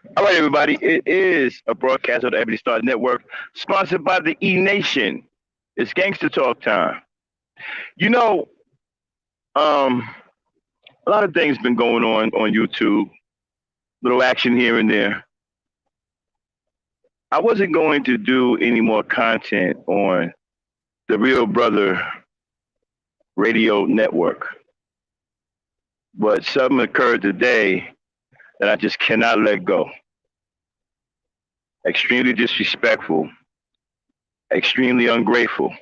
All right, everybody. It is a broadcast of the Ebony Star Network, sponsored by the E Nation. It's Gangsta Talk time. You know, um, a lot of things been going on YouTube. Little action here and there. I wasn't going to do any more content on the Real Brother Radio Network, but something occurred today that I just cannot let go. Extremely disrespectful, extremely ungrateful,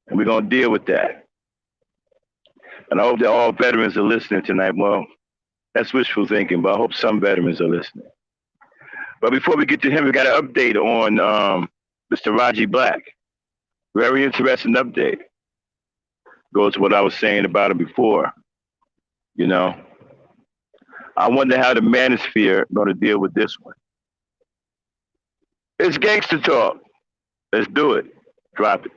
and we're gonna deal with that. And I hope that all veterans are listening tonight. Well, that's wishful thinking, but I hope some veterans are listening. But before we get to him, we got an update on Mr. Raji Black. Very interesting update. Goes to what I was saying about him before. You know, I wonder how the manosphere going to deal with this one. It's gangster talk. Let's do it. Drop it.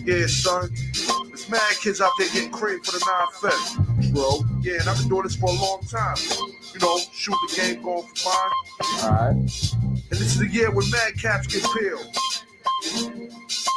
Yeah, son. There's mad kids out there getting cream for the 9-5, bro. Yeah, and I've been doing this for a long time. You know, shoot the game going for mine. Alright. And this is the year when mad caps get peeled.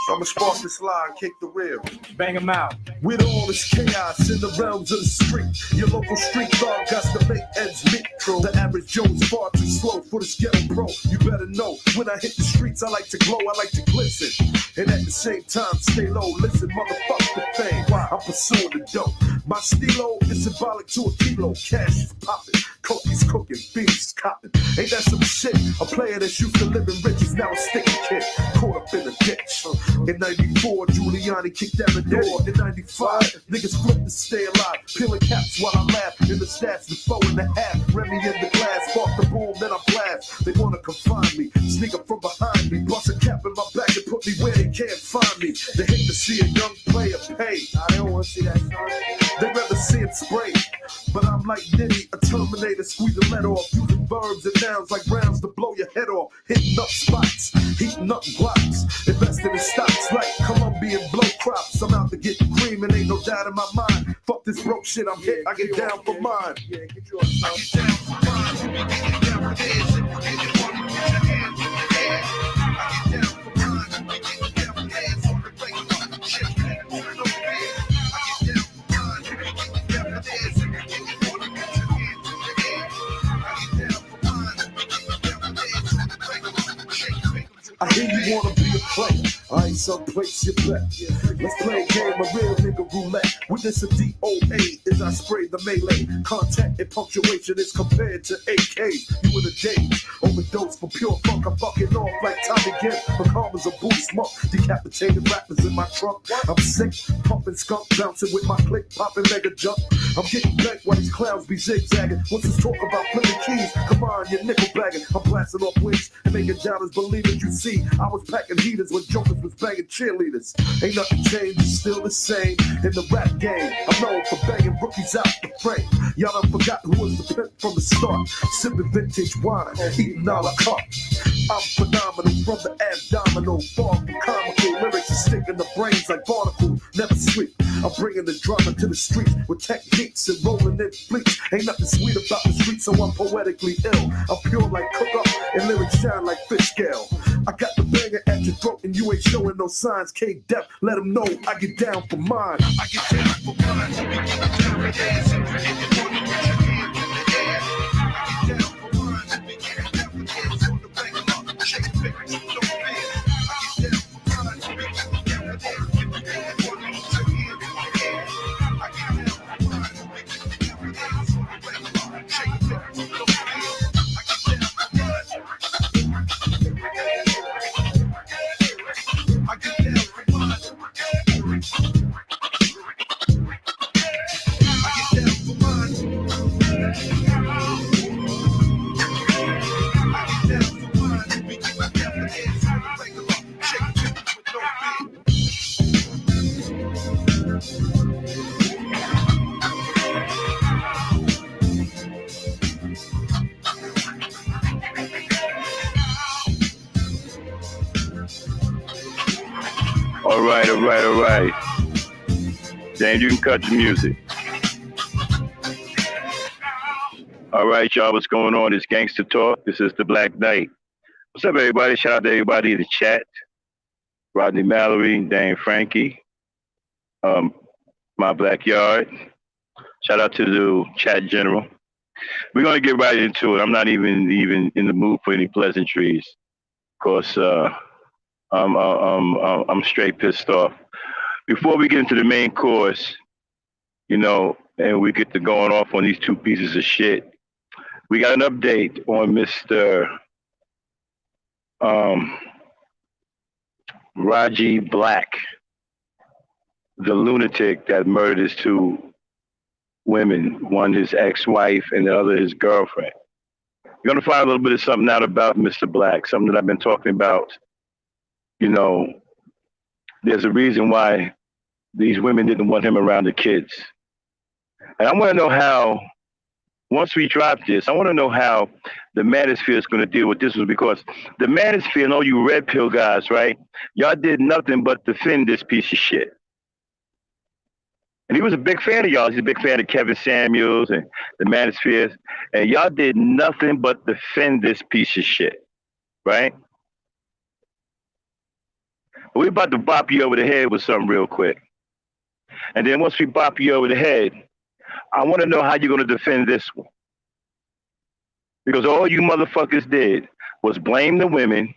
So I'ma spark this line, kick the reel. Bang them out. With all this chaos in the realms of the street, your local street dog got to make ends meet. The average Joe's far too slow for this ghetto pro. You better know, when I hit the streets, I like to glow, I like to glisten. And at the same time, stay low, listen, motherfuck the fame. I'm pursuing the dope. My stilo is symbolic to a kilo. Cash is popping, coke's cooking, beans copping. Ain't that some shit? A player that's used to living rich is now a sticky kid, caught up in a ditch. In 94, Giuliani kicked down the door. In 95, niggas flipped to stay alive. Peeling caps while I laugh. In the stats, the 4.5. Remy in the glass, spark the boom, then I blast. They wanna confine me, sneak up from behind me. Bust a cap in my back and put me where they can't find me. They hate to see a young player pay. I don't wanna see that, son. They rather see it spray. But I'm like Nitty, a Terminator, squeeze the lead off. Using verbs and nouns like rounds to blow your head off. Hitting up spots, heating up blocks. Investing in stocks like Colombian blow crops. I'm out to get cream and ain't no doubt in my mind. Fuck this broke shit, I'm hit, I get down for mine. Yeah, get you up, I get down for mine. Get down for this, and put your hands in the air. I get down for mine. Get down for hands on the regular. Shit, hands on the bed. I get down for mine. Get down for this, and put your hands in the air. I get down for mine. Get down for this, and the regular. Shit, I hear you wanna be a player. I ain't someplace you bet. Let's play a game of real nigga roulette. Witness a DOA as I spray the melee. Contact and punctuation is compared to AKs. You in a daze. Overdose for pure funk. I'm fucking off like Tommy Gibb. My karma's a booty smoke. Decapitated rappers in my trunk. I'm sick. Pumping skunk. Bouncing with my click. Popping mega jump. I'm getting back while these clowns be zigzagging. What's this talk about flipping keys? Come on, you're nickel bagging. I'm blasting off wings and making doubters believe it. You see, I was packing heaters when jokers was banging cheerleaders. Ain't nothing changed, it's still the same in the rap game. I'm known for banging rookies out the frame. Y'all done forgot who was the pimp from the start. Sipping vintage wine, eating a la carte. I'm phenomenal from the abdominal. Far from comical lyrics that stick in the brains like barnacles. Never sleep. I'm bringing the drama to the streets with techniques and rolling in fleets. Ain't nothing sweet about the streets, so I'm poetically ill. I'm pure like cook up and lyrics shine like fish scale. I got the banger at your throat and you ain't showing no signs. K-Dep, let them know I get down for mine. I get down for mine. So we get down for this. And if you want to put your hands in the air, I get down for mine. So we get down for this. On the regular, shake it, pick it, don't fear. I get down for mine. So we get down for this. And if you want to put your hands in the air, I get down for mine. So we get down for this. On the regular, shake it, pick it, don't fear. I get down for mine. I get down for mine. I get down for mine. I get down for mine. We get down for this. Regular, shake it with no beat. All right. Dame, you can cut the music. All right, y'all, what's going on? It's Gangsta Talk. This is the Black Knight. What's up, everybody? Shout out to everybody in the chat. Rodney Mallory, Dane Frankie, my backyard. Shout out to the chat general. We're gonna get right into it. I'm not even in the mood for any pleasantries, cause I'm straight pissed off. Before we get into the main course, and we get to going off on these two pieces of shit, we got an update on Mr. Raji Black, the lunatic that murdered his two women, one his ex-wife and the other his girlfriend. You're gonna find a little bit of something out about Mr. Black, something that I've been talking about. There's a reason why these women didn't want him around the kids. And I want to know how, once we drop this, I want to know how the manosphere is going to deal with this one, because the manosphere and all you red pill guys, right? Y'all did nothing but defend this piece of shit. And he was a big fan of y'all. He's a big fan of Kevin Samuels and the manosphere. And y'all did nothing but defend this piece of shit, right? We're about to bop you over the head with something real quick. And then once we bop you over the head, I want to know how you're going to defend this one. Because all you motherfuckers did was blame the women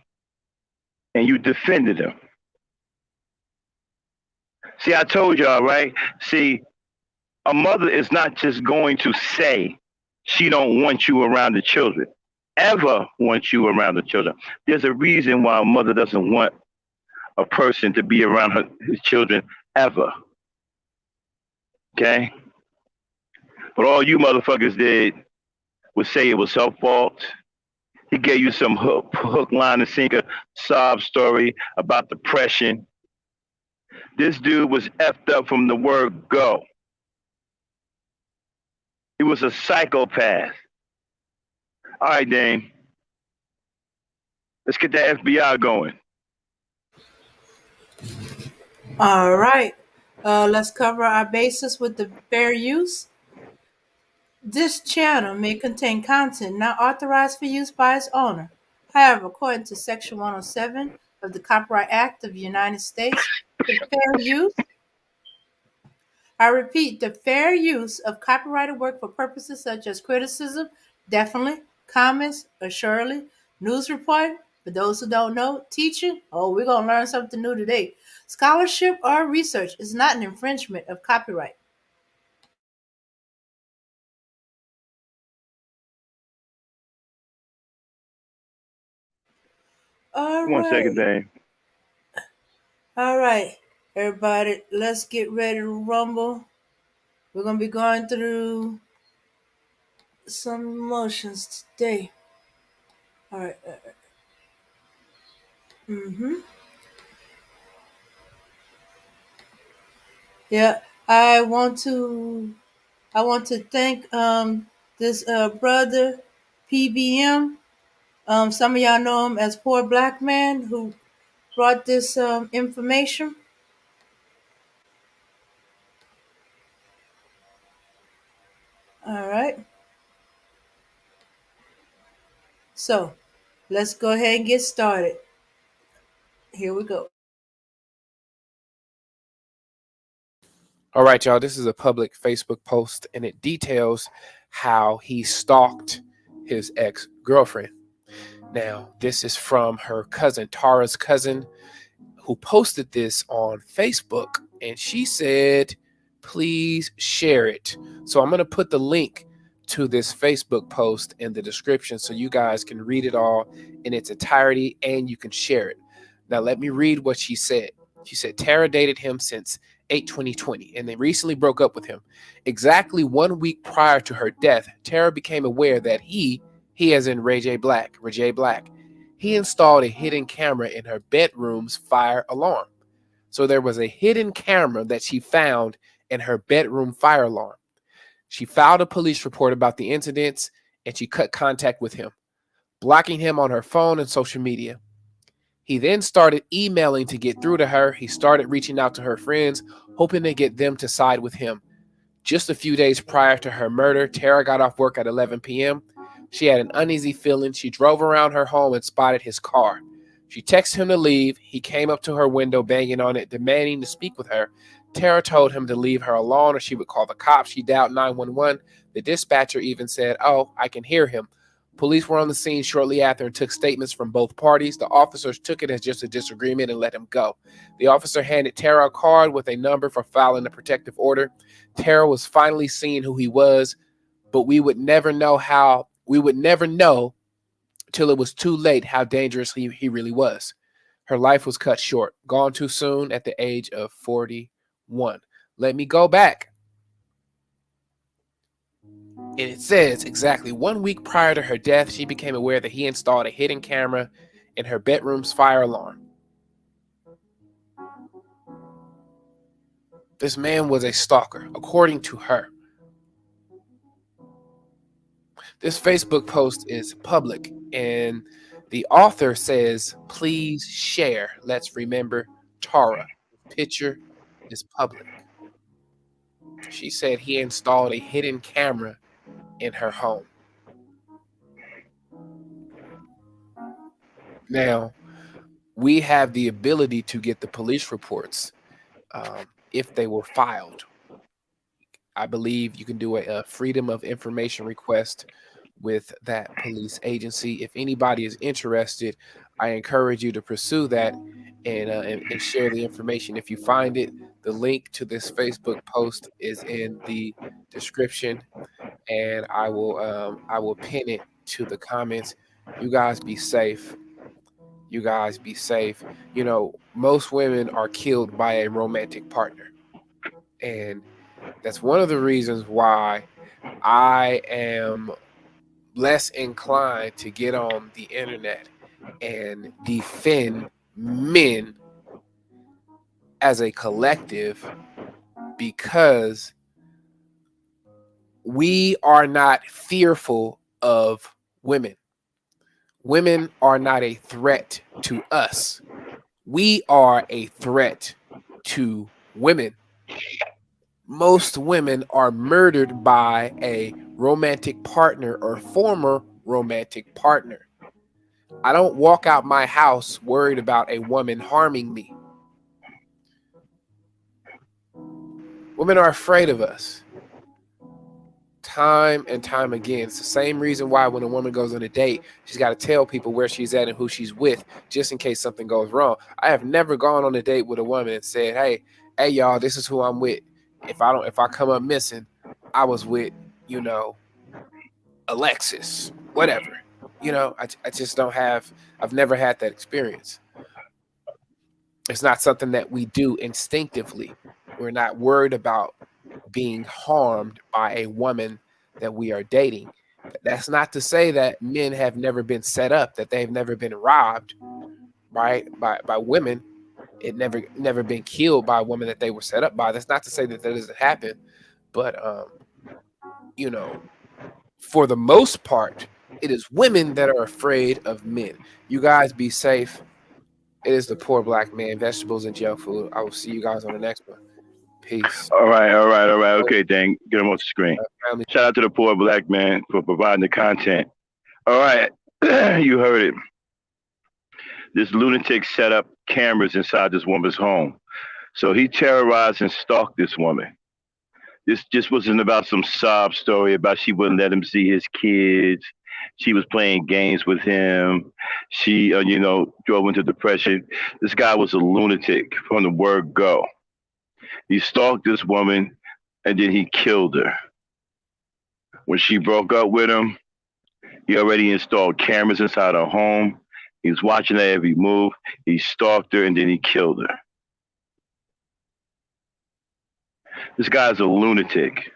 and you defended them. See, I told y'all, right? See, a mother is not just going to say she don't want you around the children, ever want you around the children. There's a reason why a mother doesn't want a person to be around his children ever. Okay? But all you motherfuckers did was say it was her fault. He gave you some hook, line, and sinker sob story about depression. This dude was effed up from the word go. He was a psychopath. All right, Dame. Let's get that FBI going. All right. Let's cover our basis with the fair use. This channel may contain content not authorized for use by its owner. However, according to Section 107 of the Copyright Act of the United States, the fair use, I repeat, the fair use of copyrighted work for purposes such as criticism, definitely, comments, assuredly, news report, for those who don't know, teaching, we're going to learn something new today, scholarship or research is not an infringement of copyright. All One right. second, Dame. All right, everybody, let's get ready to rumble. We're going to be going through some emotions today. All right. Yeah, I want to thank this brother PBM. Some of y'all know him as Poor Black Man, who brought this information. All right. So, let's go ahead and get started. Here we go. All right, y'all, this is a public Facebook post, and it details how he stalked his ex-girlfriend. Now, this is from her cousin, Tara's cousin, who posted this on Facebook, and she said, please share it. So I'm going to put the link to this Facebook post in the description so you guys can read it all in its entirety and you can share it. Now, let me read what she said. She said, Tara dated him since 8/2020, and they recently broke up with him. Exactly 1 week prior to her death, Tara became aware that he as in Ray J Black, he installed a hidden camera in her bedroom's fire alarm. So there was a hidden camera that she found in her bedroom fire alarm. She filed a police report about the incidents, and she cut contact with him, blocking him on her phone and social media. He then started emailing to get through to her. He started reaching out to her friends, hoping to get them to side with him. Just a few days prior to her murder, Tara got off work at 11 p.m. She had an uneasy feeling. She drove around her home and spotted his car. She texted him to leave. He came up to her window, banging on it, demanding to speak with her. Tara told him to leave her alone or she would call the cops. She dialed 911. The dispatcher even said, "Oh, I can hear him." Police were on the scene shortly after and took statements from both parties. The officers took it as just a disagreement and let him go. The officer handed Tara a card with a number for filing a protective order. Tara was finally seeing who he was, but we would never know till it was too late how dangerous he really was. Her life was cut short, gone too soon at the age of 41. Let me go back. And it says exactly 1 week prior to her death, she became aware that he installed a hidden camera in her bedroom's fire alarm. This man was a stalker, according to her. This Facebook post is public, and the author says, "Please share. Let's remember Tara. The picture is public." She said he installed a hidden camera in her home. Now, we have the ability to get the police reports if they were filed. I believe you can do a freedom of information request with that police agency. If anybody is interested, I encourage you to pursue that and share the information. If you find it, the link to this Facebook post is in the description, and I will pin it to the comments. You guys be safe. You guys be safe. You know, most women are killed by a romantic partner, and that's one of the reasons why I am less inclined to get on the internet and defend men as a collective, because we are not fearful of women. Women are not a threat to us. We are a threat to women. Most women are murdered by a romantic partner or former romantic partner. I don't walk out my house worried about a woman harming me. Women are afraid of us. Time and time again. It's the same reason why when a woman goes on a date, she's got to tell people where she's at and who she's with, just in case something goes wrong. I have never gone on a date with a woman and said, hey y'all, this is who I'm with. If I come up missing, I was with, Alexis, whatever. I just don't have, I've never had that experience. It's not something that we do instinctively. We're not worried about being harmed by a woman that we are dating. That's not to say that men have never been set up, that they've never been robbed, right, by women. It never been killed by a woman that they were set up by. That's not to say that doesn't happen, but for the most part, it is women that are afraid of men. You guys be safe. It is the Poor Black Man, vegetables and junk food. I will see you guys on the next one. Peace. All right. Okay, dang. Get him off the screen. Shout out to the Poor Black Man for providing the content. All right. You heard it. This lunatic set up cameras inside this woman's home. So he terrorized and stalked this woman. This just wasn't about some sob story about she wouldn't let him see his kids. She was playing games with him. She, drove into depression. This guy was a lunatic from the word go. He stalked this woman and then he killed her. When she broke up with him, he already installed cameras inside her home. He was watching her every move. He stalked her and then he killed her. This guy's a lunatic.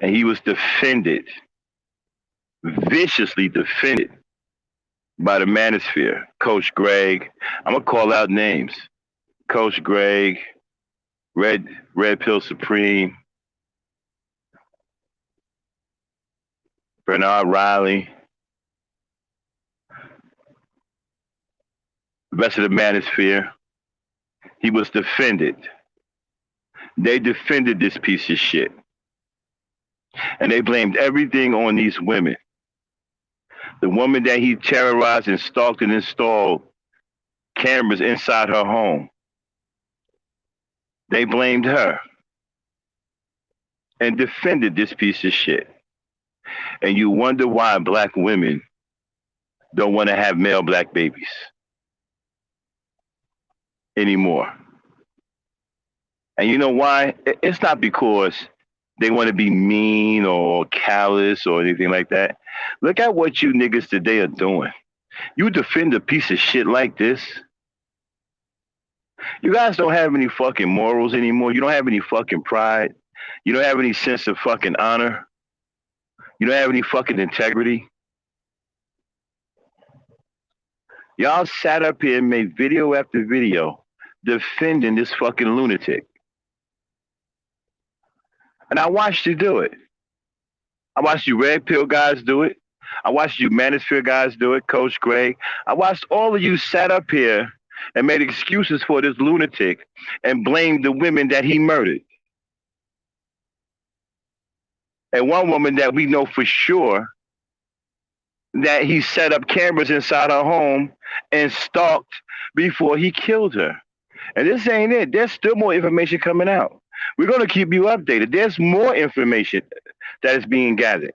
And he was defended, viciously defended by the manosphere. Coach Greg, I'm going to call out names. Coach Greg, Red Pill Supreme, Bernard Riley, rest of the manosphere. He was defended. They defended this piece of shit. And they blamed everything on these women. The woman that he terrorized and stalked and installed cameras inside her home. They blamed her and defended this piece of shit. And you wonder why black women don't want to have male black babies anymore. And you know why? It's not because they want to be mean or callous or anything like that. Look at what you niggas today are doing. You defend a piece of shit like this. You guys don't have any fucking morals anymore. You don't have any fucking pride. You don't have any sense of fucking honor. You don't have any fucking integrity. Y'all sat up here and made video after video defending this fucking lunatic. And I watched you do it. I watched you Red Pill guys do it. I watched you Manosphere guys do it, Coach Greg. I watched all of you sat up here and made excuses for this lunatic and blamed the women that he murdered. And one woman that we know for sure that he set up cameras inside her home and stalked before he killed her. And this ain't it. There's still more information coming out. We're going to keep you updated. There's more information that is being gathered.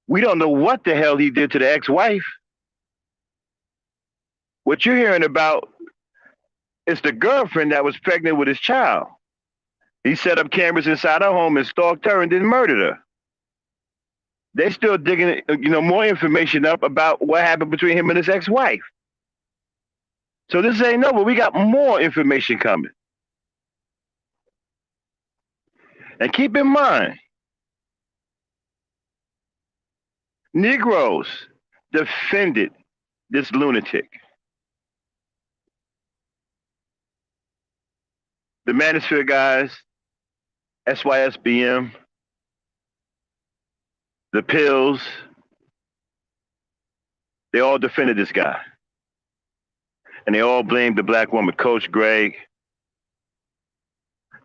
We don't know what the hell he did to the ex-wife. What you're hearing about is the girlfriend that was pregnant with his child. He set up cameras inside her home and stalked her and then murdered her. They're still digging, more information up about what happened between him and his ex-wife. So this ain't over. We got more information coming. And keep in mind, Negroes defended this lunatic. The Manosphere guys, SYSBM, the pills, they all defended this guy. And they all blamed the black woman, Coach Greg.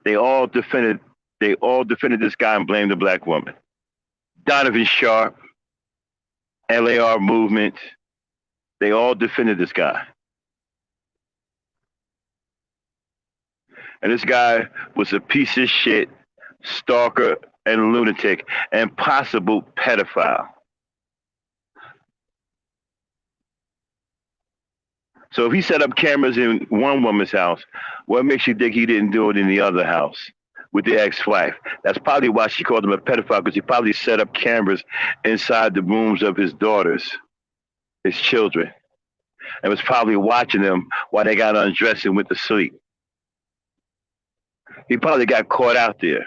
They all defended this guy and blamed the black woman. Donovan Sharp, LAR movement, they all defended this guy. And this guy was a piece of shit, stalker and lunatic and possible pedophile. So if he set up cameras in one woman's house, what makes you think he didn't do it in the other house with the ex-wife? That's probably why she called him a pedophile, because he probably set up cameras inside the rooms of his daughters, his children, and was probably watching them while they got undressed and went to sleep. He probably got caught out there.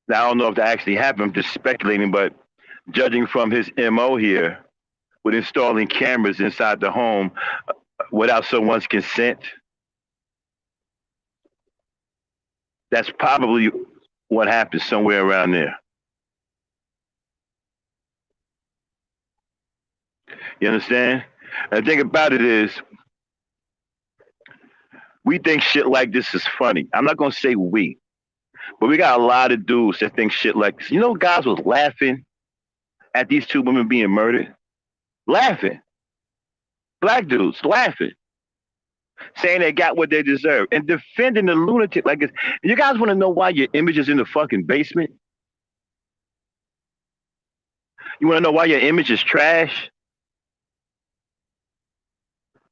Now, I don't know if that actually happened. I'm just speculating, but judging from his MO here, with installing cameras inside the home without someone's consent, that's probably what happened somewhere around there. You understand? And the thing about it is, we think shit like this is funny. I'm not going to say we, but we got a lot of dudes that think shit like this. You know, guys was laughing at these two women being murdered. Laughing. Black dudes laughing. Saying they got what they deserve. And defending the lunatic like this. You guys want to know why your image is in the fucking basement? You want to know why your image is trash?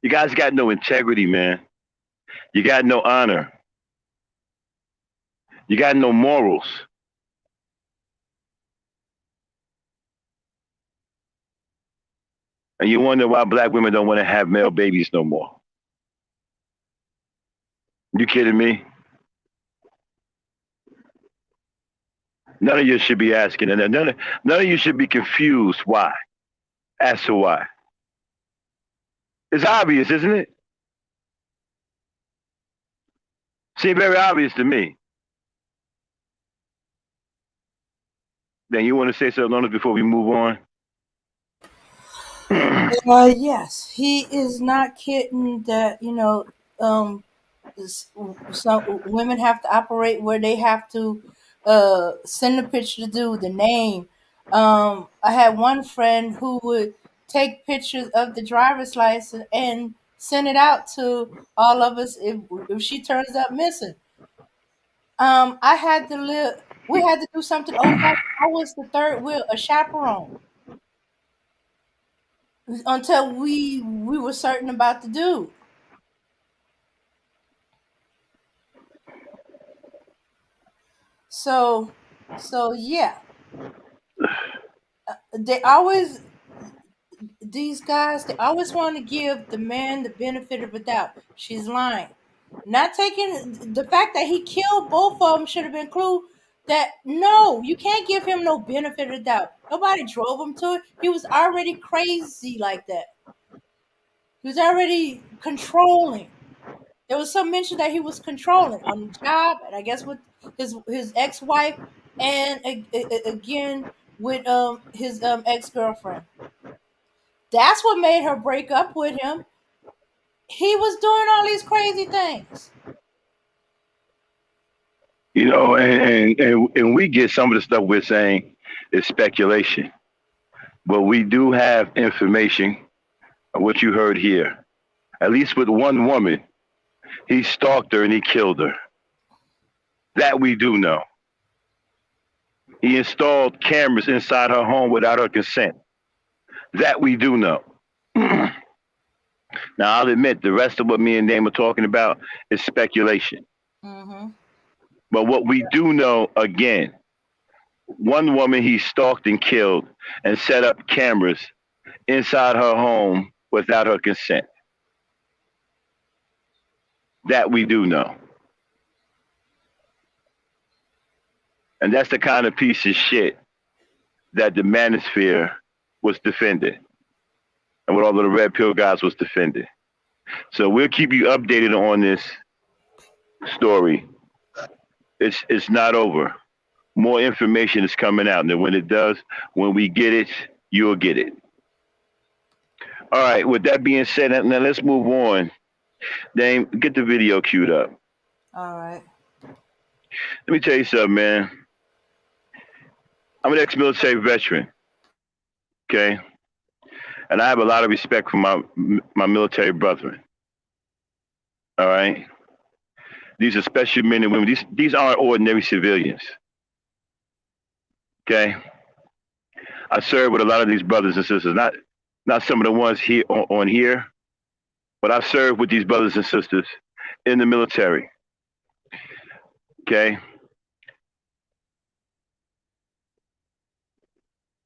You guys got no integrity, man. You got no honor. You got no morals. And you wonder why black women don't want to have male babies no more. You kidding me? None of you should be asking, and none of you should be confused why. As to why. It's obvious, isn't it? Seems very obvious to me. Then you want to say something on this before we move on? Yes, he is not kidding that, some women have to operate where they have to send a picture to do the name. I had one friend who would take pictures of the driver's license and send it out to all of us if she turns up missing. I had to live. We had to do something over. I was the third wheel, a chaperone, until we were certain about the dude. So, so yeah, they always these guys they always want to give the man the benefit of the doubt. She's lying. Not taking the fact that he killed both of them should have been clue that no, you can't give him no benefit of the doubt. Nobody drove him to it. He was already crazy like that. He was already controlling. There was some mention that he was controlling on the job, and I guess with his ex wife, and again with his ex girlfriend. That's what made her break up with him. He was doing all these crazy things. And we get some of the stuff we're saying is speculation, but we do have information of what you heard here. At least with one woman, he stalked her and he killed her. That we do know. He installed cameras inside her home without her consent. That we do know. Now, I'll admit the rest of what me and Dame are talking about is speculation. Mm-hmm. But what we do know, again, one woman he stalked and killed and set up cameras inside her home without her consent. That we do know. And that's the kind of piece of shit that the manosphere was defending. And what all of the red pill guys was defending. So we'll keep you updated on this story. It's not over. More information is coming out. And when it does, when we get it, you'll get it. All right, with that being said, now let's move on. Dame, get the video queued up. All right. Let me tell you something, man. I'm an ex-military veteran, okay? And I have a lot of respect for my military brethren, all right? These are special men and women. These aren't ordinary civilians, okay? I serve with a lot of these brothers and sisters, not some of the ones here on here, but I've served with these brothers and sisters in the military, okay?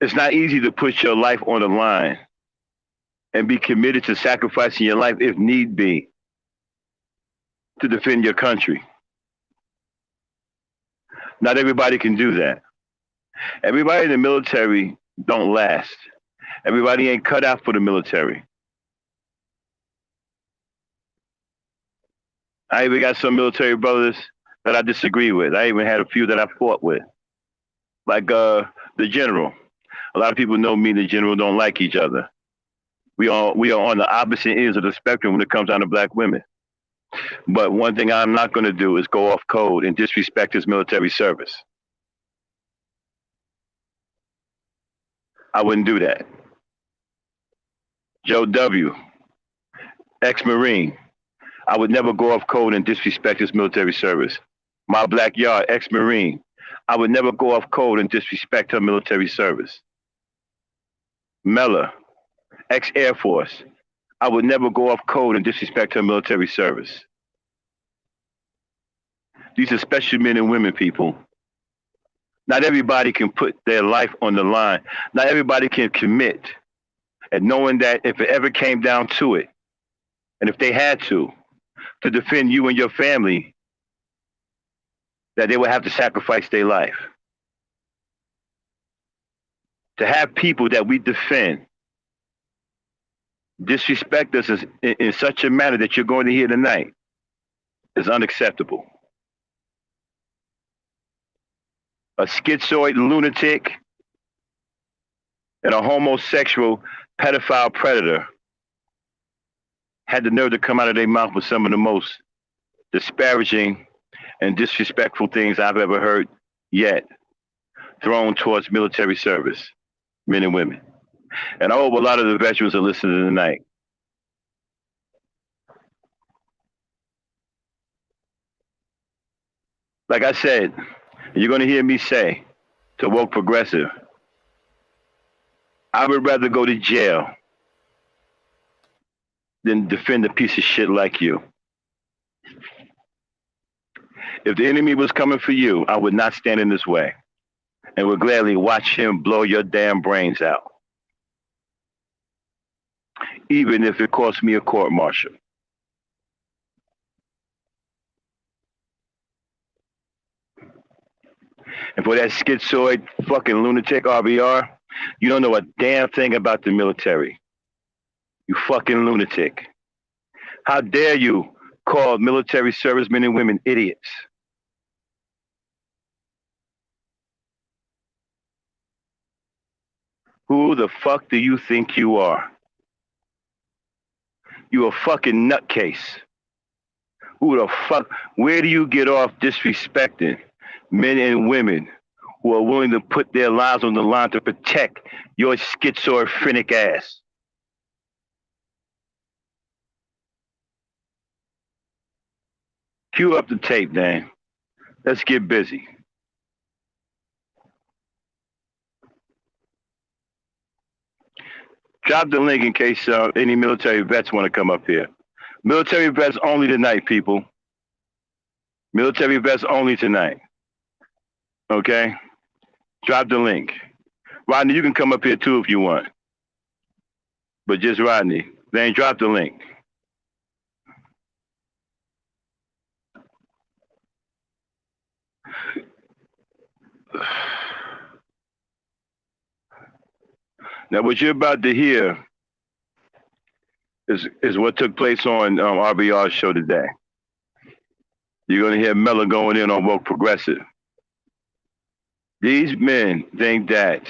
It's not easy to put your life on the line and be committed to sacrificing your life if need be to defend your country. Not everybody can do that. Everybody in the military don't last. Everybody ain't cut out for the military. I even got some military brothers that I disagree with. I even had a few that I fought with. Like the general. A lot of people know me and the general don't like each other. We are on the opposite ends of the spectrum when it comes down to black women. But one thing I'm not going to do is go off code and disrespect his military service. I wouldn't do that. Joe W., ex-Marine. I would never go off code and disrespect his military service. My Black Yard, ex-Marine. I would never go off code and disrespect her military service. Mella, ex-Air Force. I would never go off code and disrespect her military service. These are special men and women, people. Not everybody can put their life on the line. Not everybody can commit. And knowing that if it ever came down to it, and if they had to defend you and your family, that they would have to sacrifice their life. To have people that we defend disrespect us in such a manner that you're going to hear tonight is unacceptable. A schizoid lunatic and a homosexual pedophile predator had the nerve to come out of their mouth with some of the most disparaging and disrespectful things I've ever heard yet thrown towards military service, men and women. And I hope a lot of the veterans are listening tonight. Like I said, you're going to hear me say to woke progressive, I would rather go to jail than defend a piece of shit like you. If the enemy was coming for you, I would not stand in his way and would gladly watch him blow your damn brains out, even if it cost me a court martial. And for that schizoid fucking lunatic RBR, you don't know a damn thing about the military. You fucking lunatic. How dare you call military servicemen and women idiots? Who the fuck do you think you are? You a fucking nutcase. Who the fuck? Where do you get off disrespecting men and women who are willing to put their lives on the line to protect your schizophrenic ass? Cue up the tape, Dan. Let's get busy. Drop the link in case any military vets want to come up here. Military vets only tonight, people. Military vets only tonight. Okay? Drop the link. Rodney, you can come up here too if you want. But just Rodney. They ain't drop the link. Now, what you're about to hear is what took place on RBR's show today. You're going to hear Mella going in on woke progressive. These men think that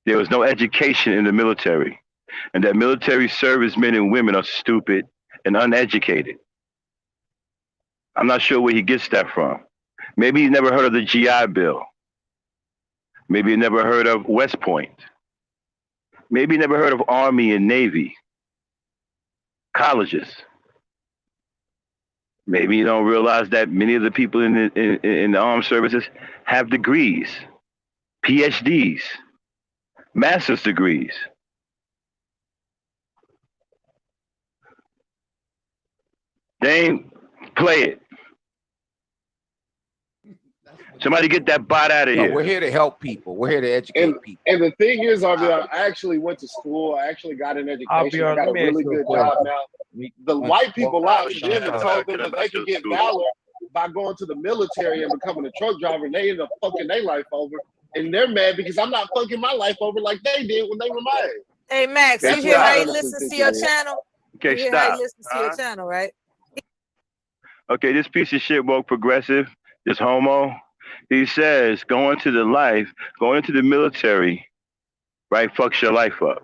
there was no education in the military and that military servicemen and women are stupid and uneducated. I'm not sure where he gets that from. Maybe he never heard of the GI Bill. Maybe he never heard of West Point. Maybe he never heard of Army and Navy, colleges. Maybe you don't realize that many of the people in the armed services have degrees, PhDs, master's degrees. Dane, play it. Somebody get that bot out of here. We're here to help people. We're here to educate people. And the thing is, RBR, I actually went to school. I actually got an education. I got a really good job now. The white people lied to them and told them that they could get valor by going to the military and becoming a truck driver, and they ended up fucking their life over. And they're mad because I'm not fucking my life over like they did when they were my age. Hey, Max, you hear how he listens to your channel? Okay, you hear stop. How he listens to your channel, right? Okay, this piece of shit woke progressive, this homo. He says going into the military, right, fucks your life up.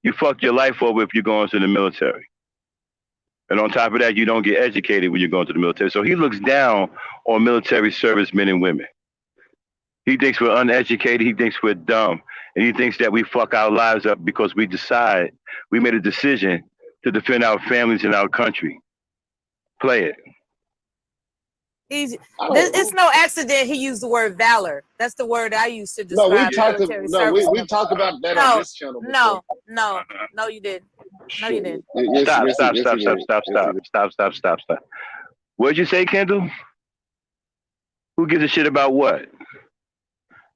You fuck your life over if you go into the military. And on top of that, you don't get educated when you go into the military. So he looks down on military servicemen and women. He thinks we're uneducated. He thinks we're dumb. And he thinks that we fuck our lives up because we made a decision to defend our families and our country. Play it. Easy. It's no accident he used the word valor. That's the word I used to describe military service. We talked about that on this channel before. No, you didn't. No, you didn't. Stop. What'd you say, Kendall? Who gives a shit about what?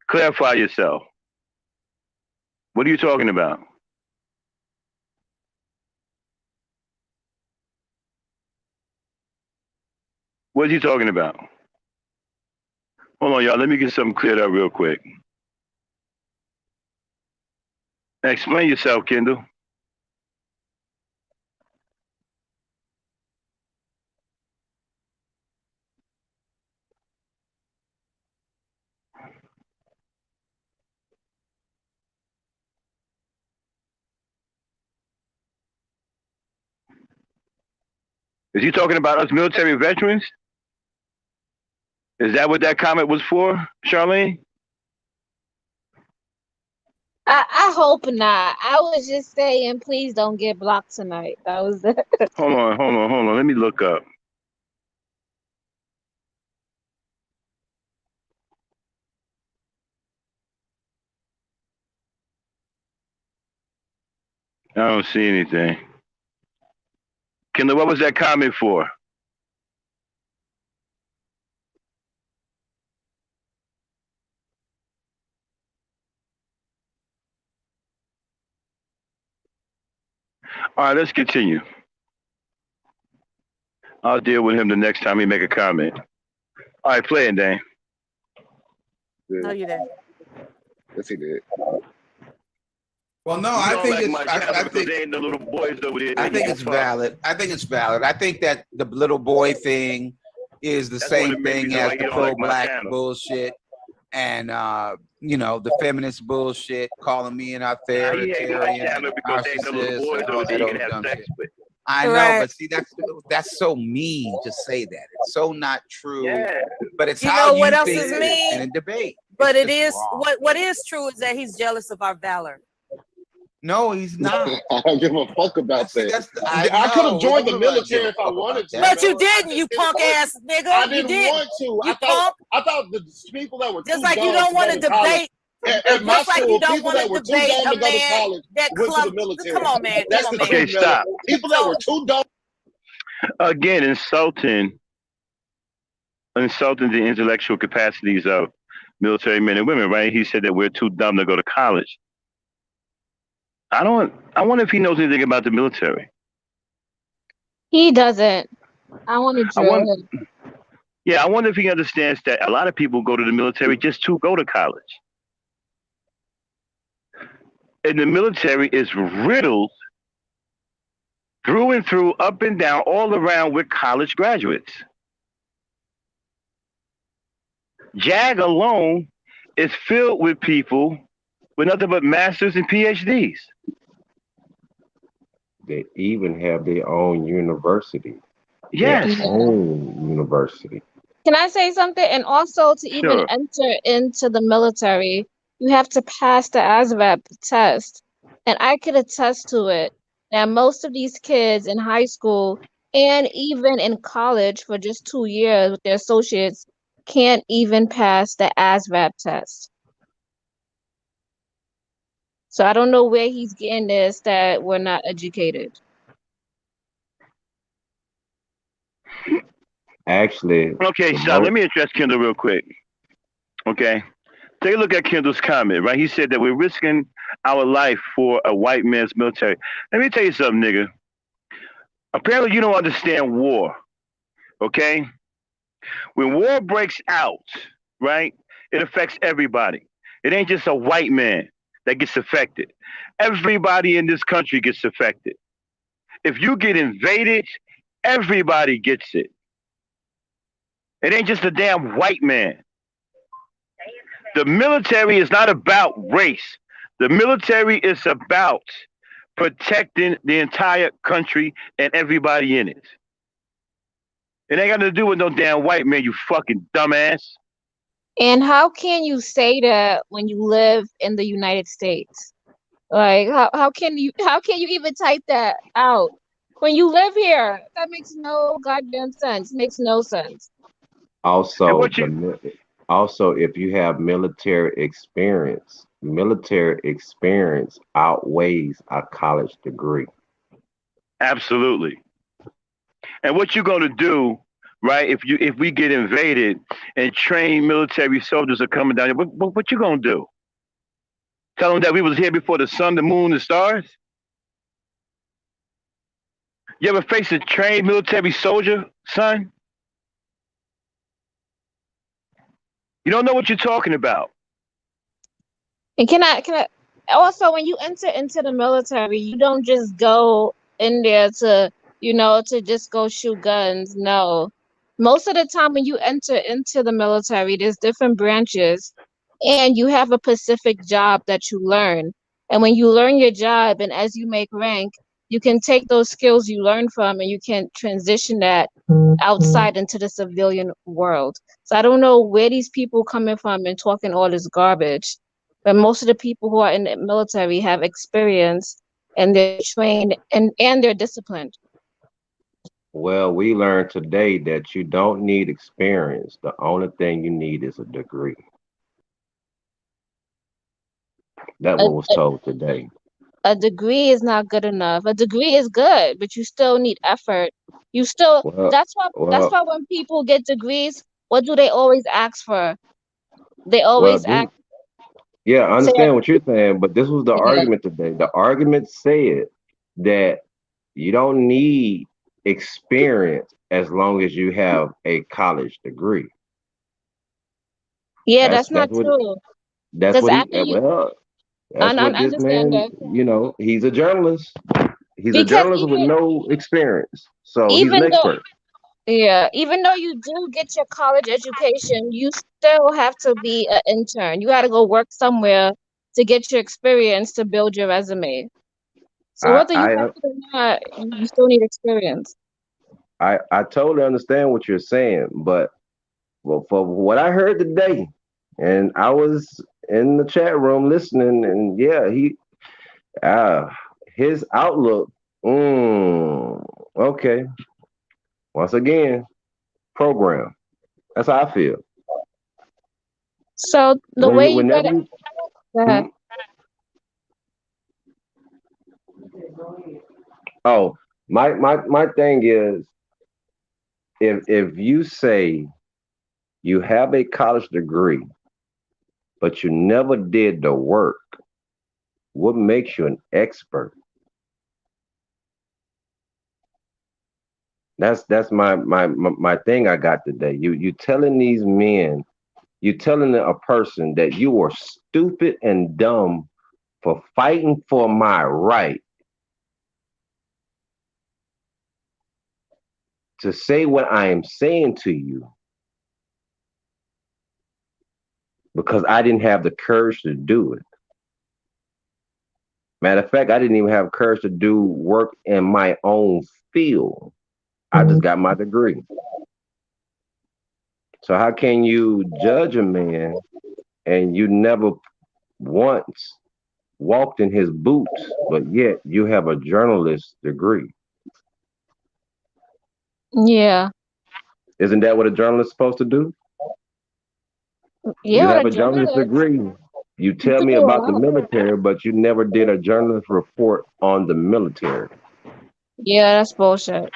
Clarify yourself. What are you talking about? What are you talking about? Hold on, y'all. Let me get something cleared up real quick. Explain yourself, Kendall. Is he talking about us military veterans? Is that what that comment was for, Charlene? I hope not. I was just saying, please don't get blocked tonight. That was it. Hold on. Let me look up. I don't see anything. Kendall, what was that comment for? All right, let's continue. I'll deal with him the next time he make a comment. All right, play it, Dane. No, you didn't. Yes, he did. Well, no, I think it's. I think the little boys over there. I think it's valid. I think it's valid. I think that the little boy thing is the same thing as the pro-black bullshit, and the feminist bullshit, calling me an authoritarian, narcissist. I know, but see, that's so mean to say that. It's so not true. Yeah. But it's how you what else think is mean in a debate. But it is what is true is that he's jealous of our valor. No, he's not. I don't give a fuck about that. I could have joined the military if I wanted to. But you didn't, you punk ass nigga. I didn't want to. I thought the people that were just like you don't want to debate. At my just like school, you don't people want that to were too debate dumb a to go to man college that went to the military. Come on, man. That's the okay, stop. People that were too dumb. Again, insulting the intellectual capacities of military men and women, right? He said that we're too dumb to go to college. I wonder if he knows anything about the military. He doesn't. I want to drill him. Yeah, I wonder if he understands that a lot of people go to the military just to go to college. And the military is riddled through and through, up and down, all around with college graduates. JAG alone is filled with people with nothing but masters and PhDs. They even have their own university. Yes. Their own university. Can I say something? And also, to even enter into the military, you have to pass the ASVAB test. And I could attest to it that most of these kids in high school and even in college for just 2 years with their associates can't even pass the ASVAB test. So I don't know where he's getting this that we're not educated. Actually. Okay, so let me address Kendall real quick. Okay. Take a look at Kendall's comment, right? He said that we're risking our life for a white man's military. Let me tell you something, nigga. Apparently you don't understand war. Okay? When war breaks out, right, it affects everybody. It ain't just a white man that gets affected. Everybody in this country gets affected. If you get invaded, everybody gets it. It ain't just a damn white man. The military is not about race. The military is about protecting the entire country and everybody in it. It ain't got to do with no damn white man, you fucking dumbass. And how can you say that when you live in the United States? Like, how can you even type that out when you live here? That makes no goddamn sense. Makes no sense. Also, if you have military experience outweighs a college degree. Absolutely. And what you're going to do, right, if we get invaded and trained military soldiers are coming down here, what you going to do? Tell them that we was here before the sun, the moon, the stars? You ever face a trained military soldier, son? You don't know what you're talking about. And can I also, when you enter into the military, you don't just go in there to just go shoot guns. No. Most of the time when you enter into the military, there's different branches and you have a specific job that you learn. And when you learn your job and as you make rank, you can take those skills you learn from and you can transition that outside into the civilian world. So I don't know where these people coming from and talking all this garbage, but most of the people who are in the military have experience and they're trained and they're disciplined. Well, we learned today that you don't need experience. The only thing you need is a degree. That A, what was told today. a degree is not good enough. A degree is good, but you still need effort. You still Well, that's well, why when people get degrees, what do they always ask for? They well. always ask Yeah, I say, understand what you're saying, but this was the yeah. argument today. The argument said that you don't need experience as long as you have a college degree. Yeah, That's that's not that's what true. that's Because what he after you well, that's I what this understand man, that. he's a journalist. He's a Because journalist with no experience. So he's an even though expert. even though you do get your college education, you still have to be an intern. You got to go work somewhere to get your experience to build your resume. So I whether you I have it or not, you still need experience. I totally understand what you're saying, but well, for what I heard today, and I was in the chat room listening, and yeah, uh, his outlook, okay. Once again, program. That's how I feel. So the When way you, you whenever gotta you, go hmm? ahead. Oh, my thing is, if you say you have a college degree, but you never did the work, what makes you an expert? That's my thing I got today. You telling these men, you telling a person that you were stupid and dumb for fighting for my right to say what I am saying to you because I didn't have the courage to do it. Matter of fact, I didn't even have courage to do work in my own field. I just got my degree. So how can you judge a man and you never once walked in his boots, but yet you have a journalist degree? Yeah. Isn't that what a journalist is supposed to do? You Yeah, have the a journalist journalist, degree. You you tell could me do a about the lot. military, but you never did a journalist report on the military. Yeah, that's bullshit.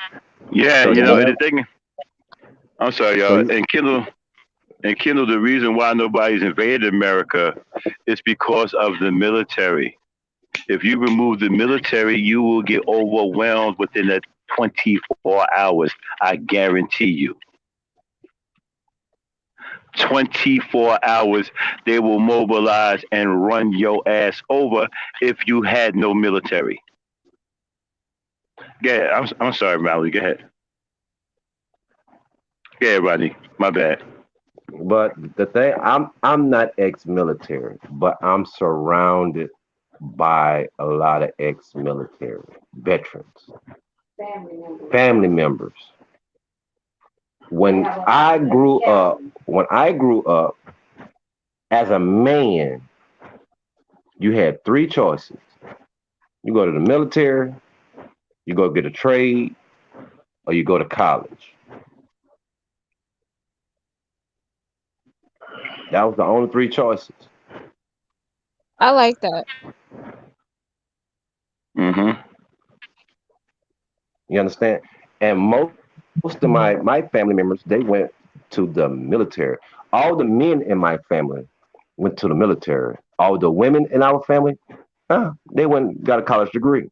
Yeah, So you you know, Yeah. and never. the thing, I'm sorry, So y'all, you, and Kindle, the reason why nobody's invaded America is because of the military. If you remove the military, you will get overwhelmed within the 24 hours. I guarantee you. 24 hours, they will mobilize and run your ass over if you had no military. Go ahead. I'm sorry, Mallory. Go ahead. Go ahead, Rodney. My bad. but the thing, I'm not ex-military, but I'm surrounded by a lot of ex-military veterans, family members. When I grew up as a man, you had three choices. You go to the military, you go get a trade, or you go to college. That was the only three choices. I like that. Mm-hmm. You understand? And most of my family members, they went to the military. All the men in my family went to the military. All the women in our family, they went got a college degree.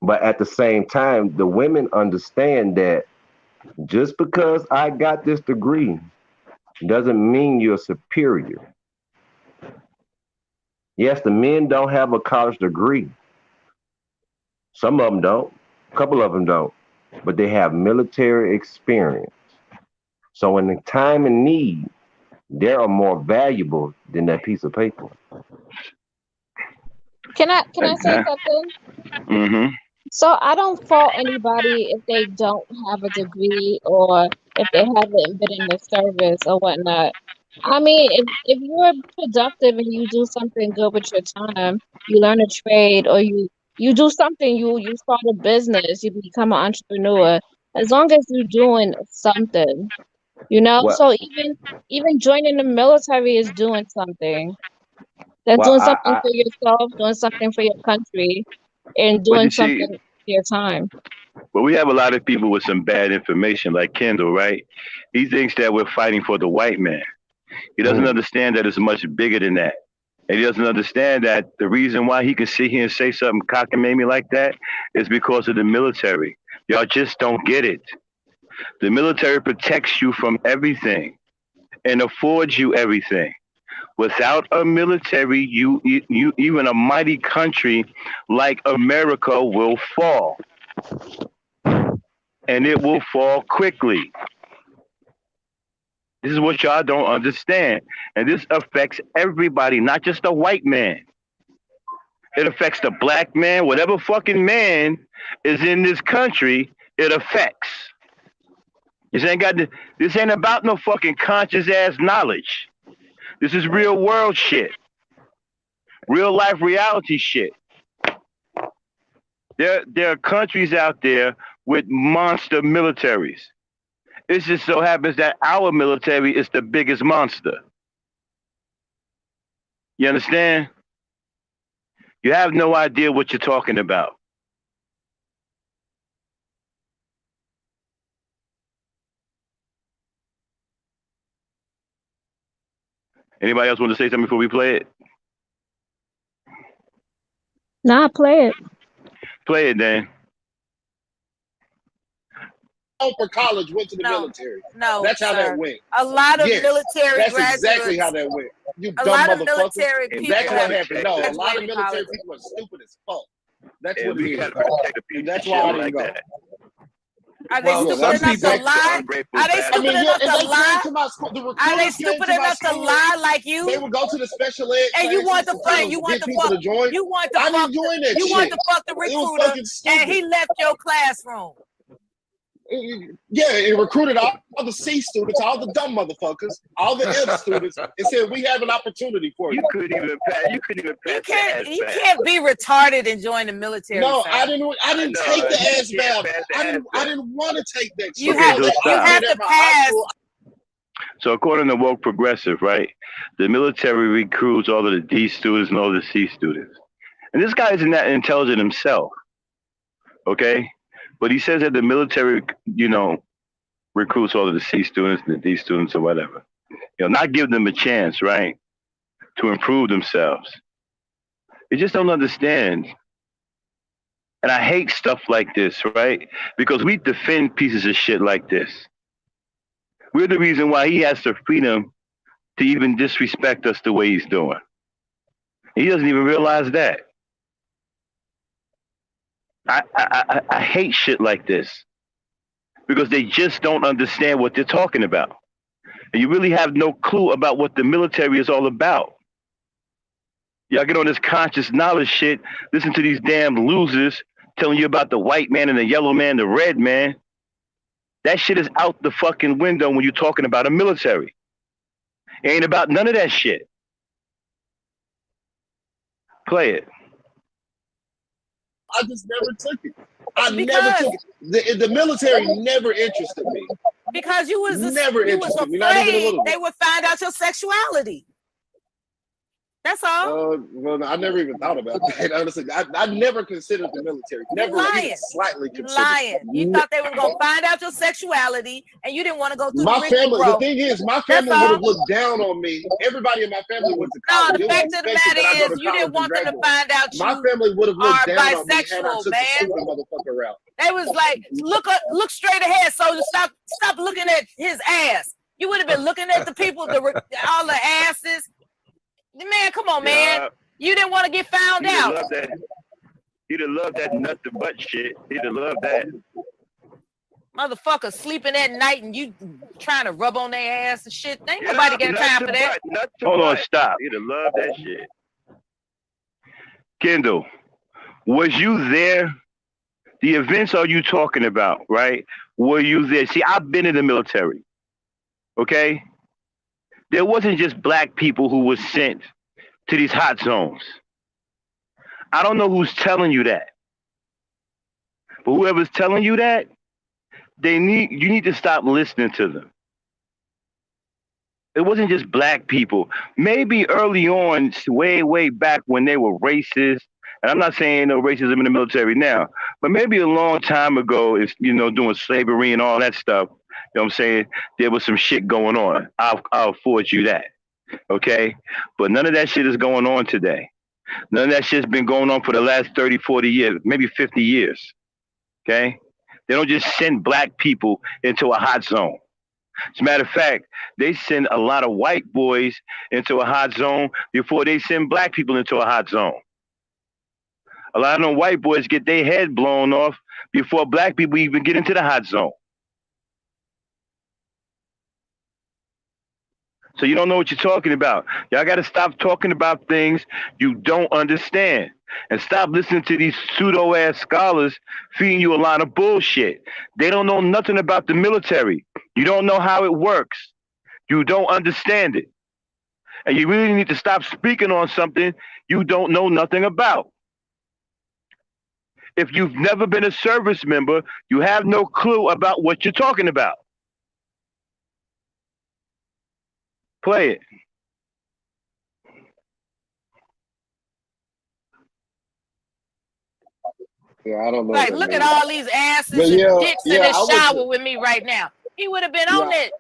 But at the same time, the women understand that just because I got this degree doesn't mean you're superior. Yes, the men don't have a college degree. Some of them don't. A couple of them don't. But they have military experience. So in the time of need, they are more valuable than that piece of paper. Can I say something? Mm-hmm. So I don't fault anybody if they don't have a degree or if they haven't been in the service or whatnot. I mean, if you're productive and you do something good with your time, you learn a trade or you do something, you start a business, you become an entrepreneur. As long as you're doing something, you know. Well, So even joining the military is doing something. That's well, doing something for yourself, doing something for your country, and But doing you see, something for your time. but we have a lot of people with some bad information, like Kendall, right? He thinks that we're fighting for the white man. He doesn't understand that it's much bigger than that. And he doesn't understand that the reason why he can sit here and say something cockamamie like that is because of the military. Y'all just don't get it. The military protects you from everything and affords you everything. Without a military, you even a mighty country like America will fall, and it will fall quickly. This is what y'all don't understand, and this affects everybody, not just the white man. It affects the black man, whatever fucking man is in this country. It affects. This ain't about no fucking conscious ass knowledge. This is real world shit. Real life reality shit. There are countries out there with monster militaries. It just so happens that our military is the biggest monster. You understand? You have no idea what you're talking about. Anybody else want to say something before we play it? Nah, play it. Play it, Dan. For college went to the military. No, that's how that went. A lot of military that's graduates. Exactly how that went. You a dumb lot of motherfuckers. military people. That's what happened. No, a graduated lot of military college. people are stupid as fuck. That's Yeah, what it we is. gotta protect the That's why I didn't go. Are they stupid enough to lie? Are they stupid enough to lie? Are they stupid enough to lie like you? They would go to the special ed and you want to play. You want to fuck. You want to fuck. You want to fuck the recruiter, and he left your classroom. Yeah, it recruited all the C students, all the dumb motherfuckers, all the F students, and said, "We have an opportunity for you." You couldn't even pass. You can't be retarded and join the military. No, side. I didn't take the ASVAB. I didn't want to take that. You have to pass. So according to Woke Progressive, right, the military recruits all of the D students and all the C students, and this guy isn't that intelligent himself. Okay. But he says that the military, recruits all of the C students and the D students or whatever. Not give them a chance, right, to improve themselves. They just don't understand. And I hate stuff like this, right? Because we defend pieces of shit like this. We're the reason why he has the freedom to even disrespect us the way he's doing. He doesn't even realize that. I hate shit like this because they just don't understand what they're talking about. And you really have no clue about what the military is all about. Y'all get on this conscious knowledge shit, listen to these damn losers telling you about the white man and the yellow man, the red man. That shit is out the fucking window when you're talking about a military. It ain't about none of that shit. Play it. I just never took it. Never took it. The military never interested me. Because you was never interested me, not even a little bit. They would find out your sexuality. That's all. Well, I never even thought about that. Honestly, I never considered the military. Never even slightly considered. Lying. You thought they were gonna find out your sexuality, and you didn't want to go through my the family. The thing is, my family would have looked down on me. Everybody in my family went to college. No, the fact of the matter is, you didn't want them to find out you my family would have looked down on me bisexual, had I took the stupid motherfucker route. They was like, look straight ahead, soldier. Stop looking at his ass. You would have been looking at the people, all the asses. Man, come on, man. You didn't want to get found out. He'd have loved that nut to butt shit. He'd have loved that. Motherfucker sleeping at night and you trying to rub on their ass and shit. Ain't nobody got time for that. Hold on, stop. He'd have loved that shit. Kendall, was you there? The events are you talking about, right? Were you there? See, I've been in the military, okay? There wasn't just black people who were sent to these hot zones. I don't know who's telling you that, but whoever's telling you that, you need to stop listening to them. It wasn't just black people. Maybe early on, way back when they were racist, and I'm not saying no racism in the military now, but maybe a long time ago, it's doing slavery and all that stuff. You know what I'm saying? There was some shit going on. I'll afford you that. Okay? But none of that shit is going on today. None of that shit's been going on for the last 30, 40 years, maybe 50 years. Okay? They don't just send black people into a hot zone. As a matter of fact, they send a lot of white boys into a hot zone before they send black people into a hot zone. A lot of them white boys get their head blown off before black people even get into the hot zone. So you don't know what you're talking about. Y'all got to stop talking about things you don't understand. And stop listening to these pseudo-ass scholars feeding you a lot of bullshit. They don't know nothing about the military. You don't know how it works. You don't understand it. And you really need to stop speaking on something you don't know nothing about. If you've never been a service member, you have no clue about what you're talking about. Play it. Yeah, I don't know. Like, look at all these asses and dicks in the shower with me right now. He would have been on it.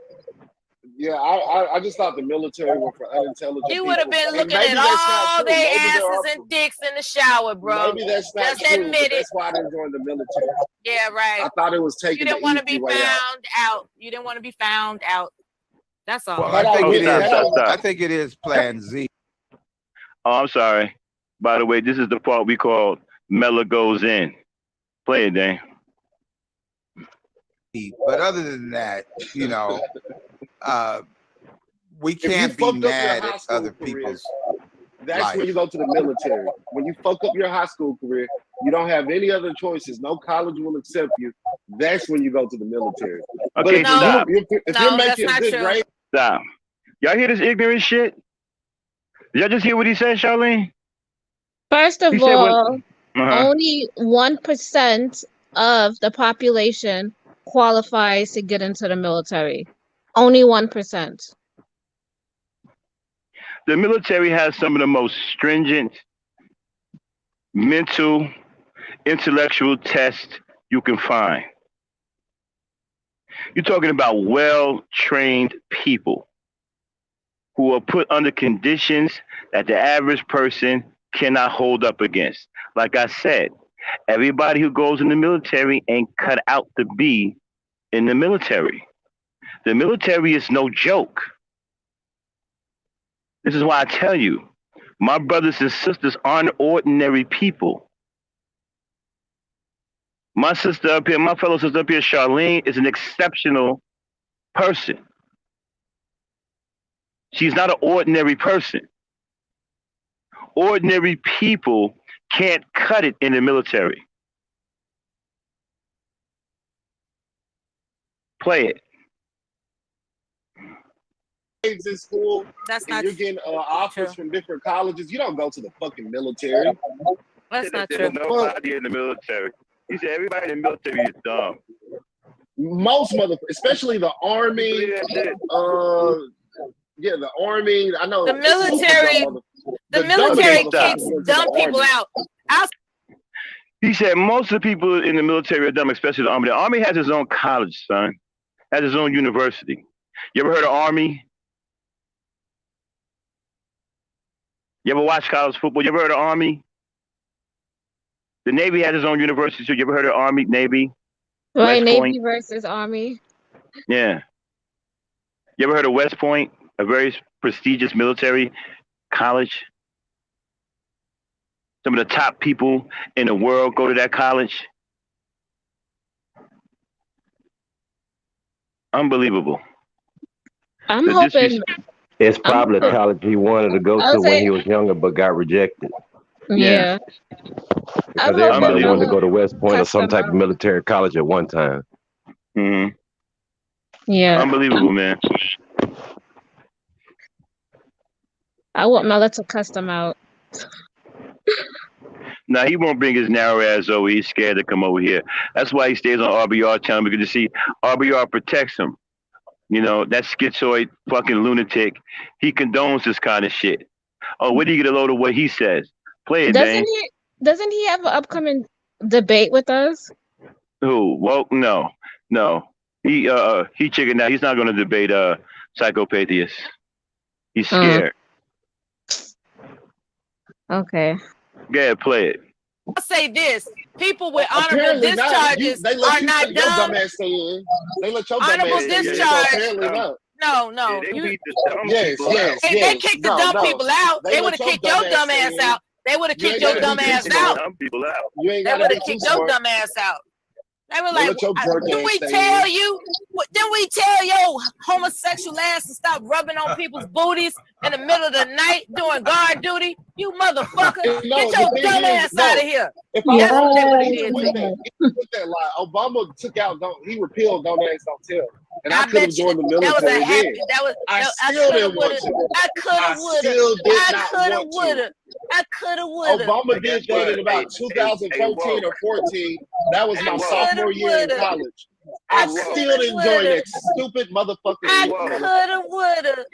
Yeah, I just thought the military were for unintelligent people. You would have been looking at all their asses and dicks in the shower, bro. Maybe that's not Just true. admit it. That's why I didn't join the military. Yeah, right. I thought it was taking. You didn't want to be found out. You didn't want to be found out. That's all. Well, I think it is Plan Z. Oh, I'm sorry. By the way, this is the part we call Mella goes in. Play it, Dan. But other than that, we can't be mad at other people's. That's life. when you go to the military. When you fuck up your high school career, you don't have any other choices. No college will accept you. That's when you go to the military. Okay, stop. If you're making a good grade, stop. Y'all hear this ignorant shit? Did y'all just hear what he said, Charlene? First of all, only 1% of the population qualifies to get into the military. Only 1%. The military has some of the most stringent mental, intellectual tests you can find. You're talking about well-trained people who are put under conditions that the average person cannot hold up against. Like I said, everybody who goes in the military ain't cut out to be in the military. The military is no joke. This is why I tell you, my brothers and sisters aren't ordinary people. My sister up here, my fellow sister up here, Charlene, is an exceptional person. She's not an ordinary person. Ordinary people can't cut it in the military. Play it. in school, that's and you're getting offers from different colleges, you don't go to the fucking military. That's not true. There's nobody in the military. He said everybody in the military is dumb. Most especially the army. Yeah, the army. I know the military. The military kicks dumb people out. He said most of the people in the military are dumb, especially the army. The army has its own college, son. Has its own university. You ever heard of Army? You ever watch college football? You ever heard of Army? The Navy has its own university, so you ever heard of Army, Navy? Right, Navy versus Army. Yeah. You ever heard of West Point, a very prestigious military college? Some of the top people in the world go to that college. Unbelievable. I'm hoping it's probably a college he wanted to go to when he was younger, but got rejected. Yeah. I Because would hope that everybody wanted to Mella go to West Point or cussed some them type of out. military college at one time. Mm-hmm. Yeah. Unbelievable, man. I want Mella to cuss them out. Now he won't bring his narrow ass over. He's scared to come over here. That's why he stays on RBR channel, because you see, RBR protects him. You know, that schizoid fucking lunatic, he condones this kind of shit. Oh, where do you get a load of what he says? Play it, Doesn't Dane. he have an upcoming debate with us? Who? Well, no. He chickened out. He's not gonna debate Psychopathia. He's scared. Okay. Go ahead, play it. I'll say this: people with honorable Apparently discharges They let are not your dumb. dumbass stay in. They let your Honorable dumbass stay in. So discharge. apparently not. No. They You, beat the dumb Yes, people yes, out. they yes. kicked the dumb people out. They would let have your kicked your dumbass dumb stay ass in. out. They would have You kicked ain't your gotta dumb be ass too They out. dumb people out. You ain't They gotta would be have too kicked your smart. dumb ass out. They were They like, let your jerk didn't ass we stay tell in. you? Didn't we tell your homosexual ass to stop rubbing on people's booties in the middle of the night doing guard duty? You motherfucker, No, get your the thing dumb is, ass no. out of here. If That's I what they would have even did with to that, you. even with that lie, Obama took out he repealed Don't Ask, Don't Tell. And I I could have bet you joined the that was a military happy. then. That was. I I still coulda, didn't want woulda. to. I coulda, I woulda. still did I not coulda, want to. woulda. I coulda, woulda. Obama did that what? in about 2013 or 14. That was I my coulda, sophomore year in woulda. college. I I still coulda, didn't join woulda. that stupid motherfucking I league, fella. coulda, woulda.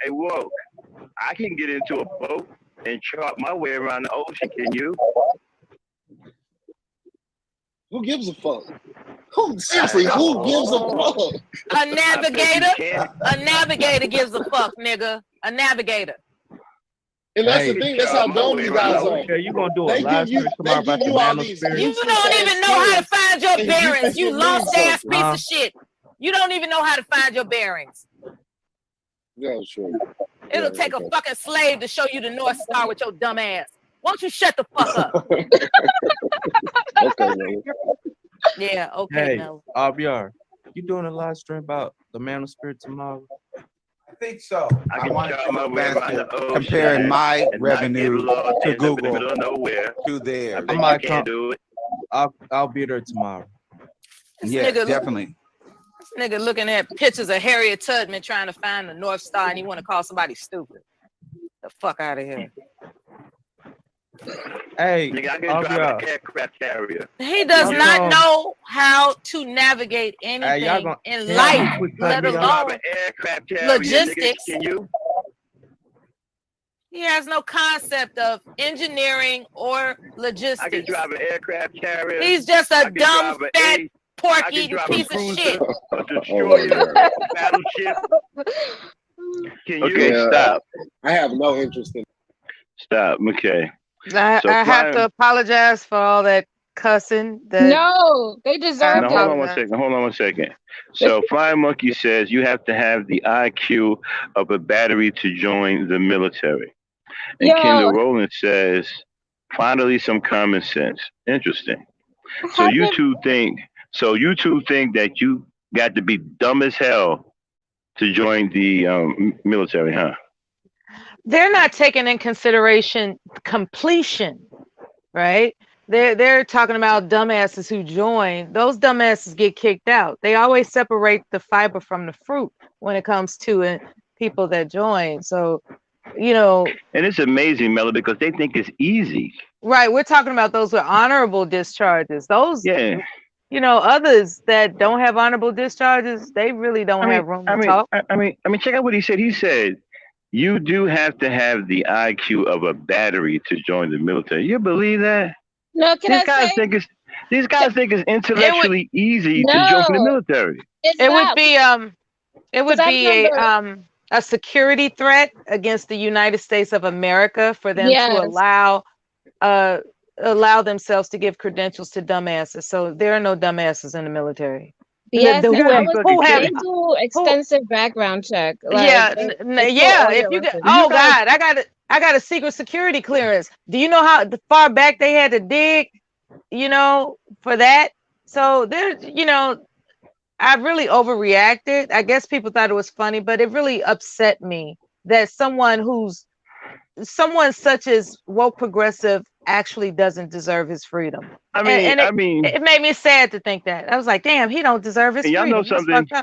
Hey, whoa. I can get into a boat and chart my way around the ocean, can you? Who gives a fuck? Seriously, who gives a fuck? A navigator. A navigator gives a fuck, nigga. A navigator. And that's the thing. That's how dumb you guys are. Okay, you gonna do a They live give you, stream they tomorrow give about the you all man these spirit? You useless don't ass even know how to skills, find your and you bearings. think You it means lost ass something. piece of shit. You don't even know how to find your bearings. Yeah, sure. It'll take a fucking slave to show you the North Star with your dumb ass. Why don't you shut the fuck up? Okay, man. Yeah, okay, Hey, Mel. RBR, you doing a live stream about the man of spirit tomorrow? I think so. I I can want chart to my go way back around to the ocean comparing my and not get revenue lost to in the Google middle of nowhere. to theirs. I might can't do it. I'll be there tomorrow. This Yeah, nigga, definitely. This nigga looking at pictures of Harriet Tubman trying to find the North Star, and he want to call somebody stupid. The fuck out of here. Hey, Nigga, I can drive an aircraft carrier. He does not know how to navigate anything in life, let alone aircraft carrier, logistics. Nigga, can you? He has no concept of engineering or logistics. I can drive an aircraft carrier. He's just a dumb, fat, pork-eating piece of shit. A destroyer, battleship. Can you stop? I have no interest in. Stop. Okay. I have to apologize for all that cussing. No, they deserve it. Hold on one second. So Flying Monkey says you have to have the IQ of a battery to join the military. And Kendall Rowland says, finally some common sense. Interesting. So you two think that you got to be dumb as hell to join the military, huh? They're not taking in consideration completion, right? They're talking about dumbasses who join. Those dumbasses get kicked out. They always separate the fiber from the fruit when it comes to people that join. So, you know. And it's amazing, Mella, because they think it's easy. Right. We're talking about those with honorable discharges. Those, yeah. You know, others that don't have honorable discharges, they really don't have room to talk. I mean, check out what he said. He said, you do have to have the IQ of a battery to join the military. You believe that? No, these guys think it's intellectually easy to join the military. It would be a security threat against the United States of America for them to allow themselves to give credentials to dumbasses. So there are no dumbasses in the military. Yes, they do extensive background check. Like, if you get, God, I got a secret security clearance. Do you know how far back they had to dig, you know, for that? So there's, you know, I really overreacted. I guess people thought it was funny, but it really upset me that someone who's someone such as woke progressive actually doesn't deserve his freedom. I mean, it made me sad to think that. I was like, damn, he don't deserve his y'all freedom. know something?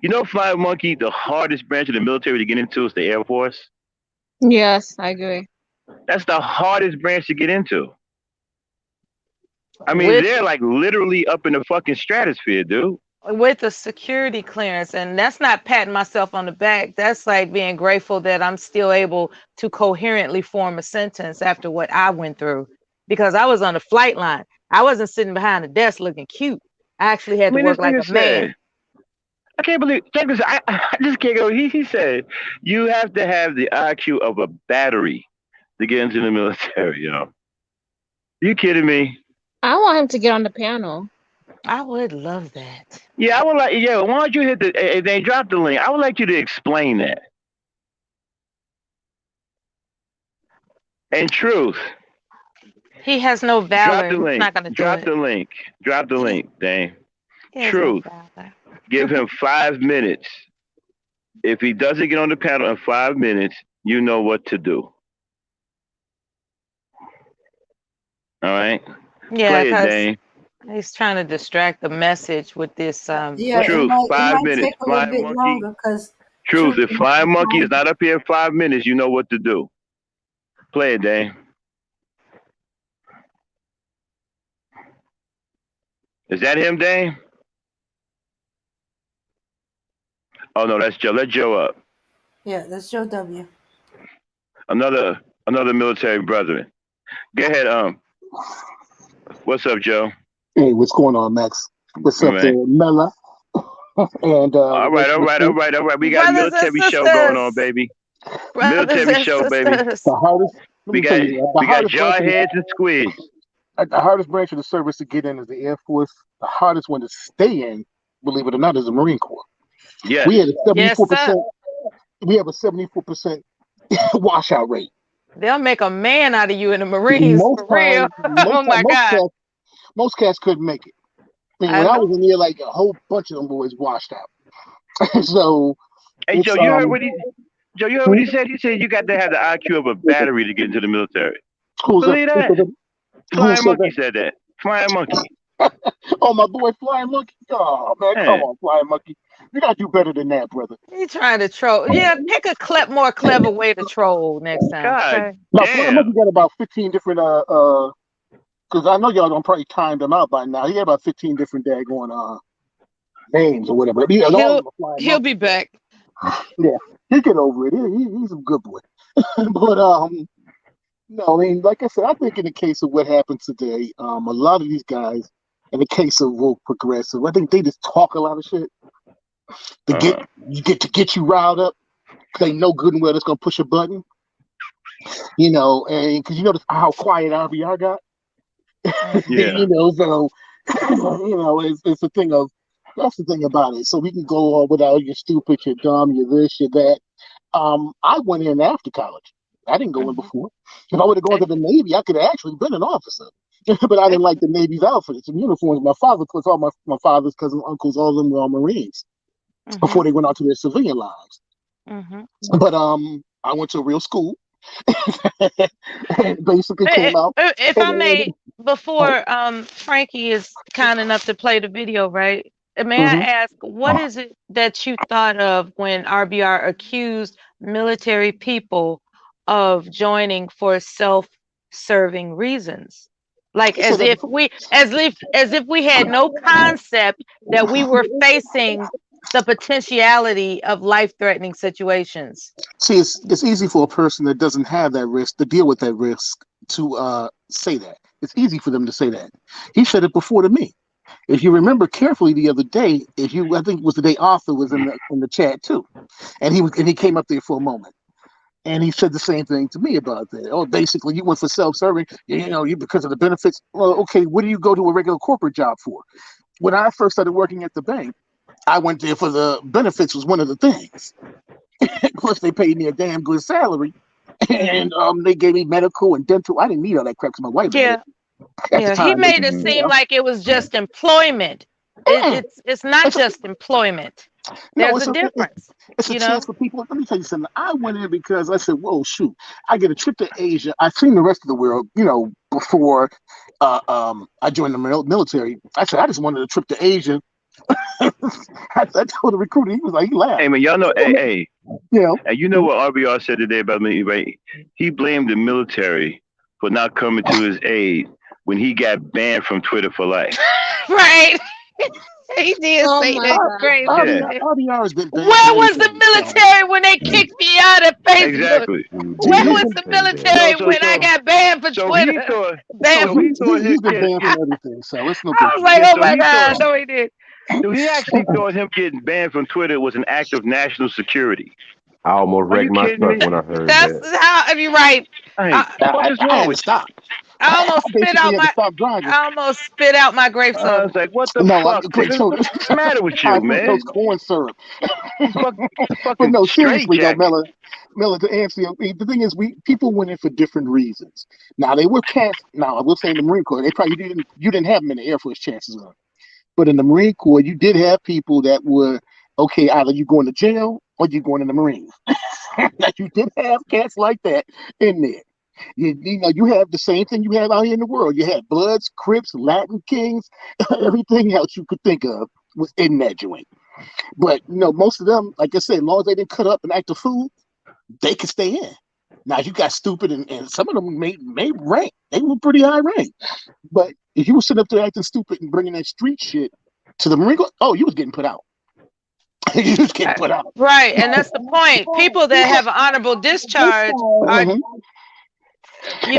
You know, Flying Monkey, the hardest branch of the military to get into is the Air Force. Yes, I agree. That's the hardest branch to get into. I mean, they're like literally up in the fucking stratosphere, dude. With a security clearance, and that's not patting myself on the back. That's like being grateful that I'm still able to coherently form a sentence after what I went through, because I was on the flight line. I wasn't sitting behind the desk looking cute. I actually had to work like a man. I can't believe. I just can't go. He said you have to have the IQ of a battery to get into the military, yo. You kidding me? I want him to get on the panel. I would love that. Yeah, I would like. Yeah, why don't you hit the? They drop the link. I would like you to explain that. And truth. He has no valor. Drop the link. He's not gonna Drop do the link. Drop the link, Dane. Truth. No, give him 5 minutes. If he doesn't get on the panel in 5 minutes, you know what to do. All right. Yeah, Play it, Dane. He's trying to distract the message with this. Truth. 5 minutes. Flying Monkey. Truth. If Flying Monkey is not up here in 5 minutes, you know what to do. Play it, Dane. Is that him, Dane? Oh no, that's Joe. Let Joe up. Yeah, that's Joe W. Another military brethren. Go ahead. What's up, Joe? Hey, what's going on, Max? What's up, Mella? And all right. We got a military show going on, baby. Military show, baby. The hardest. We got jarheads and squids. The hardest branch of the service to get in is the Air Force. The hardest one to stay in, believe it or not, is the Marine Corps. Yes. We had a 74%. We have a 74% washout rate. They'll make a man out of you in the Marines, for real. Oh my God. Most cats couldn't make it. I mean, when I was in there, like a whole bunch of them boys washed out. So, hey Joe, you heard what he said? He said you got to have the IQ of a battery to get into the military. Believe that? Flying Monkey said that. Flying Monkey. Oh, my boy, Flying Monkey. Oh man, come on, Flying Monkey. You gotta do better than that, brother. He's trying to troll. Yeah, pick a more clever way to troll next time. God, okay? Now, Flying Monkey got about 15 different because I know y'all don't probably time them out by now. He had about 15 different daggone names or whatever. He'll be back. Yeah, he'll get over it. He's a good boy. But no, I mean, like I said, I think in the case of what happened today, a lot of these guys, in the case of woke progressive, I think they just talk a lot of shit to get you riled up. They know good and well that's gonna push a button, you know, and because you know how quiet RBR got. Yeah. You know, so you know, it's a thing of that's the thing about it. So we can go on without you're stupid, you're dumb, you're this, you're that. I went in after college. I didn't go in before. If I would have gone to the Navy, I could have actually been an officer. But I didn't like the Navy's outfits and uniforms. My father, because all my father's cousins, uncles, all of them were all Marines before they went on to their civilian lives. But I went to a real school and basically came out. If I may, before Frankie is kind enough to play the video, right? May I ask, what is it that you thought of when RBR accused military people of joining for self-serving reasons? Like as if we had no concept that we were facing the potentiality of life-threatening situations. See, it's easy for a person that doesn't have that risk to deal with that risk to say that. It's easy for them to say that. He said it before to me. If you remember carefully the other day, I think it was the day Arthur was in the chat too, and he came up there for a moment. And he said the same thing to me about that. Oh, basically, you went for self-serving, you because of the benefits. Well, okay, what do you go to a regular corporate job for? When I first started working at the bank, I went there for the benefits was one of the things. Plus, they paid me a damn good salary, and they gave me medical and dental. I didn't need all that crap because my wife had it. Yeah, he made it seem like it was just employment. It's not just employment. No, There's a difference. it's a chance for people. Let me tell you something. I went in because I said, "Whoa, shoot! I get a trip to Asia. I've seen the rest of the world, before I joined the military. I said I just wanted a trip to Asia." I told the recruiter, he was like, he laughed. Hey man, y'all know, hey, Yeah. And you know what RBR said today about me, right? He blamed the military for not coming to his aid when he got banned from Twitter for life. Right. He did Oh say my that God. crazy. RBR has been banned. Where was the military when they kicked me out of Facebook? Exactly. Where was the military when I got banned from Twitter? He's been banned from everything, so it's no big I was like, deal. oh my God, no, he did. So he actually thought him getting banned from Twitter was an act of national security. I almost wrecked my truck when I heard That's that. how. You're right. What is I wrong had to with stop. I almost spit out had to stop driving. I almost spit out my grape I soda. was like, what the No, fuck? grape soda. What's the matter with I you, put those man? corn syrup. Fucking no, straight seriously though, jacket. Mella, to answer you, the thing is, people went in for different reasons. Now they were cast. Now I will say in the Marine Corps, you didn't have them in the Air Force, chances are. But in the Marine Corps, you did have people that were okay. Either you going to jail or you going in the Marines. Like you did have cats like that in there. You have the same thing you have out here in the world. You had Bloods, Crips, Latin Kings, everything else you could think of was in that joint. But most of them, like I said, as long as they didn't cut up and act a fool, they could stay in. Now you got stupid, and some of them made rank. They were pretty high rank. But if you were sitting up there acting stupid and bringing that street shit to the Marine Corps, you was getting put out. You was getting put out. Right, and that's the point. People that have an honorable discharge are,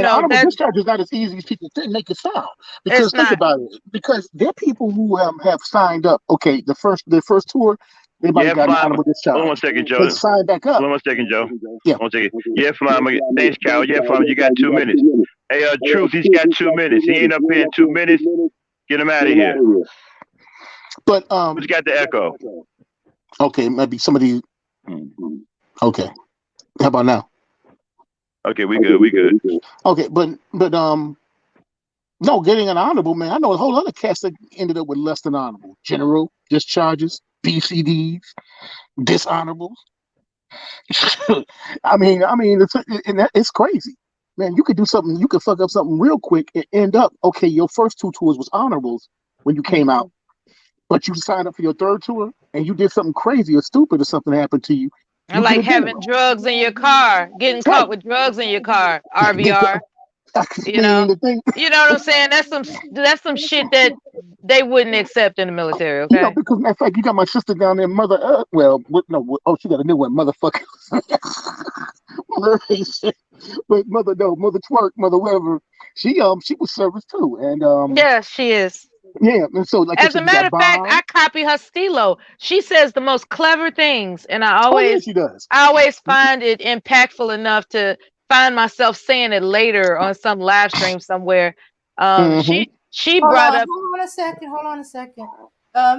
honorable discharge is not as easy as people make it sound. Because think about it. Because there are people who have signed up. Okay, their first tour, they might have got an honorable discharge. Hold on one second, Joe. They signed back up. Hold on one second, Joe. Yeah. One second. Yeah, Flam. Thanks, Cal. Yeah, Flam. You got 2 minutes. Hey, Truth, he's got 2 minutes. He ain't up here in 2 minutes. Get him out of here. But who's got the echo? Okay, maybe somebody. Okay, how about now? Okay, we good. Okay, but no, getting an honorable, man. I know a whole lot of cats that ended up with less than honorable. General discharges, BCDs, dishonorables. I mean, it's crazy, man. You could do something, you could fuck up something real quick and end up okay. Your first 2 tours was honorables when you came out, but you signed up for your 3rd tour and you did something crazy or stupid or something happened to you. I like having drugs in your car, getting caught with drugs in your car, RBR. You know what I'm saying? That's some shit that they wouldn't accept in the military. Okay. Because matter of fact, you got my sister down there, Mother. She got a new one, motherfucker. Mother Twerk, Mother whatever. She was service too, and yeah, she is. Yeah, and so like as a matter of fact, I copy her stilo. She says the most clever things, and I always she does. I always find it impactful enough to find myself saying it later on some live stream somewhere. She brought up. Hold on a second.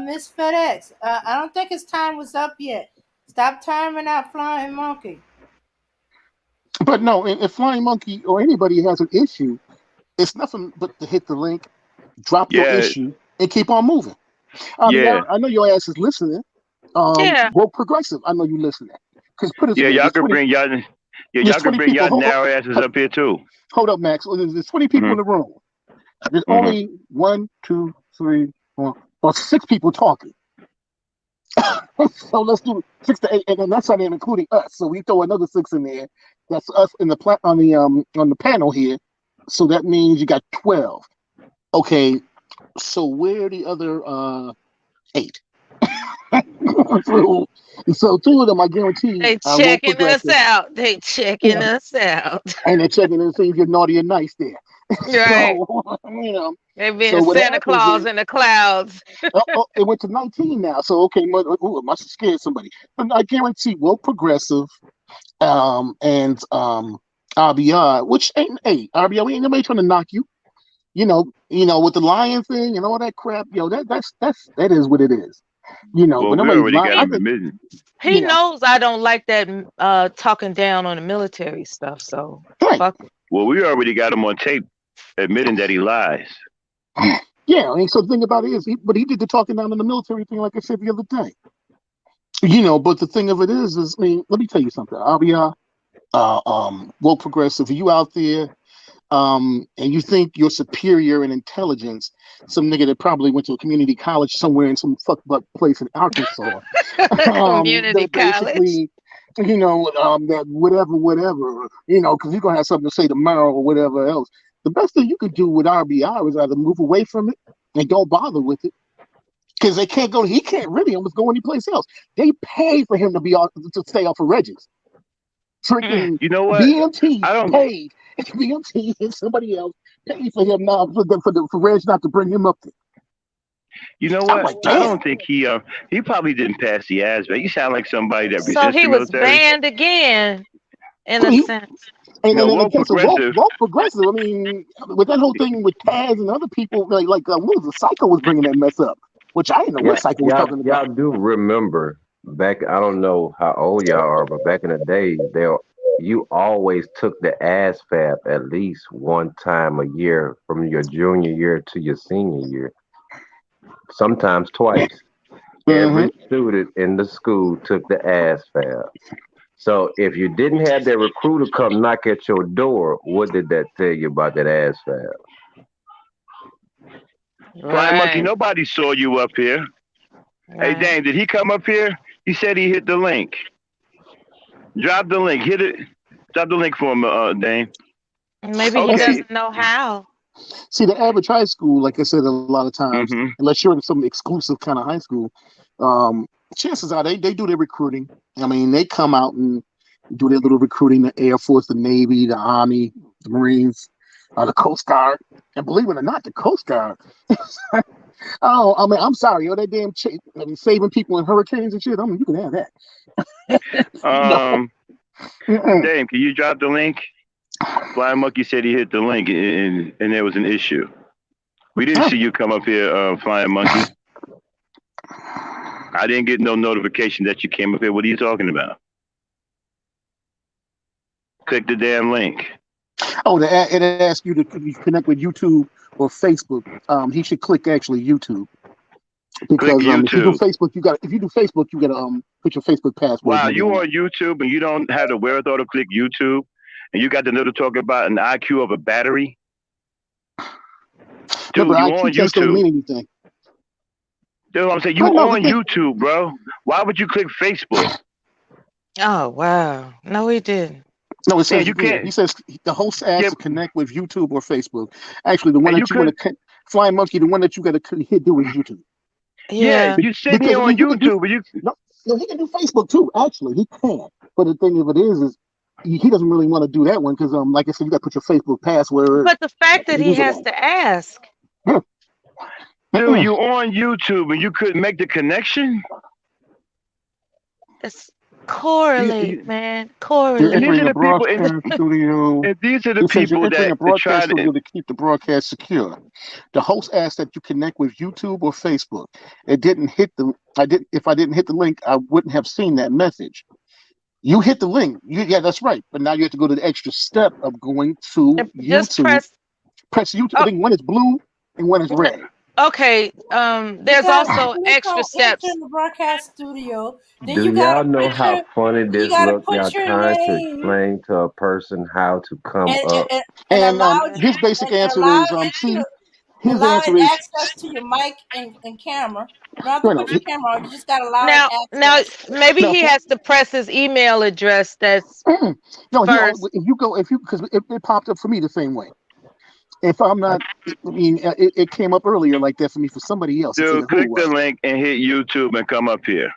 Miss FedEx, I don't think his time was up yet. Stop timing out Flying Monkey. But no, if Flying Monkey or anybody has an issue, it's nothing but to hit the link, drop your issue, and keep on moving. I know your ass is listening. Woke Progressive, I know you listening. Y'all can bring y'all narrow asses up here too. Hold up, Max. There's 20 people in the room. There's only 1, 2, 3, 4, or 6 people talking. So let's do 6 to 8, and then that's not even including us. So we throw another 6 in there. That's us in the on the panel here. So that means you got 12. Okay, so where are the other 8? So 2 of them, I guarantee. They checking us out. They checking us out. And they're checking to see if you're naughty or nice there. Right. So, they're being Santa Claus in the clouds. It went to 19 now. So okay, I must have scared somebody. But I guarantee Woke Progressive and RBR, which ain't RBR, we ain't nobody trying to knock you. With the lion thing and all that crap, that is what it is. Well, but we already got admitted. He knows I don't like that talking down on the military stuff. So fuck it. Well, we already got him on tape admitting that he lies. Yeah, so the thing about it is, he did the talking down on the military thing, like I said the other day. But the thing of it is I mean, let me tell you something. RBR, woke progressive, you out there, and you think you're superior in intelligence, some nigga that probably went to a community college somewhere in some fucked up place in Arkansas, Community that college. basically, that whatever, because you're gonna have something to say tomorrow or whatever else. The best thing you could do with RBR is either move away from it and don't bother with it. Because they can't go, he can't really almost go anyplace else. They pay for him to stay off of Regis. Freaking You know what? BMT paid. BMT and somebody else paid for him now for Reg not to bring him up there. You know what? Like, I don't think he probably didn't pass the ASVAB. You sound like somebody that resists So he the was military. banned again, in a sense. And then in the case of woke progressive, I mean, with that whole thing with Taz and other people, what was the Psycho was bringing that mess up, which I didn't know what Psycho was talking about. Y'all do remember back, I don't know how old y'all are, but back in the day, you always took the ASVAB at least one time a year from your junior year to your senior year, sometimes twice. Every student in the school took the ASVAB. So if you didn't have that recruiter come knock at your door, what did that tell you about that ASVAB? Flying Monkey, nobody saw you up here. Hey, Dame, did he come up here? He said he hit the link. Drop the link. Hit it. Drop the link for him, Dame. Maybe he doesn't know how. See, the average high school, like I said a lot of times, unless you're in some exclusive kind of high school, chances are they do their recruiting. I mean, they come out and do their little recruiting, the Air Force, the Navy, the Army, the Marines, the Coast Guard. And believe it or not, the Coast Guard. I mean, I'm sorry, that damn saving people in hurricanes and shit. I mean, you can have that. Dame, can you drop the link? Flying Monkey said he hit the link and there was an issue. We didn't see you come up here, Flying Monkey. I didn't get no notification that you came up here. What are you talking about? Click the damn link. Oh, it asks you to connect with YouTube or Facebook. He should click actually YouTube. Because if you do Facebook, you gotta put your Facebook password. Wow, you on YouTube and you don't have the wherewithal to click YouTube, and you got the little talk about an IQ of a battery. Dude, but you IQ on test YouTube? Don't mean anything. That's what I'm saying. You on YouTube, bro? Why would you click Facebook? Oh wow, no, he didn't. No, it says you can't. He says the host asks to connect with YouTube or Facebook. Actually, the one that you want to Flying Monkey, the one that you got to hit do is YouTube. Yeah, you sitting here on YouTube, but he can do Facebook too. Actually, he can. But the thing of it is he doesn't really want to do that one because, like I said, you got to put your Facebook password. But the fact that he has to ask. Dude, you on YouTube and you couldn't make the connection? It's correlate, man. Correlate. And these are the people. And these are the people that try to keep the broadcast secure. The host asked that you connect with YouTube or Facebook. It didn't hit the. If I didn't hit the link, I wouldn't have seen that message. You hit the link. Yeah, that's right. But now you have to go to the extra step of going to just YouTube. Press YouTube. I think one is blue and one is red. Okay, there's also extra steps. In the broadcast studio. Then Do y'all know how funny this looks? Y'all trying to explain to a person how to come up. And his basic answer is, his answer is access to your mic and camera. You don't have to put your camera on. You just got to allow now maybe he has to press his email address. That's first. Because it popped up for me the same way. If I'm not, I mean, it came up earlier like that for me for somebody else. Dude, click the link and hit YouTube and come up here.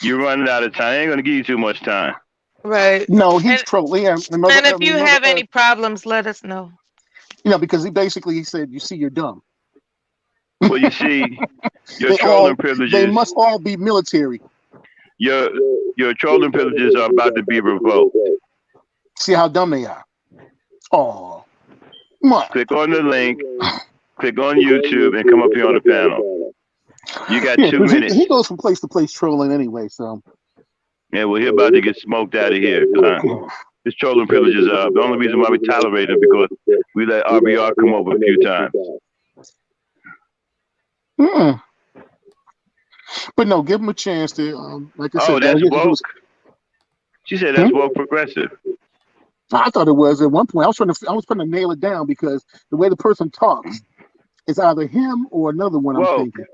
You're running out of time. I ain't gonna give you too much time. Right. No, he's trolling. And if you have any problems, let us know. Because he said, you see, you're dumb. Well, you see, your trolling privileges. They must all be military. Your trolling privileges are about to be revoked. See how dumb they are. Oh. Click on the link, click on YouTube, and come up here on the panel. You got 2 minutes. He goes from place to place trolling anyway, so. Yeah, well, he's about to get smoked out of here. His trolling privileges are up. The only reason why we tolerate him because we let RBR come over a few times. But no, give them a chance to, like I Oh, said, that's all you have to do woke. is. She said that's woke progressive. I thought it was at one point. I was trying to nail it down because the way the person talks, it's either him or another one. I'm thinking.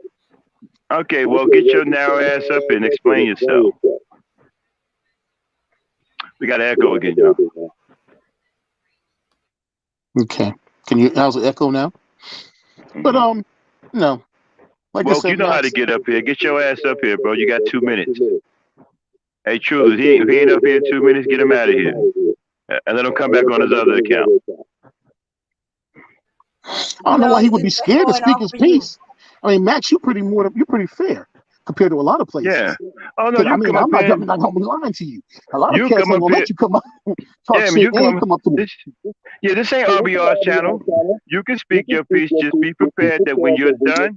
Okay, well, get your narrow ass up and explain yourself. We got an echo again, y'all. Okay. How's the echo now? But no. Like I said, you know how to get up here. Get your ass up here, bro. You got 2 minutes. Hey, Truth, if he ain't up here in 2 minutes, get him out of here. And let him come back on his other account. I don't know why he would be scared to speak his piece. I mean, Max, you're pretty fair compared to a lot of places. Yeah. Oh no, you come up here. I'm not gonna be lying to you. A lot of cats ain't gonna let you come up, talk shit, and come up to me. This ain't RBR's channel. You can speak your piece. Just be prepared that when you're done,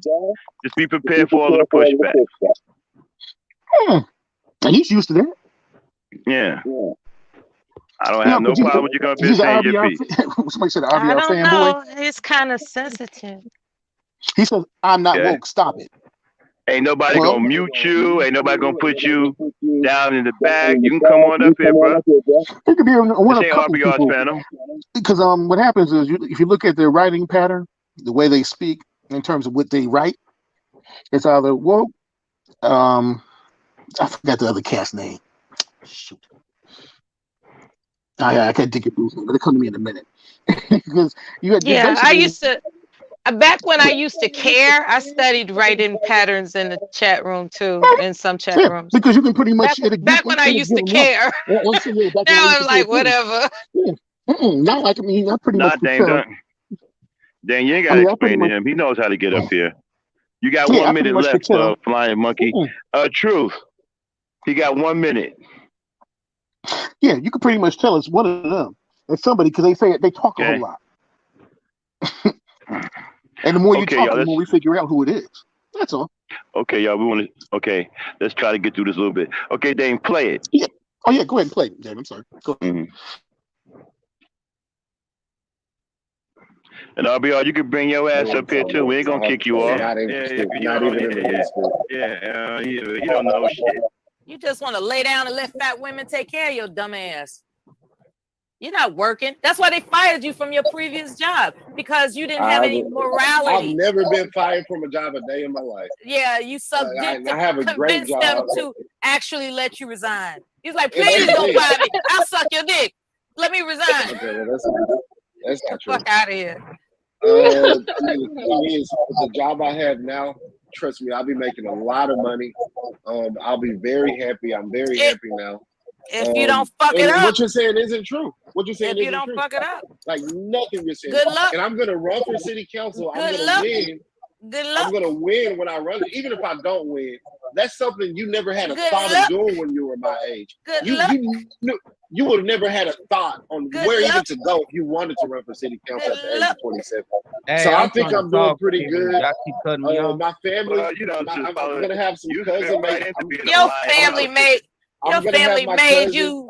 just be prepared for all of the pushback. And he's used to that. Yeah. I don't have no problem with you coming up here saying your piece. Somebody said RBR I don't fanboy. know. It's kind of sensitive. He says, "I'm not woke. Stop it." Ain't nobody gonna mute you. Ain't nobody gonna put you down in the back. You can come on up here, bro. It could be one of a couple RBR's people. panel. Because what happens is, if you look at their writing pattern, the way they speak in terms of what they write, it's either woke. I forgot the other cat's name. Shoot. I can't think of his name, but it'll come to me in a minute. Because I used to. Back when I used to care, I studied writing patterns in the chat room too, in some chat rooms. Because you can pretty much back when I used to care. Now I'm like, whatever. Not like I pretty much. Dan, you ain't gotta explain to him. He knows how to get up here. You got 1 minute left, Flying Monkey. Truth. He got 1 minute. Yeah, you can pretty much tell it's one of them. It's somebody because they talk a whole lot. And the more you talk, the more we figure out who it is. That's all. Okay, y'all. Let's try to get through this a little bit. Okay, Dane, play it. Yeah. Oh yeah, go ahead and play it, Dan. I'm sorry. Go ahead. And RBR, you can bring your ass up here too. We ain't gonna kick you off. You don't know shit. You just want to lay down and let fat women take care of your dumb ass. You're not working. That's why they fired you from your previous job, because you didn't have any morality. I've never been fired from a job a day in my life. Yeah, you sucked dick I have a great job. them to actually let you resign. He's like, please don't fire me. I'll suck your dick. Let me resign. Okay, well, that's not true. Fuck out of here. The thing is, the job I have now, trust me, I'll be making a lot of money. I'll be very happy. I'm very happy now. If you don't fuck it up. What you're saying isn't true. What you're saying isn't true. If you don't fuck it up. Like nothing you're saying. Good luck. And I'm going to run for city council. I'm going to win. Good luck. I'm going to win when I run it. Even if I don't win, that's something you never had a thought of doing when you were my age. You would have never had a thought on where even to go if you wanted to run for city council at the age of 27. Hey, so I think I'm doing pretty good. Keep cutting me off. My family, I'm going to have some cousins. Your family made you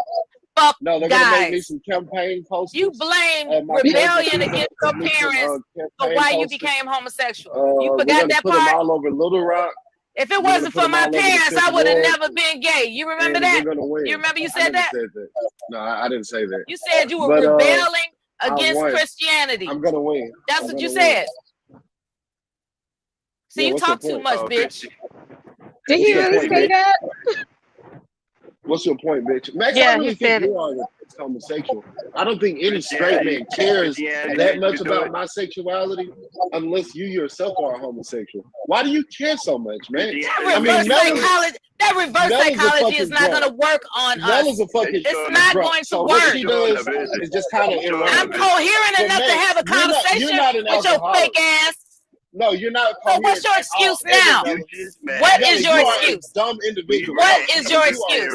fuck No, they're guys. gonna make me some campaign posters. You blame rebellion against your parents for why you became homosexual. You forgot that put part? them all over Little Rock. If it wasn't for my parents, I would have never been gay. You remember that? You remember you said that? No, I didn't say that. You said you were rebelling against Christianity. I'm gonna win. That's what you said. See, you talk too much, bitch. Did he really say that? What's your point, bitch? Max, Yeah, I really he said think you are homosexual. I don't think any straight man cares that much about my sexuality unless you yourself are a homosexual. Why do you care so much, man? That reverse psychology is not going to work on us. It's not going to work. What she does is just kind of I'm coherent enough to have a conversation with your fake ass. No, you're not. So what's your excuse now? What is your excuse? Dumb individual. What is your excuse?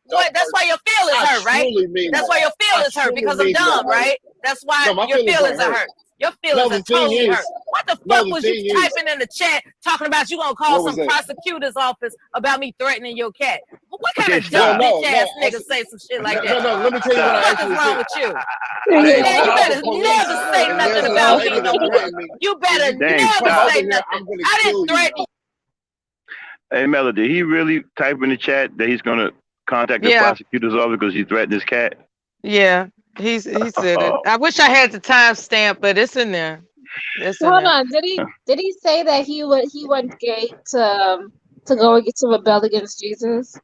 What? That's why your feelings hurt, right? That's why your feelings hurt because I'm dumb, right? That's why your feelings are hurt. Your feelings are totally hurt. What the fuck was you typing in the chat talking about you gonna call some prosecutor's office about me threatening your cat? What kind of dumb bitch ass nigga say some shit like that? No, let me tell you what the fuck is wrong with you? Man, you better never say nothing about me no more. You better never say nothing. I didn't threaten you. Hey, Mella, did he really type in the chat that he's gonna contact the prosecutor's office because he threatened his cat? Yeah, he said it. I wish I had the timestamp, but it's in there. Hold on. Did he say that he went gay to go to rebel against Jesus?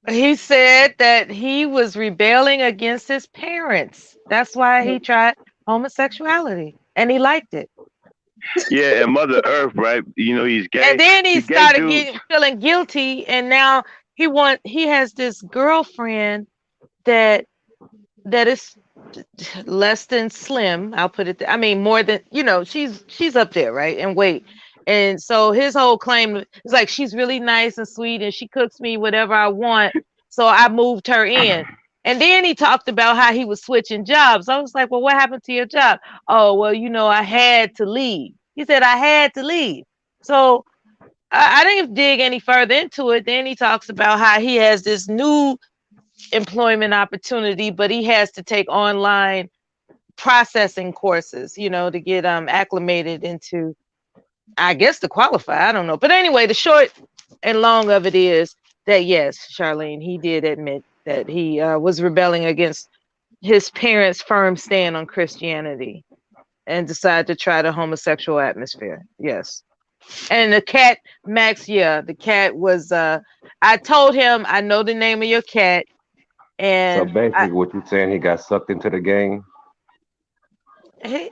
He said that he was rebelling against his parents. That's why he tried homosexuality, and he liked it. Yeah, and Mother Earth, right? You know he's gay. And then he started feeling guilty, and now he has this girlfriend that is less than slim. I'll put it. I mean, more than she's up there, right? And weight. And so his whole claim is like she's really nice and sweet, and she cooks me whatever I want. So I moved her in. And then he talked about how he was switching jobs. I was like, well, what happened to your job? Oh, well, I had to leave. He said, I had to leave. So I didn't dig any further into it. Then he talks about how he has this new employment opportunity, but he has to take online processing courses, to get acclimated into, I guess, to qualify. I don't know. But anyway, the short and long of it is that, yes, Charlene, he did admit that he was rebelling against his parents' firm stand on Christianity and decided to try the homosexual atmosphere. Yes. And the cat, Max, the cat was, I told him, I know the name of your cat. And so basically what you're saying, he got sucked into the game? He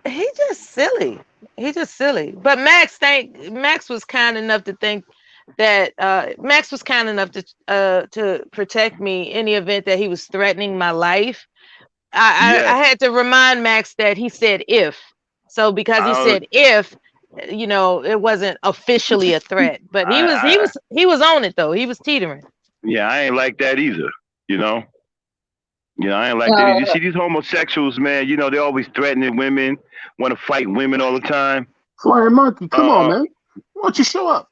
just silly. He's just silly. But Max was kind enough to think that Max was kind enough to protect me in the event that he was threatening my life. I had to remind Max that he said if. So because he said if, it wasn't officially a threat. But he was on it though. He was teetering. Yeah, I ain't like that either. I ain't like that. You see these homosexuals, man, they're always threatening women, want to fight women all the time. Flying monkey, come on, man. Why don't you show up?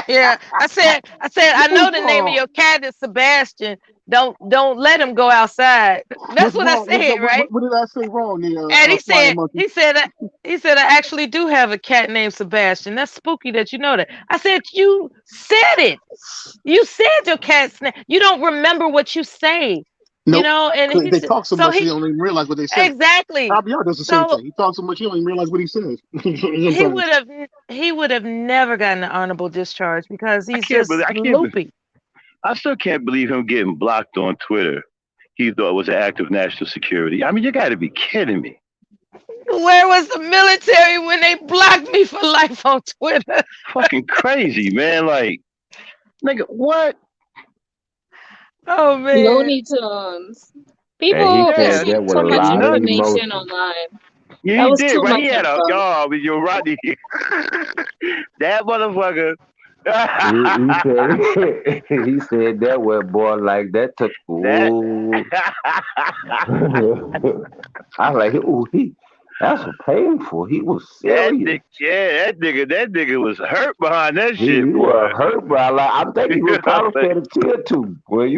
Yeah, I said, I know the name of your cat is Sebastian. Don't let him go outside. That's what I said, right? What did I say wrong there? And he said, I actually do have a cat named Sebastian. That's spooky that you know that. I said, you said it. You said your cat's name. You don't remember what you say. Nope. And they talk so much they don't even realize what they say. Exactly. RBR does the same thing. He talks so much he don't even realize what he says. he would have never gotten an honorable discharge because he's just loopy. I still can't believe him getting blocked on Twitter. He thought it was an act of national security. I mean, you got to be kidding me. Where was the military when they blocked me for life on Twitter? Fucking crazy, man. Like, nigga, what? Oh man! Looney Tunes. People receive too much information online. Yeah, he did. Right? He had a job with your Rodney. That motherfucker. he said that word, boy, like that took. Ooh. I was like, ooh, that's painful. He was serious. That nigga was hurt behind that shit. He was hurt, bro. Like, I think he was probably shed a tear too. Well,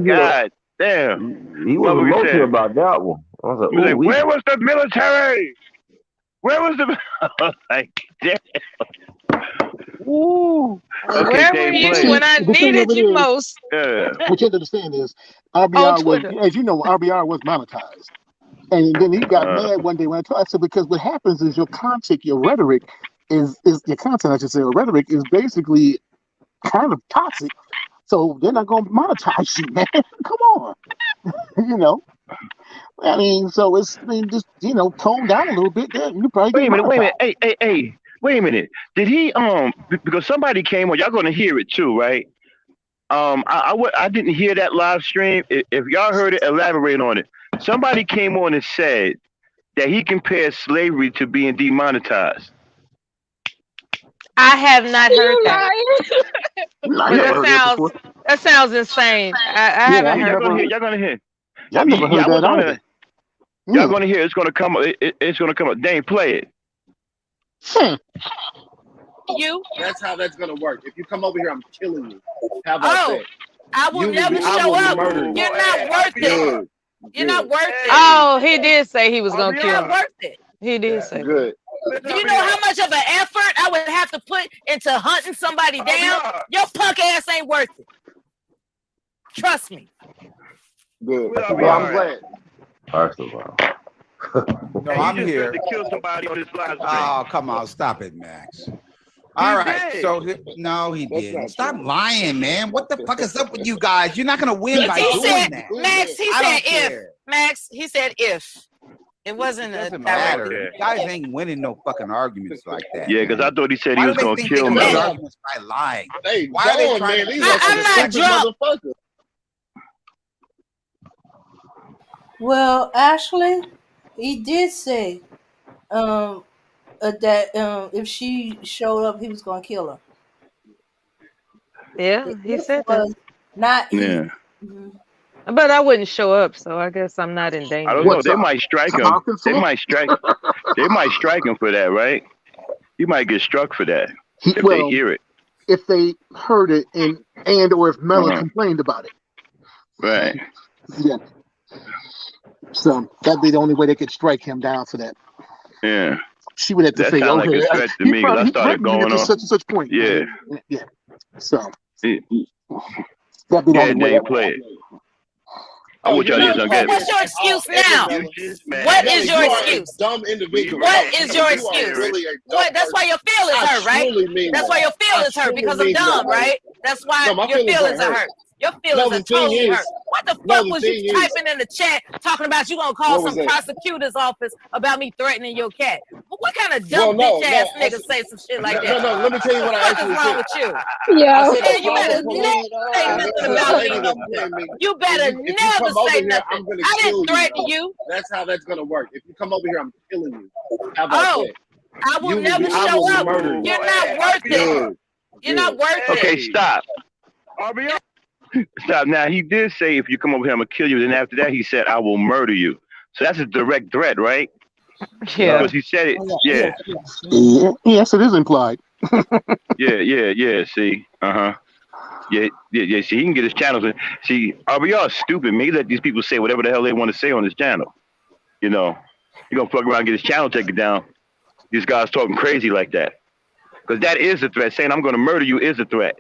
God damn. He was emotional about that one. I was like, where was the military? Where was the like damn? Ooh. Where were you when I needed you most? Yeah. What you have to understand is RBR was, as you know, RBR was monetized. And then he got mad one day when I said, because what happens is your content, your rhetoric is your content, I should say, or rhetoric is basically kind of toxic. So they're not going to monetize you, man. Come on. I mean, so just, tone down a little bit there. You probably wait a minute. Hey. Wait a minute. Did he, because somebody came on, y'all going to hear it too, right? I didn't hear that live stream. If y'all heard it, elaborate on it. Somebody came on and said that he compared slavery to being demonetized. I have not heard that. That sounds insane. I haven't heard that. Y'all gonna hear. Y'all never heard that either. Y'all gonna hear. It's gonna come. It's gonna come up. Dang, play it. That's how that's gonna work. If you come over here, I'm killing you. How about that? I will never show up. You're not worth it. You're not worth it. Oh, he did say he was gonna kill him. You're not worth it. He did say good. Do you know how much of an effort I would have to put into hunting somebody down, your punk ass ain't worth it. Trust me. Good. Well, I'm glad. First of all. No, I'm here. To kill somebody on this live stream. Oh, come on. Stop it, Max. All right. did. So, no, he That's didn't. not Stop true. lying, man. What the fuck is up with you guys? You're not going to win by He doing said, that. Max, he I said don't if. care. Max, he said if. It wasn't It a doesn't direct. matter. You guys ain't winning no fucking arguments like that. Yeah, because I man. thought he said Why he do was they going to think they kill can win Mella. arguments by lying? Hey, Why are they Dawn, trying man, to these do are some I'm not stupid drunk. motherfuckers. Well, actually, he did say that if she showed up, he was gonna kill her. Yeah, The he if said that. was not he. Yeah. Mhm. But I wouldn't show up, so I guess I'm not in I danger. don't know. What's They up? might strike him. Arkansas? They might strike. They might strike him for that, right? He might get struck for that if they Well, hear it. if they heard it and or if Mella Uh-huh. complained about it. Right. Yeah. So that'd be the only way they could strike him down for that. Yeah. She would have to That say, sounds like okay, a threat to he me because I probably started threatened me going to on. such and such point. Yeah. Yeah. So Yeah, that'd be the yeah, only way. Dave, play it. I want y'all to hear something. Well, what's your excuse now? Man. What Mella, is your you are a excuse? dumb individual. What is your You are excuse? really a dumb What? That's why your feelings I hurt, right? truly mean That's that. why your feelings I hurt truly because I'm mean dumb, that. right? That's why No, my your feelings feelings don't are hurt. hurt. Your No, feelings the are thing totally is, hurt. What the no, fuck the was you thing is, typing in the chat talking about you gonna call what was some that? prosecutor's office about me threatening your cat? What kind of Well, dumb no, bitch ass I nigga say some shit like no, that? let me tell you what I What the fuck is actually wrong said. with you? I Yo. said Man, to you call better the never police, say and this nothing is the about lady me. that threatened me. You better If you never come over say here, nothing. I'm gonna I kill didn't you. threaten you. That's how that's gonna work. If you come over here, I'm killing you. How about Oh, that? I will never I show will up. murder you. You're not worth it. Good. You're not worth Okay, it. stop. RBR. Stop. Now, he did say, if you come over here, I'm going to kill you. Then after that, he said, I will murder you. So that's a direct threat, right? Yeah. Because he said it. Yeah. Yes, it is implied. Yeah. See? Uh-huh. Yeah. See, he can get his channels. See, RBR is stupid. Maybe let these people say whatever the hell they want to say on his channel. You know, he's going to fuck around and get his channel taken down. These guys talking crazy like that. Because that is a threat. Saying I'm going to murder you is a threat.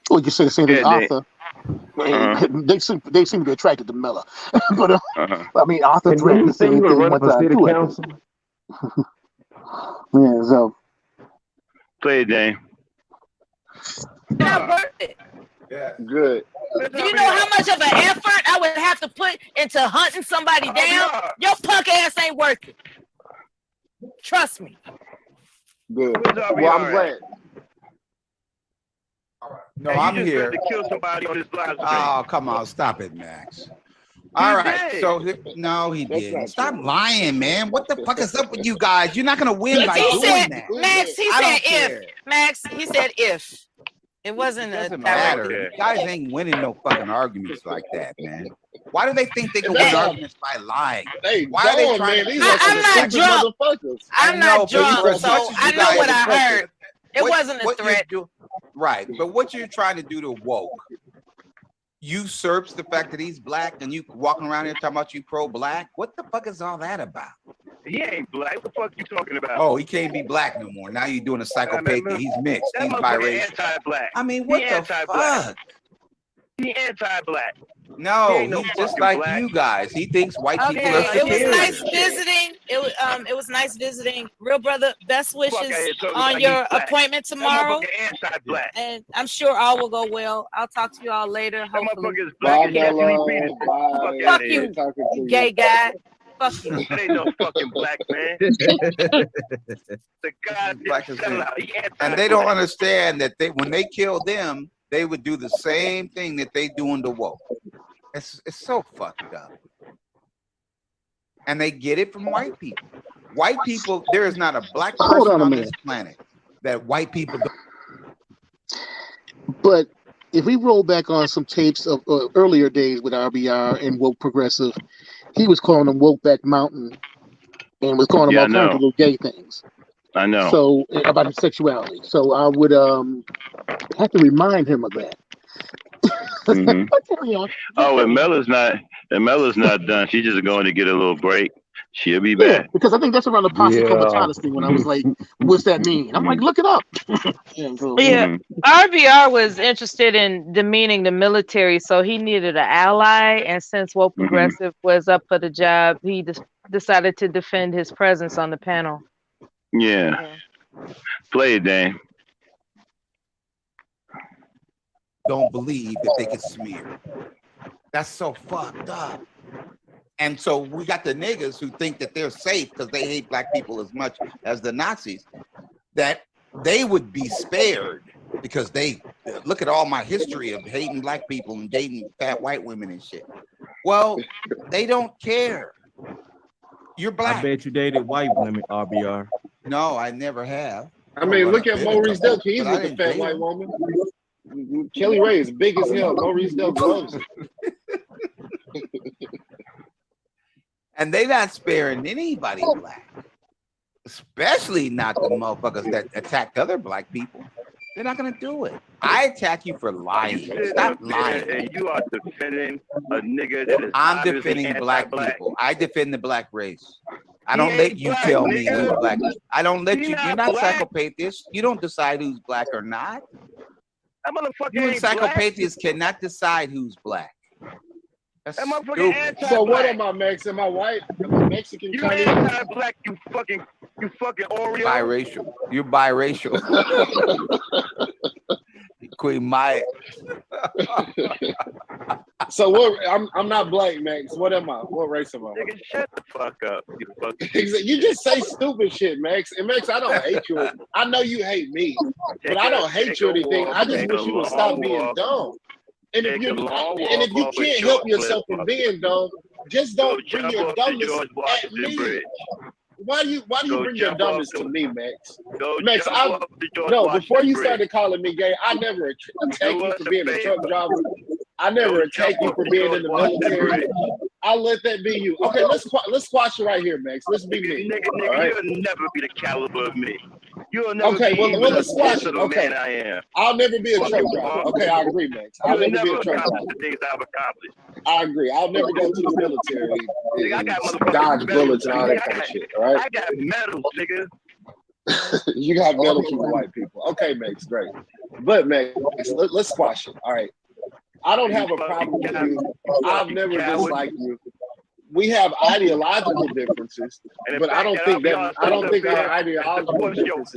Well, you say the same thing, Yeah, Arthur. They seem to be attracted to Mella. But I mean, Arthur And threatened you the say you same were thing running one for time city too. council? Yeah, so Play it, Dane. You're not worth it. Yeah. Good. Do you know how much of an effort I would have to put into hunting somebody down? Your punk ass ain't worth it. Trust me. Good. Well, I'm glad. No, I'm here. To kill somebody on this live stream. Oh, come on. Stop it, Max. All right. did. So, no, he That's didn't. not Stop true. lying, man. What the fuck is up with you guys? You're not going to win by He doing said, that. Max, he I said don't if. care. Max, he said if. It wasn't It a doesn't direct. matter. You guys ain't winning no fucking arguments like that, man. Why do they think they can win That's not- arguments by lying? Hey, Why are they Dawn, trying man, to these kill are some I'm not stupid drunk. motherfuckers. I'm I know, not but for drunk, as so much as you I know guys what I are- heard. It wasn't a what threat. you're right, but what you're trying to do to woke usurps the fact that he's black and you walking around here talking about you pro-black. What the fuck is all that about? He ain't black. What the fuck you talking about? Oh, he can't be black no more. Now you're doing a psychopathy. He's mixed. That He's motherfucker biracial. anti-black. I mean, what He the anti-black. fuck? He anti-black. He No, ain't no he's just fucking like black. you guys. He thinks white people are Okay, it was superior. nice visiting. It was nice visiting. Real brother, best wishes Fuck out here talking on about your he's black. appointment That tomorrow. motherfucker anti-black. And I'm sure all will go well. I'll talk to you all later. That Hopefully. motherfucker is Bye, black as Anthony Mella. Peterson. Bye. Fuck outta you, here. Talking to you. gay guy. Fuck you. That ain't no fucking black man. The goddamn Black as sellout. He anti-black. And they don't understand that when they kill them, they would do the same thing that they doing to woke. It's so fucked up. And they get it from white people. White people, there is not a black Hold person on a on minute. this planet that white people don't. But if we roll back on some tapes of earlier days with RBR and woke progressive, he was calling them woke back mountain and was calling them Yeah, all I kinds know. of little gay things. I know. So about his sexuality. So I would have to remind him of that. Mhm. But carry on. Oh, and Mella's not done. She's just going to get a little break. She'll be back. Because I think that's around the posse Yeah. comitatus thing when I was like, what's that mean? I'm like, look it up. Yeah, Mhm. RBR was interested in demeaning the military, so he needed an ally. And since Woke Mhm. Progressive was up for the job, he decided to defend his presence on the panel. Yeah. Play it, Dan. Don't believe that they can smear. That's so fucked up. And so we got the niggas who think that they're safe because they hate black people as much as the Nazis, that they would be spared because they look at all my history of hating black people and dating fat white women and shit. Well, they don't care. You're black. I bet you dated white women, RBR. No, I never have. I mean, look at Maurice Delk. He's with the fat white woman. Kelly Ray is big as hell. Maurice Delk loves it. And they not sparing anybody black, especially not the motherfuckers that attack other black people. They're not gonna do it. I attack you for lying. Stop lying. And you are defending a nigga that is. I'm defending black people. I defend the black race. I don't let you tell me who's black. I don't let you. You're not psychopathists. You don't decide who's black or not. That motherfucker You and ain't black. psychopathists cannot decide who's black. That's That motherfucker stupid. anti-black. So what am I, Max? Am I white? Am I Mexican? You Chinese? anti-black, you fucking Oreo. Biracial. You're biracial. Queen Maya. So what? I'm not black, Max. What am I? What race am I? Nigga, shut the fuck up. You fucking. You just say stupid shit, Max. And Max, I don't hate you. I know you hate me, but I don't hate you or anything. I just wish you would stop being dumb. And if you can't help yourself from being dumb, just don't bring your dumbness at me. Why do you bring your dumbness to me, Max? Max, before you started calling me gay, I never attacked you for being a truck driver. I never attacked you for being in the military. I'll let that be you. Okay, let's squash it right here, Max. Let's be me. Nigga, right? You'll never be the caliber of me. You'll never be well, let's squash it. Okay. Man I am. I'll never be a truck driver. Okay, I agree, Max. I'll never be a truck driver. The things I've accomplished. I agree. I'll never go to the military I got and dodge bullets and all that kind of shit. All right. I got medals, nigga. You got medals from white people. Okay, Max, great. But Max, let's squash it. All right. I don't have a problem with you. I've never disliked you. We have ideological differences, but I don't think our ideological differences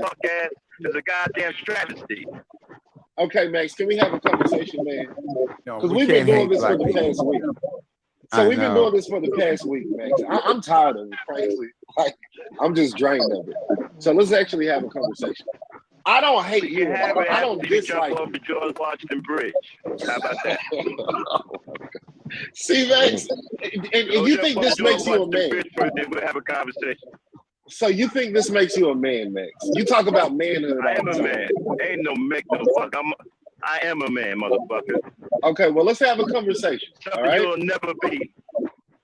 is a goddamn travesty. Okay, Max, can we have a conversation, man? No, Because we've been doing this for the past week. So we've been doing this for the past week, Max. I'm tired of it, frankly. Like, I'm just drained of it. So let's actually have a conversation. I don't hate you. I don't dislike you. The George Washington Bridge. How about that? See, Max, and you think this makes you a man? We'll have a conversation. So you think this makes you a man, Max? You talk about manhood. I am a man. Ain't no make no fuck. I am a man, motherfucker. Okay, well, let's have a conversation. Something all right? you'll never be.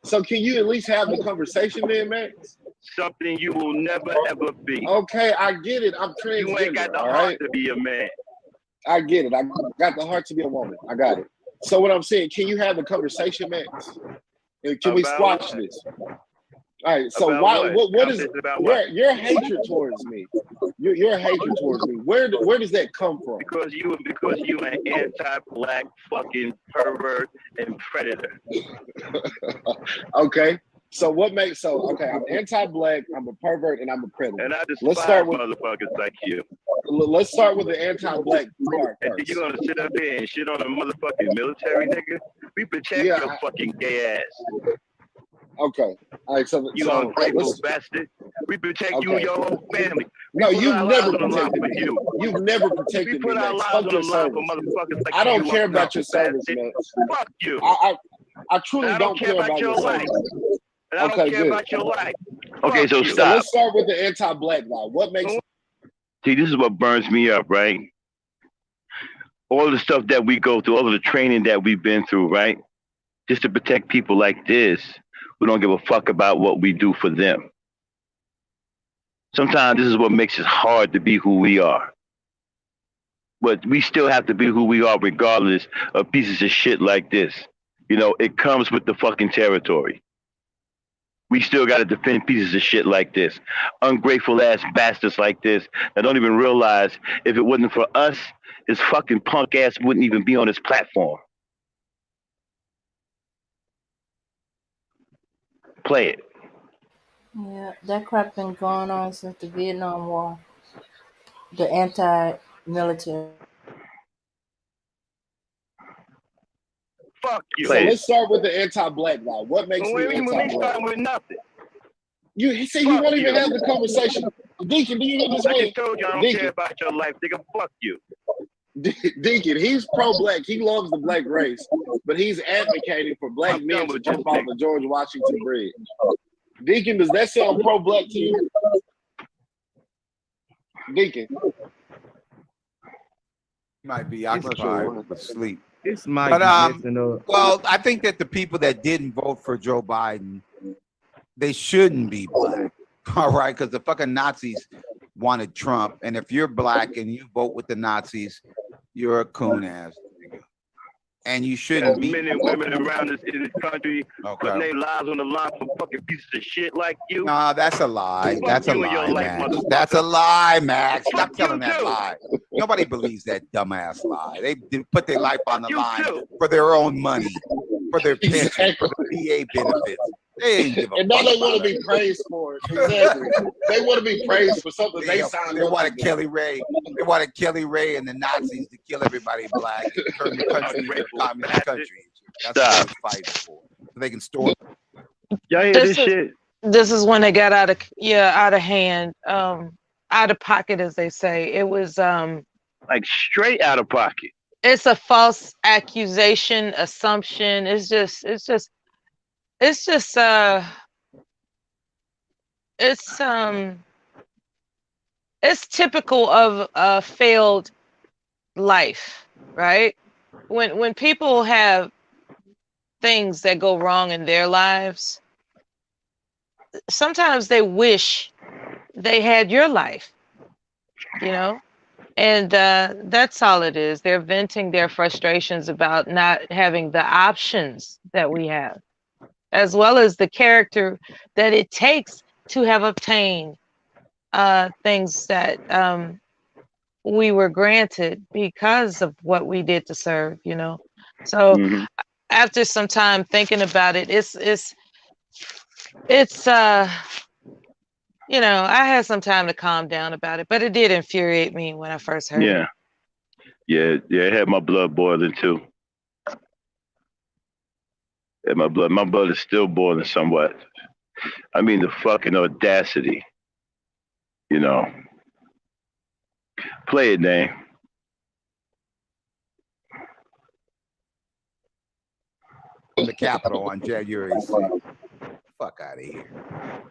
So can you at least have the conversation then, Max? Something you will never ever be. Okay, I get it. I'm transgender. You ain't got the heart to be a man. I get it. I got the heart to be a woman. I got it. So what I'm saying, can you have the conversation, Max? And can we squash this? All right. So what is your hatred towards me? Your hatred towards me. Where does that come from? Because you an anti-black fucking pervert and predator. Okay. So I'm anti-black, I'm a pervert, and I'm a predator. And I despise motherfuckers like you. Let's start with the anti-black part first. And you're gonna sit up here and shit on a motherfucking military nigga? We protect your fucking gay ass. Okay. All right. So ungrateful bastard. We protect you and your whole family. No, you've never protected me. You've never protected me. We put our lives on the line for motherfuckers like I don't care about your service, man. Fuck you. I truly don't care about your life. And I don't care about your life. Okay, so stop. So let's start with the anti-black guy. What makes? See, this is what burns me up, right? All the stuff that we go through, all of the training that we've been through, right? Just to protect people like this, we don't give a fuck about what we do for them. Sometimes this is what makes it hard to be who we are. But we still have to be who we are regardless of pieces of shit like this. You know, it comes with the fucking territory. we still got to defend pieces of shit like this, ungrateful ass bastards like this that don't even realize if it wasn't for us, his fucking punk ass wouldn't even be on his platform. Play it. Yeah, that crap been going on since the Vietnam War. The anti-military. Fuck you. So let's start with the anti-black guy. What makes me anti-black? Starting with nothing. You see, you won't even have the conversation. Deacon, do you hear this man? I just told you I don't care about your life, nigga. Fuck you. Deacon, he's pro-black. He loves the black race, but he's advocating for black men to jump off the George Washington Bridge. Deacon, does that sound pro-black to you? Deacon. Might be occupied with sleep. It's my well, I think that the people that didn't vote for Joe Biden, they shouldn't be black. All right, because the fucking Nazis wanted Trump, and if you're black and you vote with the Nazis, you're a coon ass nigga. And you shouldn't be. Men and women around in this country putting their lives on the line for fucking pieces of shit like you. Nah, that's a lie. That's a lie, Max. That's a lie, Max. Stop telling that lie. Nobody believes that dumbass lie. They put their life on the line for their own money, for their pension, for the PA benefits. They ain't give a and now they want to be praised for it. Exactly. They want to be praised for something they signed. They wanted Kelly Ray. They wanted Kelly Ray and the Nazis to kill everybody black and turn the country into a communist country. That's what they're fighting for. So they can store. Y'all hear this shit? This is when they got out of hand, out of pocket, as they say. It was like straight out of pocket. It's a false accusation, assumption. It's typical of a failed life, right? When people have things that go wrong in their lives, sometimes they wish they had your life, you know? And that's all it is. They're venting their frustrations about not having the options that we have, as well as the character that it takes to have obtained things that we were granted because of what we did to serve, you know. So after some time thinking about it, it's you know, I had some time to calm down about it, but it did infuriate me when I first heard it. Yeah, it had my blood boiling too. My blood is still boiling somewhat. I mean, the fucking audacity, you know. Play it, Dane. The Capitol on January 6th. Fuck out of here.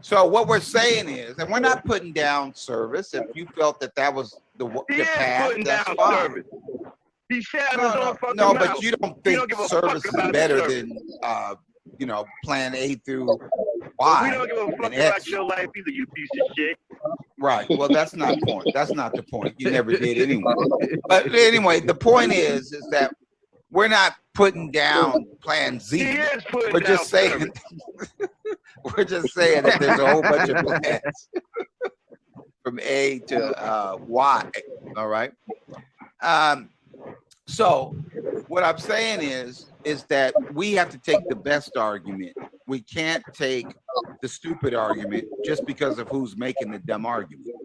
So what we're saying is, and we're not putting down service. If you felt that was the path, that's fine. No, but you don't think service is better than you know, plan A through Y. We don't give a fuck about your life either, you piece of shit. Right. Well, that's not the point. That's not the point. You never did anyway. But anyway, the point is that we're not putting down Plan Z. We're just saying. We're just saying that there's a whole bunch of plans from A to Y. All right. So what I'm saying is that we have to take the best argument. We can't take the stupid argument just because of who's making the dumb argument.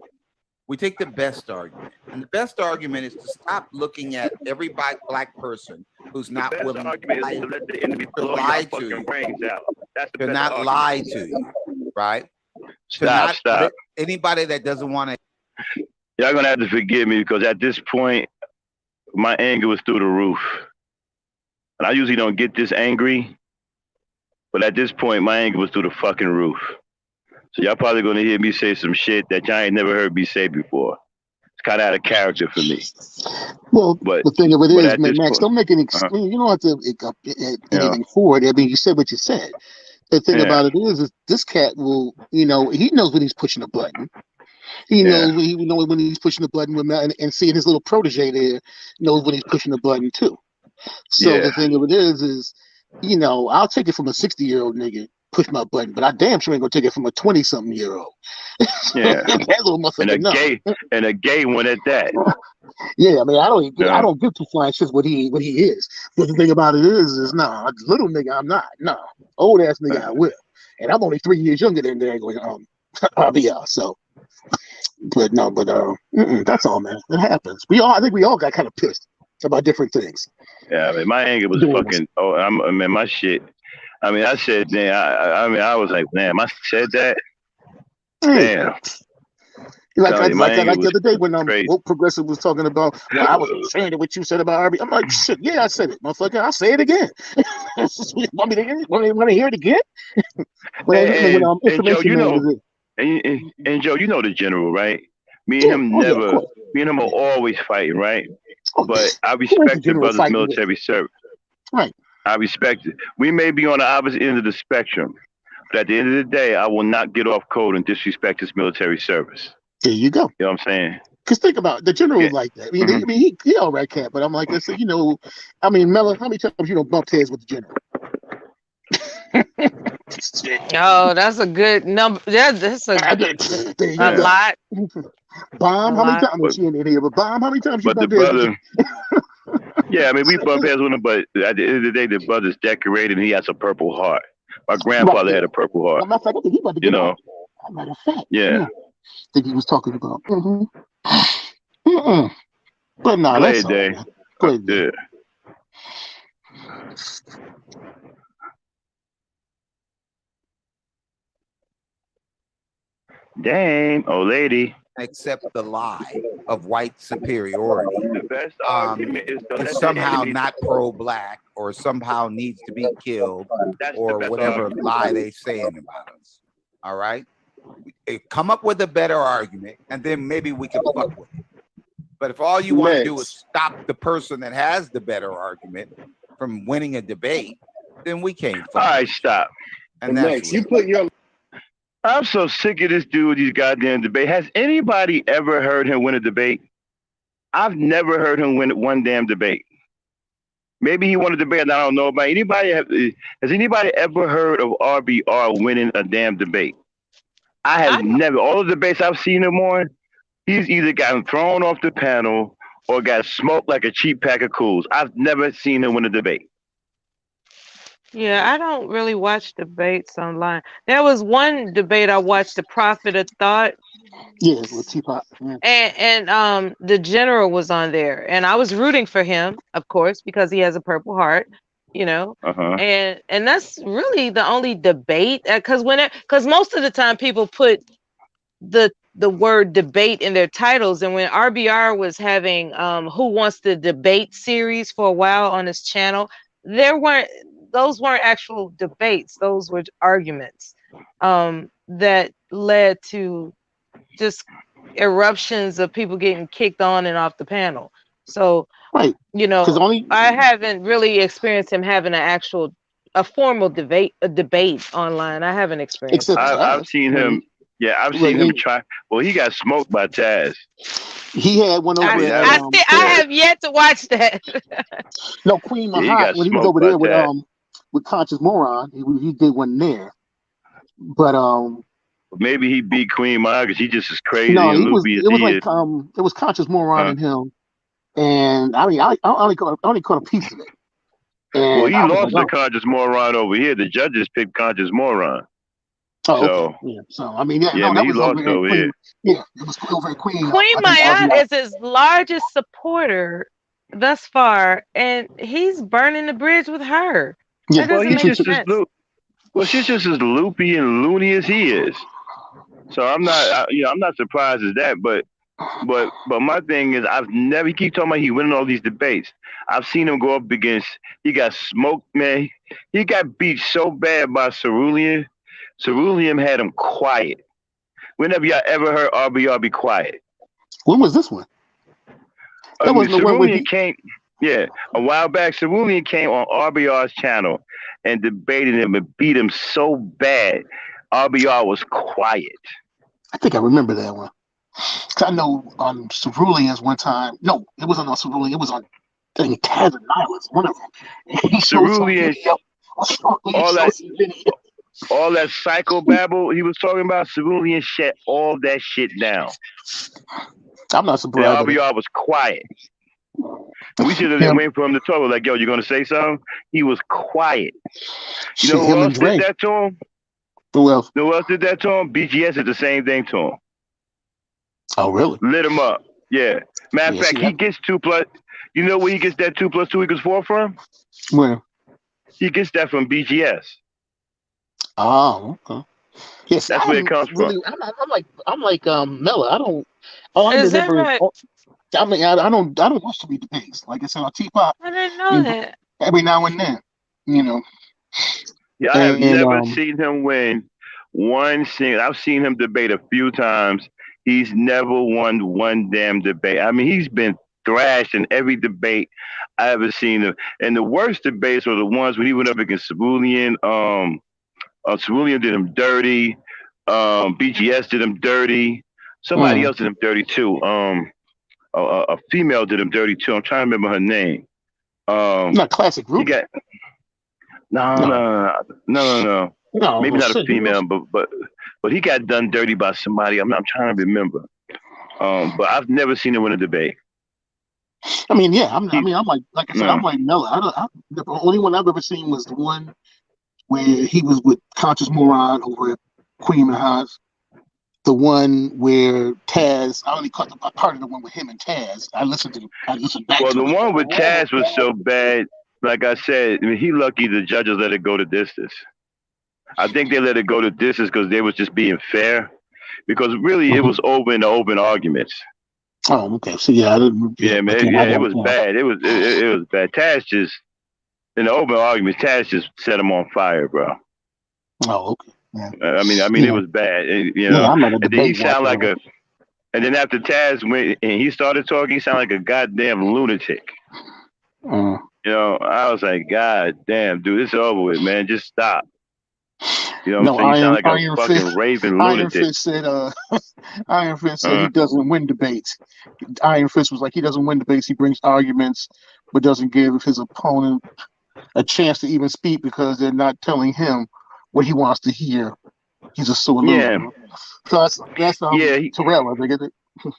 We take the best argument. And the best argument is to stop looking at every black person who's not willing to lie to you. To not lie to you, right? Stop. Anybody that doesn't want to. Y'all gonna have to forgive me because at this point, my anger was through the roof. And I usually don't get this angry, but at this point, my anger was through the fucking roof. So y'all probably gonna hear me say some shit that y'all ain't never heard me say before. It's kind of out of character for me. Well, but the thing of it is, man, Max, don't make any. You don't have to anything for it. I mean, you said what you said. The thing about it is this cat will, you know, he knows when he's pushing a button. He knows when he's pushing the button with Mella, and seeing his little protege there knows when he's pushing the button too. So the thing of it is you know, I'll take it from a 60-year-old nigga, push my button, but I damn sure ain't gonna take it from a 20-something-year-old. Yeah. That little motherfucker. And a gay one at that. Yeah, I mean, I don't give two flying shits what he is. But the thing about it is nah, little nigga, I'm not. Nah, old ass nigga, I will. And I'm only 3 years younger than there going RBR. So, but that's all, man. It happens. I think we all got kind of pissed about different things. Yeah, I mean, my anger was fucking. Oh, I mean, my shit. I mean, I said, damn. I was like, damn. I said that. Damn. Like the other day when Woke Progressive was talking about, well, I was ashamed of what you said about RB. I'm like, shit, yeah, I said it, motherfucker. I'll say it again. Want me to hear it again? And Joe, you know, and Joe, you know the general, right? Me and him are always fighting, right? But I respect the brother's military service. Right. I respect it. We may be on the opposite end of the spectrum, but at the end of the day, I will not get off code and disrespect his military service. There you go. You know what I'm saying? Because think about it, the general like that. I mean, he all right, cat, but I'm like, I said, you know, I mean, Mella, how many times bumped heads with the general? Oh, that's a good number. That's a lot. Bomb, how many times? She ain't here, but Bomb, how many times you bumped heads with Yeah, I mean, we bump heads with him, but at the end of the day, the brother's decorated and he has a purple heart. My grandfather had a purple heart. Matter of fact, I think he about to get off. Matter of fact. Yeah. I think he was talking about. But no, that's all. Go ahead. Damn, old lady. Accept the lie of white superiority. The best argument is somehow not pro-black or somehow needs to be killed or whatever lie they saying about us. All right? Come up with a better argument, and then maybe we can fuck with it. But if all you want to do is stop the person that has the better argument from winning a debate, then we can't fuck. All right, stop. And that's you put your. I'm so sick of this dude with these goddamn debates. Has anybody ever heard him win a debate? I've never heard him win one damn debate. Maybe he won a debate and I don't know about has anybody ever heard of RBR winning a damn debate? I have never. All the debates I've seen him on, he's either gotten thrown off the panel or got smoked like a cheap pack of cools. I've never seen him win a debate. Yeah, I don't really watch debates online. There was one debate I watched, The Prophet of Thought. Yeah, with Teapot. Yeah. And the general was on there, and I was rooting for him, of course, because he has a Purple Heart, you know. And that's really the only debate, because most of the time people put the word debate in their titles, and when RBR was having Who Wants to Debate series for a while on his channel, those weren't actual debates. Those were arguments that led to just eruptions of people getting kicked on and off the panel. So, you know, I haven't really experienced him having a formal debate online. I haven't experienced it. I've seen him. Yeah, I've seen him try. Well, he got smoked by Taz. He had one over there. I have yet to watch that. No, Queen Mahat, when he was over there with Conscious Moron, he did one there. But maybe he beat Queen Mahat because he just as crazy no, and loopy as he is. It was Conscious Moron and him. And I mean, I only caught a piece of it. And well, he lost to Conscious Moron over here. The judges picked Conscious Moron. Oh, okay. Yeah. So I mean, that was lost over here. Yeah, it was over at Queen. Queen Mahat is his largest supporter thus far, and he's burning the bridge with her. Yeah, well, she's just as loopy and loony as he is. So I'm not surprised at that. But my thing is, he keeps talking about he winning all these debates. I've seen him go up against. He got smoked, man. He got beat so bad by Cerulean. Cerulean had him quiet. Whenever y'all ever heard RBR be quiet? When was this one? That wasn't the one where he came. Yeah, a while back, Cerulean came on RBR's channel and debated him and beat him so bad, RBR was quiet. I think I remember that one. Cause I know on Cerulean's one time. No, it wasn't on Cerulean. It was on Taz and Nyla's, one of them. all that psychobabble he was talking about, Cerulean shut all that shit down. I'm not surprised. And RBR was quiet. And we should have been waiting for him to talk. We're like, yo, you gonna say something? He was quiet. You know who else did that to him? Who else? Who else did that to him? BGS did the same thing to him. Oh, really? Lit him up. Yeah. Matter of fact, he gets 2+. You know where he gets that 2 + 2 = 4 from? Where? He gets that from BGS. Oh, okay. Yes, that's where it comes from. I'm like Mella. I don't. Oh, I Is that remember. right? I mean, I don't watch to be debates. Like I said on T-Pop. I didn't know that. Every now and then, you know. Yeah, I have never seen him win one single. I've seen him debate a few times. He's never won one damn debate. I mean, he's been thrashed in every debate I ever seen him. And the worst debates were the ones when he went up against Cerulean. Cerulean did him dirty. BGS did him dirty. Somebody else did him dirty too. A female did him dirty too. I'm trying to remember her name. Not Classic Ruby. No. Maybe not a female, but he got done dirty by somebody. I'm trying to remember. But I've never seen him win a debate. I mean, yeah. I'm like I said, I'm like Mella. The only one I've ever seen was the one where he was with Conscious Moron over at Queen Minaj. The one where Taz, I only caught the part of the one with him and Taz. I listened back. Well, the one with Taz was so bad. Like I said, I mean, he lucky the judges let it go to distance. I think they let it go to distance because they was just being fair. Because really, it was over in the open arguments. Oh, okay. So yeah, it was bad. It was bad. Taz just in the open arguments, Taz just set him on fire, bro. Oh, okay. Yeah. I mean, it was bad. You know, and then he sound like and then after Taz went and he started talking, he sounded like a goddamn lunatic. You know, I was like, God damn, dude, it's over with, man. Just stop. You know what I'm saying? You sound like a fucking raving lunatic. Iron Fist said he doesn't win debates. Iron Fist was like, he doesn't win debates. He brings arguments, but doesn't give his opponent a chance to even speak because they're not telling him what he wants to hear. He's a sore loser. Yeah. So that's Terrell, I think, isn't it?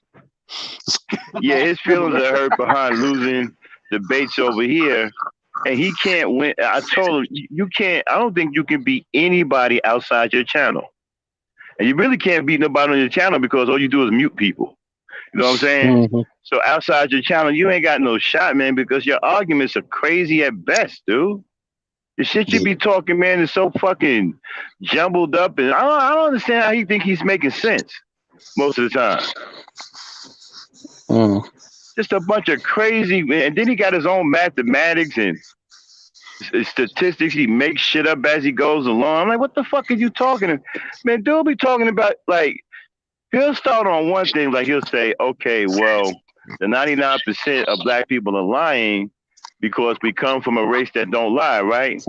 Yeah, his feelings are hurt behind losing debates over here, and he can't win. I told him, you can't. I don't think you can beat anybody outside your channel, and you really can't beat nobody on your channel because all you do is mute people. You know what I'm saying? Mm-hmm. So outside your channel, you ain't got no shot, man, because your arguments are crazy at best, dude. The shit you be talking, man, is so fucking jumbled up, and I don't understand how he think he's making sense most of the time. Just a bunch of crazy, and then he got his own mathematics and statistics. He makes shit up as he goes along. I'm like, what the fuck are you talking about? Man, dude be talking about, like, he'll start on one thing, like he'll say, okay, well, the 99% of black people are lying because we come from a race that don't lie, right?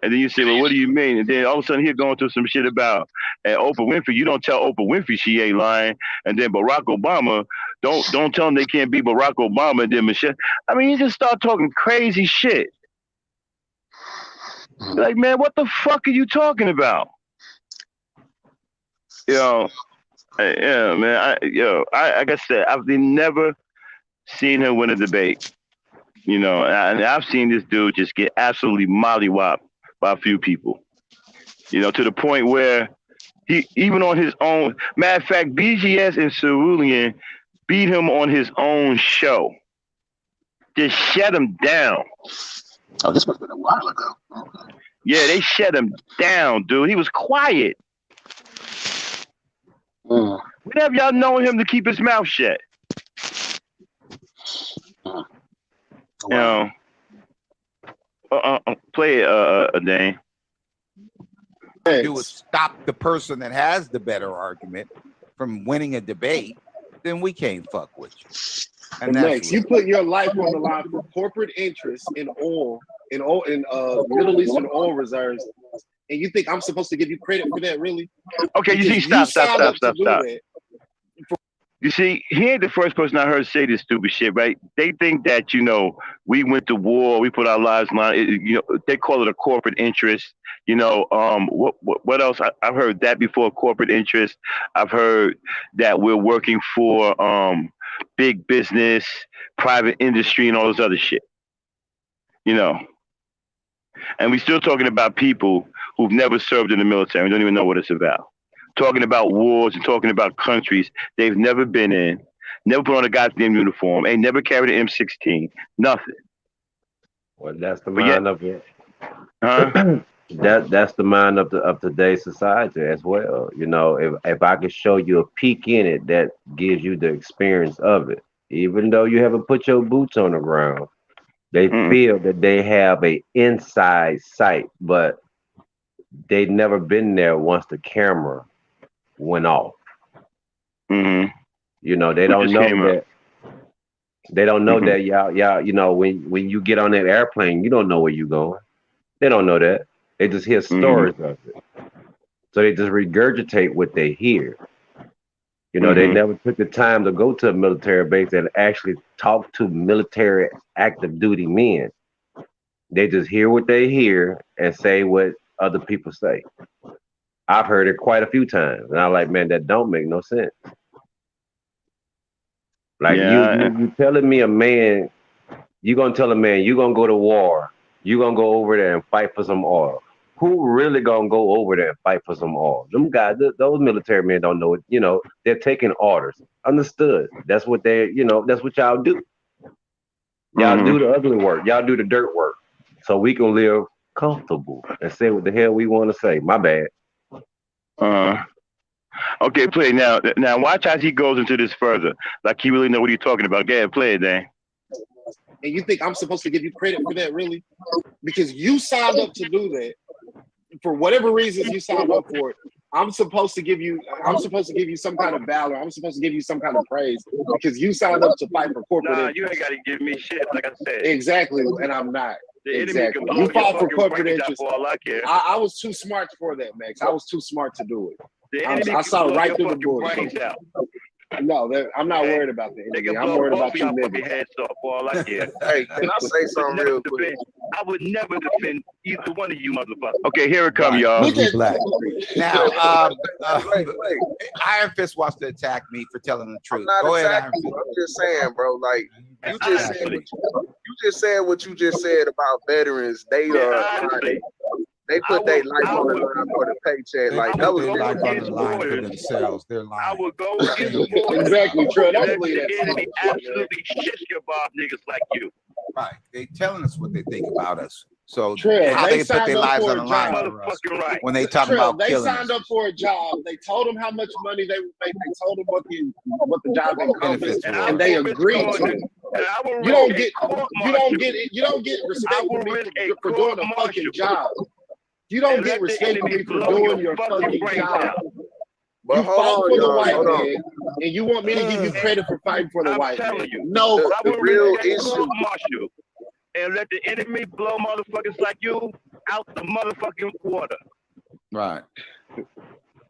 And then you say, well, what do you mean? And then all of a sudden he'll go into some shit about Oprah Winfrey. You don't tell Oprah Winfrey she ain't lying. And then Barack Obama, don't tell them they can't be Barack Obama. And then Michelle. I mean, you just start talking crazy shit. Like, man, what the fuck are you talking about? Yeah, man. Like I said, I've never seen him win a debate. You know, and I've seen this dude just get absolutely mollywopped by a few people. You know, to the point where he, even on his own, matter of fact, BGS and Cerulean beat him on his own show. Just shut him down. Oh, this must have been a while ago. Okay. Yeah, they shut him down, dude. He was quiet. When have y'all known him to keep his mouth shut? You know, play it, Dane. Do is stop the person that has the better argument from winning a debate, then we can't fuck with you. And next, you put your life on the line for corporate interests in Middle Eastern oil reserves, and you think I'm supposed to give you credit for that? Really? Okay, you see, stop. You see, he ain't the first person I heard say this stupid shit, right? They think that, we went to war, we put our lives on line. They call it a corporate interest. What else? I've heard that before, corporate interest. I've heard that we're working for big business, private industry, and all this other shit. You know, and we're still talking about people who've never served in the military and don't even know what it's about. Talking about wars and talking about countries they've never been in, never put on a goddamn uniform, ain't never carried an M16, nothing. Well, that's the But yet, mind of it. huh? That's the mind of today's society as well. If I could show you a peek in it that gives you the experience of it, even though you haven't put your boots on the ground, they feel that they have a inside sight, but they've never been there once the camera went off. Mm-hmm. They don't know that. They don't know that y'all. When you get on that airplane, you don't know where you're going. They don't know that. They just hear stories of it. So they just regurgitate what they hear. They never took the time to go to a military base and actually talk to military active duty men. They just hear what they hear and say what other people say. I've heard it quite a few times. And I'm like, man, that don't make no sense. Like you telling me a man, you gonna tell a man you gonna go to war, you gonna go over there and fight for some oil. Who really gonna go over there and fight for some oil? Them guys, those military men don't know it. They're taking orders. Understood. That's what that's what y'all do. Y'all do the ugly work. Y'all do the dirt work. So we can live comfortable and say what the hell we want to say. My bad. Okay, play now. Now watch as he goes into this further. Like he really know what he's talking about. Go ahead, play it, Dan. And you think I'm supposed to give you credit for that, really? Because you signed up to do that. For whatever reasons you signed up for it, I'm supposed to give you some kind of valor. I'm supposed to give you some kind of praise because you signed up to fight for corporate. Nah, you ain't got to give me shit, like I said. Exactly, and I'm not. Exactly. You fought for corporate interests. I was too smart for that, Max. I was too smart to do it. I saw right through the bullshit. No, I'm not worried about the enemy. I'm worried about you niggas. Hey, can I say something real quick? I would never defend either one of you motherfuckers. Okay, here it comes, y'all. Look at black. Now, Iron Fist wants to attack me for telling the truth. Go ahead, Iron Fist. I'm just saying, bro. Like you just said what you just said about veterans. They put their life on the line for the paycheck. Like that was life on the line for themselves. They're lying. I would go against the war. Exactly, Trey. Let the enemy absolutely shit your bob niggas like you. Right. They telling us what they think about us. So Trey, how they put their lives on the job. line for us when they talk about they killing signed up for a job. They told them how much money they would make. They told them what the job encompassed, and they agreed to it. You don't get respect for me for doing a fucking job. You don't get respect for me for doing your fucking job. But you fought for the white man, and you want me to give you credit for fighting for the white man. No, the real issue. And let the enemy blow motherfuckers like you out the motherfucking water. Right.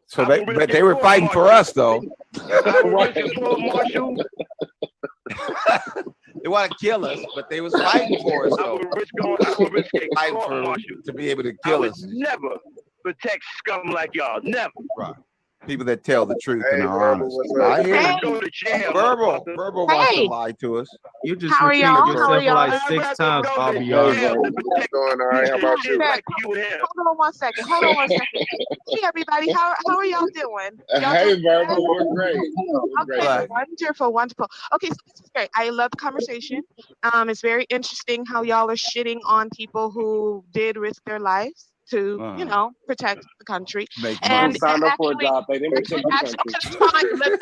So they were fighting for us though. They want to kill us, but they was fighting for us though. Fighting for to be able to kill us. Never protect scum like y'all. Never. Right. People that tell the truth and are honest. I hear Verbal wants to lie to us. You just repeated yourself like 6 times, RBR. What's going on? How about you? Hold on one second. Hey, everybody. How are y'all doing? Hey, Verbal. We're great. Okay, wonderful. Okay, so this is great. I love the conversation. It's very interesting how y'all are shitting on people who did risk their lives to, protect the country. And signed up for a job. They didn't protect the country.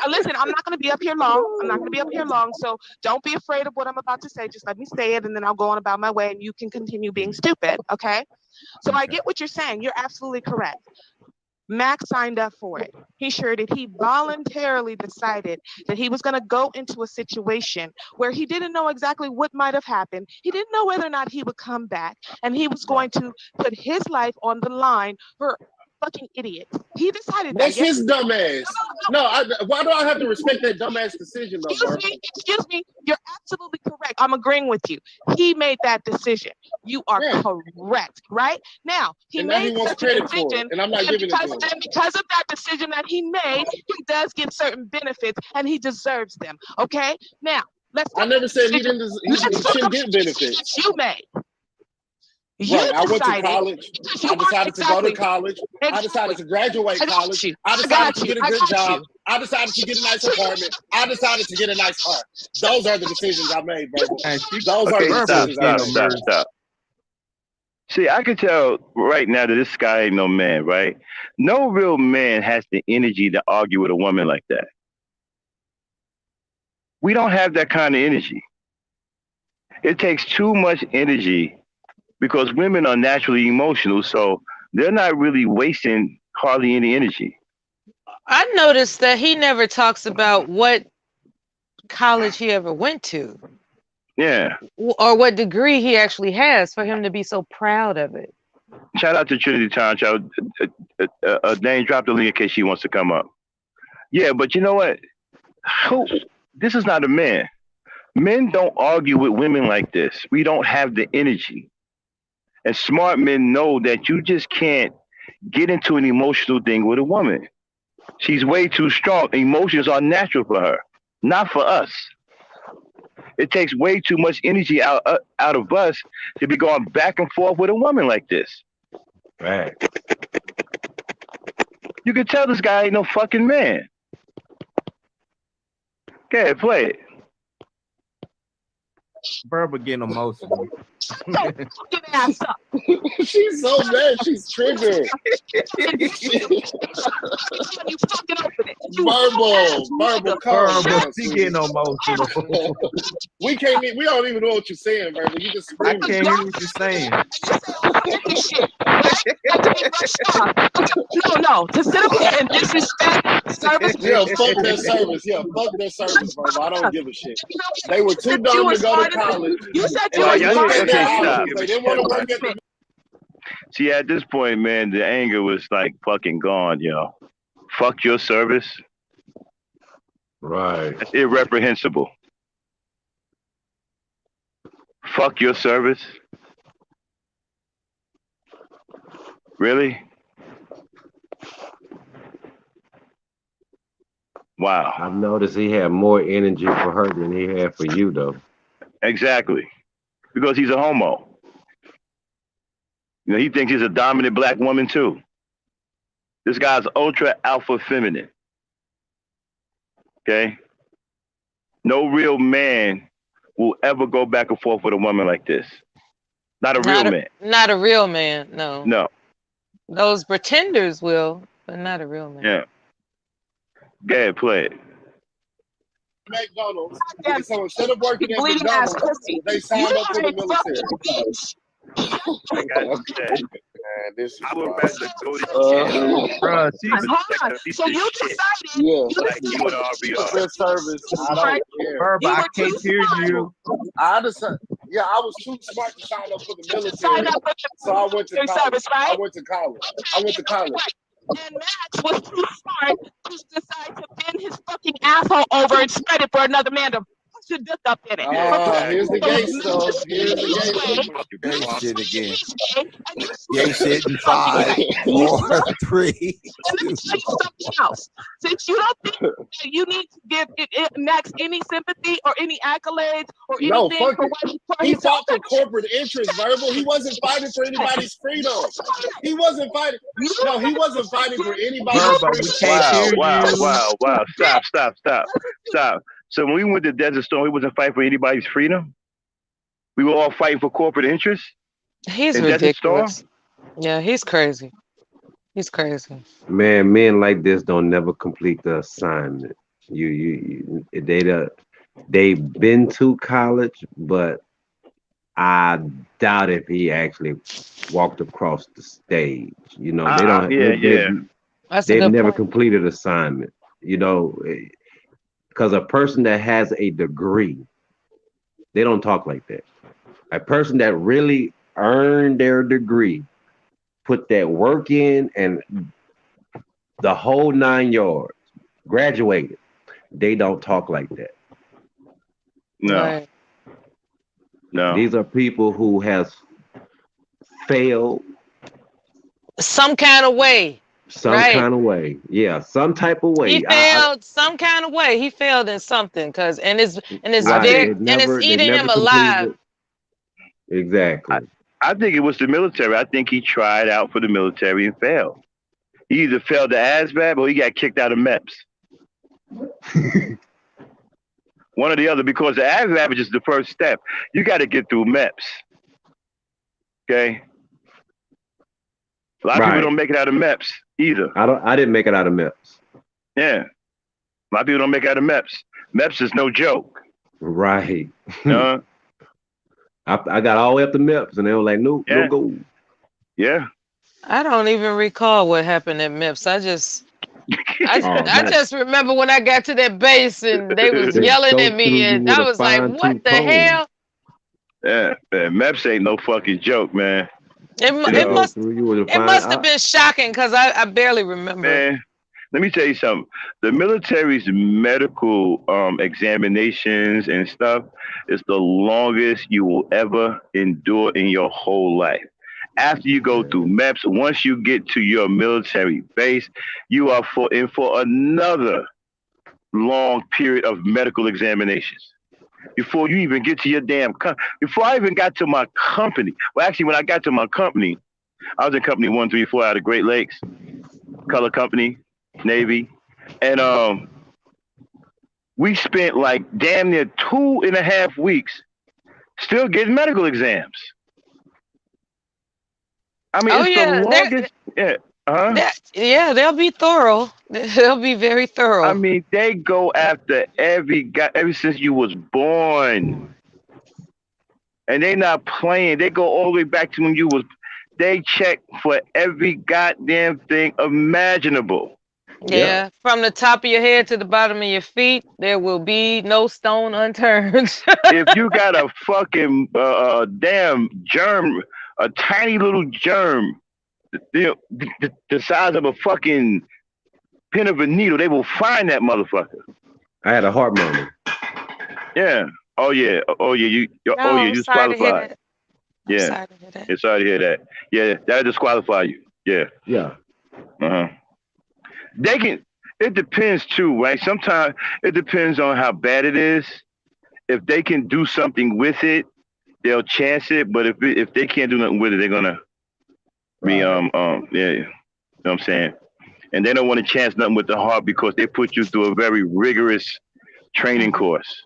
Listen, I'm not going to be up here long. So don't be afraid of what I'm about to say. Just let me say it, and then I'll go on about my way, and you can continue being stupid. Okay? So I get what you're saying. You're absolutely correct. Max signed up for it. He sure did. He voluntarily decided that he was going to go into a situation where he didn't know exactly what might have happened. He didn't know whether or not he would come back, and he was going to put his life on the line for fucking idiot. He decided That's that. his dumb ass. No, why do I have to respect that dumbass decision, though, bro? Excuse me. You're absolutely correct. I'm agreeing with you. He made that decision. You are correct, right? Now, he made such a decision, and I'm not giving it to him. And because of that decision that he made, he does get certain benefits, and he deserves them, okay? Now, I never said he shouldn't get benefits. You made. Right, I went to college. I decided to go to college. I decided to graduate college. I decided to get a good job. I decided to get a nice apartment. I decided to get a nice car. Those are the decisions I made, bro. Those are the decisions I made. Stop. See, I can tell right now that this guy ain't no man, right? No real man has the energy to argue with a woman like that. We don't have that kind of energy. It takes too much energy because women are naturally emotional, so they're not really wasting hardly any energy. I noticed that he never talks about what college he ever went to. Yeah. Or what degree he actually has for him to be so proud of it. Shout out to Trinity Town. Dane dropped the link in case she wants to come up. Yeah, but you know what? This is not a man. Men don't argue with women like this. We don't have the energy. And smart men know that you just can't get into an emotional thing with a woman. She's way too strong. Emotions are natural for her, not for us. It takes way too much energy out of us to be going back and forth with a woman like this. Right. You can tell this guy ain't no fucking man. Go ahead, play it. Berber getting emotional. Ass up. She's so mad. She's triggered. Verbal, calm down. She getting emotional. We don't even know what you're saying, Verbal. You just screaming. I can't hear what you're saying. No. To sit up here and disrespect service. Yeah, fuck their service. Yeah, fuck their service, Verbal. I don't give a shit. They were too dumb to go to college. You said you were stop. They didn't want to work at the. See, at this point, man, the anger was like fucking gone, yo. Fuck your service. Right. That's irreprehensible. Fuck your service. Really? Wow. I've noticed he had more energy for her than he had for you, though. Exactly. Because he's a homo. You know, he thinks he's a dominant black woman too. This guy's ultra alpha feminine. Okay? No real man will ever go back and forth with a woman like this. Not a real man. Not a real man, no. No. Those pretenders will, but not a real man. Yeah. Go ahead, play it. McDonald's. So instead of working at McDonald's, they signed up for the military. Man, this is I would rather go to Bruh, So you decided like you would RBR. Their service. I don't care. Berber, I can't hear you. I decided. Yeah, I was too smart to sign up for the military. So I went to college. I went to college. And Max was too smart to decide to bend his fucking asshole over and spread it for another man to push your dick up in it. Here's the gay stuff. Here's the Gay shit again. Gay shit in 5, 4, 3, 2. Let me tell you something else. Since you don't think that you need to give Max any sympathy or any accolades or anything for what he fought for corporate interests, Verbal. He wasn't fighting for anybody's freedom. He wasn't fighting. No, he wasn't fighting for anybody's freedom. Wow. Stop. So when we went to Desert Storm, we wasn't fighting for anybody's freedom? We were all fighting for corporate interests? He's ridiculous. Yeah, he's crazy. He's crazy. Man, men like this don't never complete the assignment. They've been to college, but I doubt if he actually walked across the stage. You know, they don't. They've never completed assignment. You know, because a person that has a degree, they don't talk like that. A person that really earned their degree put that work in and the whole 9 yards, graduated. They don't talk like that. No. Right. No. These are people who has failed some kind of way. Some kind of way. Yeah, some type of way. He failed some kind of way. He failed in something and it's right. very and it's eating him alive. Exactly. I think it was the military. I think he tried out for the military and failed. He either failed the ASVAB or he got kicked out of MEPS. One or the other, because the ASVAB is just the first step. You got to get through MEPS. Okay? A lot of people don't make it out of MEPS either. I didn't make it out of MEPS. Yeah. A lot of people don't make it out of MEPS. MEPS is no joke. Right. I got all the way up to MEPS and they were like, no go. Yeah. I don't even recall what happened at MEPS. I just remember when I got to that base and they was yelling at me and I was like, what the hell? Yeah, man, MEPS ain't no fucking joke, man. It must have been shocking because I barely remember. Man, let me tell you something. The military's medical examinations and stuff is the longest you will ever endure in your whole life. After you go through MEPS, once you get to your military base, you are in for another long period of medical examinations. Before you even get to your damn before I even got to my company. Well, actually, when I got to my company, I was in company 134 out of Great Lakes, color company, Navy. And we spent like damn near 2.5 weeks still getting medical exams. I mean, it's the longest. They'll be thorough. They'll be very thorough. I mean, they go after every guy ever since you was born, and they not playing. They go all the way back to when you was. They check for every goddamn thing imaginable. Yeah, from the top of your head to the bottom of your feet, there will be no stone unturned. If you got a fucking damn germ, a tiny little germ, the size of a fucking pin of a needle, they will find that motherfucker. I had a heart murmur. Yeah. Oh yeah. You disqualified. Yeah. It's sorry to hear that. Yeah, that'll disqualify you. Yeah. Yeah. They can. It depends too, right? Sometimes it depends on how bad it is. If they can do something with it, they'll chance it. But if they can't do nothing with it, they're gonna be yeah. You know what I'm saying? And they don't want to chance nothing with the heart because they put you through a very rigorous training course.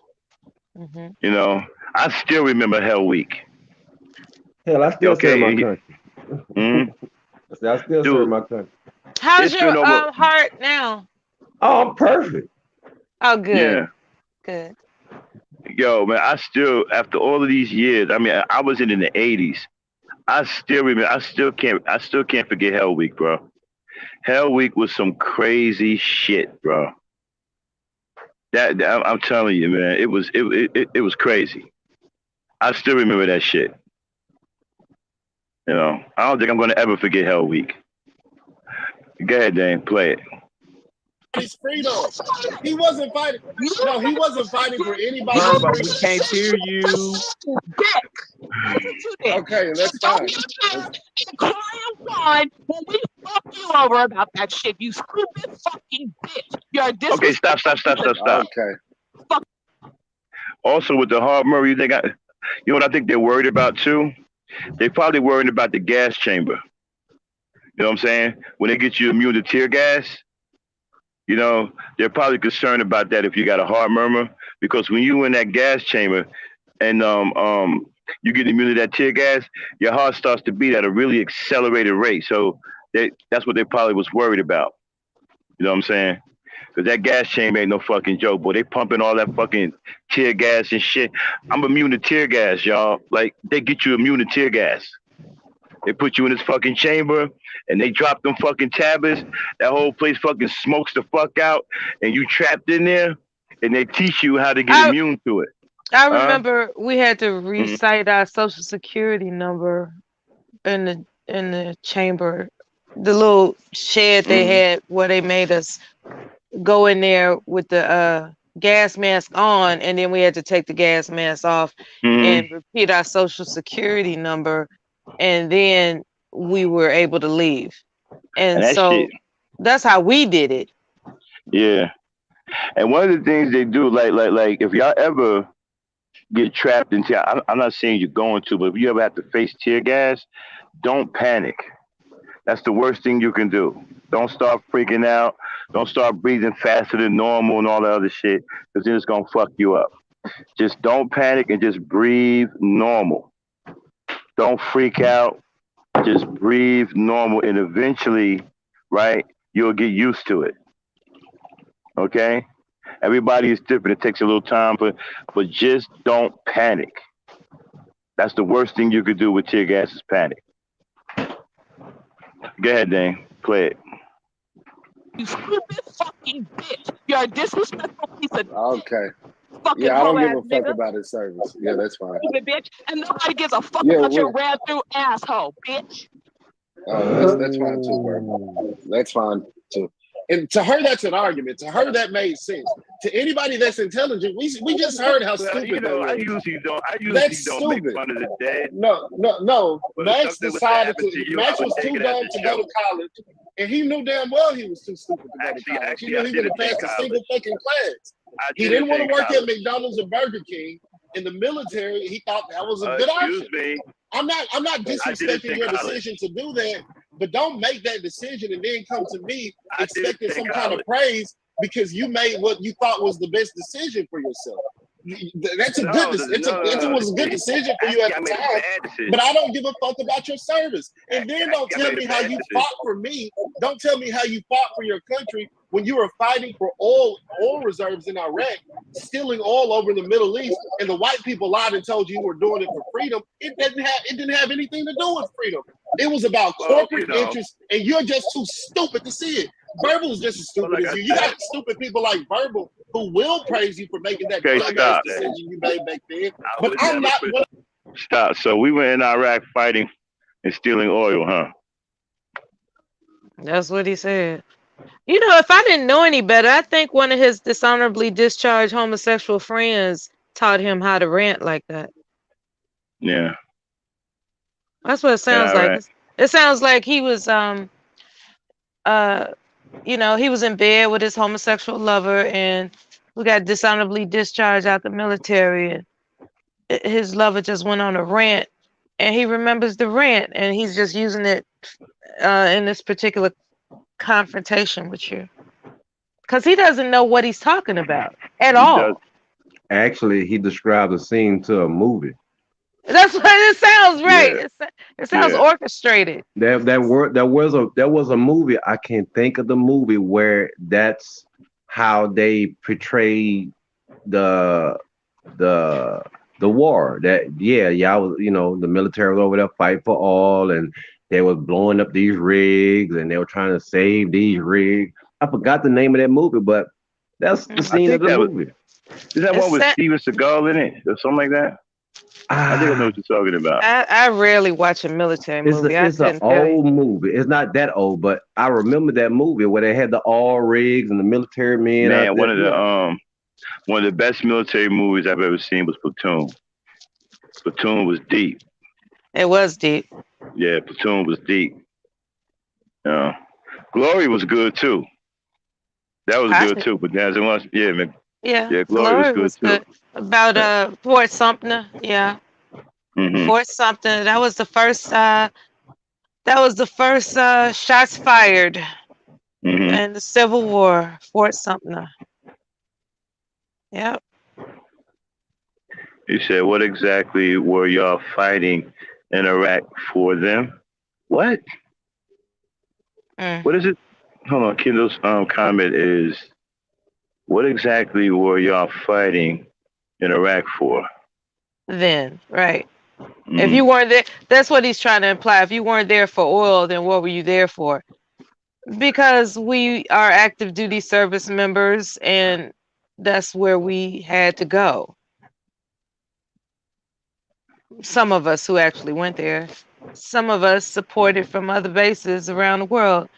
Mm-hmm. You know, I still remember Hell Week. Hell, I still serve my country. Mm-hmm. I still serve my country. How's your heart now? Oh, I'm perfect. Oh, good. Yeah. Good. Yo, man, I still, after all of these years, I mean, I was in the 80s. I still remember. I still can't forget Hell Week, bro. Hell Week was some crazy shit, bro. That I'm telling you, man, it was crazy. I still remember that shit. You know, I don't think I'm gonna ever forget Hell Week. Go ahead, Dane, play it. His freedom. He wasn't fighting. No, he wasn't fighting for anybody. But we can't hear you. Okay, that's fine. When we fuck you over about that shit, you stupid fucking bitch. You're a Okay, stop. Okay. Also, with the hard murder, you know what I think they're worried about too? They probably worried about the gas chamber. You know what I'm saying? When they get you immune to tear gas, you know, they're probably concerned about that if you got a heart murmur, because when you in that gas chamber and you get immune to that tear gas, your heart starts to beat at a really accelerated rate. So that's what they probably was worried about. You know what I'm saying? Because that gas chamber ain't no fucking joke, boy. They pumping all that fucking tear gas and shit. I'm immune to tear gas, y'all. Like, they get you immune to tear gas. They put you in this fucking chamber and they drop them fucking tablets. That whole place fucking smokes the fuck out and you trapped in there and they teach you how to get immune to it. I remember we had to recite our social security number in in the chamber, the little shed they had where they made us go in there with the gas mask on, and then we had to take the gas mask off and repeat our social security number, and then we were able to leave. And that so shit, that's how we did it. yeah. And one of the things they do, like, if y'all ever get trapped into, I'm not saying you're going to, but if you ever have to face tear gas, don't panic. That's the worst thing you can do. Don't start freaking out. Don't start breathing faster than normal and all that other shit, because then it's gonna fuck you up. Just don't panic and just breathe normal. Don't freak out. Just breathe normal, and eventually, right, you'll get used to it. Okay? Everybody is different. It takes a little time, but just don't panic. That's the worst thing you could do with tear gas is panic. Go ahead, Dane. Play it. You stupid fucking bitch. You're a disrespectful piece of Okay. fucking Yeah, I don't give a hoe-ass fuck about his service. Yeah, that's fine. stupid bitch. And nobody gives a fuck Yeah, about your ran through asshole, bitch. That's fine too, bro. That's fine too. And to her, that's an argument. To her, that made sense. To anybody that's intelligent, we just heard how stupid that was. I usually don't That's don't stupid. make fun of the dead. No. But Max if something was decided happen to. you, Max I would was take too it as dumb a to go to joke. college, and he knew damn well he was too stupid to go to college. He knew he wouldn't pass a single fucking class. He didn't want to work at McDonald's or Burger King. In the military, he thought that was a good option. Me. I'm not disrespecting your decision to do that, but don't make that decision and then come to me expecting some kind of praise because you made what you thought was the best decision for yourself. That's a good decision. It was a good decision for you at the time, but I don't give a fuck about your service. And then don't tell me how you fought for me. Don't tell me how you fought for your country when you were fighting for oil reserves in Iraq, stealing oil over in the Middle East, and the white people lied and told you were doing it for freedom. It didn't have anything to do with freedom. It was about corporate interests, and you're just too stupid to see it. Verbal is just as stupid as you. You got stupid people like Verbal who will praise you for making that dumbass decision you made back then. But I'm not. Stop. So we were in Iraq fighting and stealing oil, huh? That's what he said. You know, if I didn't know any better, I think one of his dishonorably discharged homosexual friends taught him how to rant like that. Yeah. That's what it sounds like. It sounds like he was you know, he was in bed with his homosexual lover and we got dishonorably discharged out the military, and his lover just went on a rant and he remembers the rant and he's just using it in this particular confrontation with you because he doesn't know what he's talking about at all. Actually, he described the scene to a movie. That's what it sounds, right? Yeah. It sounds orchestrated. There was a movie, I can't think of the movie, where that's how they portrayed the war. That y'all was, you know, the military was over there fighting for oil, and they was blowing up these rigs, and they were trying to save these rigs. I forgot the name of that movie, but that's the scene of the movie. Is that one with Steven Seagal in it or something like that? I think I know what you're talking about. I rarely watch a military movie. It's an old movie. It's not that old, but I remember that movie where they had the oil rigs and the military men. Man, one of the best military movies I've ever seen was Platoon. Platoon was deep. It was deep. Yeah, Platoon was deep. Glory was good too. That was good too. But as it was, man. Yeah, Glory was good too. About Fort Sumter, yeah. Mm-hmm. Fort Sumter. That was the first. That was the first shots fired in the Civil War. Fort Sumter. Yep. You said, what exactly were y'all fighting in Iraq for them? What? What is it? Hold on. Kendall's comment is, what exactly were y'all fighting in Iraq for? Then, right. If you weren't there, that's what he's trying to imply. If you weren't there for oil, then what were you there for? Because we are active duty service members, and that's where we had to go. Some of us who actually went there. some of us supported from other bases around the world.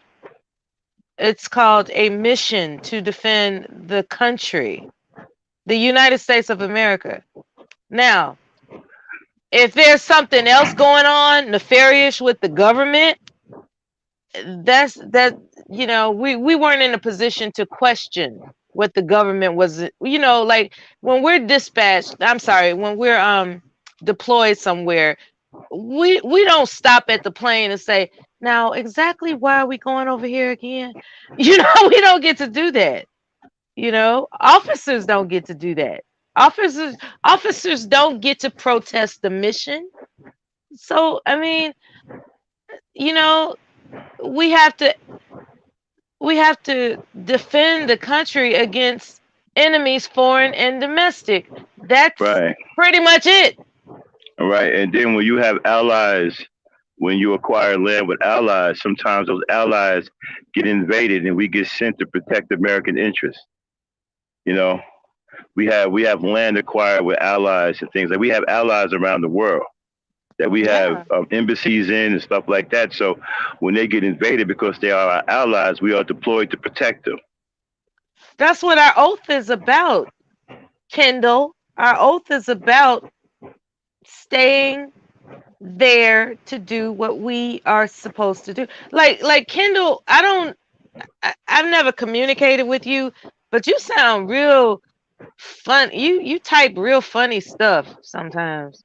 It's called a mission to defend the country, the United States of America. Now, if there's something else going on nefarious with the government, that we weren't in a position to question what the government was, like when we're dispatched, I'm sorry, when we're deployed somewhere, we don't stop at the plane and say, now exactly why are we going over here again? We don't get to do that. Officers don't get to do that. Officers don't get to protest the mission. So I mean, we have to defend the country against enemies, foreign and domestic. That's right. Pretty much it. Right. And then when you have allies, when you acquire land with allies, sometimes those allies get invaded and we get sent to protect American interests. We have land acquired with allies and things like we have allies around the world that we have embassies in and stuff like that. So when they get invaded, because they are our allies, we are deployed to protect them. That's what our oath is about, Kendall. Our oath is about staying there to do what we are supposed to do. Like Kendall, I've never communicated with you, but you sound real fun. You type real funny stuff sometimes.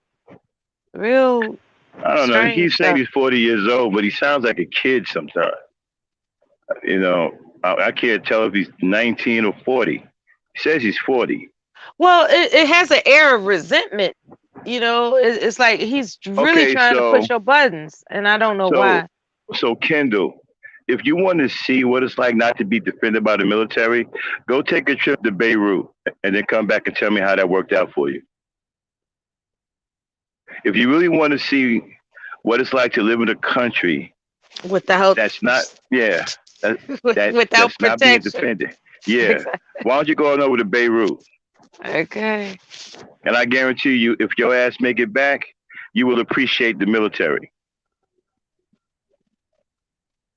Real. I don't know. He keeps saying he's 40 years old, but he sounds like a kid sometimes. I can't tell if he's 19 or 40. He says he's 40. Well, it has an air of resentment. It's like he's really trying to push your buttons, and I don't know why. So, Kendall, if you want to see what it's like not to be defended by the military, go take a trip to Beirut and then come back and tell me how that worked out for you. If you really want to see what it's like to live in a country without that's not, without that's protection, not being defended, Exactly. Why don't you go on over to Beirut? Okay. And I guarantee you, if your ass make it back, you will appreciate the military.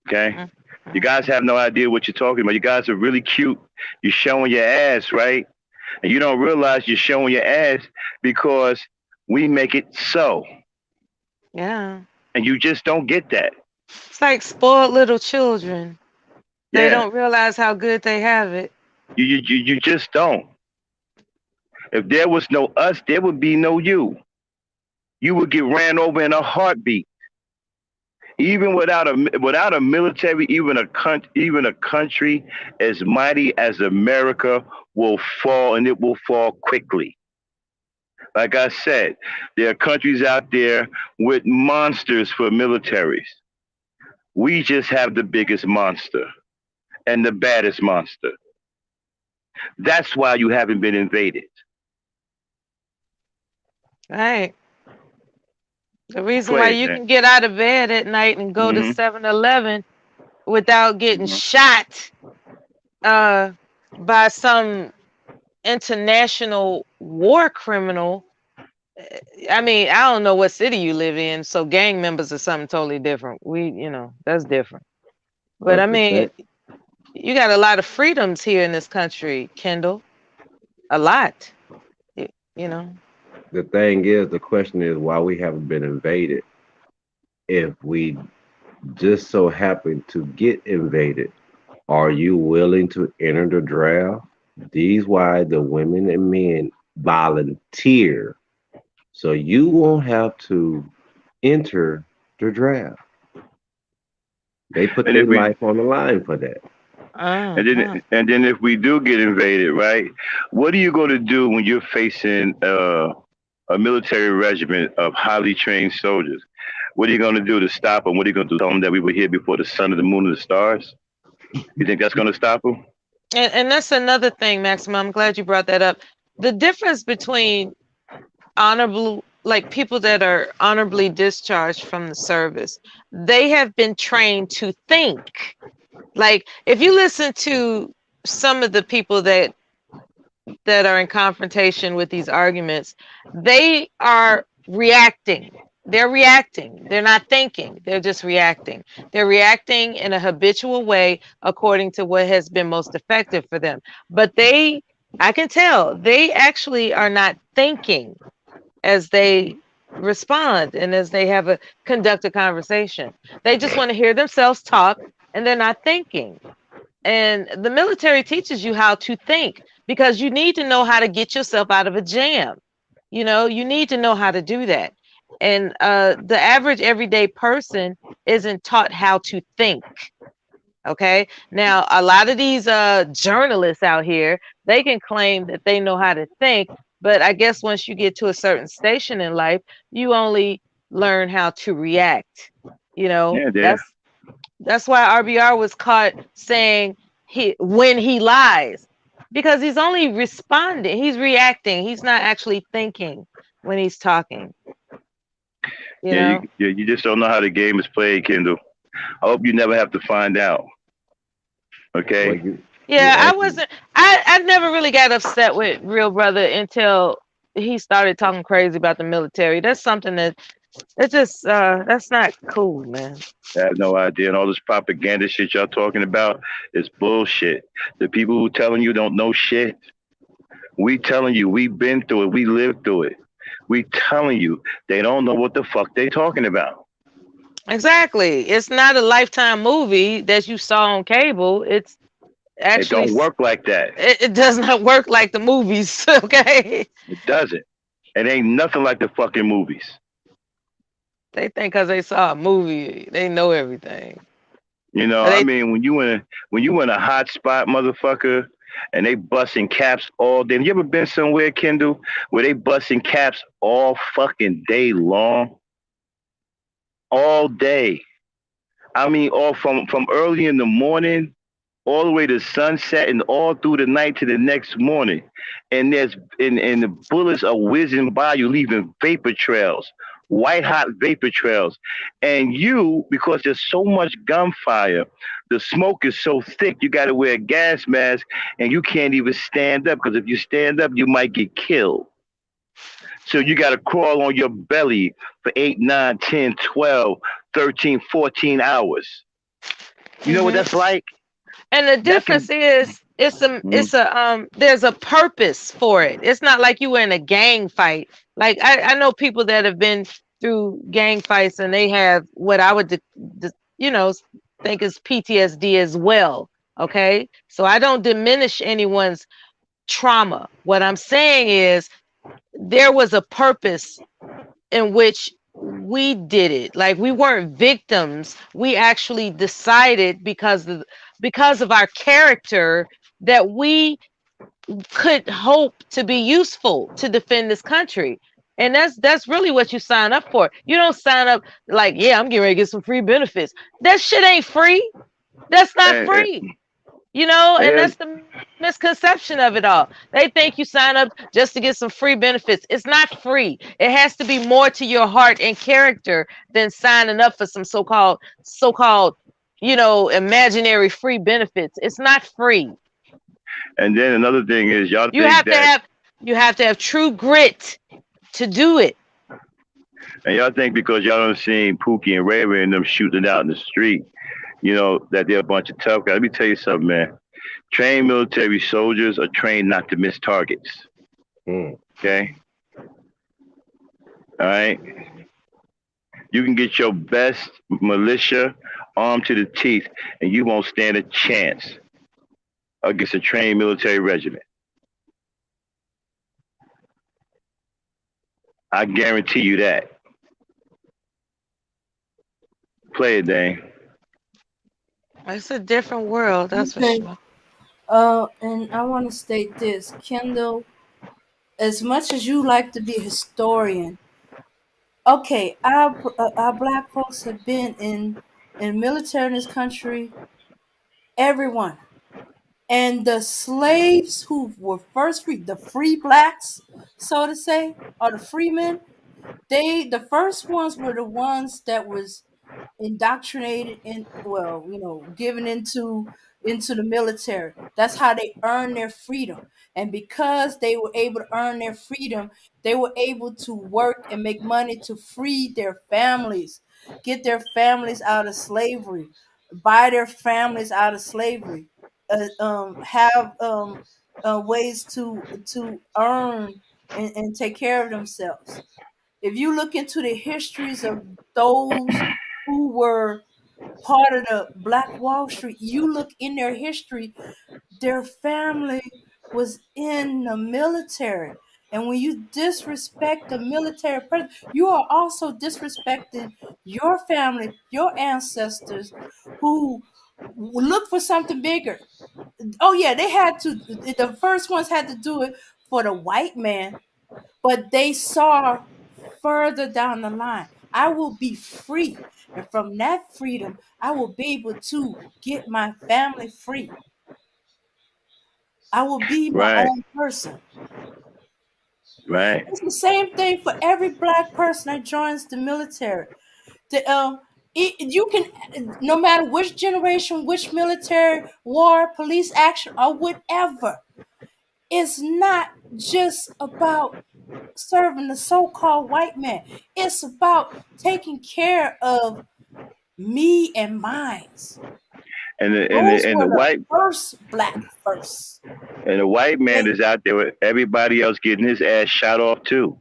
Okay? Mm-hmm. You guys have no idea what you're talking about. You guys are really cute. You're showing your ass, right? And you don't realize you're showing your ass because we make it so. Yeah. And you just don't get that. It's like spoiled little children. They don't realize how good they have it. You just don't. If there was no us, there would be no you. You would get ran over in a heartbeat. Even without a military, even a country as mighty as America will fall, and it will fall quickly. Like I said, there are countries out there with monsters for militaries. We just have the biggest monster and the baddest monster. That's why you haven't been invaded. Right. The reason why you can get out of bed at night and go to 7-Eleven without getting shot by some international war criminal. I mean, I don't know what city you live in, so gang members are something totally different. That's different. But I mean, you got a lot of freedoms here in this country, Kendall. A lot. The thing is, the question is why we haven't been invaded. If we just so happen to get invaded, are you willing to enter the draft? These why the women and men volunteer. So you won't have to enter the draft. They put their life on the line for that. And then if we do get invaded, right? What are you going to do when you're facing a military regiment of highly trained soldiers? What are you going to do to stop them? What are you going to do? Tell them that we were here before the sun and the moon and the stars? You think that's going to stop them? And that's another thing, Maxima. I'm glad you brought that up. The difference between honorable, like people that are honorably discharged from the service, they have been trained to think. Like if you listen to some of the people that are in confrontation with these arguments, they are reacting. They're reacting. They're not thinking. They're just reacting. They're reacting in a habitual way according to what has been most effective for them. But I can tell, they actually are not thinking as they respond and as they conduct a conversation. They just want to hear themselves talk, and they're not thinking. And the military teaches you how to think, because you need to know how to get yourself out of a jam. You need to know how to do that. And the average everyday person isn't taught how to think. Okay. Now, a lot of these journalists out here, they can claim that they know how to think, but I guess once you get to a certain station in life, you only learn how to react. That's why RBR was caught saying when he lies, because he's only responding, he's reacting, he's not actually thinking when he's talking. You just don't know how the game is played, Kendall. I hope you never have to find out. Okay. I never really got upset with Real Brother until he started talking crazy about the military. That's something that's not cool, man. I have no idea. And all this propaganda shit y'all talking about is bullshit. The people who telling you don't know shit. We telling you, we've been through it. We lived through it. We telling you, they don't know what the fuck they talking about. Exactly. It's not a Lifetime movie that you saw on cable. It's actually, it don't work like that. It does not work like the movies. Okay. It doesn't. It ain't nothing like the fucking movies. They think because they saw a movie, they know everything. I mean, when you in a hot spot, motherfucker, and they busting caps all day. You ever been somewhere, Kendall, where they busting caps all fucking day long? All day. I mean, all from early in the morning all the way to sunset and all through the night to the next morning. And the bullets are whizzing by you, leaving vapor trails, white hot vapor trails. And you, because there's so much gunfire, the smoke is so thick, you got to wear a gas mask and you can't even stand up, because if you stand up, you might get killed. So you got to crawl on your belly for 8, 9, 10, 12, 13, 14 hours. You know what that's like? And the difference is there's a purpose for it. It's not like you were in a gang fight. Like I know people that have been through gang fights and they have what I would think is PTSD as well. Okay. So I don't diminish anyone's trauma. What I'm saying is there was a purpose in which we did it. Like, we weren't victims. We actually decided because of our character that we could hope to be useful to defend this country. And that's really what you sign up for. You don't sign up like, yeah, I'm getting ready to get some free benefits. That shit ain't free. That's not free. And that's the misconception of it all. They think you sign up just to get some free benefits. It's not free. It has to be more to your heart and character than signing up for some so-called imaginary free benefits. It's not free. And then another thing is, y'all you have to have true grit to do it. And y'all think because y'all don't seen Pookie and Ray Ray and them shooting out in the street, that they're a bunch of tough guys. Let me tell you something, man. Trained military soldiers are trained not to miss targets. Okay? All right? You can get your best militia armed to the teeth, and you won't stand a chance against a trained military regiment. I guarantee you that. Play it, Dane. It's a different world, that's for sure. And I want to state this, Kendall, as much as you like to be a historian, okay, our black folks have been in military in this country, everyone. And the slaves who were first free, the free blacks, so to say, or the freemen, the first ones were the ones that was indoctrinated given into into the military. That's how they earned their freedom. And because they were able to earn their freedom, they were able to work and make money to free their families, get their families out of slavery, buy their families out of slavery, have ways to earn and take care of themselves. If you look into the histories of those who were part of the Black Wall Street, you look in their history, their family was in the military. And when you disrespect the military person, you are also disrespecting your family, your ancestors who look for something bigger. Oh yeah, they had to, the first ones had to do it for the white man, but they saw further down the line. I will be free. And from that freedom, I will be able to get my family free. I will be my Right. own person. Right. It's the same thing for every Black person that joins the military. You can, no matter which generation, which military, war, police action, or whatever, it's not just about serving the so-called white man. It's about taking care of me and mine. And Those the were the white first Black first. and the white man is out there with everybody else getting his ass shot off too.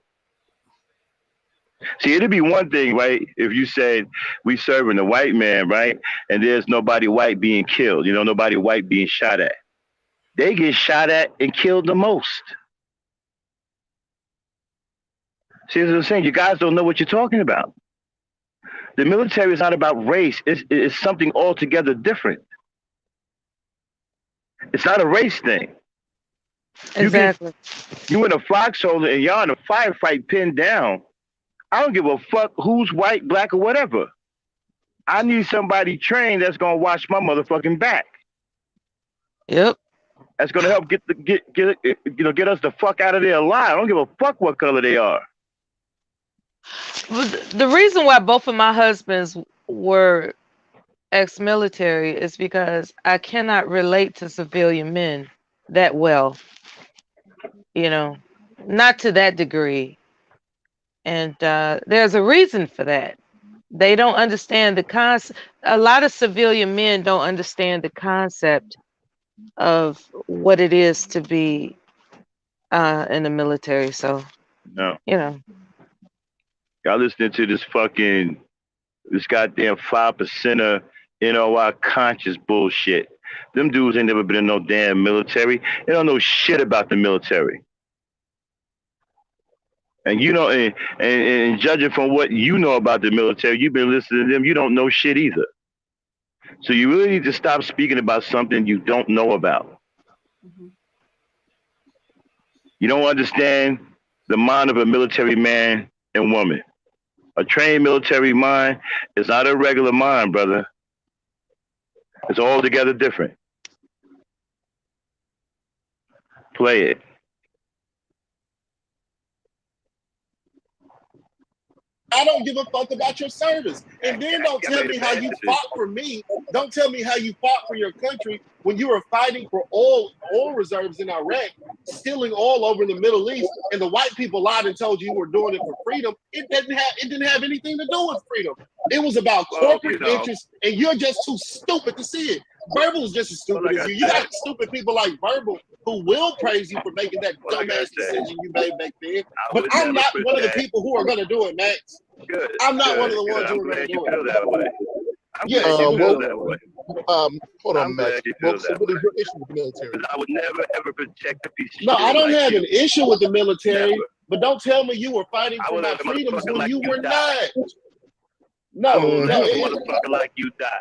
See, it'd be one thing, right, if you said we serving the white man, right, and there's nobody white being killed, nobody white being shot at. They get shot at and killed the most. See, as I'm saying, you guys don't know what you're talking about. The military is not about race. It's something altogether different. It's not a race thing. Exactly. You in a foxhole and y'all in a firefight pinned down. I don't give a fuck who's white, black, or whatever. I need somebody trained that's gonna watch my motherfucking back. Yep. That's gonna help get us the fuck out of there alive. I don't give a fuck what color they are. The reason why both of my husbands were ex-military is because I cannot relate to civilian men that well, not to that degree. And there's a reason for that. They don't understand the concept. A lot of civilian men don't understand the concept of what it is to be in the military. So, no. Y'all listening to this goddamn 5%er NOI conscious bullshit. Them dudes ain't never been in no damn military. They don't know shit about the military. And and judging from what you know about the military, you've been listening to them, you don't know shit either. So you really need to stop speaking about something you don't know about. Mm-hmm. You don't understand the mind of a military man and woman. A trained military mind is not a regular mind, brother. It's altogether different. Play it. I don't give a fuck about your service. And then don't tell me how you fought for me. Don't tell me how you fought for your country when you were fighting for oil reserves in Iraq, stealing oil over in the Middle East, and the white people lied and told you were doing it for freedom. It didn't have anything to do with freedom. It was about corporate interests, and you're just too stupid to see it. Verbal is just as stupid as you. You got stupid people like Verbal who will praise you for making that dumbass decision you made back then. But I'm not one of the people who are going to do it, Max. I'm not one of the ones who are going to do it. Hold on, Max. What is your issue with the military? I would never ever protect a piece of shit. No, I don't have an issue with the military, but don't tell me you were fighting for my freedoms when you were not. No, motherfucker like you died.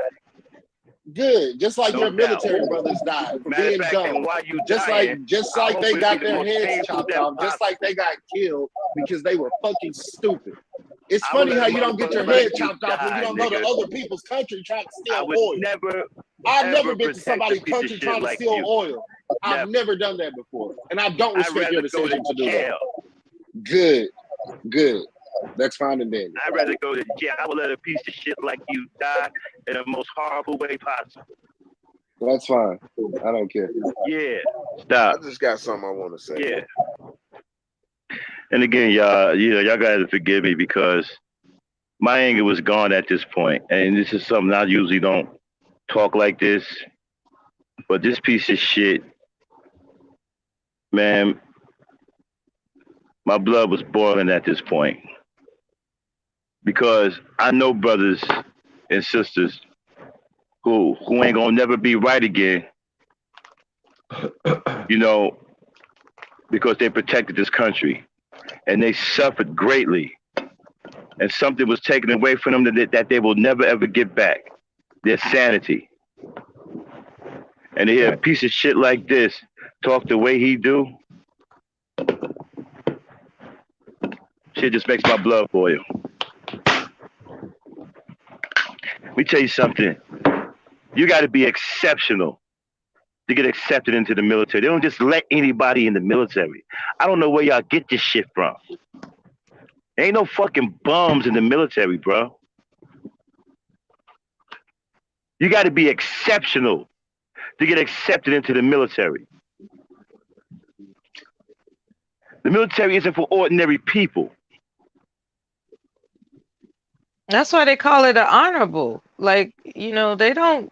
Good, just like your military brothers died for being dumb. Just like they got their heads chopped off, just like they got killed because they were fucking stupid. It's funny how you don't get your head chopped off when you don't go to other people's country trying to steal oil. I've never been to somebody's country trying to steal oil. I've never done that before, and I don't respect your decision to do that. Good. That's fine and dandy. I'd rather go to jail. I would let a piece of shit like you die in the most horrible way possible. That's fine. I don't care. Yeah, stop. I just got something I want to say. Yeah. And again, y'all gotta forgive me because my anger was gone at this point, and this is something I usually don't talk like this. But this piece of shit, man, my blood was boiling at this point because I know brothers and sisters who ain't gonna never be right again, you know, because they protected this country and they suffered greatly, and something was taken away from them that they will never ever get back, their sanity. And to hear a piece of shit like this talk the way he do, shit just makes my blood boil. Let me tell you something. You got to be exceptional to get accepted into the military. They don't just let anybody in the military. I don't know where y'all get this shit from. There ain't no fucking bums in the military, bro. You got to be exceptional to get accepted into the military. The military isn't for ordinary people. That's why they call it an honorable. Like, you know, they don't.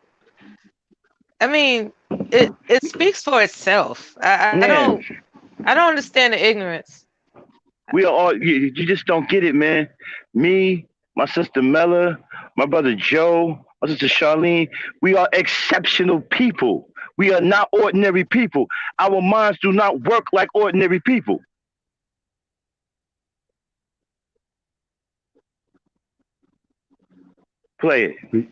I mean, it speaks for itself. I don't understand the ignorance. We are all, you just don't get it, man. Me, my sister Mella, my brother Joe, my sister Charlene, we are exceptional people. We are not ordinary people. Our minds do not work like ordinary people. Play it.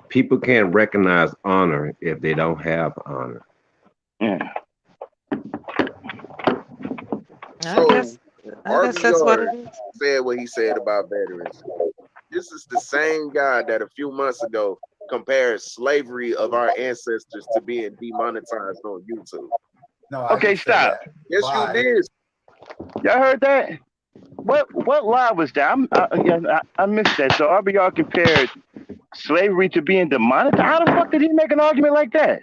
People can't recognize honor if they don't have honor. Yeah. So RBR said what he said about veterans. This is the same guy that a few months ago compared slavery of our ancestors to being demonetized on YouTube. No, okay, stop. Yes, you did. Y'all heard that? What lie was that? I missed that. So RBR compared slavery to being demonetized. How the fuck did he make an argument like that?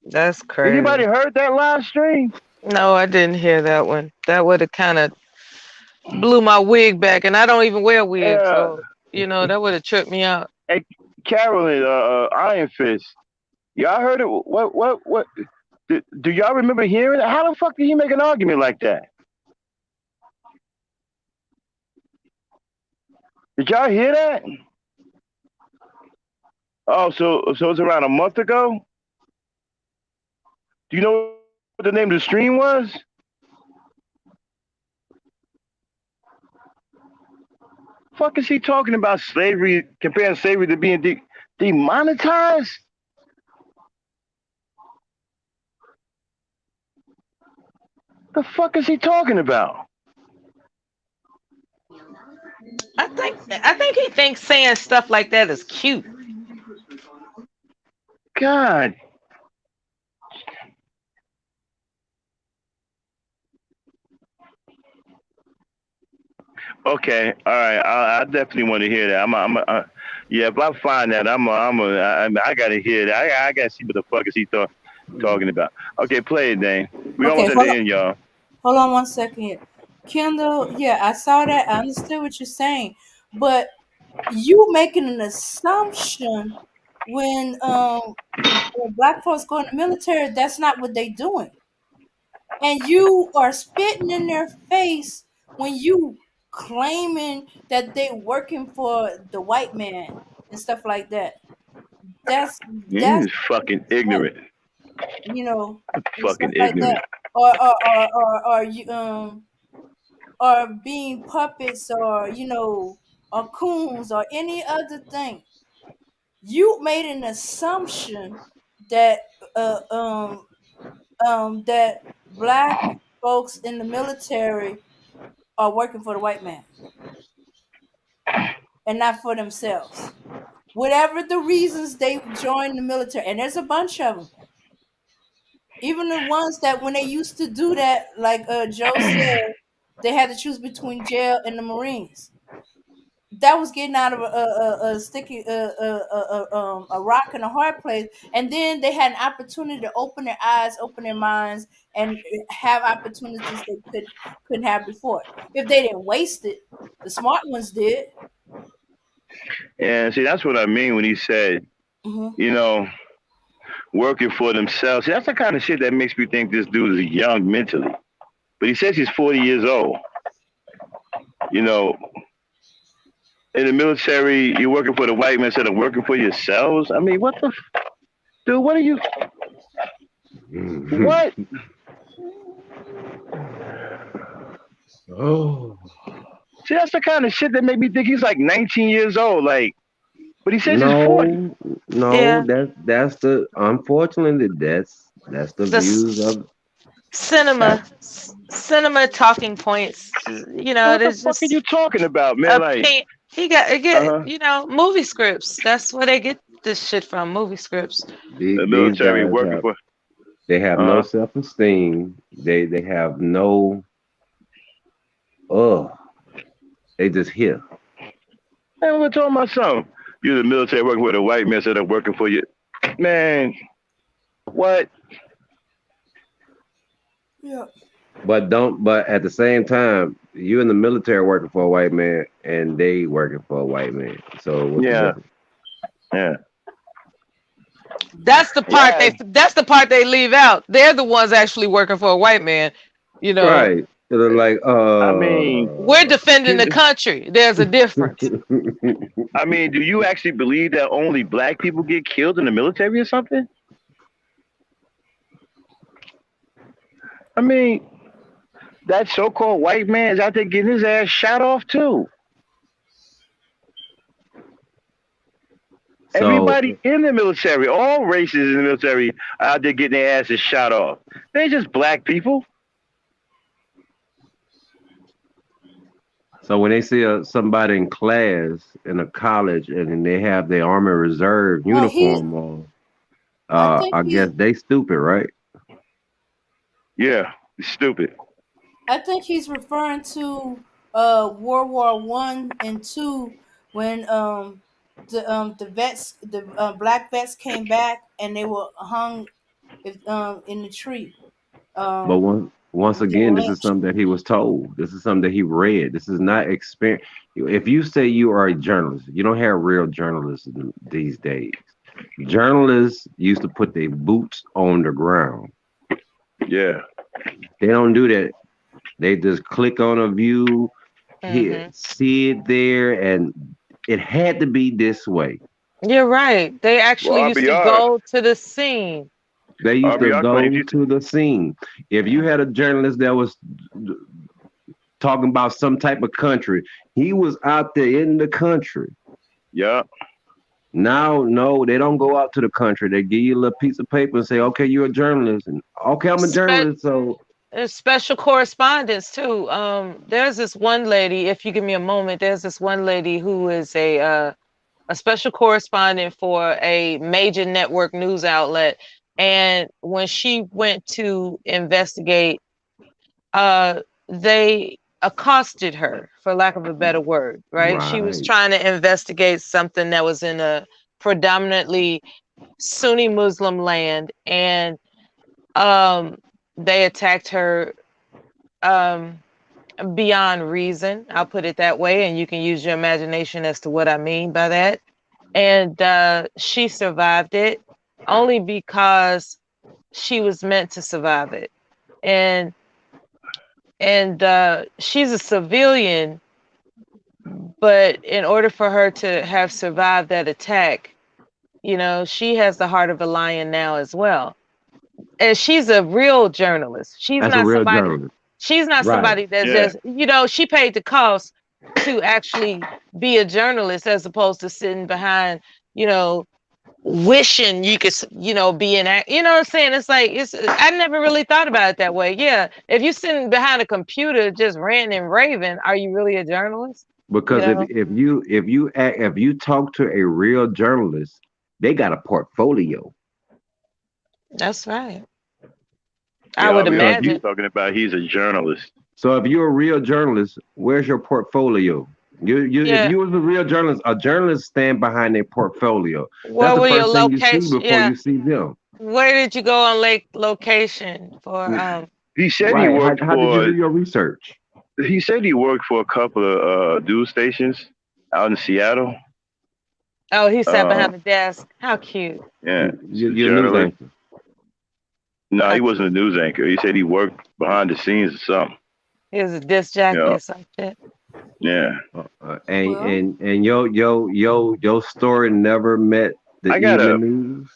That's crazy. Anybody heard that live stream? No, I didn't hear that one. That would have kind of blew my wig back, and I don't even wear wigs, so you know that would have tripped me out. Hey, Carolyn, Iron Fist, y'all heard it? What? Do y'all remember hearing it? How the fuck did he make an argument like that? Did y'all hear that? Oh, so it's around a month ago? Do you know what the name of the stream was? Fuck is he talking about slavery, comparing slavery to being demonetized? The fuck is he talking about? I think he thinks saying stuff like that is cute. God. Okay, all right. I definitely want to hear that. Yeah. If I find that, I gotta hear that. I gotta see what the fuck is he talking about. Okay, play it, Dane. We almost at the end, y'all. Hold on 1 second here. Kendall, yeah, I saw that. I understood what you're saying, but you making an assumption when black folks go in the military, that's not what they doing. And you are spitting in their face when you claiming that they working for the white man and stuff like that. That's fucking ignorant. You know, fucking stuff like ignorant. That. Or you or being puppets, or or coons, or any other thing. You made an assumption that that black folks in the military are working for the white man and not for themselves. Whatever the reasons they joined the military, and there's a bunch of them. Even the ones that when they used to do that, like Joe said, they had to choose between jail and the Marines. that was getting out of a sticky a rock and a hard place, and then they had an opportunity to open their eyes, open their minds, and have opportunities they couldn't have before. If they didn't waste it, the smart ones did. And see, that's what I mean when he said, Hmm. you know, working for themselves. See, that's the kind of shit that makes me think this dude is young mentally. But he says he's 40 years old. You know, in the military, you're working for the white man instead of working for yourselves. I mean, what the, dude? What are you? What? Oh. See, that's the kind of shit that made me think he's like 19 years old. Like, but he says he's 40. Yeah. That's the unfortunately that's the views of cinema talking points. You know, What the there's fuck are just you talking about, man? Like, he get you know, movie scripts. That's where they get this shit from, movie scripts. the these military guys working for. they have no self-esteem. They have no they just here. Hey, we're talking about something. You're the military working with a white man instead of working for you. Man, what? Yeah. But at the same time, you in the military working for a white man and they working for a white man. So what's the difference? Yeah. That's the part they leave out. They're the ones actually working for a white man, you know. Right. So they're like, I mean, we're defending the country. There's a difference. I mean, do you actually believe that only black people get killed in the military or something? I mean, that so-called white man is out there getting his ass shot off too. So, everybody in the military, all races in the military, are out there getting their asses shot off. They just black people. So when they see somebody in class in a college and they have their Army Reserve uniform on, I guess they stupid, right? Yeah, stupid. I think he's referring to World War I and II when the vets black vets came back and they were hung in the tree. But once They were again, this is lynched. something that he was told. This is something that he read. This is not experience. If you say you are a journalist, you don't have real journalists these days. Journalists used to put their boots on the ground. Yeah. They don't do that. They just click on a view, see it there, and it had to be this way. You're right. They actually used to go to the scene. They used to go to the scene. If you had a journalist that was talking about some type of country, he was out there in the country. Yeah. Now, no, they don't go out to the country. They give you a little piece of paper and say, "Okay, you're a journalist." And okay, I'm a journalist. So special correspondence too. There's this one lady. If you give me a moment, there's this one lady who is a special correspondent for a major network news outlet. And when she went to investigate, they accosted her, for lack of a better word, right? She was trying to investigate something that was in a predominantly Sunni Muslim land, and they attacked her beyond reason. I'll put it that way, and you can use your imagination as to what I mean by that. And she survived it only because she was meant to survive it. And she's a civilian, but in order for her to have survived that attack, you know, she has the heart of a lion now as well. And she's a real journalist. She's not somebody. She's not somebody that's just, you know, she paid the cost to actually be a journalist as opposed to sitting behind, you know, wishing you could, you know, be an act. You know what I'm saying? It's like, I never really thought about it that way. Yeah. If you're sitting behind a computer just ranting and raving, are you really a journalist? Because if you talk to a real journalist, they got a portfolio. That's right. Yeah, I would imagine. Talking about he's a journalist. So if you're a real journalist, where's your portfolio? If Yeah. you was a real journalist, a journalist stand behind their portfolio. That's What the were your first thing you see location? before Yeah. you see them. Where did you go on location for He said he Right. worked How did you for. do your research? He said he worked for a couple of news stations out in Seattle. Oh, he sat Uh, behind the desk. How cute. yeah, You're a news journalist. anchor. No, How he cute. wasn't a news anchor. He said he worked behind the scenes or something. He was a disc jockey Yeah, or some shit. yeah. And Well, your story never met the I got evening a news.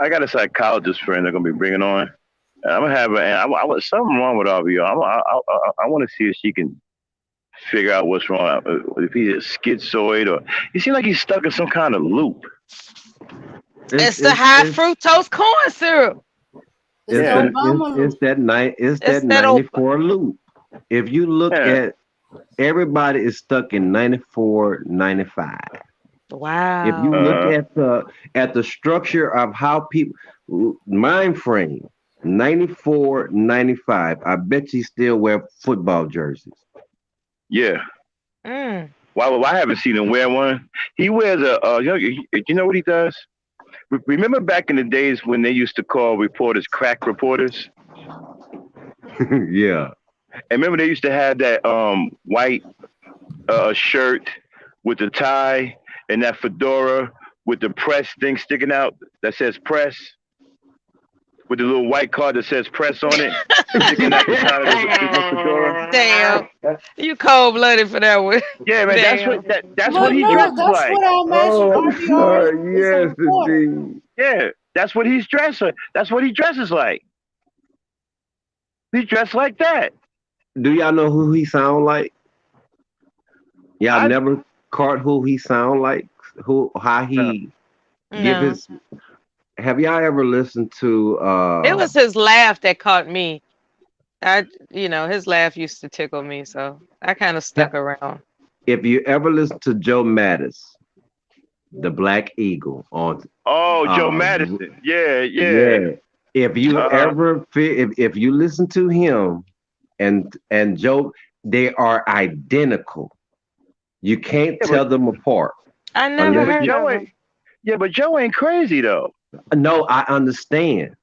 I got a psychologist friend they're gonna be bringing on. And I'm gonna have her. And I want something wrong with RBR. I want to see if she can figure out what's wrong. If he's schizoid or he seems like he's stuck in some kind of loop. It's the high fructose corn syrup. it's the Obama It's loop. It's that that old 94 loop. If you look Yeah. at everybody is stuck in 94, 95. If you wow. look at the structure of how people mind frame 94, 95, I bet you still wear football jerseys. Yeah. Mm. Why I haven't seen him wear one? He wears you know what he does? Remember back in the days when they used to call reporters crack reporters? Yeah. And remember they used to have that white shirt with the tie and that fedora with the press thing sticking out that says press with the little white card that says press on it sticking out the side of the fedora. Damn. You cold blooded for that one. Yeah, man, Damn. that's Well, what he no, dresses that's like. what I imagine Oh, RBR is a yes, reporter. indeed. Yeah, that's what he's dressed like. That's what he dresses like. He dressed like that. Do y'all know who he sound like? Y'all I never caught who he sound like? How he give No. his have y'all ever listened to It was his laugh that caught me. His laugh used to tickle me, so I kind of stuck around. if you ever listen to Joe Mattis, the Black Eagle on Joe uh Madison. Yeah, yeah. yeah. If you Uh-huh. ever if you listen to him and Joe, they are identical. You can't Yeah, tell them apart I yeah, never unless but heard you of Joe him. ain't but Joe ain't crazy though. no, I understand.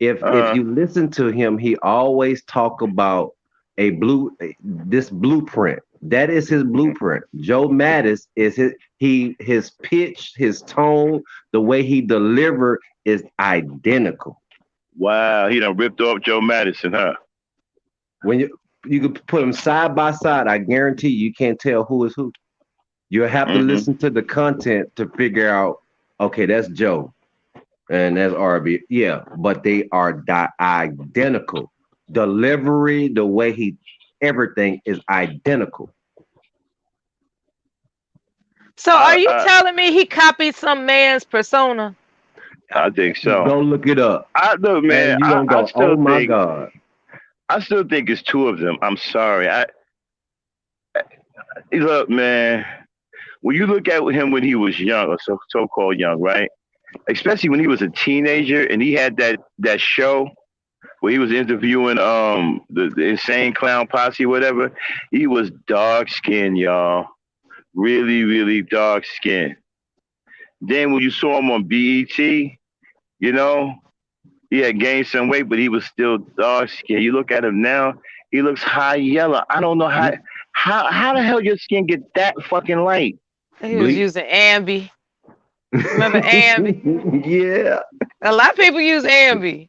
If Uh you listen to him, he always talk about this blueprint. That is his blueprint. Joe Mattis is his pitch, his tone, the way he deliver is identical. wow, he done ripped off Joe Madison, huh? When you could put them side by side, I guarantee you can't tell who is who. You have to Mm-hmm. listen to the content to figure out, okay, that's Joe and that's RB. Yeah, but they are identical. Delivery, the way everything is identical. So are you I telling me he copied some man's persona? I think so. Go look it up, Look, man. and you gonna go, oh my god. I still think it's two of them. I'm sorry. Look, man. When you look at him when he was young, or so-called young, right? Especially when he was a teenager and he had that show where he was interviewing the insane clown posse, whatever. He was dark skinned, y'all. Really, really dark skinned. Then when you saw him on BET, you know, he had gained some weight, but he was still dark skinned. You look at him now, he looks high yellow. I don't know how the hell your skin get that fucking light. He was using Ambi. Remember Ambi? Yeah. A lot of people use Ambi.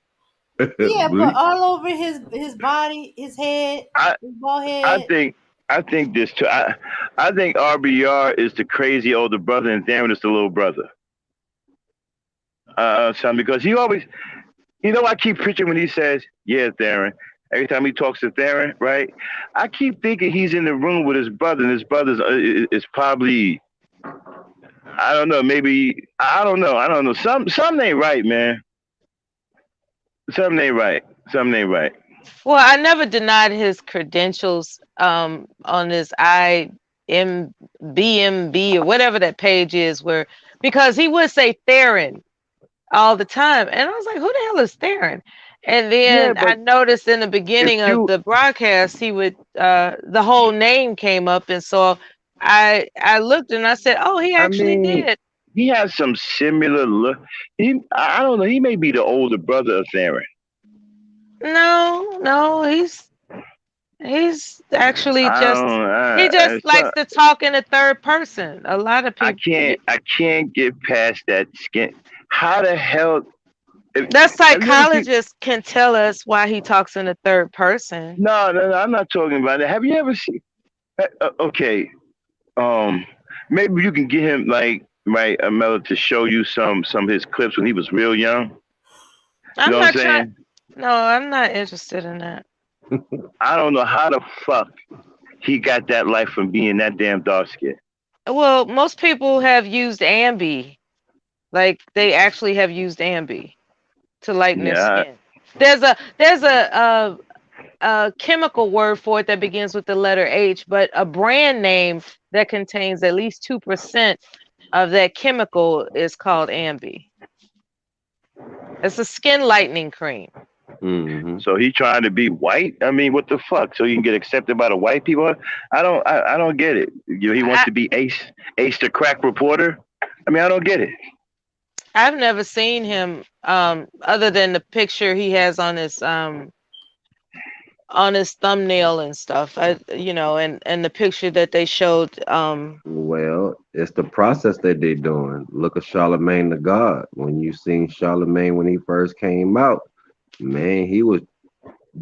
Yeah, but all over his body, his head, his bald head. I think this too. I think RBR is the crazy older brother and Darren is the little brother. Son, because he always, I keep picturing when he says, "Yeah, Darren." Every time he talks to Darren, right? I keep thinking he's in the room with his brother, and his brother's is probably, I don't know, maybe I don't know. Something ain't right, man. Something ain't right. Well, I never denied his credentials on this IMBMB or whatever that page is, because he would say Theron all the time, and I was like, who the hell is Theron? And then I noticed in the beginning of the broadcast, he would the whole name came up, and so I looked and I said, "Oh, he I actually mean, did." he has some similar look. I don't know. He may be the older brother of Theron. No, he's actually I just don't. he just It's likes not, to talk in the third person. A lot of people. I can't get past that skin. How the hell? That Have you ever seen? psychologist can tell us why he talks in the third person. No. I'm not talking about that. Have you ever seen? Okay. Um, maybe you can get him like right, Mella, to show you some of his clips when he was real young. You I'm know what I'm not trying. saying? No, I'm not interested in that. I don't know how the fuck he got that life from being that damn dark skin. Well, most people have used Ambi. Like they actually have used Ambi to lighten their Yeah. skin. There's a chemical word for it that begins with the letter H, but a brand name that contains at least 2% of that chemical is called Ambi. It's a skin lightening cream. Mm-hmm. So he trying to be white? I mean, what the fuck? So you can get accepted by the white people? I don't get it. You know, he wants to be Ace the crack reporter. I mean, I don't get it. I've never seen him other than the picture he has on his thumbnail and stuff. And the picture that they showed. Well, it's the process that they're doing. Look at Charlemagne the God. When you seen Charlemagne when he first came out, man, he was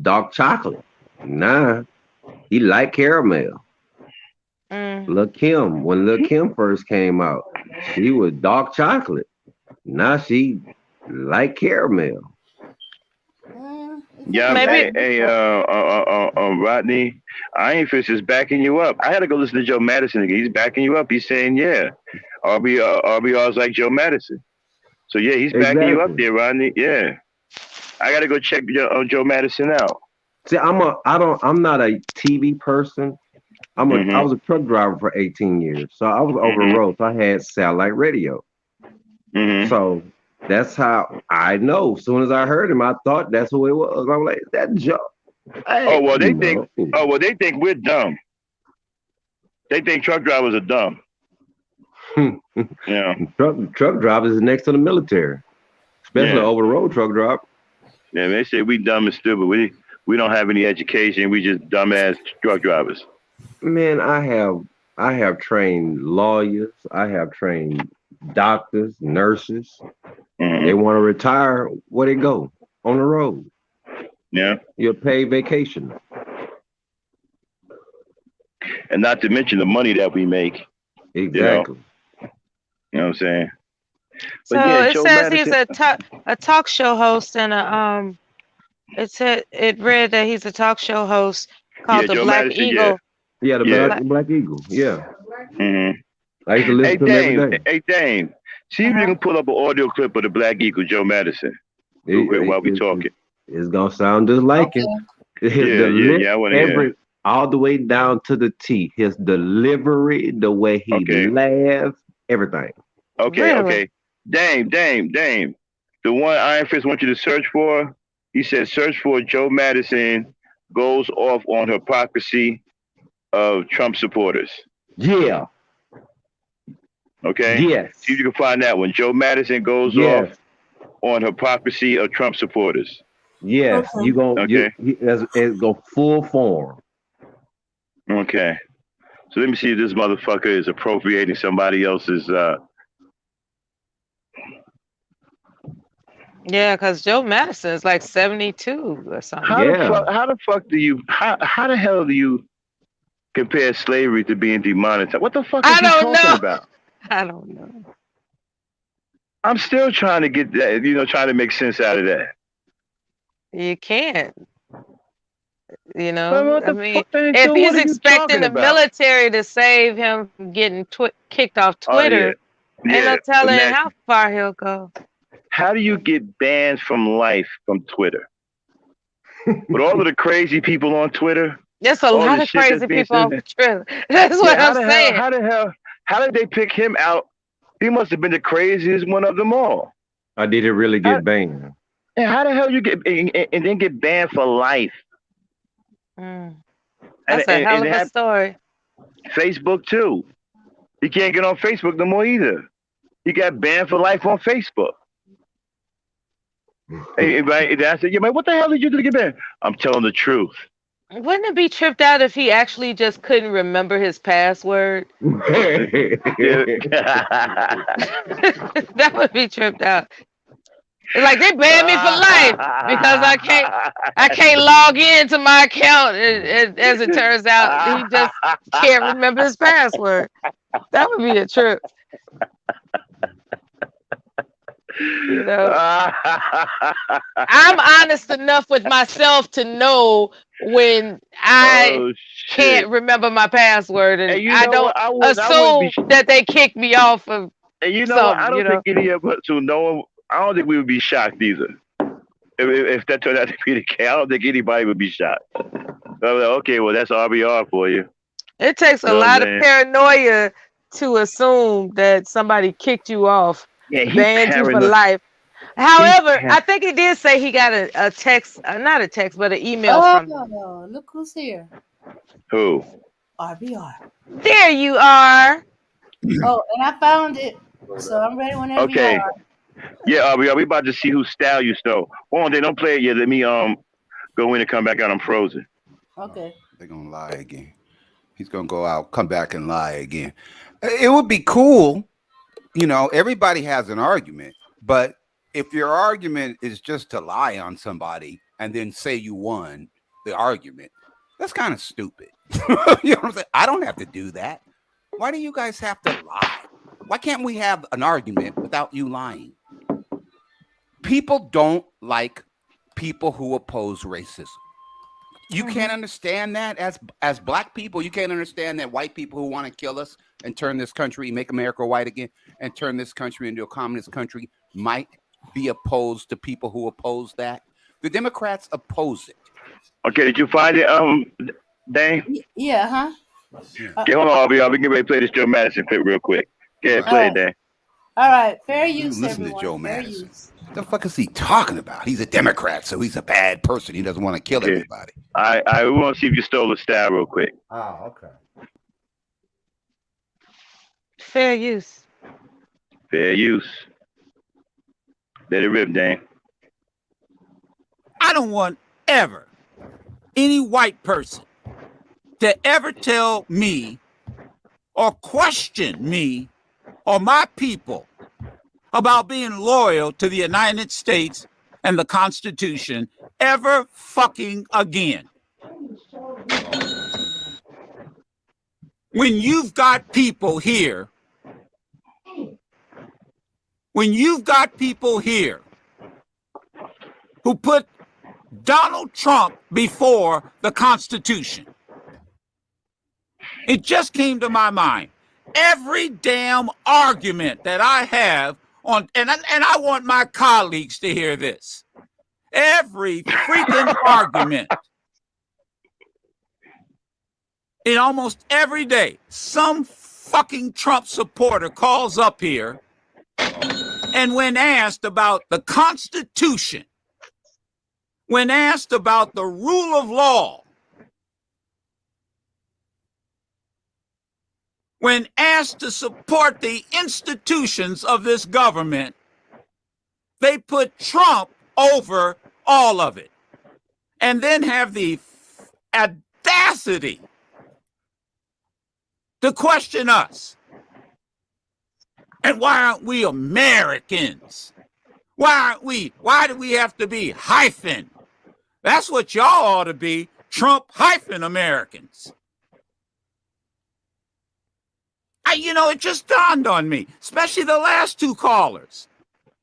dark chocolate. Nah, he like caramel. Lil' Kim, when Lil' Kim first came out, she was dark chocolate. Now she like caramel. Yeah, hey, Rodney, Iron Fist is backing you up. I had to go listen to Joe Madison again. He's backing you up. He's saying, yeah, RBR's like Joe Madison. So yeah, he's backing you up there, Rodney. Yeah, I got to go check Joe Madison out. See, I'm not a TV person. I was a truck driver for 18 years, so I was over the road. So I had satellite radio. So that's how I know. As soon as I heard him, I thought that's who it was. I'm like, that Joe. Hey, they think we're dumb. They think truck drivers are dumb. Yeah. Truck drivers is next to the military, especially over the road truck driver. Yeah, they say we dumb and stupid. We don't have any education. We just dumbass truck drivers. Man, I have trained lawyers. I have trained doctors, nurses. They want to retire. Where they go? On the road. Yeah. You're paid vacation. And not to mention the money that we make. Exactly. You know what I'm saying? So it says he's a talk show host and it read that he's a talk show host called the Black Eagle. Yeah, the Black Eagle. Yeah. I used to listen to him every day. Hey, Dame, see if you can pull up an audio clip of the Black Eagle, Joe Madison, while we talking. It's gonna sound just like him. I want to hear. All the way down to the T. His delivery, the way he laughs, everything. Okay. Dame. The one Iron Fist wants you to search for, he said search for Joe Madison goes off on hypocrisy of Trump supporters. Yeah. Okay? Yes. See if you can find that one. Joe Madison goes off on hypocrisy of Trump supporters. Yes. You go it's go full form. Okay. So let me see if this motherfucker is appropriating somebody else's Yeah, because Joe Madison is like 72 or something. How the hell do you compare slavery to being demonetized? What the fuck is he talking about? I don't know. I'm still trying to get that, trying to make sense out of that. You can't. Well, I mean, if he's expecting the military to save him from getting kicked off Twitter, ain't no telling how far he'll go. How do you get banned from life from Twitter? With all of the crazy people on Twitter? There's a lot of crazy people on Twitter. That's what I'm saying. How did they pick him out? He must have been the craziest one of them all. Or did it really get banned? And how the hell you get and then get banned for life? That's a hell of a story. Facebook too. He can't get on Facebook no more either. He got banned for life on Facebook. Hey, I said, yeah, man, what the hell did you do to get banned? I'm telling the truth. Wouldn't it be tripped out if he actually just couldn't remember his password? That would be tripped out. It's like they banned me for life because I can't log into my account. As it turns out, he just can't remember his password. That would be a trip. You know, I'm honest enough with myself to know when I can't remember my password, and I don't assume that they kicked me off of. And you know what? I don't think any of us who know. I don't think we would be shocked either. If that turned out to be the case, I don't think anybody would be shocked. So I'm like, okay, well, that's RBR for you. It takes a lot of paranoia to assume that somebody kicked you off, banned you for life. However, I think he did say he got a text, not a text, but an email from. Oh, look who's here. Who? RBR. There you are. Oh, and I found it, so I'm ready whenever you are. Yeah, we about to see whose style you stole. Hold on, they don't play it yet. Let me go in and come back out. I'm frozen. Okay. They're gonna lie again. He's gonna go out, come back and lie again. It would be cool, you know. Everybody has an argument, but if your argument is just to lie on somebody and then say you won the argument, that's kind of stupid. You know what I'm saying? I don't have to do that. Why do you guys have to lie? Why can't we have an argument without you lying? People don't like people who oppose racism. You can't understand that as black people. You can't understand that white people who want to kill us and turn this country, make America white again, and turn this country into a communist country might be opposed to people who oppose that. The Democrats oppose it. Okay, did you find it, Dane? Yeah, huh? Okay, hold on, RBR. We can ready to play this Joe Madison clip real quick. Go ahead, play it, Dane. All right, fair use. Listen everyone. to Joe fair Madison. Use. What the fuck is he talking about? He's a Democrat, so he's a bad person. He doesn't want to kill everybody. I want to see if you stole the style real quick. Oh, okay. Fair use. Fair use. Let it rip, Dane. I don't want ever any white person to ever tell me or question me or my people about being loyal to the United States and the Constitution ever fucking again. When you've got people here, who put Donald Trump before the Constitution, it just came to my mind. Every damn argument that I have on, and I want my colleagues to hear this. Every freaking argument. In almost every day, some fucking Trump supporter calls up here, and when asked about the Constitution, when asked about the rule of law, when asked to support the institutions of this government, they put Trump over all of it, and then have the audacity to question us. And why aren't we Americans? Why do we have to be hyphen? That's what y'all ought to be, Trump hyphen Americans. It just dawned on me, especially the last two callers.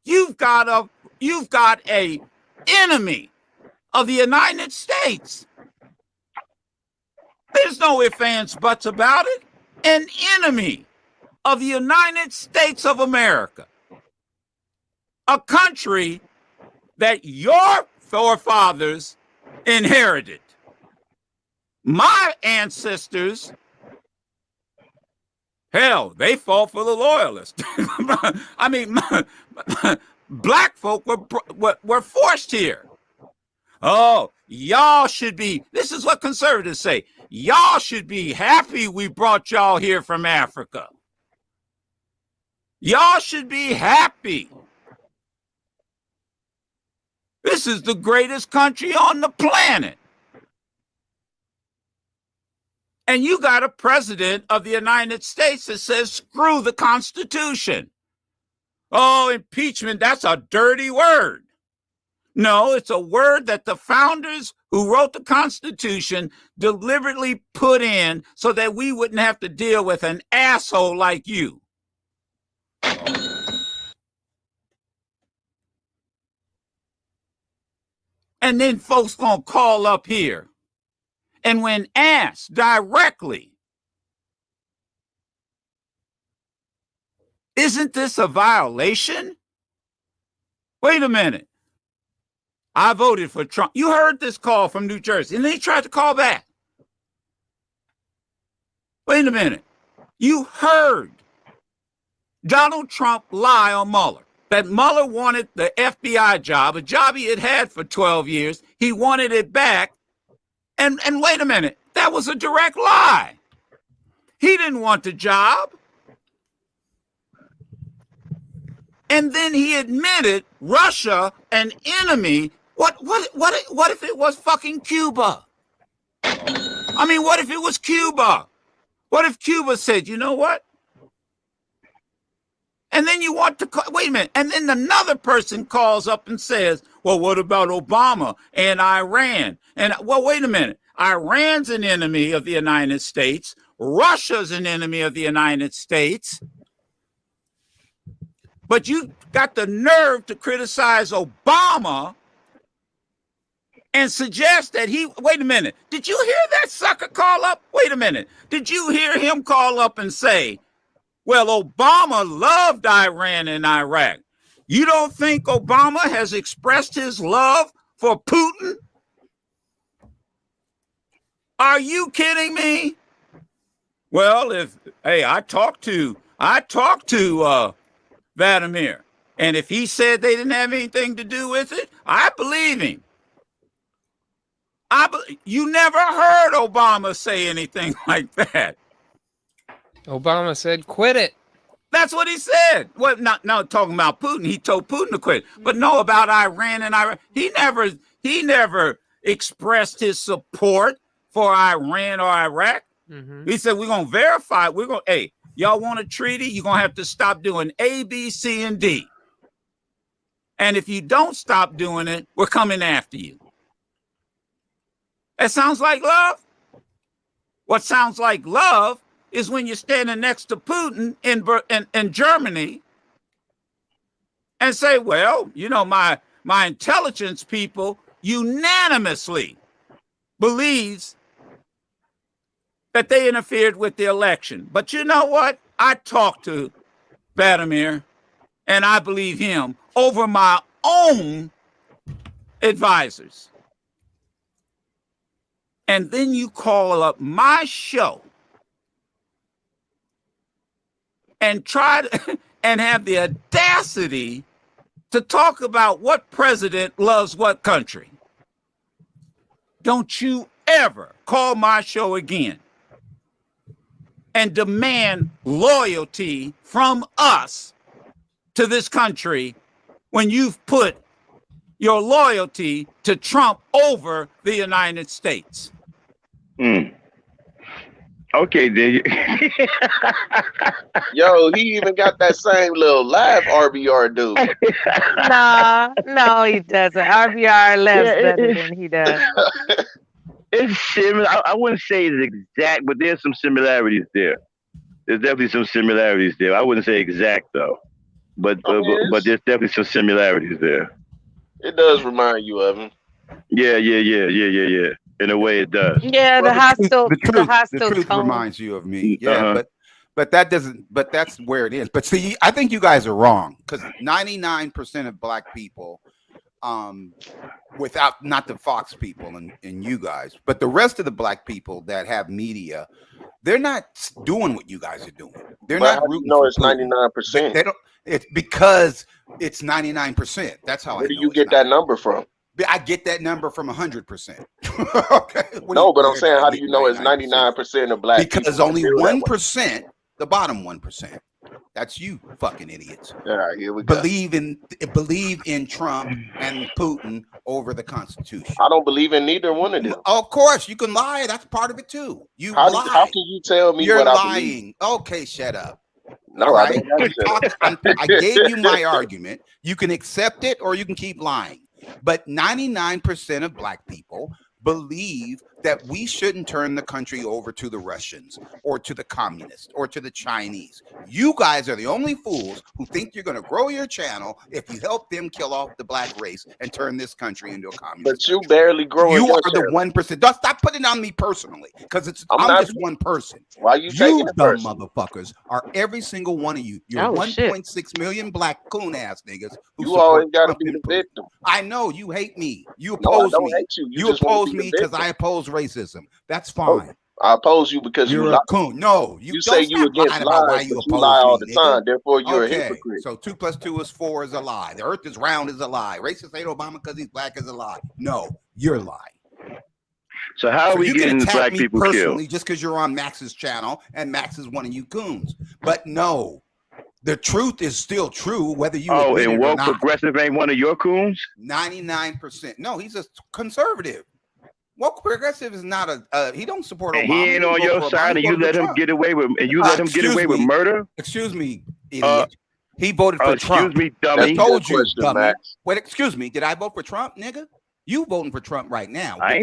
You've got a enemy of the United States. There's no ifs, ands, buts about it. An enemy of the United States of America. A country that your forefathers inherited. My ancestors, hell, they fought for the loyalists. I mean, black folk were forced here. Oh, y'all should be, this is what conservatives say, y'all should be happy we brought y'all here from Africa. Y'all should be happy. This is the greatest country on the planet. And you got a president of the United States that says, screw the Constitution. Oh, impeachment, that's a dirty word. No, it's a word that the founders who wrote the Constitution deliberately put in so that we wouldn't have to deal with an asshole like you. And then folks gonna call up here. And when asked directly, isn't this a violation? Wait a minute. I voted for Trump. You heard this call from New Jersey, and then he tried to call back. Wait a minute. You heard Donald Trump lie on Mueller, that Mueller wanted the FBI job, a job he had had for 12 years. He wanted it back. And wait a minute, that was a direct lie. He didn't want the job. And then he admitted Russia, an enemy. What if it was fucking Cuba? I mean, what if it was Cuba? What if Cuba said, you know what? And then you want to wait a minute. And then another person calls up and says, well, what about Obama and Iran? And well, wait a minute. Iran's an enemy of the United States. Russia's an enemy of the United States. But you got the nerve to criticize Obama and suggest that wait a minute, did you hear that sucker call up? Wait a minute, did you hear him call up and say, well, Obama loved Iran and Iraq. You don't think Obama has expressed his love for Putin? Are you kidding me? Well, I talked to Vladimir, and if he said they didn't have anything to do with it, I believe him. You never heard Obama say anything like that. Obama said, quit it. That's what he said. Well, not talking about Putin. He told Putin to quit. But no, about Iran and Iraq. He never expressed his support for Iran or Iraq. Mm-hmm. He said, we're going to verify. Hey, y'all want a treaty? You're going to have to stop doing A, B, C, and D. And if you don't stop doing it, we're coming after you. That sounds like love. What sounds like love is when you're standing next to Putin in Germany and say, well, you know, my intelligence people unanimously believes that they interfered with the election. But you know what? I talked to Vladimir, and I believe him over my own advisors. And then you call up my show and try to and have the audacity to talk about what president loves what country. Don't you ever call my show again and demand loyalty from us to this country when you've put your loyalty to Trump over the United States. Okay, then. Yo, he even got that same little laugh RBR dude. No, he doesn't. RBR laughs better than he does. It's similar. I wouldn't say it's exact, but there's some similarities there. There's definitely some similarities there. I wouldn't say exact though, but there's definitely some similarities there. It does remind you of him. Yeah. In a way, it does. Yeah, Well, the truth tone reminds you of me. Yeah, but that doesn't. But that's where it is. But see, I think you guys are wrong because 99% of black people, without not the Fox people and you guys, but the rest of the black people that have media, they're not doing what you guys are doing. They're not rooting. No, it's 99%. They don't. It's because it's 99%. That's how. Where do you get that number from? I get that number from 100%. Okay. No, but I'm saying, how do you know it's 99% of black people? Because only 1%, the bottom 1%. That's you, fucking idiots. All right, here we go. Believe in Trump and Putin over the Constitution. I don't believe in neither one of them. Of course, you can lie. That's part of it too. How can you tell me you're what lying? I believe? Okay, shut up. No, all right. I gave you my argument. You can accept it or you can keep lying. But 99% of black people believe that we shouldn't turn the country over to the Russians or to the communists or to the Chinese. You guys are the only fools who think you're going to grow your channel if you help them kill off the black race and turn this country into a communist. But you barely growing. You are the 1%. Don't stop putting it on me personally, because I'm just one person. Why you taking it dumb personal? motherfuckers are every single one of you. You're 1.6 million black coon ass niggas. You always got to be the victim. I know you hate me. You No, I oppose don't me. hate you. You just wanna oppose be the me because victim. I oppose racism. That's fine. I oppose you because you're a coon. No, you say you stop against lying about why lies, you but oppose you lie all me, the nigga. time. Therefore, you're a Okay, hypocrite. so 2 + 2 is 4 is a lie. The earth is round is a lie. Racist hate Obama because he's black is a lie. No, you're lying. So how are we you can getting attack black me people personally killed? just because you're on Max's channel and Max is one of you goons. But no, the truth is still true whether you admit and it or woke not. progressive ain't one of your coons? 99%. No, he's a conservative. Woke progressive is not a. He don't support And Obama. he ain't on vote your for side, Obama. and you let him get away with, Excuse me. murder? Excuse me, idiot. He voted for Trump. Excuse me, dummy. I told you, question, dummy. Max. Wait, excuse me. Did I vote for Trump, nigga? You voting for Trump right now? I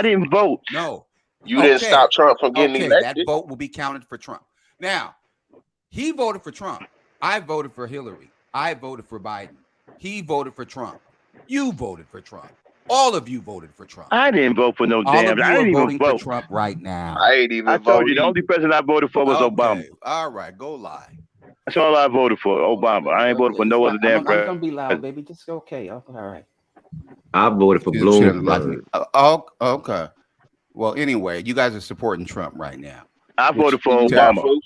didn't vote. No. You didn't stop Trump from getting that elected. vote will be counted for Trump. Now, he voted for Trump. I voted for Hillary. I voted for Biden. He voted for Trump. You voted for Trump. All of you voted for Trump. I didn't vote for no All damn. of you I are didn't even voting vote for Trump right now. I ain't even I told you the only president I voted for was Obama. All right, go lie. That's all I voted for, Obama. I ain't voted for no other damn I'm president. gonna be loud, baby. Just okay. All right. I voted for Bloomberg. Okay. Well, anyway, you guys are supporting Trump right now. I voted for Obama.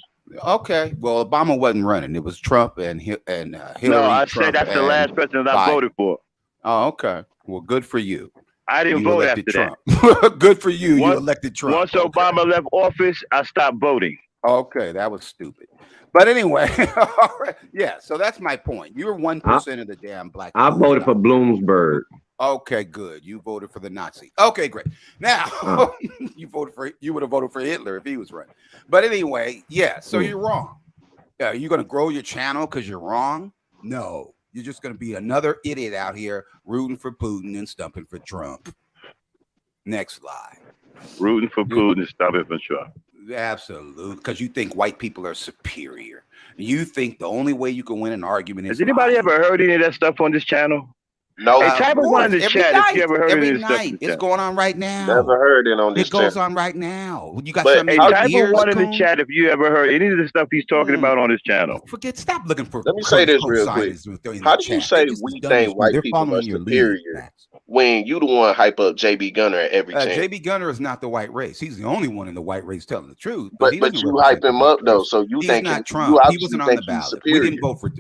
Okay. Well, Obama wasn't running. It was Trump and Hillary. No, I Trump said that's the and last president I Biden. voted for. Oh, okay. Well, good for you. I didn't vote after Trump. that. Good for you. You elected Trump. Once Obama left office, I stopped voting. Okay, that was stupid. But anyway, all right. Yeah. So that's my point. You're 1% of the damn black. I voted for Bloomberg. Okay, good. You voted for the Nazi. Okay, great. Now you would have voted for Hitler if he was running. But anyway, yeah. So you're wrong. You're going to grow your channel because you're wrong? No. You're just going to be another idiot out here rooting for Putin and stumping for Trump. Next lie. Rooting for Putin and stumping for Trump. Absolutely. Because you think white people are superior. You think the only way you can win an argument is. Has anybody ever heard any of that stuff on this channel? No. Hey, type of one in the chat if you ever heard any of this stuff. It's going on right now. Never heard it on this It goes channel. on right now. You got But something hey, in your type ears, of one in the coon? chat if you ever heard any of the stuff he's talking about on this channel. Stop looking for. Let me say this real quick. How do you say we think white people are superior when you the one hype up JB Gunner at every chance? JB Gunner is not the white race. He's the only one in the white race telling the truth. But you hype him up though, so you think not Trump. He wasn't on the ballot. We didn't vote for.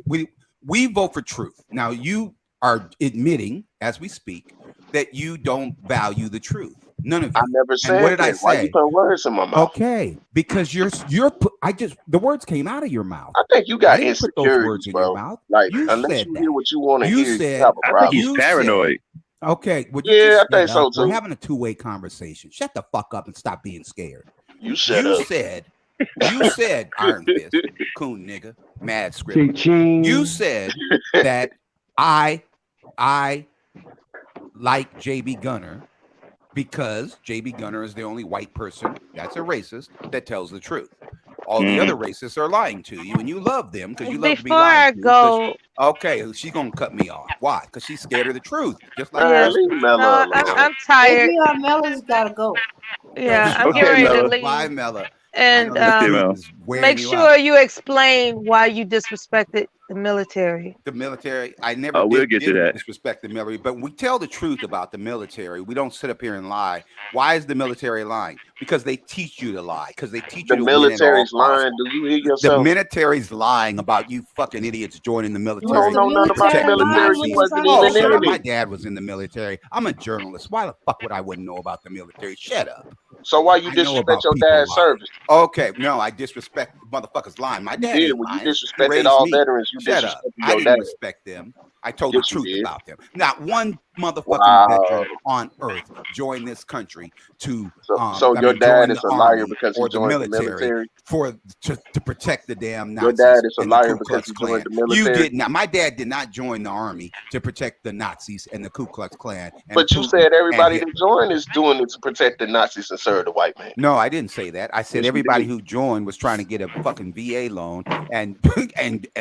We vote for truth. Now you are admitting, as we speak, that you don't value the truth. None of you. I never said and what did that. I say? Why you put words in my mouth? Okay, because the words came out of your mouth. I think you got I didn't put those insecurities, words in bro. your mouth. Like You unless said you that. hear what you want to You hear, said- you have a I problem. think he's paranoid. Okay, well, Yeah, I think shut so, up. We're too. having a two-way conversation. Shut the fuck up and stop being scared. You shut up. You said, Iron Fist, coon nigga, mad script. Ching-ching. You said that I like JB Gunner because JB Gunner is the only white person that's a racist that tells the truth. All the other racists are lying to you, and you love them because you love to be Before I lied to. go, Okay, she's gonna cut me off. Why? Because she's scared of the truth. Just like Yeah. Leave Mella no, alone. I'm tired. Maybe Mella's gotta go. Yeah, I'm Okay, getting ready to Mella. leave. Bye, Mella. And Okay, Mel. Wearing make you sure out. you explain why you disrespected The military. The military. I never we'll get to that. Disrespect the military, but we tell the truth about the military. We don't sit up here and lie. Why is the military lying? Because they teach you to lie. Because they teach you to win at all costs. Lying. Do you hear yourself? The military's lying about you fucking idiots joining the military. You don't know nothing about the military. You wasn't even in it. My dad was in the military. I'm a journalist. Why the fuck would I wouldn't know about the military? Shut up. So why you disrespect your dad's service? Okay, no, I disrespect motherfuckers lying. My dad did. When you disrespected all veterans, you Shut disrespected up. your I didn't dad. respect them. I told the truth about them. Not one motherfucking veteran on earth joined this country to so your dad is a liar because he joined the military to protect the damn Nazis. Your dad is a liar because he joined the military. You did not. My dad did not join the army to protect the Nazis and the Ku Klux Klan. But you said everybody that joined is doing it to protect the Nazis and serve the white man. No, I didn't say that. I said everybody who joined was trying to get a fucking VA loan and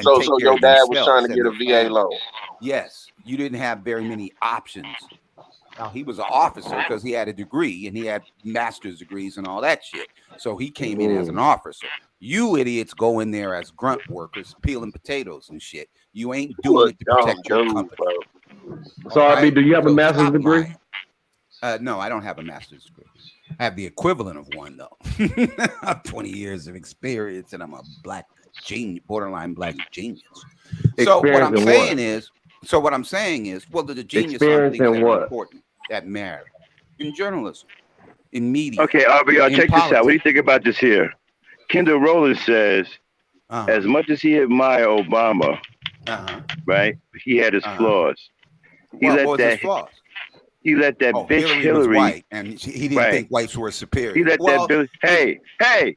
so your dad was trying to get a VA loan. Yes, you didn't have very many options. Now, he was an officer because he had a degree and he had master's degrees and all that shit. So he came in as an officer. You idiots go in there as grunt workers, peeling potatoes and shit. You ain't doing it to protect your company. So, RB, do you have a master's degree? No, I don't have a master's degree. I have the equivalent of one, though. I have 20 years of experience and I'm a black genius, borderline black genius. So what I'm saying is, well, the genius are things that are important, that matter in journalism, in media. Okay, RBR, check this out. What do you think about this here? Kendall Rowland says, as much as he admired Obama, right? He had his flaws. He let that bitch Hillary was Hillary, white, and he didn't think whites were superior. He let that bitch. Hey,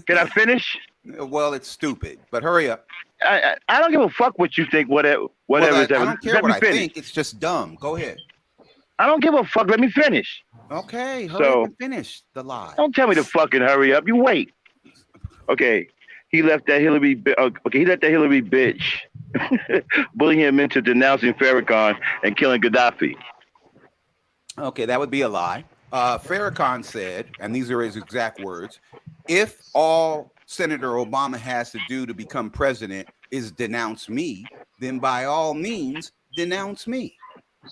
can I finish? Well, it's stupid, but hurry up. I don't give a fuck what you think. Whatever. I don't care what I think. It's just dumb. Go ahead. I don't give a fuck. Let me finish. Okay, hurry up and finish the lie. Don't tell me to fucking hurry up. You wait. Okay. He left that Hillary. He let that Hillary bitch bully him into denouncing Farrakhan and killing Gaddafi. Okay, that would be a lie. Farrakhan said, and these are his exact words: "If all Senator Obama has to do to become president is denounce me, then by all means denounce me."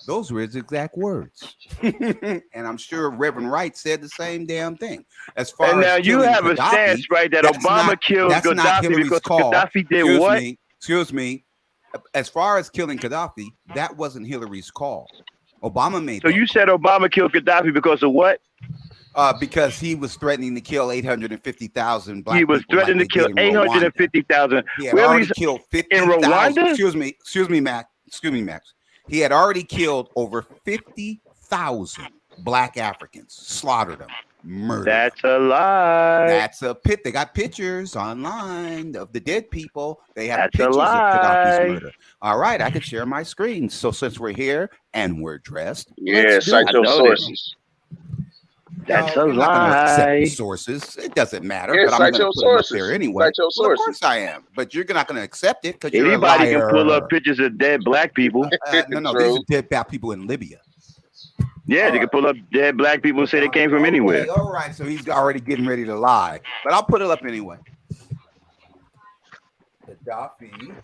Those were his exact words. And I'm sure Reverend Wright said the same damn thing. As far and now as you have Gaddafi, a stance, right, that Obama killed Gaddafi because Gaddafi did what? Excuse me. As far as killing Gaddafi, that wasn't Hillary's call. Obama made So you said Obama killed Gaddafi because of what? Because he was threatening to kill 850,000 black people. He was threatening to kill 850,000. He had already killed 50,000. In Rwanda? Excuse me, Max. He had already killed over 50,000 black Africans, slaughtered them, murdered. That's a lie. That's a pit. They got pictures online of the dead people. They have That's pictures a of lie. Gaddafi's murder. All right, I could share my screen. So since we're here and we're dressed, cite your sources. That's a I'm not gonna accept lie. the sources. It doesn't matter. Yeah, but I'm cite going your to put them up sources. there anyway. Cite your Well, of sources. course I am. But you're not going to accept it because you're Anybody a liar. can pull up pictures of dead black people. No, these are dead black people in Libya. Yeah, they can pull up dead black people and say they came from anywhere. All right, so he's already getting ready to lie. But I'll put it up anyway. Gaddafi.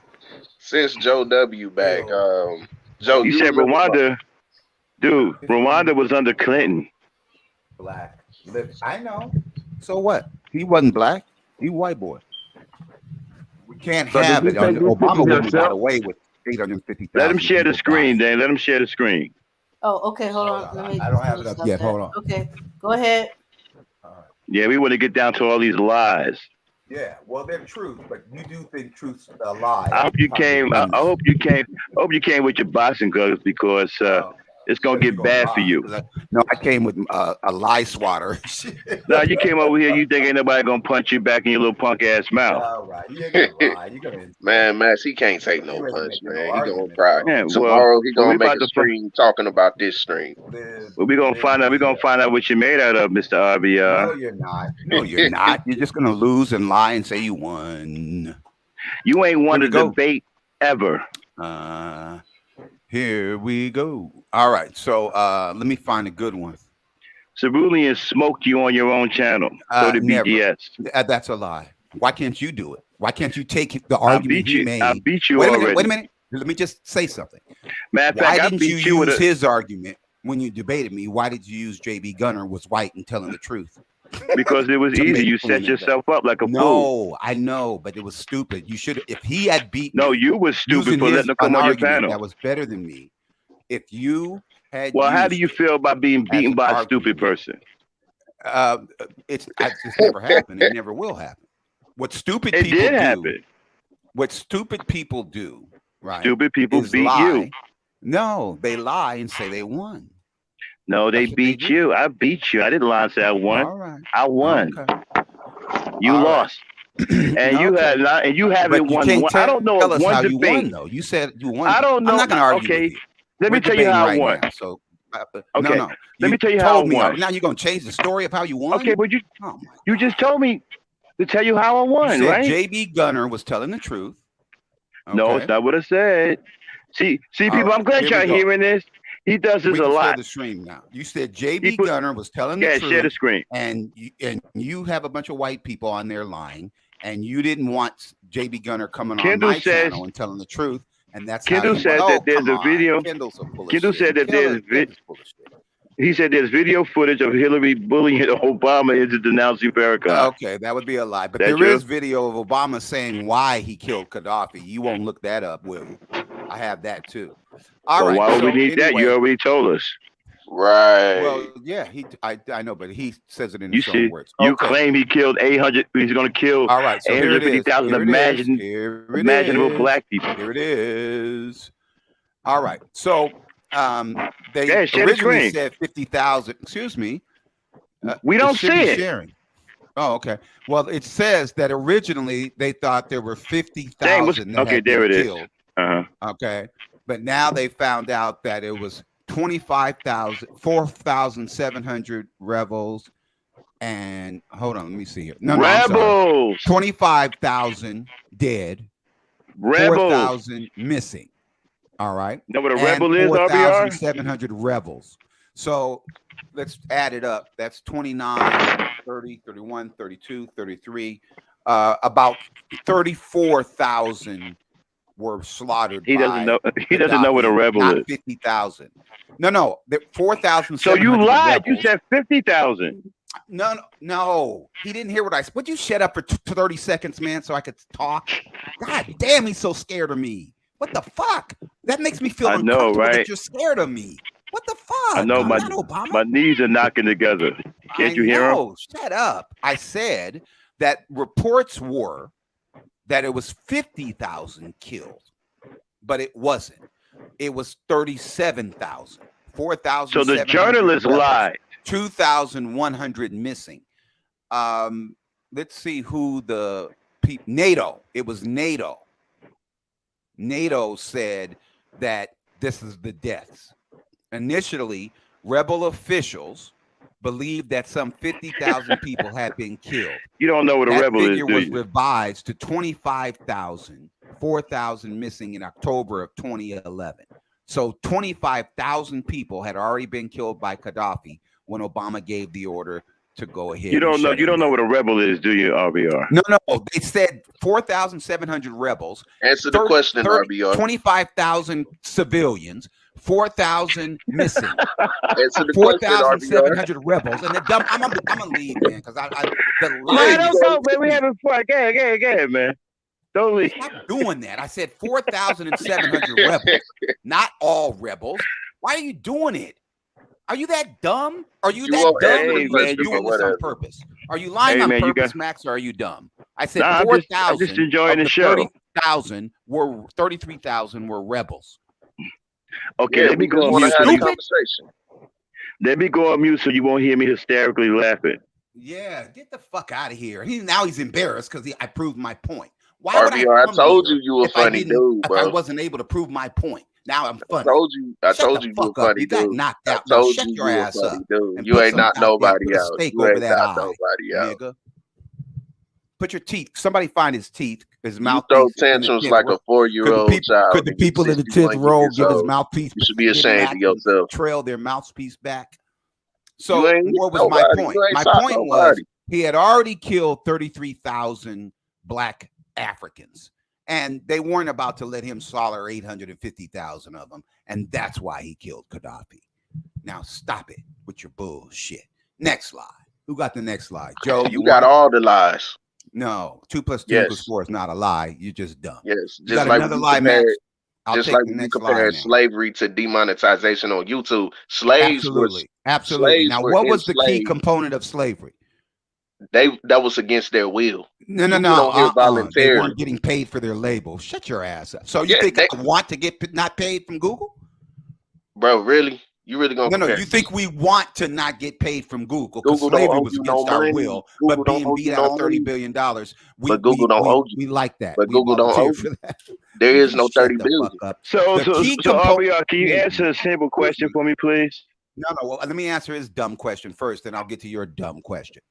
Since Joe W. back, Joe, You said Rwanda. Dude, Rwanda was under Clinton. Black. I know. So what? He wasn't black. He white boy. We can't have it. Obama wouldn't have got away with 850,000. Let him share the screen, Dan. Let him share the screen. Oh, okay. Hold on. Let me. I don't have it up yet. Hold on. Okay, go ahead. Yeah, we want to get down to all these lies. Yeah, well, they're truth, but you do think truth's a lie. I hope you came. I hope you came. Hope you came with your boxing gloves because it's gonna get bad for you. No, I came with a lie swatter. No, you came over here. You think ain't nobody gonna punch you back in your little punk ass mouth? All right, you're gonna lie. You're gonna. Man, Max, he can't take no punch, man. He gonna cry. Yeah, Tomorrow he gonna make about a stream talking about this stream. Well, we gonna find out. We gonna find out what you made out of, Mr. RBR. No, you're not. No, you're not. You're just gonna lose and lie and say you won. You ain't won a debate ever. Here we go. All right, so let me find a good one. Cerulean smoked you on your own channel. So did Never. BGS. That's a lie. Why can't you do it? Why can't you take the argument he made? I beat you wait already. Wait a minute. Let me just say something. Matter of Why fact, didn't you use his argument when you debated me? Why did you use JB Gunner was white and telling the truth? Because it was easy. You set yourself up like a fool. No, I know, but it was stupid. You should, if he had beat me. No, you was stupid for letting him come on your panel. That was better than me. If you had. Well, how do you feel about being beaten by a stupid person? It's never happened. It never will happen. What stupid people do. Happen. What stupid people do. Right. Stupid people beat you. No, they lie and say they won. No, they beat you. I beat you. I didn't lie and say I won. All right. I won. Okay. You lost. And you have not, and you haven't won. I don't know if one debate. You won, though. You said you won. I don't know. I'm not going to argue with you. Let me tell you how I won. Now, so okay. No. Let me tell you how I won. Now you're going to change the story of how you won. Okay, but you just told me to tell you how I won, you said right? JB Gunner was telling the truth. Okay. No, it's not what I said. See, people. Right, I'm glad y'all hearing this. He does this a lot. Share the screen now. You said JB Gunner was telling the truth. Share the screen. And you have a bunch of white people on there lying, and you didn't want JB Gunner coming on my channel and telling the truth. And that's Kendall said that there's a video. Kendall said that there's video. He said there's video footage of Hillary bullying Obama into denouncing Farrakhan. Okay, that would be a lie. But there is video of Obama saying why he killed Gaddafi. You won't look that up, will you? I have that too. All right. Why would we need that? You already told us. Right. Well, yeah, I know, but he says it in his own words. You claim he killed 800. He's going to kill 850,000 imaginable black people. Here it is. All right. So they originally said 50,000. Excuse me. We don't see it. Sharing. Oh, okay. Well, it says that originally they thought there were 50,000. Okay, there it killed. is. Uh-huh. Okay. But now they found out that it was 4,700 rebels. And hold on, let me see here. No, rebels. 25,000 dead. 4,000 missing. All right. You know what a rebel is, RBR? 4,700 rebels. So let's add it up. That's 29, 30, 31, 32, 33. About 34,000 were slaughtered. He doesn't know. He doesn't know what a rebel is. 50,000. No. 4,000. So you lied. Rebels. You said 50,000. No. He didn't hear what I said. Would you shut up for 30 seconds, man, so I could talk? God damn, he's so scared of me. What the fuck? That makes me feel uncomfortable that you're scared of me. What the fuck? I know my knees are knocking together. Can't you hear him? Shut up. I said that reports were that it was 50,000 killed, but it wasn't. It was 37,000. 4,000. So the journalists lied. 2,100 missing. Let's see who the people. NATO. It was NATO. NATO said that this is the deaths. Initially, rebel officials believed that some 50,000 people had been killed. You don't know what a rebel is, do you? That figure was revised to 25,000, 4,000 missing in October of 2011. So 25,000 people had already been killed by Gaddafi when Obama gave the order to go ahead. You don't know what a rebel is, do you, RBR? No. They said 4,700 rebels. Answer the question, RBR. 25,000 civilians. 4,000 missing. Answer the 4,700 rebels. And I'm gonna leave, man, because I don't go, man. We having fun. Go ahead, man. Don't leave. Stop doing that. I said 4,700 rebels, not all rebels. Why are you doing it? Are you that dumb? Are you that dumb? Or are you doing this on purpose? Are you lying on purpose, Max, or are you dumb? I said 4,000. I'm just enjoying the show. 33,000 were rebels. Okay, let me go on mute. Let me go on mute so you won't hear me hysterically laughing. Yeah, get the fuck out of here. Now he's embarrassed because I proved my point. Why would I told you were funny dude, bro. If I wasn't able to prove my point. Now I'm funny. I told you were funny dude. You got knocked out. Shut your ass up. You ain't knocked nobody out. You ain't knocked nobody out. Nigga. Put your teeth. Somebody find his teeth. His mouth. You throw tantrums like a 4-year-old child. Could the people in the 10th row give his mouthpiece? You should be ashamed of yourself. Trail their mouthpiece back. So what was my point? My point was he had already killed 33,000 black Africans. And they weren't about to let him slaughter 850,000 of them. And that's why he killed Gaddafi. Now stop it with your bullshit. Next slide. Who got the next slide? Joe, you got all the lies. No, 2 + 2 = 4 is not a lie. You're just dumb. Yes, you got another lie, Max. Just like when you compare slavery to demonetization on YouTube, slaves absolutely. Slaves now, were what was the key enslaved. component of slavery? That was against their will. No. They weren't getting paid for their label. Shut your ass up. So you think I want to get not paid from Google? Bro, really? You really gonna No, you think we want to not get paid from Google because slavery was against our will, but being beat out of $30 billion, we like that. But Google don't owe you. There is no 30 billion. So RBR, can you answer a simple question for me, please? No. Well, let me answer his dumb question first, then I'll get to your dumb question.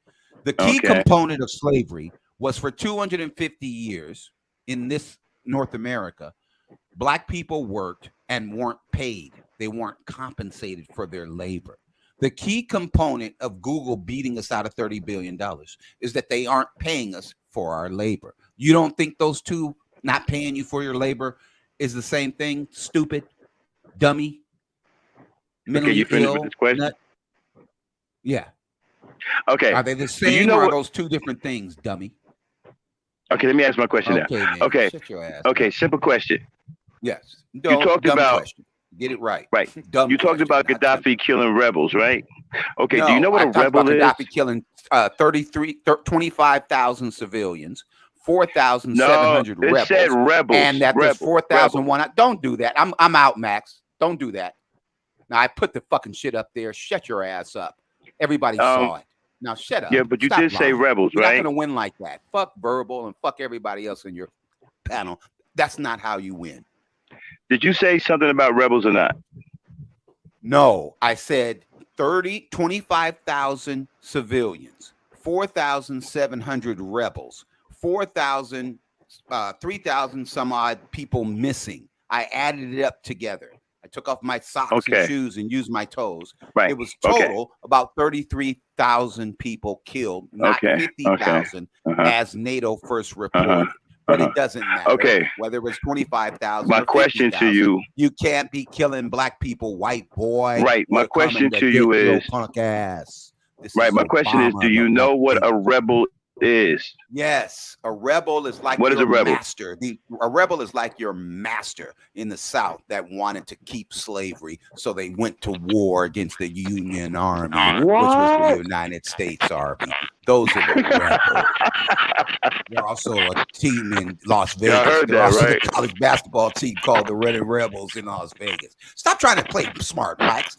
The key component of slavery was for 250 years in this North America, Black people worked and weren't paid. They weren't compensated for their labor. The key component of Google beating us out of $30 billion is that they aren't paying us for our labor. You don't think those two not paying you for your labor is the same thing? Stupid, dummy, mentally you finished ill, with this question? nut? Yeah. Okay. Are they the same or are those two different things, dummy? Okay, let me ask my question now. Man, okay. Shut your ass okay, up. Simple question. Yes. You talked about question. Get it right. Right. Dumb you talked about Gaddafi killing rebels, right? Okay. Do you know what a rebel is? Gaddafi killing 25,000 civilians, 4,700 rebels. It said rebels. And that there's 4,001. Don't do that. I'm out, Max. Don't do that. Now I put the fucking shit up there. Shut your ass up. Everybody saw it. Now shut up. Yeah, but you Stop did say lying. rebels, You're right? not gonna win like that. Fuck Verbal and fuck everybody else in your panel. That's not how you win. Did you say something about rebels or not? No, I said 25,000 civilians, 4,700 rebels, 3,000 some odd people missing. I added it up together. I took off my socks and shoes and used my toes. Right. It was total about 33,000 people killed, not 50,000 as NATO first reported. But it doesn't matter. Whether it was 25,000. My question to you: you can't be killing Black people, white boy. Right. My question to you is: punk ass. Right. My question is: do you know what a rebel is? Yes, a rebel is like what is a rebel? Master. A rebel is like your master in the South that wanted to keep slavery, so they went to war against the Union Army, which was the United States Army. Those are the rebels. They're also a team in Las Vegas. I heard They're that, also right? a college basketball team called the Red Rebels in Las Vegas. Stop trying to play smart, Max.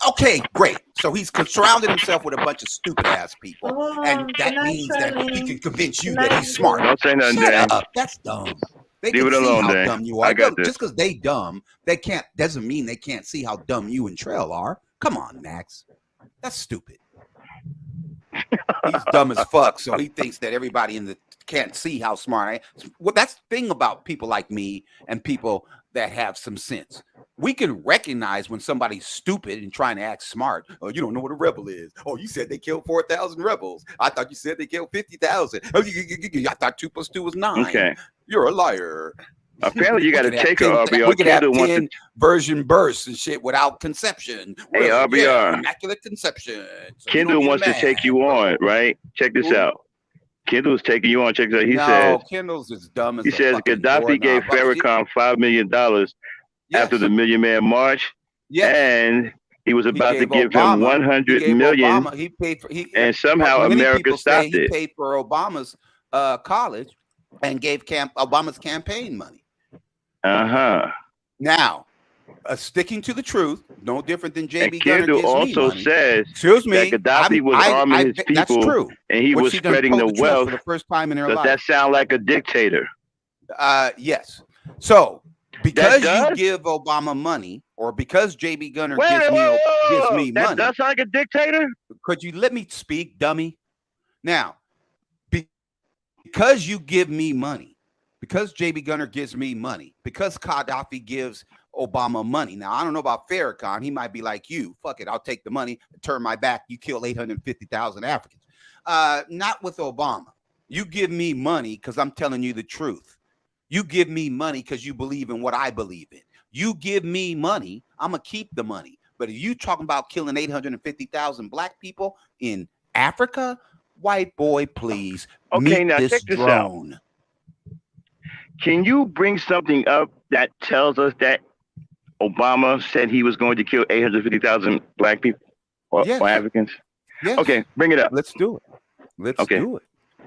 Okay, great. So he's surrounded himself with a bunch of stupid ass people, and that means that he can convince you that he's smart. Don't say nothing, Shut Dan. up. That's dumb. They Leave can it see alone, how Dan. dumb you are. I got this. Just because they dumb, they can't doesn't mean they can't see how dumb you and Trell are. Come on, Max. That's stupid. He's dumb as fuck, so he thinks that everybody in the can't see how smart I am. Well, that's the thing about people like me and people that have some sense. We can recognize when somebody's stupid and trying to act smart. Oh, you don't know what a rebel is. Oh, you said they killed 4,000 rebels. I thought you said they killed 50,000. Oh, I thought 2 + 2 was 9. Okay. You're a liar. Apparently, you got to take her, RBR. We could have Kendall 10 version bursts and shit without conception. Hey, Really, RBR. yeah, immaculate conception. So Kendall wants to take you on, right? Check this out. Kendall is taking you on. Check this out. He says, Kendall's as dumb as he says Gaddafi gave Farrakhan $5 million after the Million Man March, and he was about to give him 100 million, he paid for, and somehow America stopped He it. paid for Obama's college and gave Obama's campaign money. Now, sticking to the truth, no different than JB Gunner Kendall gives me also money. says Excuse me, that Gaddafi was arming his people, that's true. and he But was she done spreading told the truth wealth. for the first time in her Does life. that sound like a dictator? Yes. So because That you give Obama money, or because JB Gunner Wait, gives whoa, me that money, does sound like a dictator. could you let me speak, dummy? Now, because you give me money, because JB Gunner gives me money, because Gaddafi gives Obama money. Now, I don't know about Farrakhan. He might be like you. Fuck it. I'll take the money, turn my back. You kill 850,000 Africans. Not with Obama. You give me money because I'm telling you the truth. You give me money because you believe in what I believe in. You give me money, I'm going to keep the money. But if you talking about killing 850,000 black people in Africa, white boy, please Okay, meet now this check this drone. out. Can you bring something up that tells us that Obama said he was going to kill 850,000 black people or Africans? Yes. Okay, bring it up. Let's do it. Let's do it.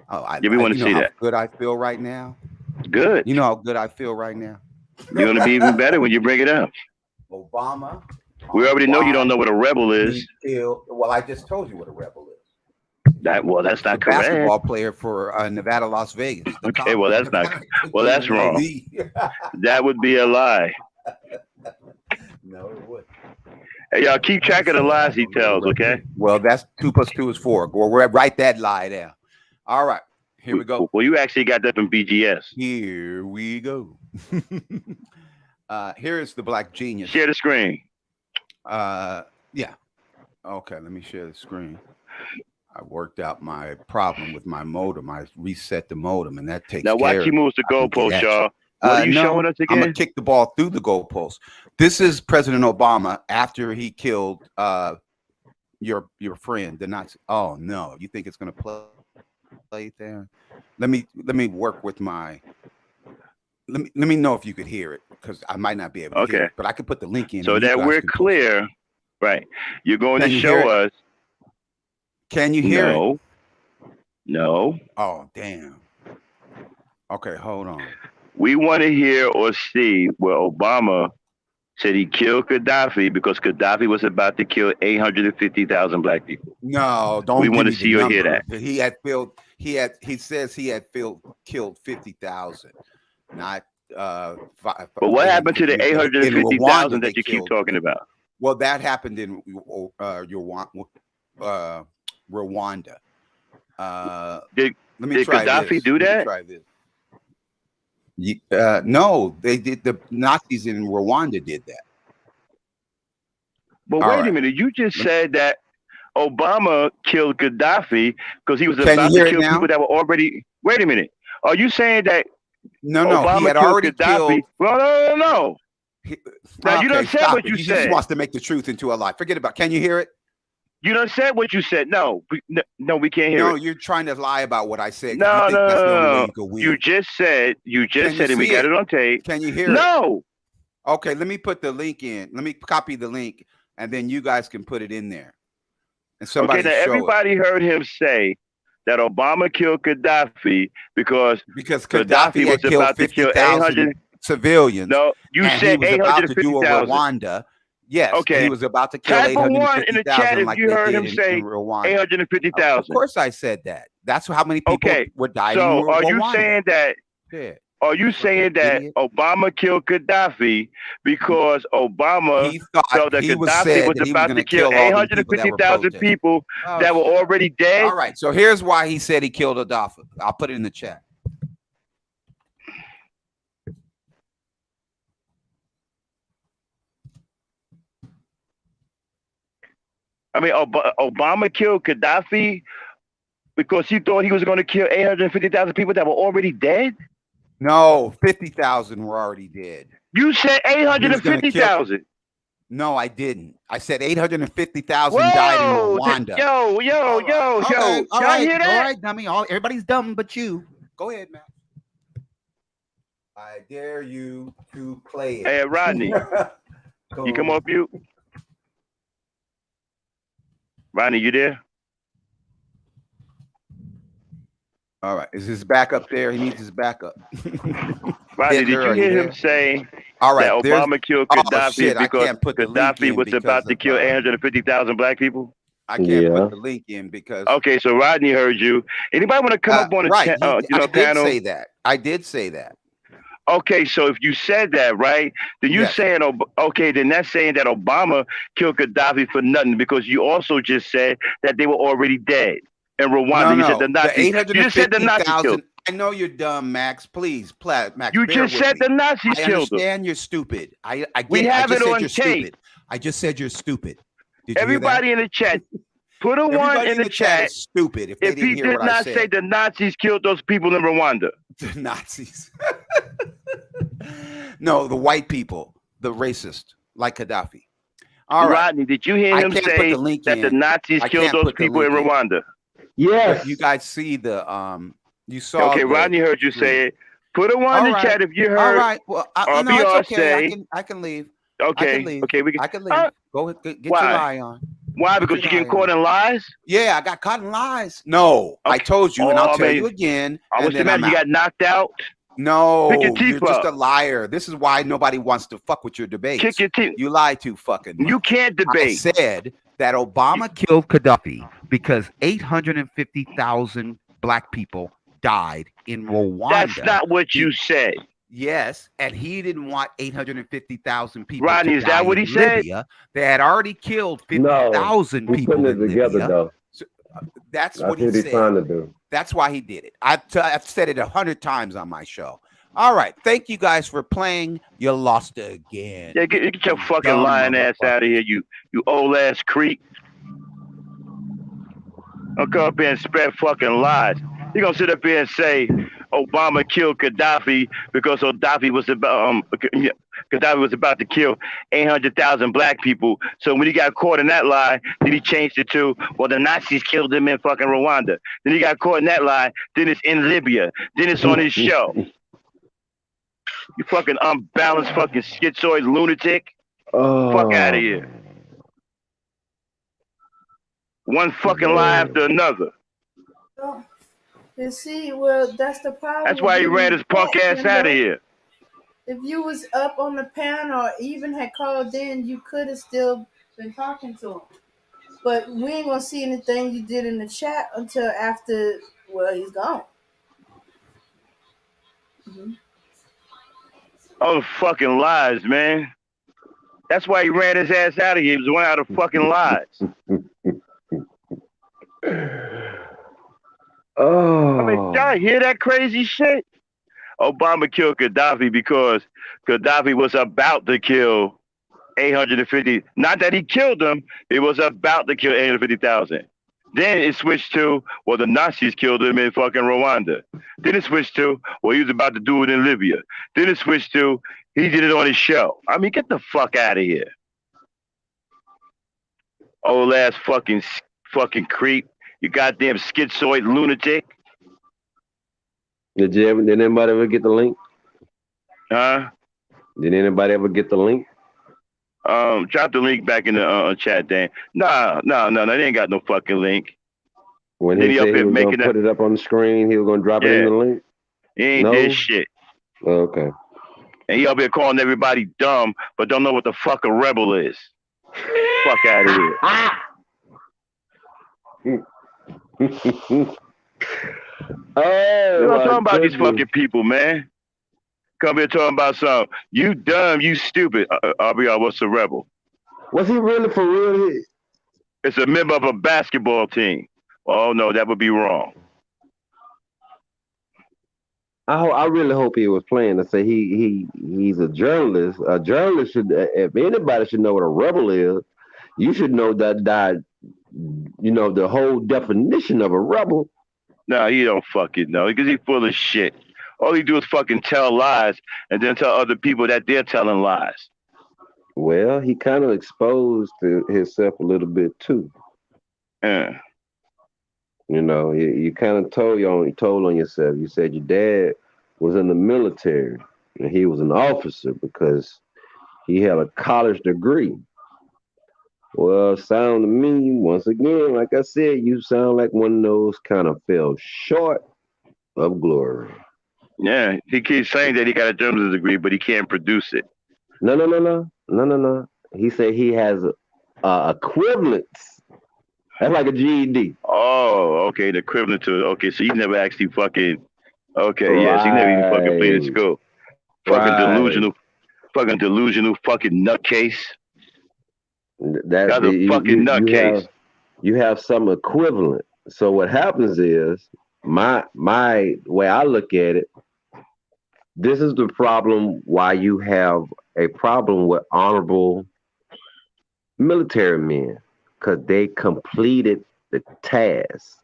Oh, we want to see that. How good I feel right now. Good. You know how good I feel right now. You're going to be even better when you bring it up. Obama. We already know you don't know what a rebel is. Well, I just told you what a rebel is. That's not correct. Basketball player for Nevada, Las Vegas. Okay, well that's not. Well, that's wrong. That would be a lie. No, it would. Hey, y'all keep track of the lies he tells. Okay. Well, that's 2 + 2 is 4. Go write that lie down. All right, here we go. Well, you actually got that from BGS. Here we go. Here is the Black Genius. Share the screen. Yeah. Okay, let me share the screen. I worked out my problem with my modem. I reset the modem, and that takes now care watch he moves the goalpost, y'all. What are you no, showing us again? I'm gonna kick the ball through the goalpost. This is President Obama after he killed your friend, the Nazi. Oh no, you think it's gonna play there? Let me work with my. Let me know if you could hear it, because I might not be able to hear it, but I could put the link in so that we're clear. Right, you're going to show us. Can you hear it? No. Oh damn. Okay, hold on. We want to hear or see where Obama said he killed Gaddafi because Gaddafi was about to kill 850,000 black people. No, don't. We want to see or hear that. He had killed. He says he had killed 50,000, not. But what happened to the 850,000 that you keep talking about? Well, that happened in Rwanda. Did Gaddafi do that? Try this. No, they did. The Nazis in Rwanda did that. But wait a minute. You just said that Obama killed Gaddafi because he was about to kill people that were already. Wait a minute. Are you saying that? No, Obama he had already Gaddafi? killed. Well, no. Now you done said what you said. He just wants to make the truth into a lie. Forget about. Can you hear it? You done said what you said. No, we can't hear it. No, you're trying to lie about what I said. No. You just said, and we got it on tape. Can you hear it? No. Okay, let me put the link in. Let me copy the link, and then you guys can put it in there. And somebody everybody heard him say that Obama killed Gaddafi because Gaddafi was about to kill 800 civilians. No, you said 850,000. Rwanda. Yes. Okay. He was about to kill 850,000 like they did in Rwanda. 850,000. Of course, I said that. That's how many people were dying. So, are you saying that? Yeah. Are you saying that Obama killed Gaddafi because Obama felt that Gaddafi was about to kill 850,000 people that were already dead? All right. So here's why he said he killed Gaddafi. I'll put it in the chat. I mean, Obama killed Gaddafi because he thought he was going to kill 850,000 people that were already dead? No, 50,000 were already dead. You said 850,000. No, I didn't. I said 850,000 died in Rwanda. Yo. All right, hear that? All right, dummy. Everybody's dumb but you. Go ahead, man. I dare you to play it. Hey, Rodney. You come off mute. Rodney, you there? All right. Is his backup there? He needs his backup. Rodney, did you hear him say that Obama killed Gaddafi because Gaddafi was about to kill 850,000 black people? I can't put the link in because. Okay, so Rodney heard you. Anybody want to come up on the panel? I did say that. Okay, so if you said that, right, then you're saying, then that's saying that Obama killed Gaddafi for nothing because you also just said that they were already dead in Rwanda. No, you said the Nazis. You just said the Nazis killed. I know you're dumb, Max. Please, Max. You just said the Nazis killed them. I understand you're stupid. I get we it. have it on tape. Stupid. I just said you're stupid. Did Everybody you in the chat. Put a Everybody one in the chat. is stupid if they didn't he hear did what I not said. say the Nazis killed those people in Rwanda. The Nazis. No, the white people, the racist, like Gaddafi. All right. Rodney, did you hear him say that the Nazis killed those people in Rwanda? Yes. You guys see the you saw. Okay, Rodney heard you say it. Put a one in the chat if you heard. All right. Well, no, it's okay. say. I can leave. Okay. I can leave. Okay. I can leave. Go get your lie on. Why? Because you getting caught in lies? Yeah, I got caught in lies. No, I told you, and I'll tell you again. What's the matter? You got knocked out? No, you're just a liar. This is why nobody wants to fuck with your debates. Kick your teeth. You lie too fucking much. You can't debate. I said that Obama killed Gaddafi because 850,000 black people died in Rwanda. That's not what you said. Yes, and he didn't want 850,000 people. Rodney, is that what he said? Libya. They had already killed 50,000 people putting it together, Libya. though. So, that's what he's said. trying to do. That's why he did it. I've said it 100 times on my show. All right, thank you guys for playing. You lost again. Yeah, get your fucking lying ass out of here, you old ass creep. Don't come up here and spread fucking lies. You're gonna sit up here and say Obama killed Gaddafi because Gaddafi was about to kill 800,000 black people. So when he got caught in that lie, then he changed it to, well, the Nazis killed him in fucking Rwanda. Then he got caught in that lie. Then it's in Libya. Then it's on his show. You fucking unbalanced fucking schizoid lunatic. Fuck out of here. One fucking lie after another. You see, well, that's the problem. That's why he ran his punk ass out of here. If you was up on the panel or even had called in, you could have still been talking to him. But we ain't gonna see anything you did in the chat until after, well, he's gone. Mm-hmm. Oh, the fucking lies, man. That's why he ran his ass out of here. He was one out of fucking lies. I mean, y'all hear that crazy shit? Obama killed Gaddafi because Gaddafi was about to kill 850. Not that he killed them, it was about to kill 850,000. Then it switched to, well, the Nazis killed him in fucking Rwanda. Then it switched to, well, he was about to do it in Libya. Then it switched to, he did it on his show. I mean, get the fuck out of here. Old ass fucking creep. You goddamn schizoid lunatic. Did anybody ever get the link? Huh? Did anybody ever get the link? Drop the link back in the chat, Dan. No, they ain't got no fucking link. When he said he was going to put it up on the screen, he was going to drop it in the link? He ain't did shit. Okay. And he up here calling everybody dumb, but don't know what the fuck a rebel is. Fuck out of here. I'm talking about these fucking people, man. Come here talking about something. You dumb, you stupid. RBR, what's a rebel? Was he really for real? It's a member of a basketball team. Oh no, that would be wrong. I really hope he was playing to say he's a journalist. A journalist should, if anybody should know what a rebel is, you should know that you know the whole definition of a rebel. No, he don't fucking know because he's full of shit. All he do is fucking tell lies and then tell other people that they're telling lies. Well, he kind of exposed himself a little bit too. Yeah. You know, you kind of told on yourself. You said your dad was in the military and he was an officer because he had a college degree. Well, sound to me, once again, like I said, you sound like one of those kind of fell short of glory. Yeah, he keeps saying that he got a journalism degree, but he can't produce it. No. He said he has equivalents. That's like a GED. Oh, okay, the equivalent to it. Okay, so you never actually fucking. Okay, right. Yes, he never even fucking played in school. Fucking delusional, fucking nutcase. That's a fucking nutcase. You have some equivalent. So what happens is my way I look at it. This is the problem why you have a problem with honorable military men, because they completed the task.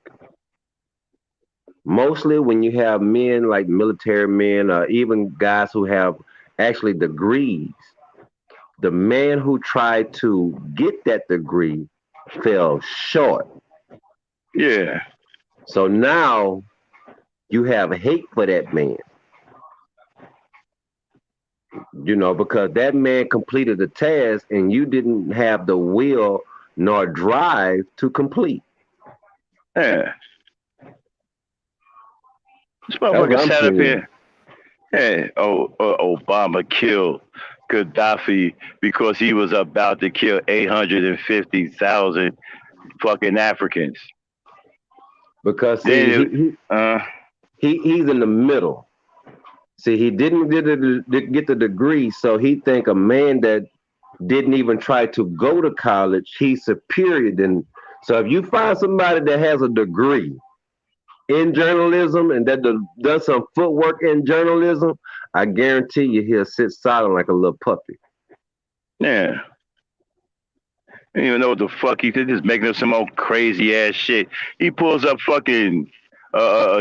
Mostly when you have men like military men or even guys who have actually degrees, the man who tried to get that degree fell short. Yeah. So now you have hate for that man. Because that man completed the task and you didn't have the will nor drive to complete. Yeah. This motherfucker sat up here. Hey, Obama killed Gaddafi because he was about to kill 850,000 fucking Africans. Because he's in the middle. See, he didn't get the degree, so he think a man that didn't even try to go to college, he's superior than. So if you find somebody that has a degree in journalism and that does some footwork in journalism, I guarantee you he'll sit silent like a little puppy. Yeah. I don't even know what the fuck he did. Just making up some old crazy ass shit. He pulls up fucking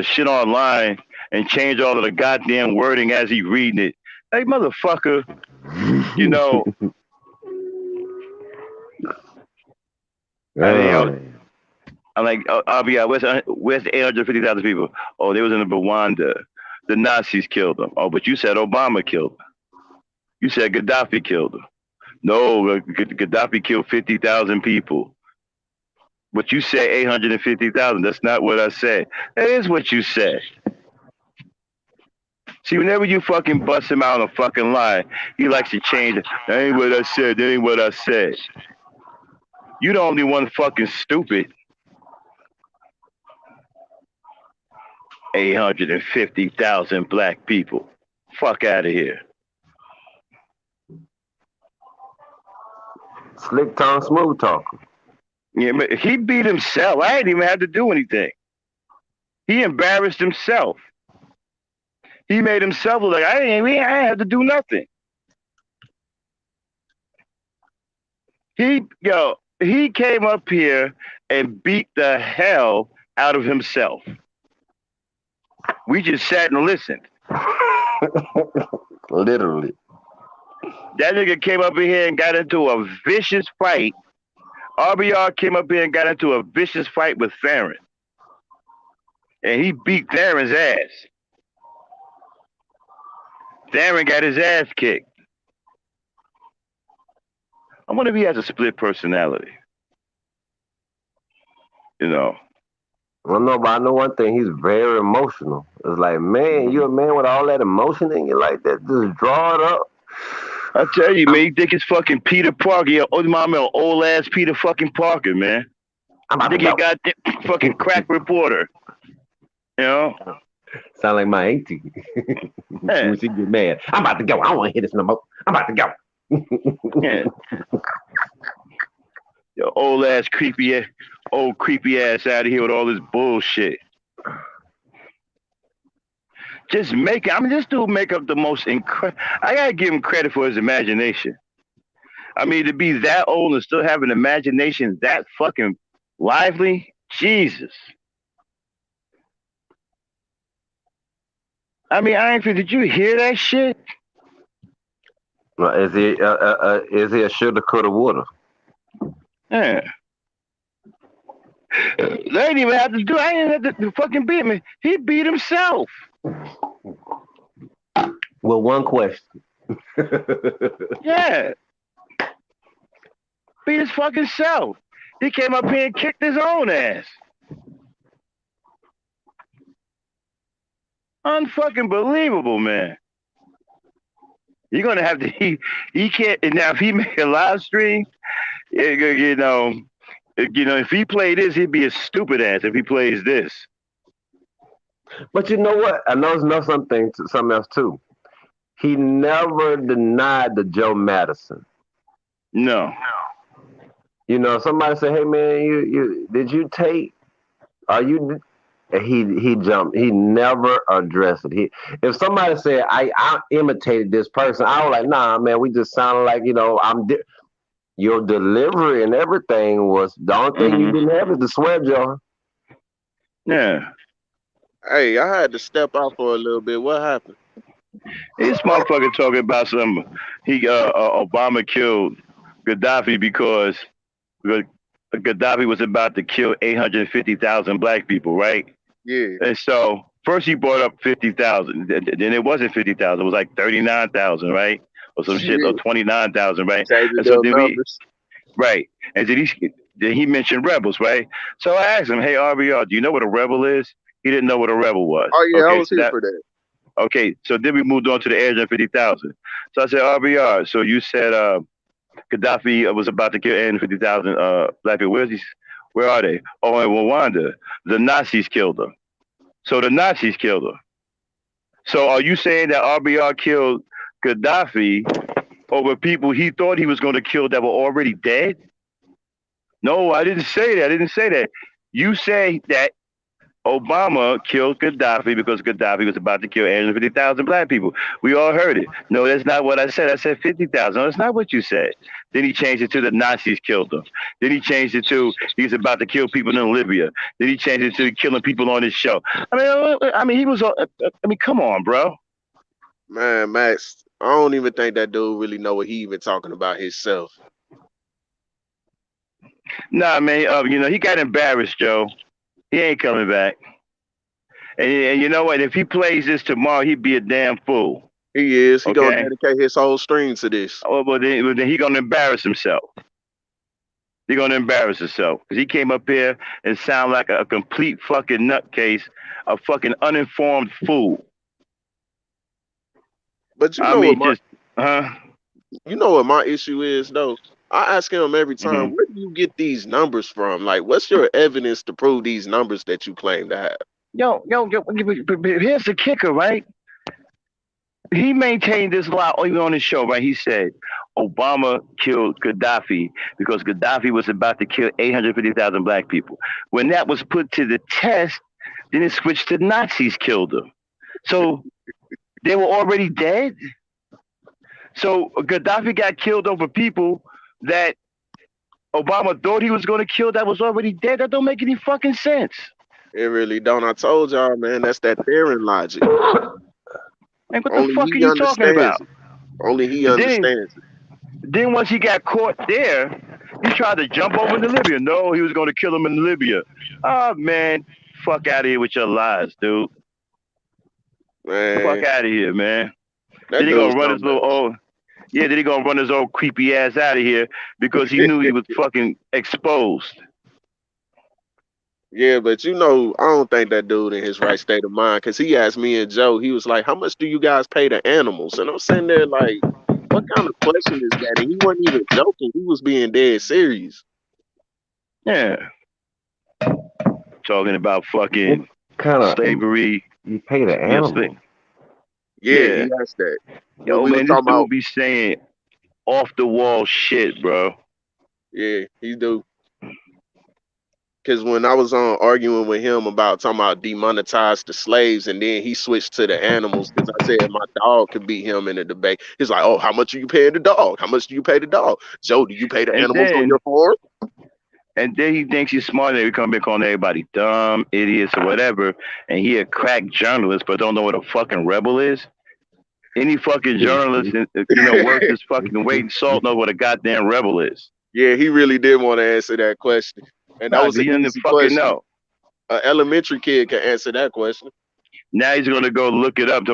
shit online and change all of the goddamn wording as he reading it. Hey, motherfucker, I'm like, RBR, where's the 850,000 people? Oh, they was in Rwanda. The Nazis killed them. Oh, but you said Obama killed them. You said Gaddafi killed them. No, Gaddafi killed 50,000 people. But you said 850,000. That's not what I said. That is what you said. See, whenever you fucking bust him out on a fucking lie, he likes to change it. That ain't what I said. That ain't what I said. You the only one fucking stupid. 850,000 black people. Fuck out of here. Slick tongue, smooth talker. Yeah, he beat himself. I didn't even have to do anything. He embarrassed himself. He made himself look like I didn't have to do nothing. He came up here and beat the hell out of himself. We just sat and listened. Literally. That nigga came up in here and got into a vicious fight. RBR came up here and got into a vicious fight with Theron. And he beat Theron's ass. Theron got his ass kicked. I wonder if he has a split personality. Well, no, but I know one thing. He's very emotional. It's like, man, you a man with all that emotion in you like that. Just draw it up. I tell you, man, you think it's fucking Peter Parker. Yeah, old ass Peter fucking Parker, man. I think he got that fucking crack reporter. Sound like my auntie. When she get mad, I'm about to go. I don't want to hear this no more. I'm about to go. Your old creepy ass out of here with all this bullshit. Just this dude make up the most incredible. I gotta give him credit for his imagination. I mean, to be that old and still have an imagination that fucking lively, Jesus. I mean, did you hear that shit? Well, is he a shoulda, coulda, woulda? Yeah. They didn't even have to do. I didn't have to fucking beat me. He beat himself. Well, one question. Yeah. Beat his fucking self. He came up here and kicked his own ass. Unfucking believable, man. You're gonna have to. He can't. Now, if he made a live stream, if he played this, he'd be a stupid ass. If he plays this. But you know what? I know something else too. He never denied the Joe Madison. No. Somebody say, "Hey man, you did you take? Are you?" He jumped. He never addressed it. If somebody said, I imitated this person, I was like, nah, man, we just sounded like, your delivery and everything was the only thing you didn't have is the sweat jar. Yeah. Hey, I had to step out for a little bit. What happened? This motherfucker talking about some. Obama killed Gaddafi because Gaddafi was about to kill 850,000 black people, right? Yeah. And so first he brought up 50,000. Then it wasn't 50,000. It was like 39,000, right? Or some shit, or 29,000, right? Changing And so those then numbers. right. And then he mentioned rebels, right? So I asked him, hey, RBR, do you know what a rebel is? He didn't know what a rebel was. Oh yeah, I Okay, was so here for that. okay, so then we moved on to the 850,000. So I said, RBR, so you said Gaddafi was about to kill 850,000 black people. Where are they? Oh, in Rwanda. The Nazis killed them. So the Nazis killed her. So are you saying that RBR killed Gaddafi over people he thought he was going to kill that were already dead? No, I didn't say that. I didn't say that. You say that Obama killed Gaddafi because Gaddafi was about to kill 850,000 black people. We all heard it. No, that's not what I said. I said 50,000. No, that's not what you said. Then he changed it to the Nazis killed them. Then he changed it to he's about to kill people in Libya. Then he changed it to killing people on his show. I mean, he was. I mean, come on, bro. Man, Max, I don't even think that dude really know what he even talking about himself. Nah, man. He got embarrassed, Joe. He ain't coming back. And you know what? If he plays this tomorrow, he'd be a damn fool. He is. He gonna dedicate his whole stream to this. Oh, well, then he gonna embarrass himself. He gonna embarrass himself because he came up here and sound like a complete fucking nutcase, a fucking uninformed fool. But you know what my issue is though. I ask him every time, where do you get these numbers from? Like, what's your evidence to prove these numbers that you claim to have? Yo, here's the kicker, right? He maintained this lie even on his show, right? He said Obama killed Gaddafi because Gaddafi was about to kill 850,000 black people. When that was put to the test, then it switched to Nazis killed them. So they were already dead. So Gaddafi got killed over people that Obama thought he was going to kill that was already dead. That don't make any fucking sense. It really don't. I told y'all, man, that's that theory logic. And what the fuck are you talking about? Only he understands it. Then once he got caught there, he tried to jump over to Libya. No, he was going to kill him in Libya. Oh, man. Fuck out of here with your lies, dude. Man. Fuck out of here, man. Then he going to run his little old... Yeah, then he going to run his old creepy ass out of here because he knew he was fucking exposed. Yeah, but I don't think that dude in his right state of mind, because he asked me and Joe, he was like, how much do you guys pay the animals? And I'm sitting there like, what kind of question is that? And he wasn't even joking. He was being dead serious. Yeah. Talking about fucking kind of slavery. You pay the animal. Yeah, he asked that. Yo, man, this dude be saying off the wall shit, bro. Yeah, he do. Because when I was arguing with him about talking about demonetize the slaves, and then he switched to the animals because I said my dog could beat him in a debate. He's like, oh, how much are you paying the dog? How much do you pay the dog? Joe, do you pay the animals on your farm? And then he thinks he's smart and he come back calling everybody dumb, idiots, or whatever. And he a crack journalist, but don't know what a fucking rebel is. Any fucking journalist, worth his fucking weight in salt knows what a goddamn rebel is. Yeah, he really did want to answer that question. And that was an easy question. An elementary kid can answer that question. Now he's gonna go look it up.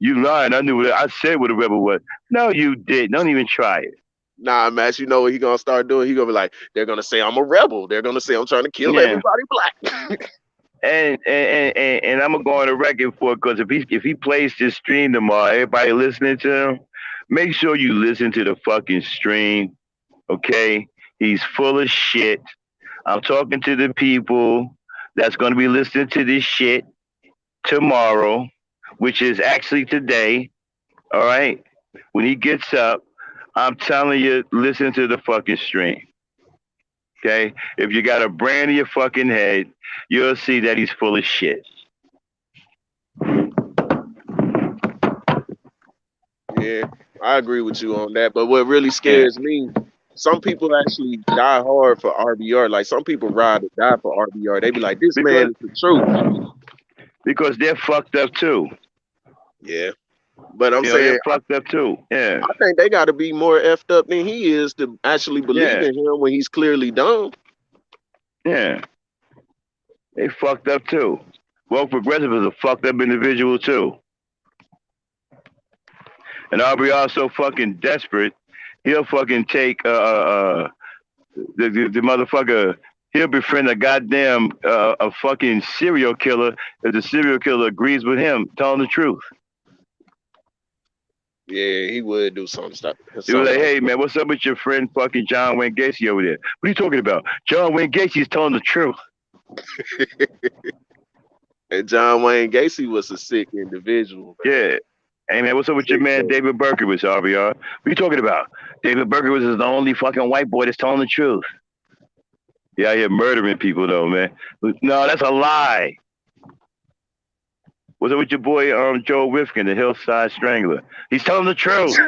You lying. I knew I said what a rebel was. No, you did. Don't even try it. Nah, Max, you know what he gonna start doing? He gonna be like, they're gonna say I'm a rebel. They're gonna say I'm trying to kill everybody black. and I'm gonna go on the record for it, because if he plays this stream tomorrow, everybody listening to him, make sure you listen to the fucking stream. Okay? He's full of shit. I'm talking to the people that's going to be listening to this shit tomorrow, which is actually today. All right? When he gets up, I'm telling you, listen to the fucking stream. Okay? If you got a brain in your fucking head, you'll see that he's full of shit. Yeah. I agree with you on that. But what really scares me, some people actually die hard for RBR. Like some people ride or die for RBR. They be like, this man because is the truth. because they're fucked up too. Yeah. But I'm You know, they're saying fucked up too. Yeah. I think they gotta be more effed up than he is to actually believe Yeah. in him when he's clearly dumb. Yeah. They fucked up too. Woke progressive is a fucked up individual too. And RBR so fucking desperate, he'll fucking take the motherfucker. He'll befriend a goddamn a fucking serial killer if the serial killer agrees with him, telling the truth. Yeah, he would do something. He was like, "Hey man, what's up with your friend fucking John Wayne Gacy over there? What are you talking about? John Wayne Gacy's telling the truth." And John Wayne Gacy was a sick individual. Yeah. Hey man, what's up with your man David Berkowitz, RBR? What are you talking about? David Berkowitz is the only fucking white boy that's telling the truth. Yeah, you're murdering people though, man. No, that's a lie. What's up with your boy Joe Rifkin, the Hillside Strangler? He's telling the truth.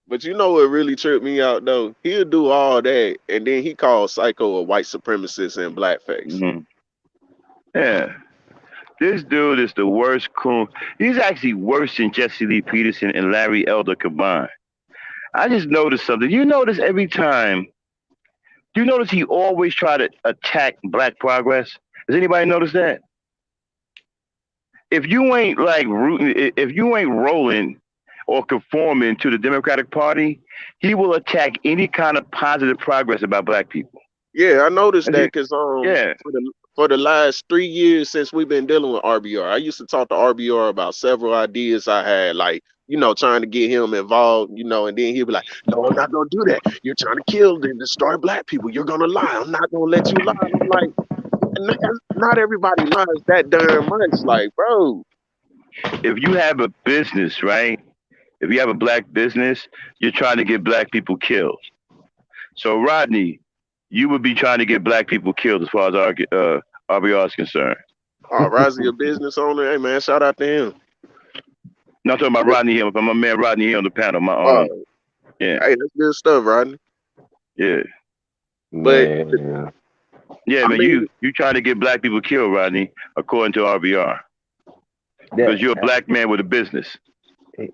But you know what really tripped me out though? He'll do all that, and then he calls Psycho a white supremacist and blackface. Mm-hmm. Yeah. This dude is the worst coon. He's actually worse than Jesse Lee Peterson and Larry Elder combined. I just noticed something. You notice every time, do you notice he always try to attack black progress? Does anybody notice that? If you ain't like rooting, if you ain't rolling or conforming to the Democratic Party, he will attack any kind of positive progress about black people. Yeah, I noticed that because yeah. for the last 3 years since we've been dealing with RBR, I used to talk to RBR about several ideas I had, like, you know, trying to get him involved, you know, and then he'll be like, no, I'm not going to do that. You're trying to kill and destroy black people. You're going to lie. I'm not going to let you lie. And I'm like, not everybody lies that darn much. Like, bro. If you have a business, right? If you have a black business, you're trying to get black people killed. So, Rodney, you would be trying to get black people killed as far as RBR is concerned. Oh, Rozzy, a business owner. Hey, man, shout out to him. Not talking about Rodney Hill, but my man Rodney Hill on the panel. Yeah. Hey, that's good stuff, Rodney. Yeah. But yeah, man, you trying to get black people killed, Rodney, according to RBR. Because you're a black man with a business. That's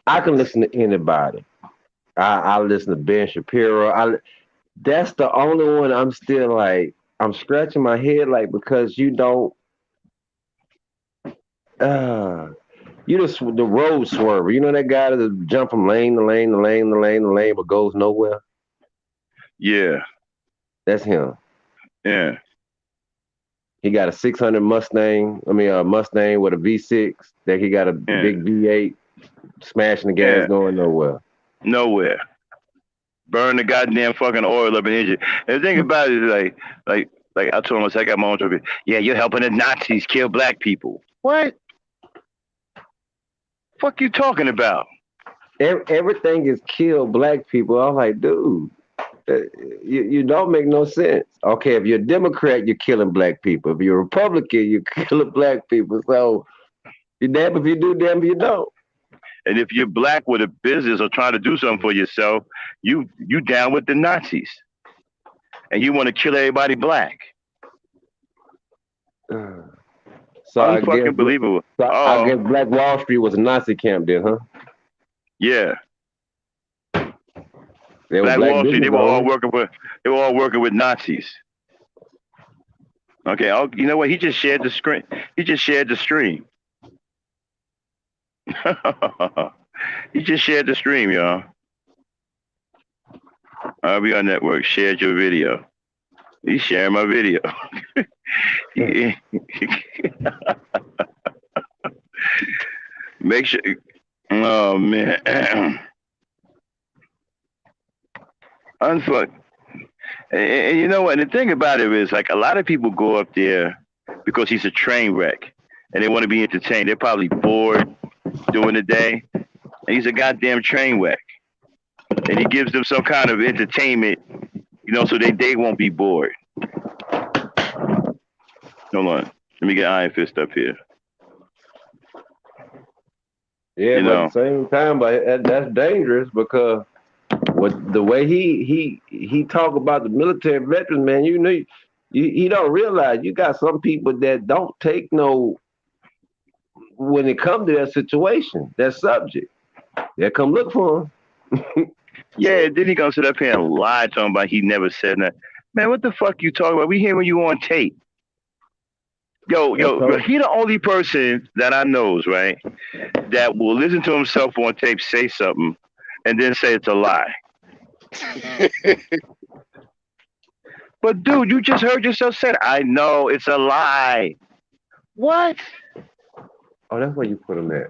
I can listen to anybody. I listen to Ben Shapiro. That's the only one I'm still like, I'm scratching my head like, because you don't you just the road swerver. You know that guy that jump from lane to lane to lane to lane to lane but goes nowhere? Yeah. That's him. Yeah. He got a 600 Mustang. I mean, a Mustang with a V6. That he got a big V8, smashing the gas, going nowhere. Nowhere. Burn the goddamn fucking oil up in the engine. And the thing about it is like I told him, I got my own truck. Yeah, you're helping the Nazis kill black people. What? Fuck you talking about? Everything is kill black people. I'm like, dude, you don't make no sense. Okay, if you're a Democrat, you're killing black people. If you're a Republican, you're killing black people. So you're damn if you do, damn if you don't. And if you're black with a business or trying to do something for yourself, you down with the Nazis. And you want to kill everybody black. So unfucking believable. So I guess Black Wall Street was a Nazi camp then, huh? Yeah. Black Wall Street, they were all working with Nazis. Okay, you know what? He just shared the screen. He just shared the stream. He just shared the stream, y'all. RBR Network shared your video. He's sharing my video. Make sure. Oh man. Unfuck. And you know what? And the thing about it is, like, a lot of people go up there because he's a train wreck and they want to be entertained. They're probably bored during the day. And he's a goddamn train wreck. And he gives them some kind of entertainment, you know, so they won't be bored. Hold on. Let me get Iron Fist up here. Yeah, You but know. at the same time, but that's dangerous because what the way he talk about the military veterans, man, you know, you don't realize you got some people that don't take no when it comes to that situation, that subject. They come look for him. Yeah, then he gonna sit up here and lie to him about he never said that. Man, what the fuck you talking about? We hearing you on tape. Yo, he the only person that I knows, right, that will listen to himself on tape say something and then say it's a lie. But dude, you just heard yourself say it. I know it's a lie. What? Oh, that's where you put him at.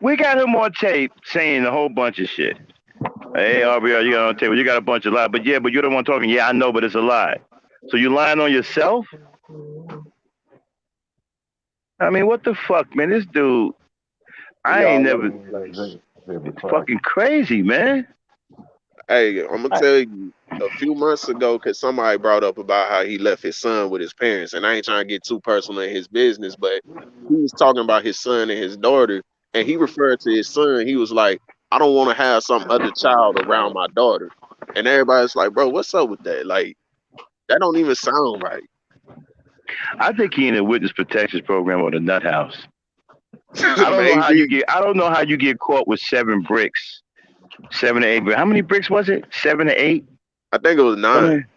We got him on tape saying a whole bunch of shit. Hey, RBR, you got on tape. You got a bunch of lies. But yeah, but you're the one talking. Yeah, I know, but it's a lie. So you lying on yourself? I mean, what the fuck, man? This dude, I ain't never. It's fucking crazy, man. Hey, I'm gonna tell you, a few months ago, because somebody brought up about how he left his son with his parents, and I ain't trying to get too personal in his business, but he was talking about his son and his daughter, and he referred to his son. He was like, "I don't want to have some other child around my daughter," and everybody's like, "Bro, what's up with that? Like, that don't even sound right." I think he in a witness protection program or the nut house. I don't know how Maybe. you get. I don't know how you get caught with 7 bricks, 7 to 8 bricks. How many bricks was it? 7 to 8. I think it was 9.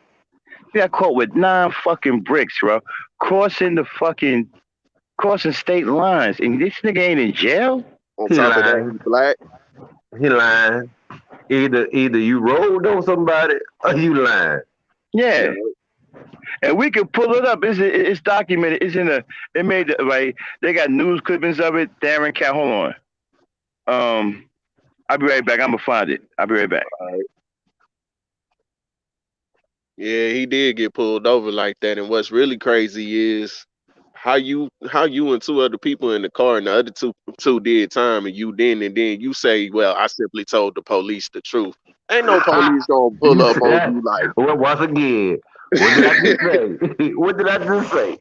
He got caught with 9 fucking bricks, bro. Crossing state lines, and this nigga ain't in jail. On top of that, he black. He lying. Either you rolled on somebody or you lying. Yeah. And we can pull it up. It's documented. It's in a. It made right. They got news clippings of it. Darren Cat. Hold on. I'll be right back. I'm gonna find it. I'll be right back. All right. Yeah, he did get pulled over like that. And what's really crazy is how you and 2 other people in the car, and the other two did time, and you didn't, and then you say, "Well, I simply told the police the truth." Ain't no police gonna pull up on you like. Well, once again, what did I just say? What did I just say?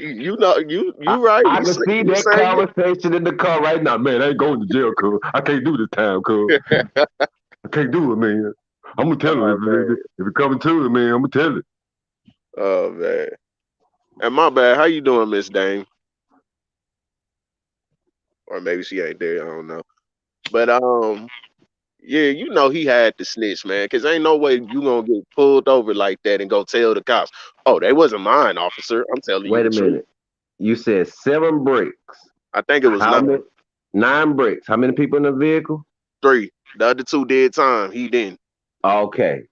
You know, you right. I can see that conversation in the car right now. Man, I ain't going to jail, cuz. I can't do this time, cuz. I can't do it, man. I'm gonna tell him if it coming to it, man. I'm gonna tell it. Oh man. And my bad. How you doing, Miss Dame? Or maybe she ain't there. I don't know. But yeah, you know he had to snitch, man, because ain't no way you gonna get pulled over like that and go tell the cops, "Oh, they wasn't mine, officer. I'm telling you Wait the a truth." minute. You said 7 bricks. I think it was How 9. many? 9 bricks. How many people in the vehicle? 3. The other 2 did time. He didn't. Okay.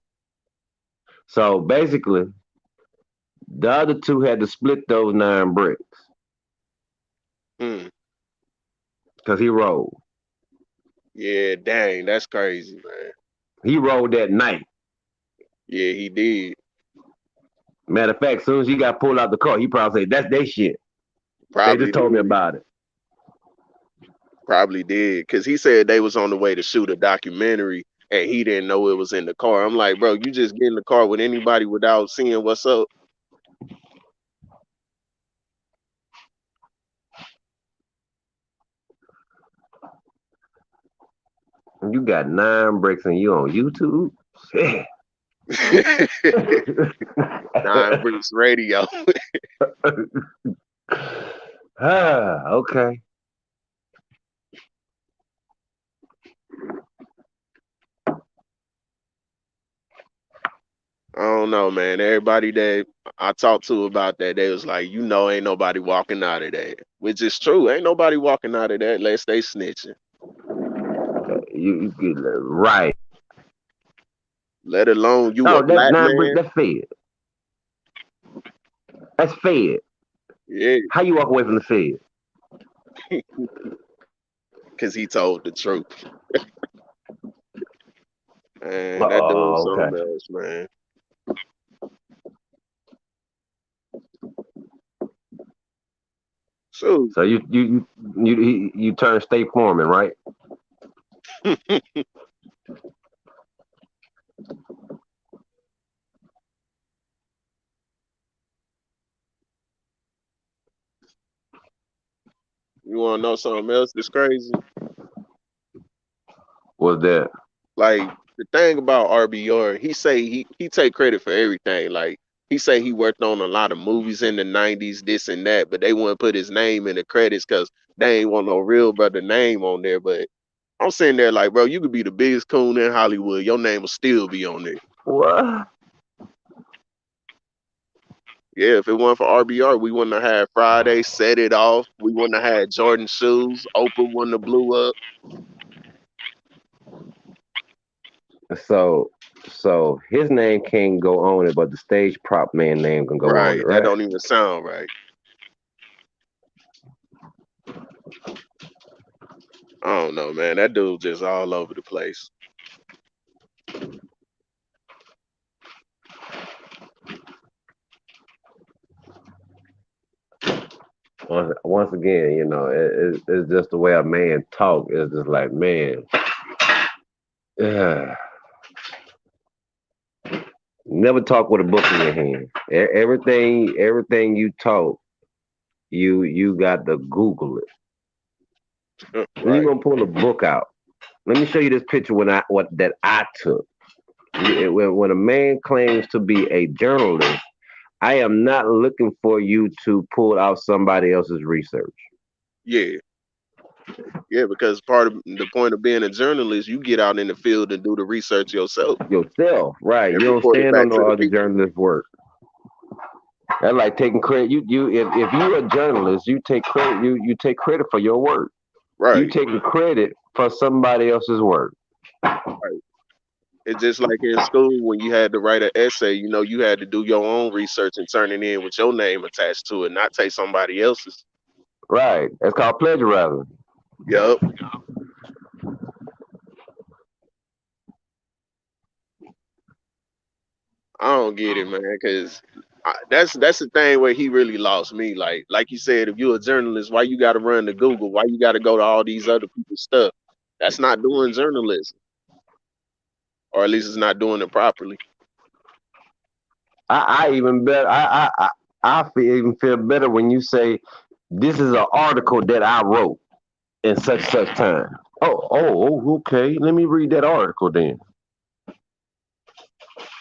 So basically, the other 2 had to split those 9 bricks. Because he rolled. Yeah, dang, that's crazy, man. He rolled that night. Yeah, he did. Matter of fact, as soon as he got pulled out the car, he probably said, "That's their shit." Probably they just told me did. about it. Probably did, because he said they was on the way to shoot a documentary and he didn't know it was in the car. I'm like, bro, you just get in the car with anybody without seeing what's up. You got 9 bricks and you on YouTube? Shit. 9 Bricks Radio. Okay. I don't know, man. Everybody that I talked to about that, they was like, ain't nobody walking out of that. Which is true. Ain't nobody walking out of that unless they snitching. You get right. Let alone you Oh, a that's black 9 bricks. man. That's fed. That's fed. Yeah. How you walk away from the fed? Because he told the truth. Man, that dude's something else, man. So you turn state foreman, right? You want to know something else that's crazy? What's that? Like the thing about RBR, he say he take credit for everything. Like he say he worked on a lot of movies in the '90s, this and that, but they wouldn't put his name in the credits because they ain't want no real brother name on there. But I'm sitting there like, bro, you could be the biggest coon in Hollywood, your name will still be on there. What? Yeah, if it wasn't for RBR, we wouldn't have had Friday, Set It Off. We wouldn't have had Jordan Shoes. Oprah wouldn't have blew up. So his name can't go on it, but the stage prop man name can go on Right. it, That right? don't even sound right. I don't know, man. That dude just all over the place. Once again, you know, it's just the way a man talk. It's just like, man, never talk with a book in your hand. Everything you talk, you got to Google it. When you gonna pull a book out? Let me show you this picture that I took. When a man claims to be a journalist, I am not looking for you to pull out somebody else's research. Yeah. Yeah, because part of the point of being a journalist, you get out in the field and do the research yourself. Right. And You don't report it stand back on to no the other people. journalist's work. That's like taking credit. If you're a journalist, you take credit. You take credit for your work. Right. You taking credit for somebody else's work. Right. It's just like in school when you had to write an essay, you know, you had to do your own research and turn it in with your name attached to it, not take somebody else's. Right. That's called plagiarizing. Yup. I don't get it, man, because that's the thing where he really lost me. Like you said, if you're a journalist, why you got to run to Google? Why you got to go to all these other people's stuff? That's not doing journalism, or at least it's not doing it properly. I even better. Even feel better when you say this is an article that I wrote in such time. Oh, okay. Let me read that article then.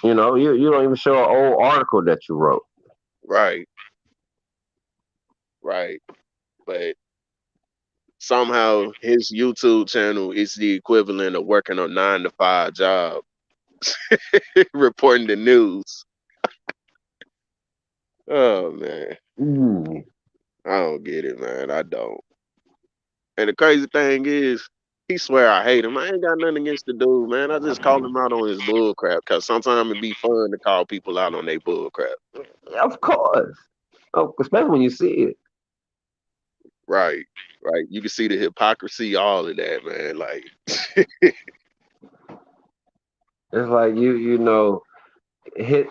You know, you don't even show an old article that you wrote. Right. Right. But somehow his YouTube channel is the equivalent of working a 9-to-5 job, reporting the news. Oh man. I don't get it, man. I don't. And the crazy thing is, he swear I hate him. I ain't got nothing against the dude, man. I just call him out on his bull crap because sometimes it be fun to call people out on their bull crap. Of course. Oh, especially when you see it. Right. Right. You can see the hypocrisy, all of that, man. Like it's like you know, his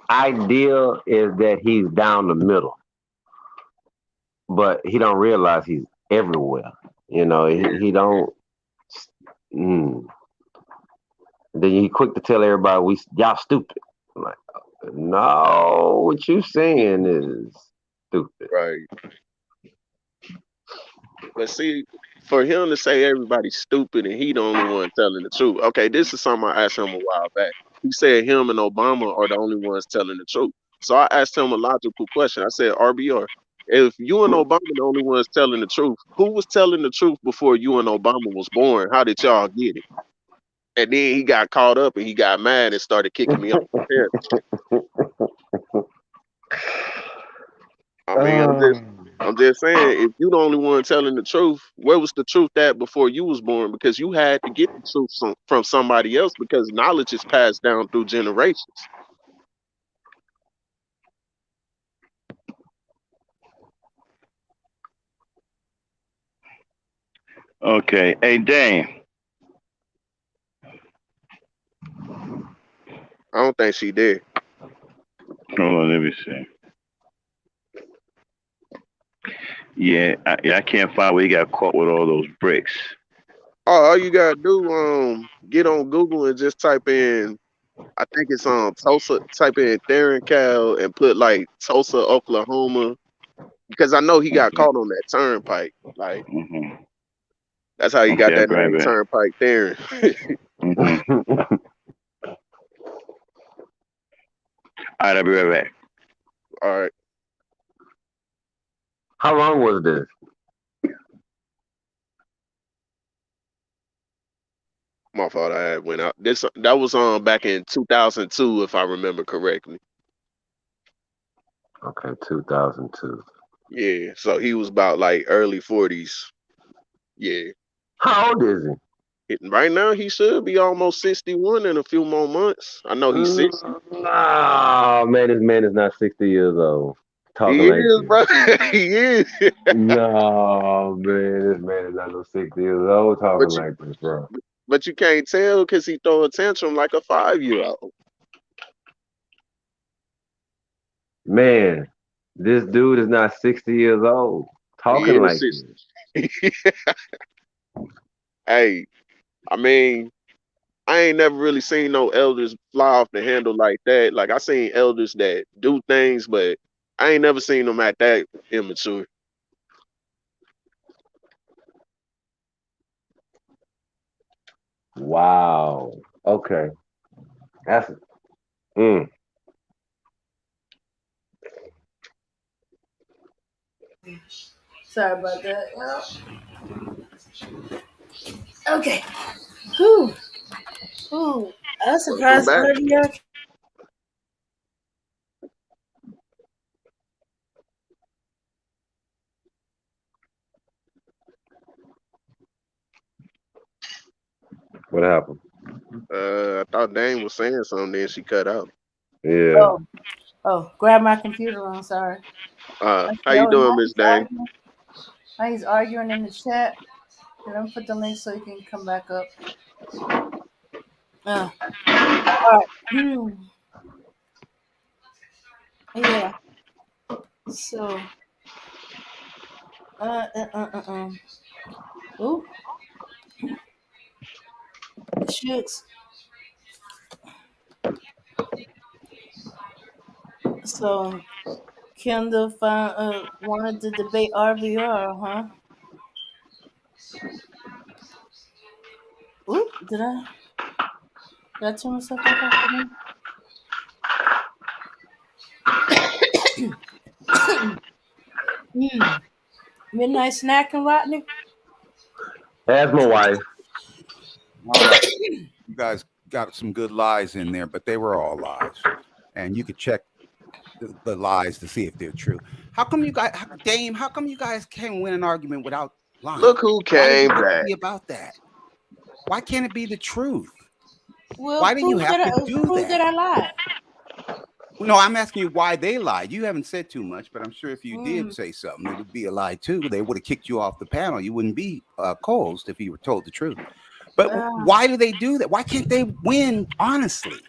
idea is that he's down the middle, but he don't realize he's everywhere. You know, he don't. Then he quick to tell everybody y'all stupid. I'm like, no, what you saying is stupid. Right. But see, for him to say everybody's stupid and he the only one telling the truth. Okay, this is something I asked him a while back. He said him and Obama are the only ones telling the truth. So I asked him a logical question. I said, RBR, if you and Obama the only ones telling the truth, who was telling the truth before you and Obama was born? How did y'all get it? And then he got caught up and he got mad and started kicking me off the fence. I mean, I'm just saying, if you the only one telling the truth, where was the truth at before you was born? Because you had to get the truth from somebody else because knowledge is passed down through generations. Okay. Hey, Dane. I don't think she did. Hold on, let me see. Yeah, I can't find where he got caught with all those bricks. Oh, all you gotta do, get on Google and just type in, I think it's Tulsa, type in Theron Cal and put like Tulsa, Oklahoma, because I know he got caught on that turnpike. Like that's how he got that name, Turnpike Theron. All right, I'll be right back. All right. How long was this? My fault. I had went out. That was back in 2002, if I remember correctly. Okay, 2002. Yeah, so he was about like early 40s. Yeah. How old is he? Right now, he should be almost 61 in a few more months. I know he's 60. No, man, this man is not 60 years old. Talking He like is, this. bro. He is. No, man, this man is not no 60 years old talking like this, bro. But you can't tell because he throw a tantrum like a 5-year-old. Man, this dude is not 60 years old talking like this. Hey, I mean, I ain't never really seen no elders fly off the handle like that. Like I seen elders that do things, but I ain't never seen them at that immature. Wow. Okay. That's Sorry about that. Okay. Whew. Ooh, I was surprised RBR. What happened? I thought Dane was saying something, then she cut out. Yeah. Oh, grab my computer. I'm sorry. How you doing, Miss Dane? He's arguing in the chat. Let me put the link so you can come back up. All right. Yeah. So. Ooh. Shoots. So, Kendall wanted to debate RBR, huh? Oop, did I turn myself back off again? Midnight snacking, Rodney? That's my wife. All right. You guys got some good lies in there, but they were all lies. And you could check the lies to see if they're true. How come you guys, Dame, how come you guys can't win an argument without lying? Look who came back. About that. Why can't it be the truth? Well, why do you have to do prove that I lied. No, I'm asking you why they lied. You haven't said too much, but I'm sure if you did say something, it would be a lie too. They would have kicked you off the panel. You wouldn't be closed if you were told the truth. But why do they do that? Why can't they win honestly?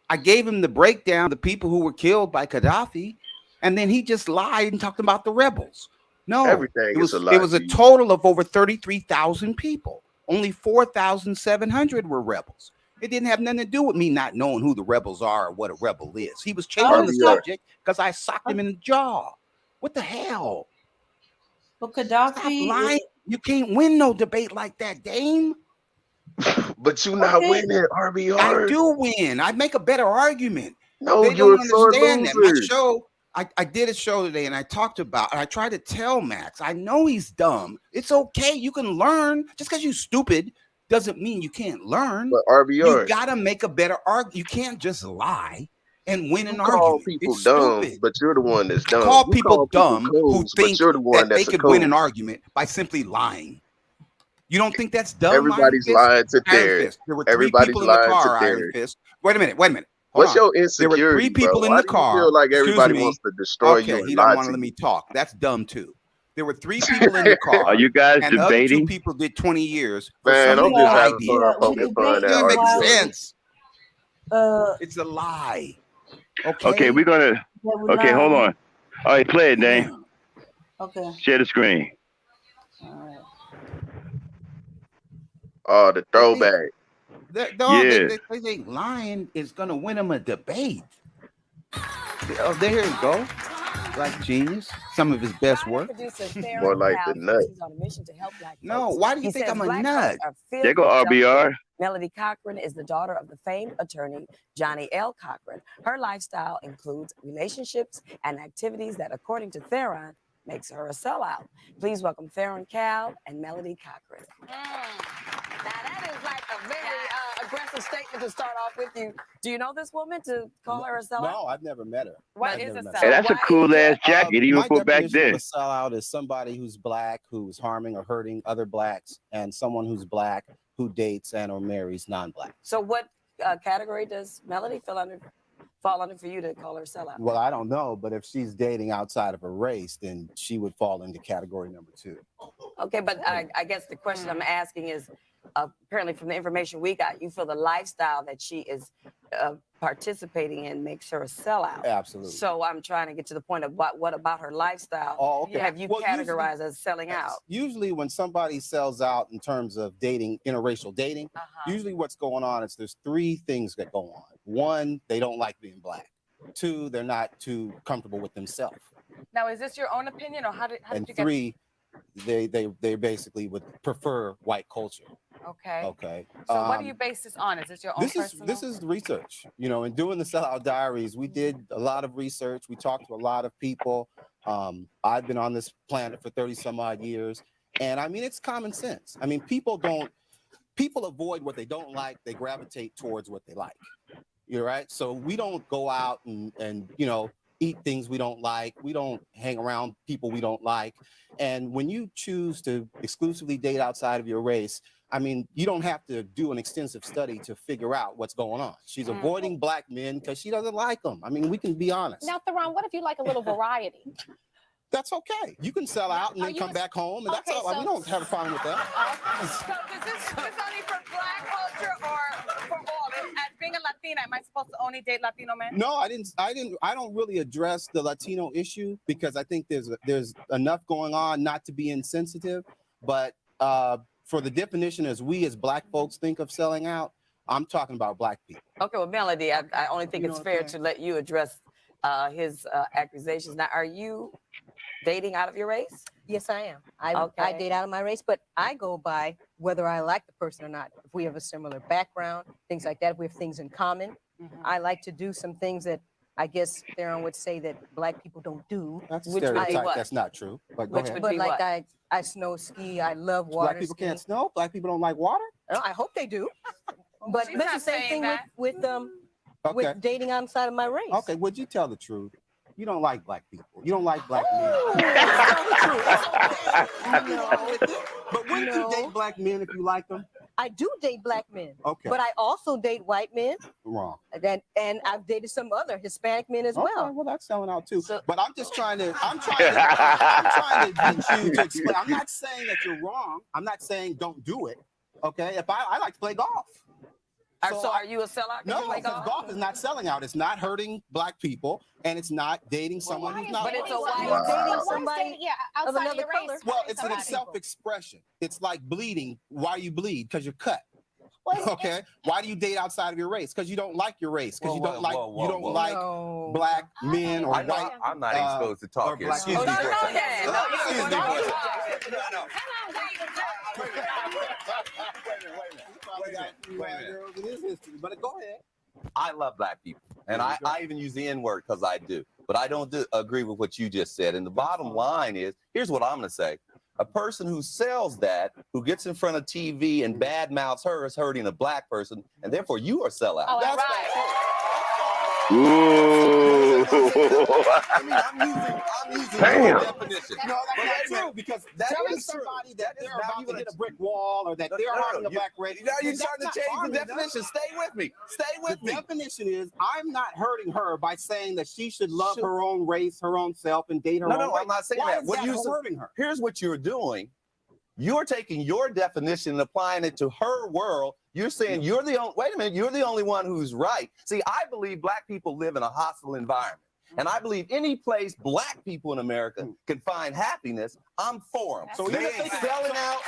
I gave him the breakdown of the people who were killed by Gaddafi, and then he just lied and talked about the rebels. No, everything is a lie. It was a total of over 33,000 people. Only 4,700 were rebels. It didn't have nothing to do with me not knowing who the rebels are or what a rebel is. He was changing the subject because I socked him in the jaw. What the hell? But Gaddafi, stop lying. You can't win no debate like that, Dame. But you not winning, RBR. I do win. I make a better argument. No, they you're don't understand that. loser. My show, I did a show today and I talked about, and I tried to tell Max, I know he's dumb. It's okay. You can learn. Just because you're stupid doesn't mean you can't learn. But RBR, you gotta make a better argument. You can't just lie and win an argument. Call people dumb, but you're the one that's dumb. Call people dumb who think that they could win an argument by simply lying. You don't think that's dumb? Everybody's lying to Derek. There were three people in the car, Iron Fist. Wait a minute. What's your insecurity, there were three people in the car. You feel like everybody wants to destroy you. Okay, he don't want to let me talk. That's dumb too. There were three people in the car. Are you guys and debating? Other two people did 20 years. Man, I'm just having fun poking fun at That RBR. makes sense. It's a lie. Okay, we're gonna. Okay, hold on. All right, play it, Dane. Okay. Share the screen. All right. Oh, the throwback. They think lying is gonna win them a debate. Oh, there you go. Black genius. Some of his best work. More like the nut. He's on a mission to help Black No, folks. why do you He think says I'm a Black nut? folks are filled There go with RBR. self-hate. Melody Cochran is the daughter of the famed attorney Johnny L. Cochran. Her lifestyle includes relationships and activities that, according to Theron, makes her a sellout. Please welcome Theron Cal and Melody Cochran. Now that is like a very aggressive statement to start off with. Do you know this woman to call her a sellout? No, I've never met her. What I've is never a met sellout? Hey, that's a cool ass jacket, even My for back definition then. of a sellout is somebody who's black, who's harming or hurting other blacks, and someone who's black who dates and or marries non-black. So what category does Melody fall under for you to call her a sellout? Well, I don't know, but if she's dating outside of her race, then she would fall into category number 2. Okay, but I guess the question I'm asking is, apparently from the information we got, you feel the lifestyle that she is participating in makes her a sellout. Absolutely. So I'm trying to get to the point of what about her lifestyle have you categorized as selling out? Usually when somebody sells out in terms of dating, interracial dating, usually what's going on is there's 3 things that go on. 1, they don't like being black. 2, they're not too comfortable with themselves. Now, is this your own opinion, or how did And you get? 3, they basically would prefer white culture. Okay. Okay. So what do you base this on? Is this your own personal? This is research. You know, in doing the Sellout Diaries, we did a lot of research. We talked to a lot of people. I've been on this planet for 30 some odd years. And I mean, it's common sense. I mean, people avoid what they don't like. They gravitate towards what they like. You're right. So we don't go out and you know, eat things we don't like. We don't hang around people we don't like. And when you choose to exclusively date outside of your race, I mean, you don't have to do an extensive study to figure out what's going on. She's avoiding black men because she doesn't like them. I mean, we can be honest. Now, Theron, what if you like a little variety? That's okay. You can sell out and then come back home, and that's all. We don't have a problem with that. So is this only for Black culture or for all? As being a Latina, am I supposed to only date Latino men? No, I don't really address the Latino issue because I think there's enough going on not to be insensitive. But for the definition as we as black folks think of selling out, I'm talking about black people. Okay, well, Melody, I only think it's fair to let you address his accusations. Now, are you dating out of your race? Yes, I am. I date out of my race, but I go by whether I like the person or not. If we have a similar background, things like that, if we have things in common. I like to do some things that I guess Theron would say that black people don't do. That's a stereotype. That's not true. But go ahead. But like I snow ski, I love water. Black people can't snow? Black people don't like water? No, I hope they do. But She's that's not the same saying thing with dating outside of my race. Okay, would you tell the truth? You don't like black people. You don't like black men. But wouldn't you date black men if you like them? I do date black men. Okay. But I also date white men. Wrong. And I've dated some other Hispanic men as well. Well, that's selling out too. But I'm just trying to get you to explain. I'm not saying that you're wrong. I'm not saying don't do it. Okay. If I like to play golf. So are you a sellout? No, because golf is not selling out. It's not hurting black people, and it's not dating someone who's not. But it's a dating somebody outside of another your race. color. Well, it's an self-expression. It's like bleeding. Why you bleed? Because you're cut. Okay. Why do you date outside of your race? Because you don't like your race. Because you don't like black men or white. I'm not even supposed to talk here. Excuse me. But go ahead. I love black people, and I even use the N-word because I do. But I don't agree with what you just said. And the bottom line is, here's what I'm going to say. A person who sells that, who gets in front of TV and badmouths her, is hurting a black person, and therefore you are a sellout. Oh, That's Ooh. I'm using Damn. your definition. No, that's not true, because telling somebody that they're about to hit a brick wall or that they're harming a black race. Now you're starting to change the definition. Stay with me. Stay with me. The definition is I'm not hurting her by saying that she should love her own race, her own self, and date her own race. No, I'm not saying that. Why is that hurting her? Here's what you're doing. You're taking your definition and applying it to her world. You're saying you're the only, wait a minute, you're the only one who's right. See, I believe black people live in a hostile environment. And I believe any place black people in America can find happiness, I'm for them. So they ain't selling out.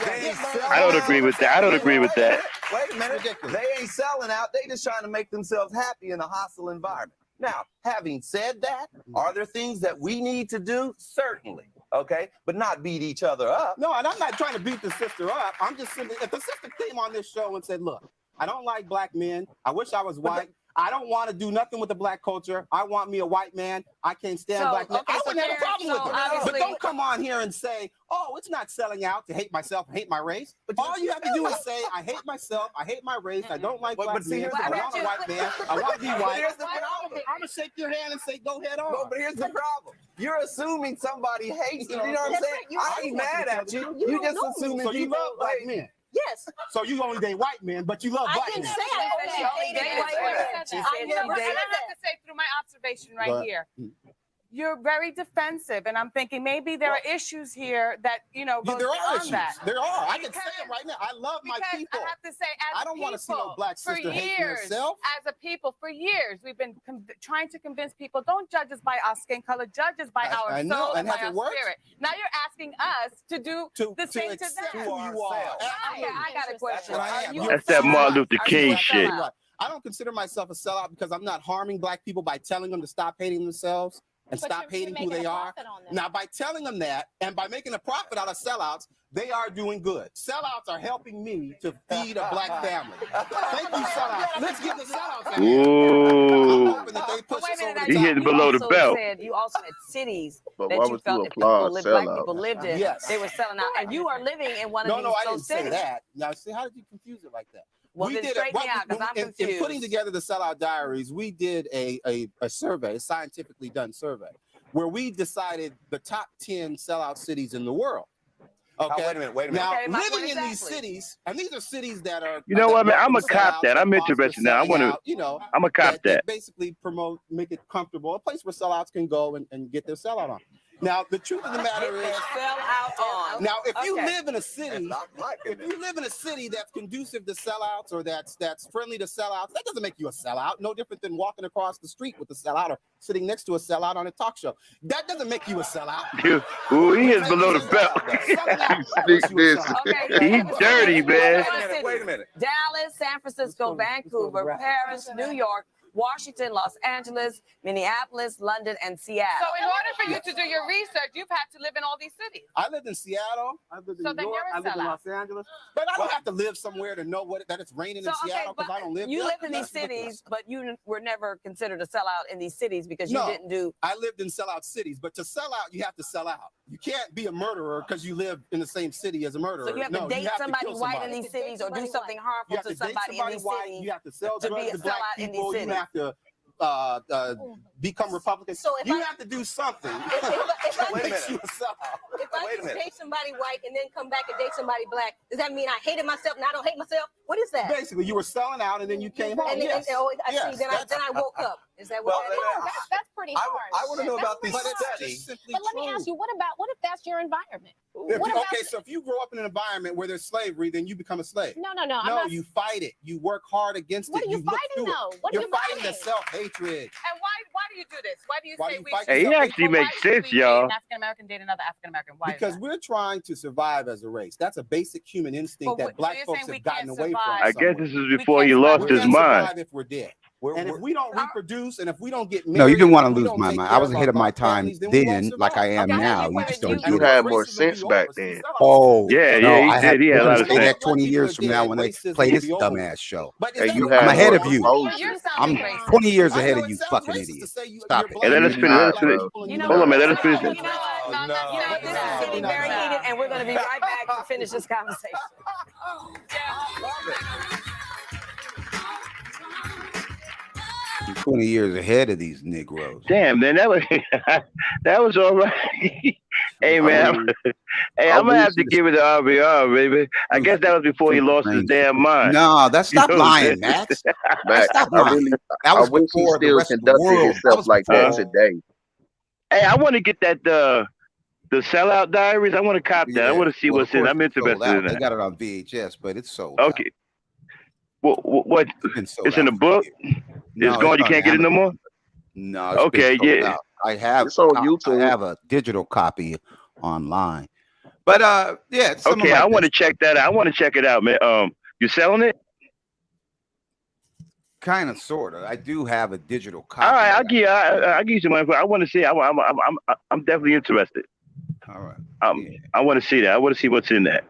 They ain't selling out. I don't agree with that. I don't agree with that. Wait a minute. They ain't selling out. They just trying to make themselves happy in a hostile environment. Now, having said that, are there things that we need to do? Certainly. Okay, but not beat each other up. No, and I'm not trying to beat the sister up. I'm just simply, if the sister came on this show and said, look, I don't like black men. I wish I was white. I don't want to do nothing with the black culture. I want me a white man. I can't stand black men. I wouldn't have a problem with it. But don't come on here and say, oh, it's not selling out to hate myself, hate my race. But all you have to do is say, I hate myself, I hate my race, I don't like black men, I want a white man, I want to be white. I'm going to shake your hand and say, go ahead on. No, but here's the problem. You're assuming somebody hates you. You know what I'm saying? I ain't mad at you. You just assuming so you love black men. Yes. So you only date white men, but you love black men. I didn't say I only date white men. I never said I have to say through my observation right here. You're very defensive, and I'm thinking maybe there are issues here that go there are on issues. that. There are. I can say it right now. I love my people. I have to say, as I don't want to see no black sister hating herself. As a people, for years, we've been trying to convince people, don't judge us by our skin color, judge us by our soul and by our spirit. Now you're asking us to do the same to them. I got a question. That's that Martin Luther King shit. I don't consider myself a sellout because I'm not harming black people by telling them to stop hating themselves and stop hating who they are. Now, by telling them that and by making a profit out of sellouts, they are doing good. Sellouts are helping me to feed a black family. Thank you, sellouts. Let's get the sellouts. Ooh. He hitting below the belt. You also had cities But that why you would felt you that applaud black sellout? people lived in. Yes. They were selling out. And you are living in one of No, I those didn't say cities. that. Now, see, how did you confuse it like that? Well, then straighten me out, because I'm confused. In putting together the Sellout Diaries, we did a survey, a scientifically done survey, where we decided the top 10 sellout cities in the world. Okay. Wait a minute. Now, Okay, living in these cities, and these are cities that are. You know what, man? I'm a cop that. I'm interested now. I want to. I'm a cop that. Basically promote, make it comfortable, a place where sellouts can go and get their sellout on. Now, the truth of the matter is, now, if you live in a city, that's conducive to sellouts or that's friendly to sellouts, that doesn't make you a sellout. No different than walking across the street with a sellout or sitting next to a sellout on a talk show. That doesn't make you a sellout. Ooh, he is below the belt. He's dirty, man. Wait a minute. Dallas, San Francisco, Vancouver, Paris, New York, Washington, Los Angeles, Minneapolis, London, and Seattle. So in order for you to do your research, you've had to live in all these cities. I lived in Seattle. I lived in New York. I lived in Los Angeles. But I don't have to live somewhere to know that it's raining in Seattle because I don't live there. You lived in these cities, but you were never considered a sellout in these cities because you didn't do. I lived in sellout cities, but to sell out, you have to sell out. You can't be a murderer because you live in the same city as a murderer. So you have to date somebody white in these cities or do something harmful to somebody in these cities. You have to sell to drugs be a to black sellout in these people. cities. You have to become Republican. So if you have to do something. If I Wait date somebody white and then come back and date somebody black, does that mean I hated myself and I don't hate myself? What is that? Basically, you were selling out and then you came home. Then I woke up. Is that what that's pretty harsh. I want to know about these studies. But let me ask you, what if that's your environment? So if you grow up in an environment where there's slavery, then you become a slave. No. No, you fight it. You work hard against it. What are you fighting though? You're fighting the self-hatred. And why do you do this? Why do you say we should? Hey, he actually makes sense, y'all. African American date another African American. Why? Because we're trying to survive as a race. That's a basic human instinct that black folks have gotten away from. I guess this is before he lost his mind. If we're dead. And if we don't reproduce and if we don't get married, no, you didn't want to lose my mind. I was ahead of my time then, like I am now. You just don't. You had more sense back then. Oh, yeah, no, he did. He had a lot of sense. 20 years from now when they play this dumbass show. Hey, I'm ahead of you. I'm 20 years ahead of you, fucking idiot. Stop it. Hey, let us finish. Hold on, man. Let us finish this. This is getting very heated, and we're going to be right back to finish this conversation. I'm 20 years ahead of these Negroes. Damn, man, that was all right. Hey, man, I'm gonna have to give it to RBR, baby. I guess that was before he lost his damn mind. No, that's not lying, Max. Stop lying. That was before the rest of the world. Himself like that today. Hey, I want to get that the Sellout Diaries. I want to cop that. I want to see what's in. I'm interested in that. They got it on VHS, but it's sold. Okay. What? It's in the book. It's gone. You can't get it no more. No. Okay. Yeah. Out. I have. It's on YouTube. I have a digital copy online. But yeah. Okay. I want to check that out. I want to check it out, man. You selling it? Kind of, sort of. I do have a digital copy. All right, I'll give you some info. I want to see. I'm definitely interested. All right. I want to see that. I want to see what's in that.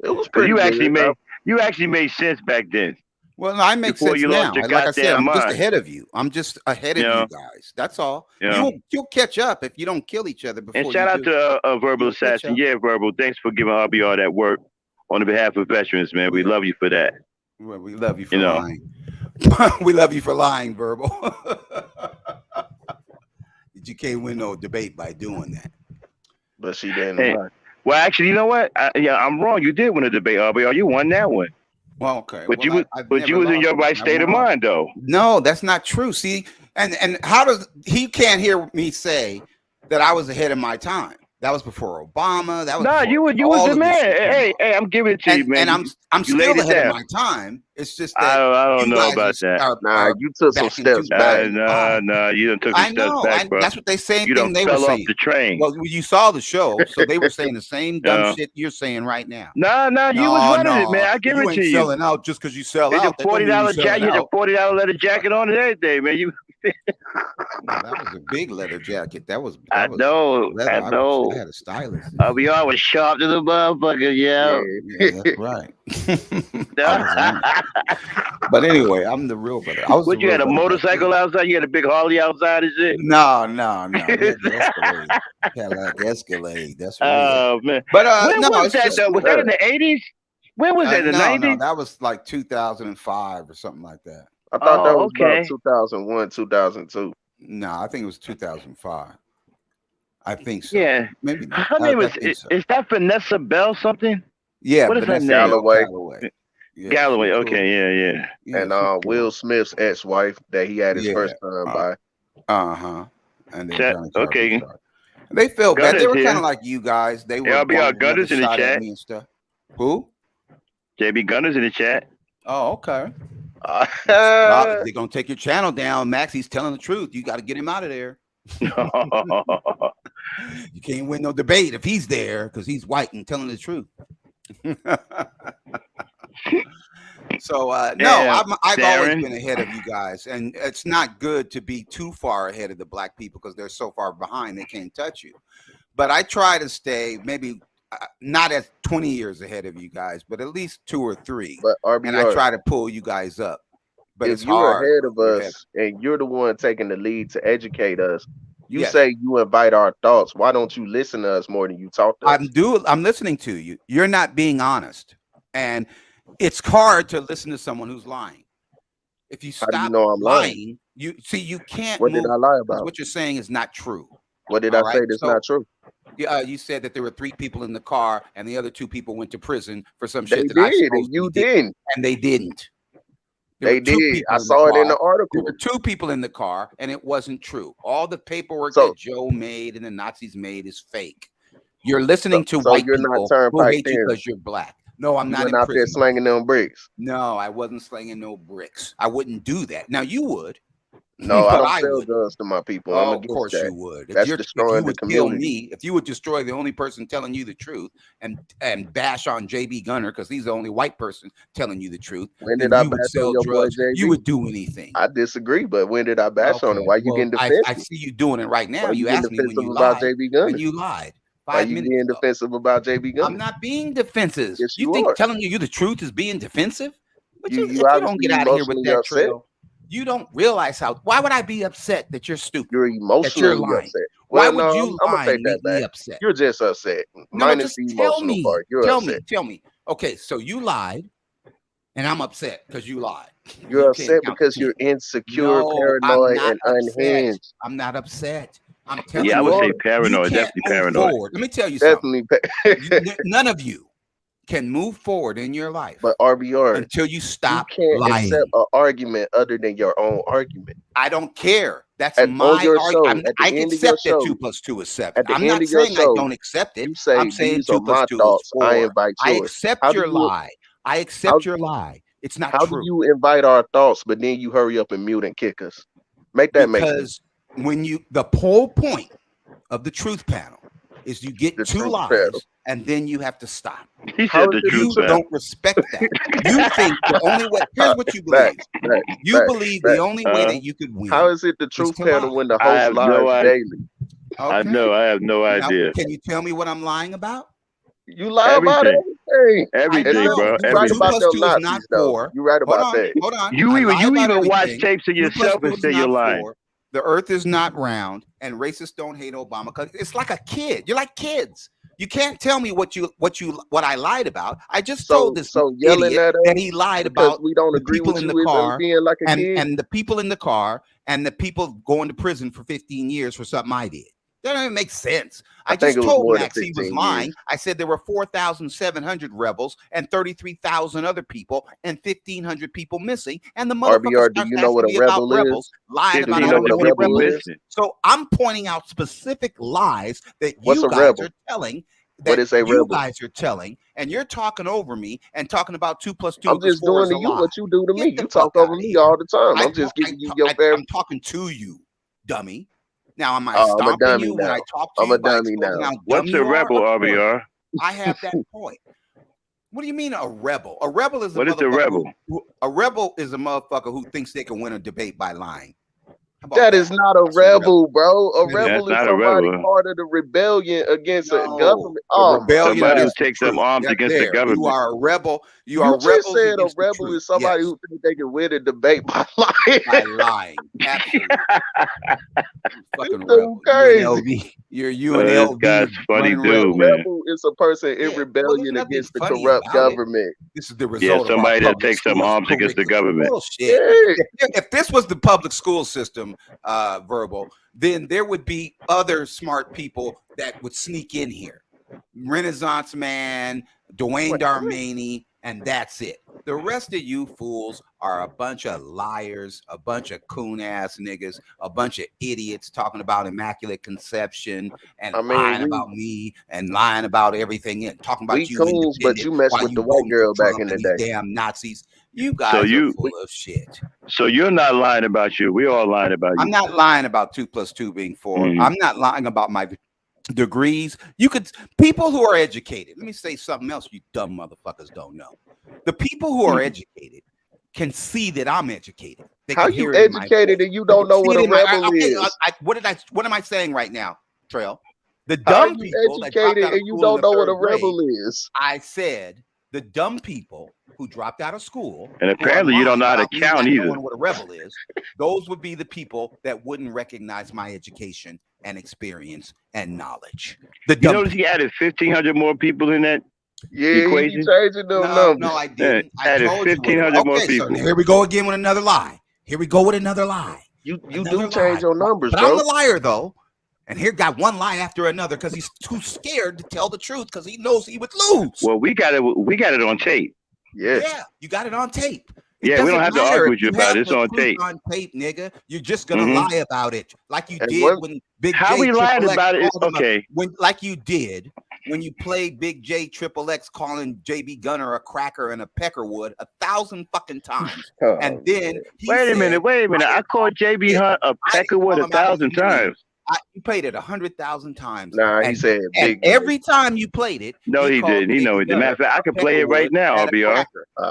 It was pretty. You actually made sense back then. Well, I make Before sense you now. lost your Like I said, I'm goddamn just mind. ahead of you. I'm just ahead of you guys. That's all. You'll catch up if you don't kill each other before. And shout out to Verbal Assassin. Yeah, Verbal. Thanks for giving RBR that work on behalf of veterans, man. We love you for that. Well, we love you for lying. We love you for lying, Verbal. You can't win no debate by doing that. But she didn't. Hey, well, actually, you know what? I'm wrong. You did win a debate, RBR. You won that one. Well, okay. But you was in your right state of mind, though. No, that's not true. See, and how does he can't hear me say that I was ahead of my time? That was before Obama. That was you was the man. Hey, I'm giving it to you, man. And I'm still ahead of my time. It's just that I don't know about that. Nah, you took some steps back. Nah, you done took some steps back, bro. That's what they saying. You done they fell were off saying. the train. Well, you saw the show, so they were saying the same dumb shit you're saying right now. Nah, you was running it, man. I give it to you. Selling out just because you sell out. $40 jacket. You had a $40 leather jacket on and everything, man. You. That was a big leather jacket. I know. I had a stylist. RBR was sharp to the motherfucker, yeah. That's right. But anyway, I'm the real brother. What, you had a motorcycle outside? You had a big Harley outside and shit? No. Cadillac Escalade. That's right. Oh, man. But when was that, though? Was that in the 80s? When was that, in the 90s? No, that was like 2005 or something like that. I thought that was about 2001, 2002. No, I think it was 2005. I think so. Yeah. Maybe not. Her name is that Vanessa Bell something? Yeah. What is her name? Galloway. Yeah, Galloway. Okay. Yeah. And Will Smith's ex-wife that he had his first time by. And then okay. They felt bad. They were here. kind of like you guys. They were. RBR Gunners in the chat. And stuff. Who? JB Gunners in the chat. Oh, okay. They're gonna take your channel down, Max. He's telling the truth. You got to get him out of there. You can't win no debate if he's there because he's white and telling the truth. So I've always been ahead of you guys, and it's not good to be too far ahead of the black people because they're so far behind they can't touch you. But I try to stay maybe not at 20 years ahead of you guys, but at least 2 or 3. But RBR, and I try to pull you guys up. But if you're ahead of us and you're the one taking the lead to educate us, you say you invite our thoughts. Why don't you listen to us more than you talk to us? I'm listening to you. You're not being honest. And it's hard to listen to someone who's lying. If you stop How do you know I'm lying? You can't. What did I lie about? What you're saying is not true. What did I say that's not true? You said that there were 3 people in the car and the other 2 people went to prison for some They shit that did, and you didn't. And they didn't. They did. I saw it in the article. There were 2 people in the car, and it wasn't true. All the paperwork that Joe made and the Nazis made is fake. You're listening to white people who hate you because you're black. No, I'm not. You're out there slanging them bricks. No, I wasn't slanging no bricks. I wouldn't do that. Now you would. No, I don't sell guns to my people. Oh, I'm of course you would. That's destroying the community. If you would destroy the only person telling you the truth and bash on JB Gunner because he's the only white person telling you the truth, when did I bash on your boy JB? You would do anything. I disagree, but when did I bash on him? Why you getting defensive? I see you doing it right now. Why You asked me when you about lied. JB Gunner? And you lied. Why you being defensive about JB Gunner? I'm not being defensive. Yes, you think telling you the truth is being defensive? But you if you don't get out of here with that upset. trail, you don't realize how. Why would I be upset that you're stupid? You're emotionally lying? upset. Why Well, would you I'm lie gonna and take that make me back. upset? You're just upset. No, Minus just the tell emotional me. part. You're upset. Tell me. Okay, so you lied, and I'm upset because you lied. You're upset because you're insecure, paranoid, and unhinged. I'm not upset. I'm telling you. Yeah, I would say paranoid. Definitely paranoid. Forward. Let me tell you Definitely. something. None of you can move forward in your life. But RBR, until you stop you can't lying. accept an argument other than your own argument. I don't care. That's On my your show, argument. at the I end of accept your that show, 2 + 2 is 7. at the I'm end not of your saying I show, don't accept it. You say I'm saying these 2 are my + 2 thoughts. is 4. I invite I yours. accept How do your you- lie. I accept your lie. It's not How true. do you invite our thoughts, but then you hurry up and mute and kick us? Make that make sense. Because when the whole point of the truth panel is you get 2 lies and then you have to stop. He said the truth. You don't respect that. You think the only way. Here's what you believe. You believe the only way that you could win. How is it the truth panel when the I host have lies no idea. daily? I know. I have no idea. Can you tell me what I'm lying about? You lie about everything. Everything, bro. You right about them Nazis, though. You right about that. Hold on. You even watch tapes of yourself and say you're lying. The earth is not round, and racists don't hate Obama because it's like a kid. You're like kids. You can't tell me what I lied about. I just told this idiot that he lied about we don't agree people with in you the car being like a kid. and the people in the car and the people going to prison for 15 years for something I did. That doesn't even make sense. I just told Max he was lying. I said there were 4,700 rebels and 33,000 other people and 1,500 people missing. And the motherfucker RBR, do you know what a rebel is? Lied about how many rebels is. So I'm pointing out specific lies that you guys are telling. That you guys are telling, and you're talking over me and talking about 2 + 2. I'm just doing to you what you do to me. You talk over me all the time. I'm just giving you your fair. I'm talking to you, dummy. Now, am I stopping you when I talk to you? I'm a dummy now. What's a rebel, RBR? I have that point. What do you mean a rebel? A rebel is what is a rebel? A rebel is a motherfucker who thinks they can win a debate by lying. That is not a rebel, bro. A rebel is somebody part of the rebellion against a government. Somebody who takes up arms against the government. You are a rebel. You just said a rebel is somebody who thinks they can win a debate by lying. By lying. Absolutely. Fucking rebel. Crazy. You're This guy's funny dude, man. A rebel is a person in rebellion against the corrupt government. This is the result. Yeah, somebody that takes up arms against the government. Bullshit. If this was the public school system, verbal, then there would be other smart people that would sneak in here. Renaissance Man, Dwayne Darmani, and that's it. The rest of you fools are a bunch of liars, a bunch of coon ass niggas, a bunch of idiots talking about immaculate conception and lying about me and lying about everything and talking about you. Coons, but you messed with the white girl back in the day. Damn Nazis. You guys are full of shit. So you're not lying about you. We all lying about you. I'm not lying about 2 + 2 being 4. I'm not lying about my degrees. People who are educated. Let me say something else you dumb motherfuckers don't know. The people who are educated can see that I'm educated. How you educated and you don't know what a rebel is? What am I saying right now, Trail? The dumb people educated and you don't know what a rebel is. I said the dumb people who dropped out of school, and apparently you don't know how to count either. What a rebel is? Those would be the people that wouldn't recognize my education and experience and knowledge. You notice he added 1,500 more people in that equation? He changing them numbers. No, I didn't. Yeah, added 1,500 more people. So here we go again with another lie. Here we go with another lie. You do change your numbers, but bro. I'm the liar though. And here got one lie after another because he's too scared to tell the truth because he knows he would lose. Well, we got it on tape. Yeah, you got it on tape. We don't have to argue with you about it. It's on tape. On tape, nigga. You're just gonna lie about it, like you did when Big J. How we lied about it? Okay. Like you did when you played Big J XXX calling JB Gunner a cracker and a peckerwood 1,000 fucking times, and then wait a minute. I called JB Hunt a peckerwood 1,000 times. You played it 100,000 times. Nah, he said big. Every time you played it. No, he didn't. He know it. Matter of fact, I can play it right now, RBR.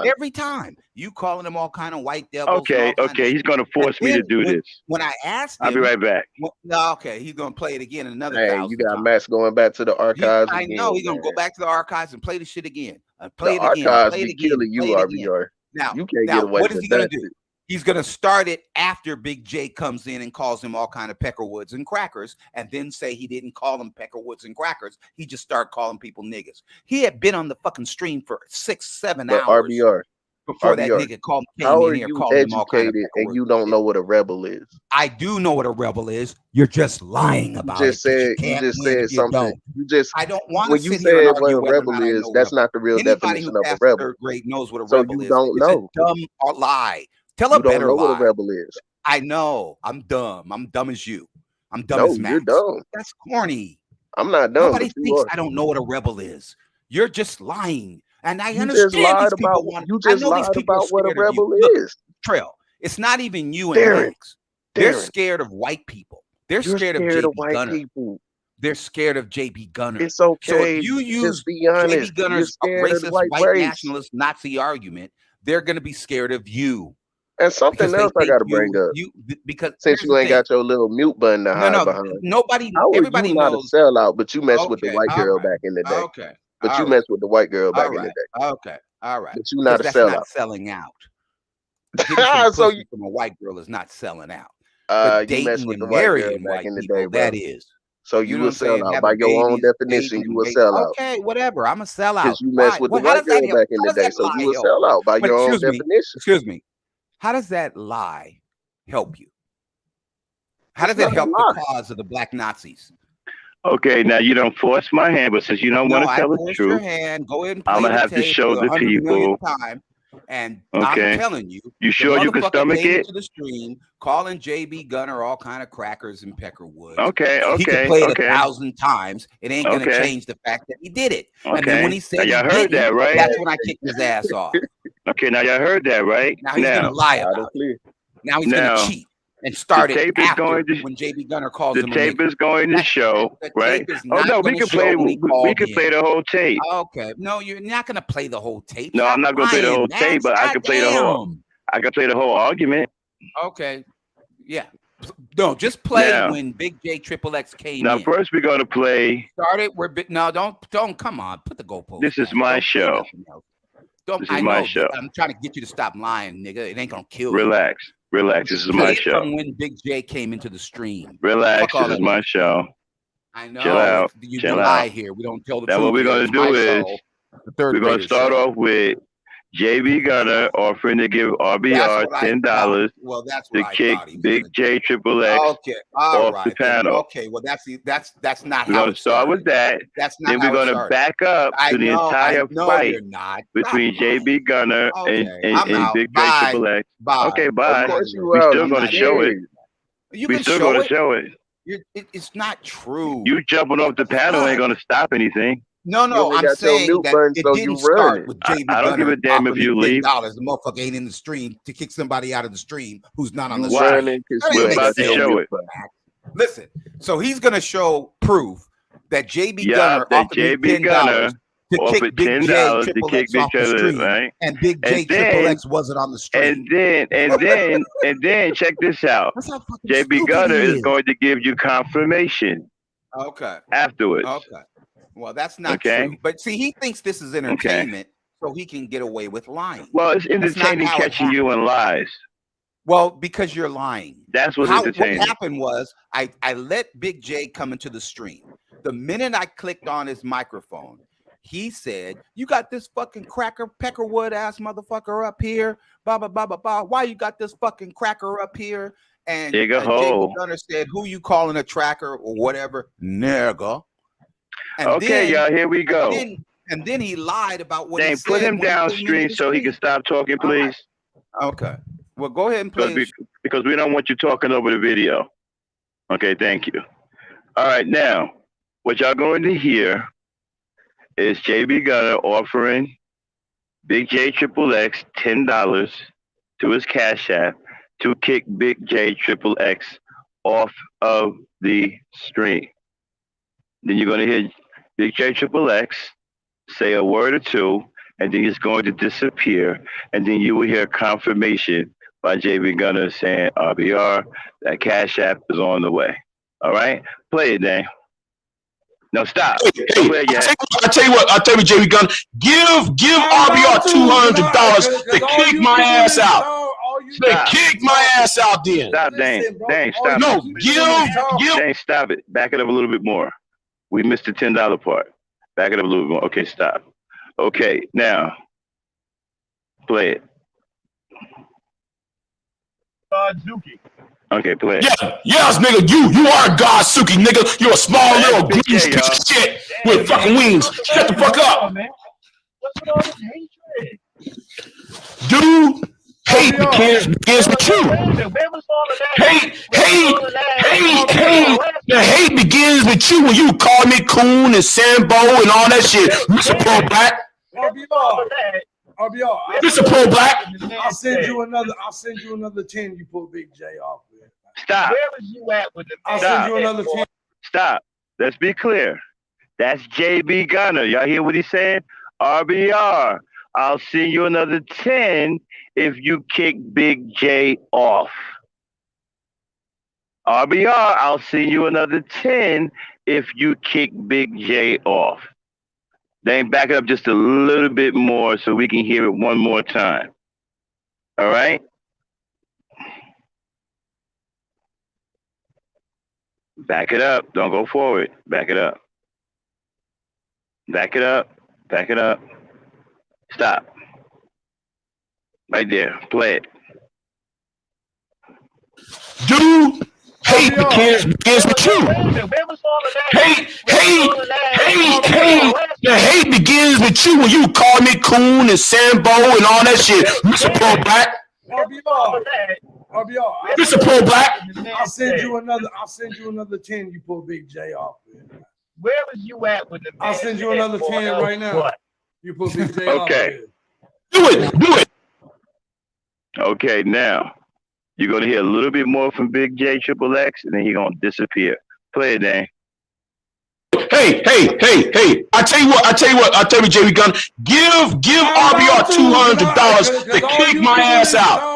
Every time you calling him all kind of white devils. Okay. He's gonna force me to do this. When I asked him, I'll be right back. Okay, he's gonna play it again another. Hey, you got Max going back to the archives. I know he's gonna go back to the archives and play the shit again. Play it again. Archives be killing you, RBR. Now, you can't get away what is he gonna that. do? He's going to start it after Big J comes in and calls him all kind of peckerwoods and crackers and then say he didn't call them peckerwoods and crackers. He just started calling people niggas. He had been on the fucking stream for 6-7 hours. RBR. Before that nigga came in here calling him all kind of peckerwoods. And you don't know what a rebel is? I do know what a rebel is. You're just lying about it. You just said something. I don't want when to you sit here and said what argue a rebel is, that's not the real definition of a rebel. Third grade knows what a so rebel you is. don't know. It's a dumb lie. Tell a better lie. What a rebel is. I know. I'm dumb. I'm dumb as you. I'm dumb as Max. You're dumb. That's corny. I'm not dumb. Nobody thinks I don't know what a rebel is. You're just lying. And I understand just lied these people about, You just lied about what a rebel is. Trail. It's not even you and Max. They're scared of white people. They're scared of white Gunner. people. They're scared of JB Gunner. It's okay. So if you use Just be honest. JB Gunner's You're scared of the racist, white race. nationalist, Nazi argument, they're going to be scared of you. And something else I got to bring up. Because since you ain't got your little mute button to hide behind. Nobody. How Everybody you not knows. a sellout, but you messed with the white girl back in the day. Okay. But you messed with the white girl back in the day. Okay. All right. But you not a that's sellout. not selling out. So you from a white girl is not selling out. But you messed dating with the and white girl marrying back white in the people, day, bro. that is. So you will sell out by Having your own babies, definition. dating, You will babies. sell out. Okay, whatever. I'm a sellout. Because you messed with the How white does that girl help? back in How the does day, that so lie you will help? sell out by But your own excuse me, definition. Excuse me. How does that lie help you? How does It's that not a help lie. the cause of the black Nazis? Okay, now you don't force my hand, but since you don't No, want to I tell the forced your truth, hand. Go ahead and play I'm gonna the have to tape show for the 100 millionth people. time. And Okay. I'm telling you, You sure you can motherfucker stomach came it? into the stream calling JB Gunner all kind of crackers and Peckerwoods. Okay, He can okay, play it okay. 1,000 times. It ain't gonna Okay. change the fact that he did it. And then Okay. when he Now said he y'all heard didn't, that, right? that's when I kicked his ass off. Okay, now y'all heard that, right? Now he's gonna lie about it. Now he's gonna cheat and start the it tape is after going to, when JB Gunner calls the him a tape nigger. is going to show, The right? tape is Oh not no, we gonna can show play. when he We called can play in. the whole tape. Okay, no, you're not gonna play the whole tape. No, Stop I'm not gonna play the lying, whole man. tape, but I can play the whole. Goddamn. I can play the whole argument. Okay, yeah. No, just play Now- when Big J Triple X came Now, in. first we're gonna play. Started where no, don't come on. Put the goalpost. This is back. my Don't play show. nothing else. Don't. This is I my know. show. I'm trying to get you to stop lying, nigga. It ain't gonna kill you. Relax, relax. This is Play my it show. from when Big J came into the stream. Relax. Fuck all This is that my other show. I know. Chill out. You Chill lie out. here. We don't tell the Now truth. what we're here. gonna It's my do is show, the third we're gonna grader start show. off with JB Gunner offering to give RBR That's what I $10 thought. Well, that's to what I kick thought he was Big J Triple X Okay, all off right. the panel. Okay, well that's not We're how gonna it start started. with that. That's not Then how we're it gonna started. back up I to the know, entire no, fight you're not. between JB Gunner and I'm out. Big J Bye. Triple X. Bye. Okay, I'm bye. not course doing you We are. still I'm gonna not show doing it. You We can still show gonna it. show it. It's not true. You jumping off the panel ain't gonna stop anything. No, You only I'm got your saying mute that button, it so didn't you run start it. with JB I don't give Gunner a damn if offering you me leave. $10. The motherfucker ain't in the stream to kick somebody out of the stream who's not on the You Why? stream. running because That you We're doesn't ain't make about to got your sense. show mute it. button. Listen, so he's gonna show proof that JB Yeah, Gunner that offered me JB $10 Gunner to kick offered Big J $10 to Triple kick X Big off the J, stream, right? and Big J And Triple then X wasn't on the stream. and then check this out. That's how fucking JB stupid Gunner he is is. going to give you confirmation Okay. afterwards. Okay. Well, that's not Okay. true. But see, he thinks this is entertainment, so he can get away with lying. Well, it's That's not entertaining how it catching you in lies. Well, because you're lying. That's what's What entertaining. happened was I let Big J come into the stream. The minute I clicked on his microphone, he said, "You got this fucking cracker Peckerwood ass motherfucker up here, blah blah blah blah blah. Why you got this fucking cracker up here?" And Dig a JB hole. Gunner said, "Who you calling a tracker or whatever, nigga?" And Okay, y'all, here we go. And then he lied about what he Dang, said. put him when he came downstream into the so he can stream. stop talking, All right. please. Okay. Well, go ahead and play. Because we don't want you talking over the video. Okay, thank you. All right, now, what y'all going to hear is JB Gunner offering Big J Triple X $10 to his Cash App to kick Big J Triple X off of the stream. Then you're going to hear Big J Triple X say a word or two, and then he's going to disappear, and then you will hear confirmation by JB Gunner saying, RBR, that Cash App is on the way. All right? Play it, Dan. No, stop. Don't play it yet. I tell you what, JB Gunner, give RBR $200 to kick my ass out. Stop. Kick my ass out then. Stop, Dan. Dan, stop. No, give. Dan, stop it. Back it up a little bit more. We missed the $10 part. Back it up a little bit more. Okay, stop. Okay, now, play it. Okay, play it. Yeah, yes, nigga, you are Godsuki, nigga. You're a small little green piece of shit with fucking wings. Shut the fuck up. Dude, hate begins with you. Hate. The hate begins with you when you call me coon and Sambo and all that shit. Mr. Pro Black. RBR. Mr. Pro Black. I'll send you another 10 you put Big J off with. Stop. Where was you at with the I'll send you another 10. Stop. Let's be clear. That's JB Gunner. Y'all hear what he's saying? RBR. I'll send you another 10 if you kick Big J off. RBR, I'll send you another 10 if you kick Big J off. Then back it up just a little bit more so we can hear it one more time. All right? Back it up. Don't go forward. Back it up. Back it up. Back it up. Stop. Right there. Play it. Dude, hate begins with you. Hate. The hate begins with you when you call me coon and Sambo and all that shit. Mr. Pro Black. RBR. Mr. Pro Black. I'll send you another 10. You pull Big J off. Where was you at with the man? I'll send you another 10 right now. What? You pull Big J off. Okay. Do it. Okay, now you're gonna hear a little bit more from Big J Triple X, and then he's gonna disappear. Play it, Dan. Hey. I tell you what, JB Gunner, give RBR $200 to kick my ass out.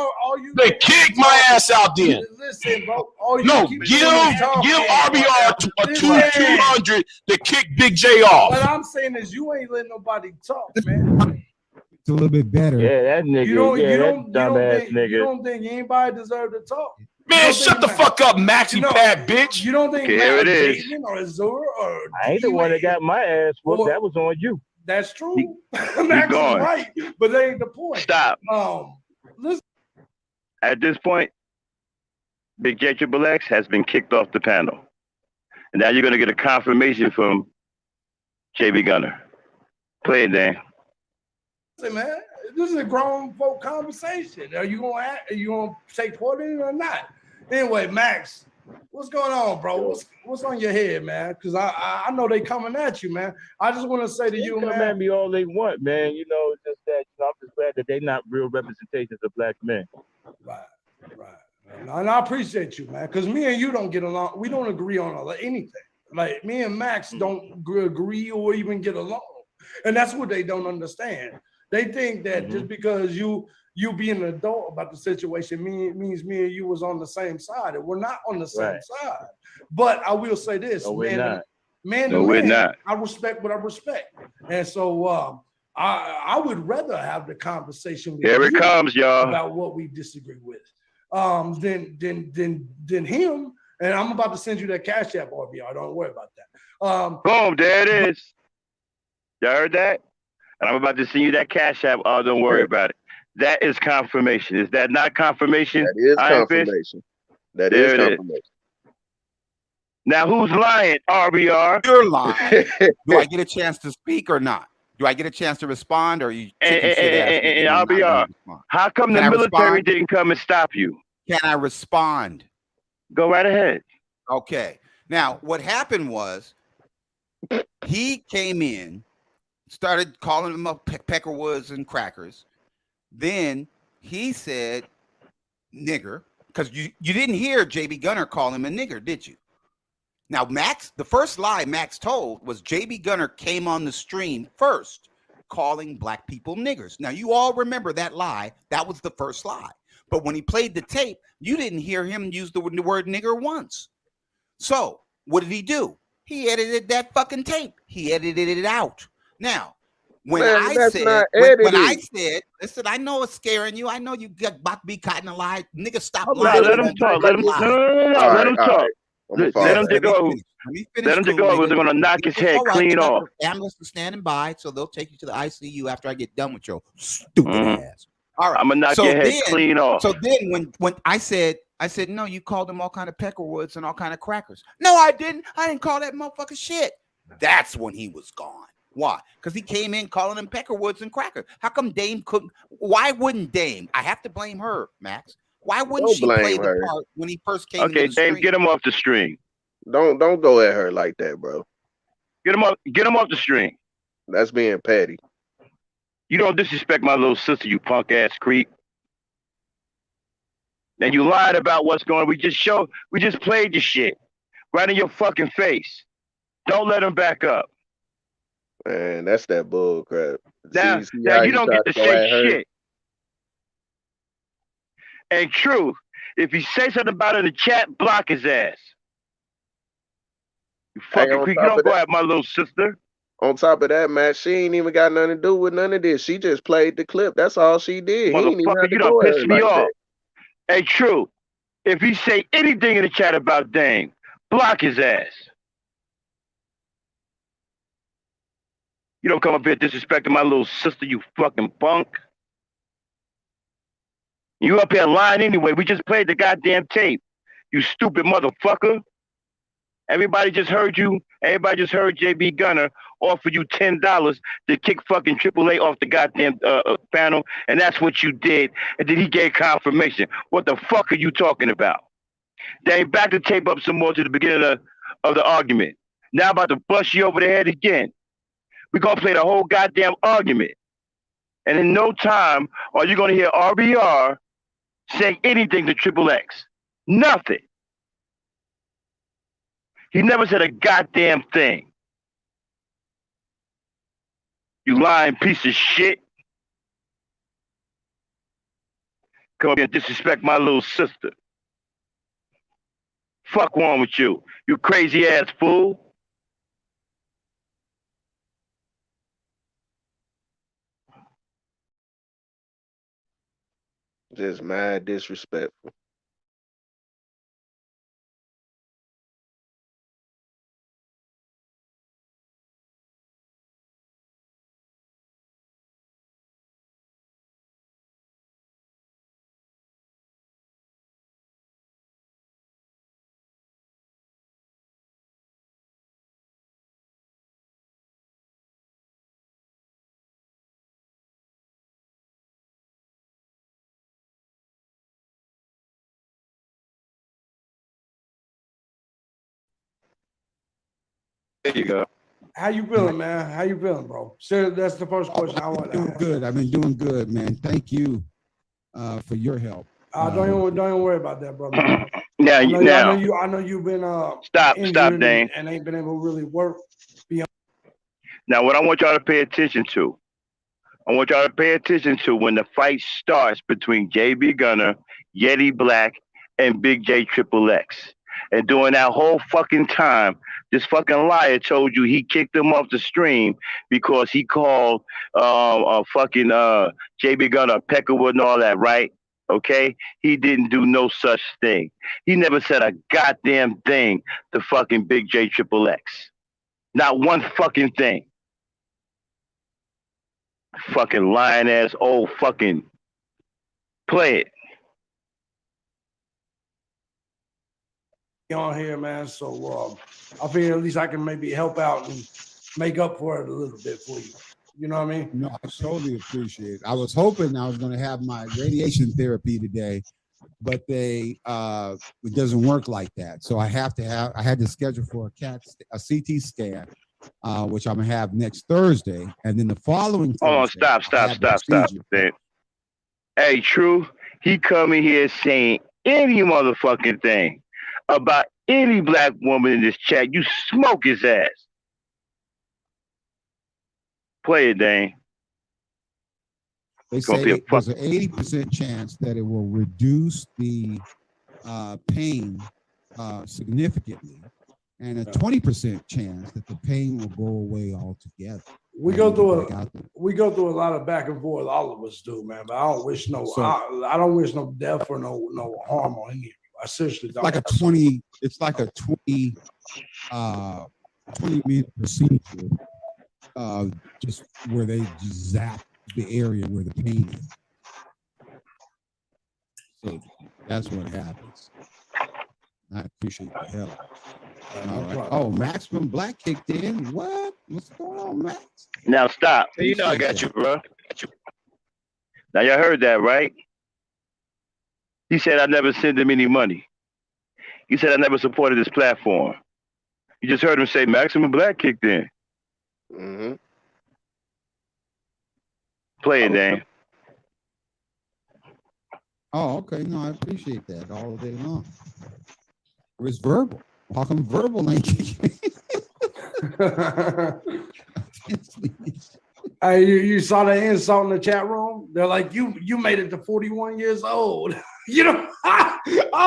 They kick my ass out then. Listen, bro. No, give RBR $200 to kick Big J off. What I'm saying is you ain't letting nobody talk, man. It's a little bit better. Yeah, that nigga. You don't nigga. You don't think anybody deserve to talk? Man, shut the fuck up, Maxi Pad, bitch. You don't think Here it is. Jason or Azura or I ain't the one that got my ass whooped. That was on you. That's true. Max is going. right, but that ain't the point. Stop. Listen. At this point, Big J Triple X has been kicked off the panel. And now you're gonna get a confirmation from JB Gunner. Play it, Dan. Listen, man, this is a grown folk conversation. Are you gonna take part in it or not? Anyway, Max, what's going on, bro? What's on your head, man? Because I know they coming at you, man. I just want to say to you, Come man. at me all they want, man. You know, it's just that I'm just glad that they're not real representations of black men. Right. And I appreciate you, man, because me and you don't get along. We don't agree on anything. Like me and Max don't agree or even get along, and that's what they don't understand. They think that just because you being an adult about the situation means me and you was on the same side, and we're not on the same side. But I will say this, we're not. I respect what I respect, and so I would rather have the conversation with Here it comes, y'all, about what we disagree with, than him. And I'm about to send you that Cash App, RBR. Don't worry about that. Boom, there it is. Y'all heard that? And I'm about to send you that Cash App. Oh, don't worry about it. That is confirmation. Is that not confirmation? That is confirmation. That is confirmation. Now, who's lying, RBR? You're lying. Do I get a chance to speak or not? Do I get a chance to respond, or are you chicken shit ass? And RBR, how come the military didn't come and stop you? Can I respond? Go right ahead. Okay. Now, what happened was he came in, started calling them up Peckerwoods and crackers. Then he said nigger, because you didn't hear JB Gunner call him a nigger, did you? Now, Max, the first lie Max told was JB Gunner came on the stream first calling black people niggers. Now, you all remember that lie. That was the first lie. But when he played the tape, you didn't hear him use the word nigger once. So what did he do? He edited that fucking tape. He edited it out. Now, when I said, listen, I know it's scaring you. I know you got about to be caught in a lie. Nigga, stop lying. Let him talk. Let him talk. Let him talk. Let him to go. Let him to go. They're gonna knock his head clean off. Ambulance is standing by, so they'll take you to the ICU after I get done with your stupid ass. All right, I'm gonna knock your head clean off. So then, when I said, no, you called them all kind of Peckerwoods and all kind of crackers. No, I didn't. I didn't call that motherfucker shit. That's when he was gone. Why? Because he came in calling them Peckerwoods and crackers. How come Dame couldn't? Why wouldn't Dame? I have to blame her, Max. Why wouldn't she play the part when he first came? Okay, Dame, get him off the string. Don't go at her like that, bro. Get him off the string. That's being petty. You don't disrespect my little sister, you punk ass creep. And you lied about what's going on. We just played the shit right in your fucking face. Don't let him back up. Man, that's that bull crap. Now, See now how you he don't tried get to to go say at her? shit. And truth, if he say something about it in the chat, block his ass. You fucking creep. You don't go at my little sister. On top of that, Matt, she ain't even got nothing to do with none of this. She just played the clip. That's all she did. He ain't even Motherfucker, have to you done go at pissed her me like off. that. Hey, true. If he say anything in the chat about Dame, block his ass. You don't come up here disrespecting my little sister, you fucking punk. You up here lying anyway. We just played the goddamn tape. You stupid motherfucker. Everybody just heard you. Everybody just heard JB Gunner offer you $10 to kick fucking AAA off the goddamn panel, and that's what you did. And then he gave confirmation. What the fuck are you talking about? They back the tape up some more to the beginning of the argument. Now about to bust you over the head again. We're gonna play the whole goddamn argument. And in no time are you gonna hear RBR say anything to Triple X. Nothing. He never said a goddamn thing. You lying piece of shit. Come up here and disrespect my little sister. Fuck wrong with you? You crazy ass fool. Just mad disrespectful. There you go. How you feeling, man? How you feeling, bro? So that's the first question I want to ask. Good. I've been doing good, man. Thank you for your help. Don't even worry about that, brother. Now, I know you've been stop, injured Dane. and ain't been able to really work. Now, what I want y'all to pay attention to, I want y'all to pay attention to when the fight starts between JB Gunner, Yeti Black, and Big J Triple X. And during that whole fucking time, this fucking liar told you he kicked him off the stream because he called fucking JB Gunner Peckerwood and all that, right? Okay? He didn't do no such thing. He never said a goddamn thing to fucking Big J Triple X. Not one fucking thing. Fucking lying ass old fucking play it. On here, man. So I figure at least I can maybe help out and make up for it a little bit for you. You know what I mean? No, I totally appreciate it. I was hoping I was going to have my radiation therapy today, but it doesn't work like that. So I had to schedule for a CT scan, which I'm gonna have next Thursday, and then the following Thursday. Hold on, stop. Man. Hey, True, he coming here saying any motherfucking thing about any black woman in this chat. You smoke his ass. Play it, Dane. They say there's an 80% chance that it will reduce the pain significantly, and a 20% chance that the pain will go away altogether. We go through a lot of back and forth. All of us do, man. But I don't wish I don't wish no death or no harm on any of you. I seriously don't. It's like a 20-minute procedure, just where they just zap the area where the pain is. So that's what happens. I appreciate the help. All right. Oh, Maximum Black kicked in. What? What's going on, Max? Now stop. You know I got you, bro. Now y'all heard that, right? He said I never sent him any money. He said I never supported his platform. You just heard him say Maximum Black kicked in. Mm-hmm. Play it, Dan. Oh, okay. No, I appreciate that all day long. It was verbal. How come verbal ain't kicking in? Hey, you saw the insult in the chat room? They're like, you made it to 41 years old. You know, I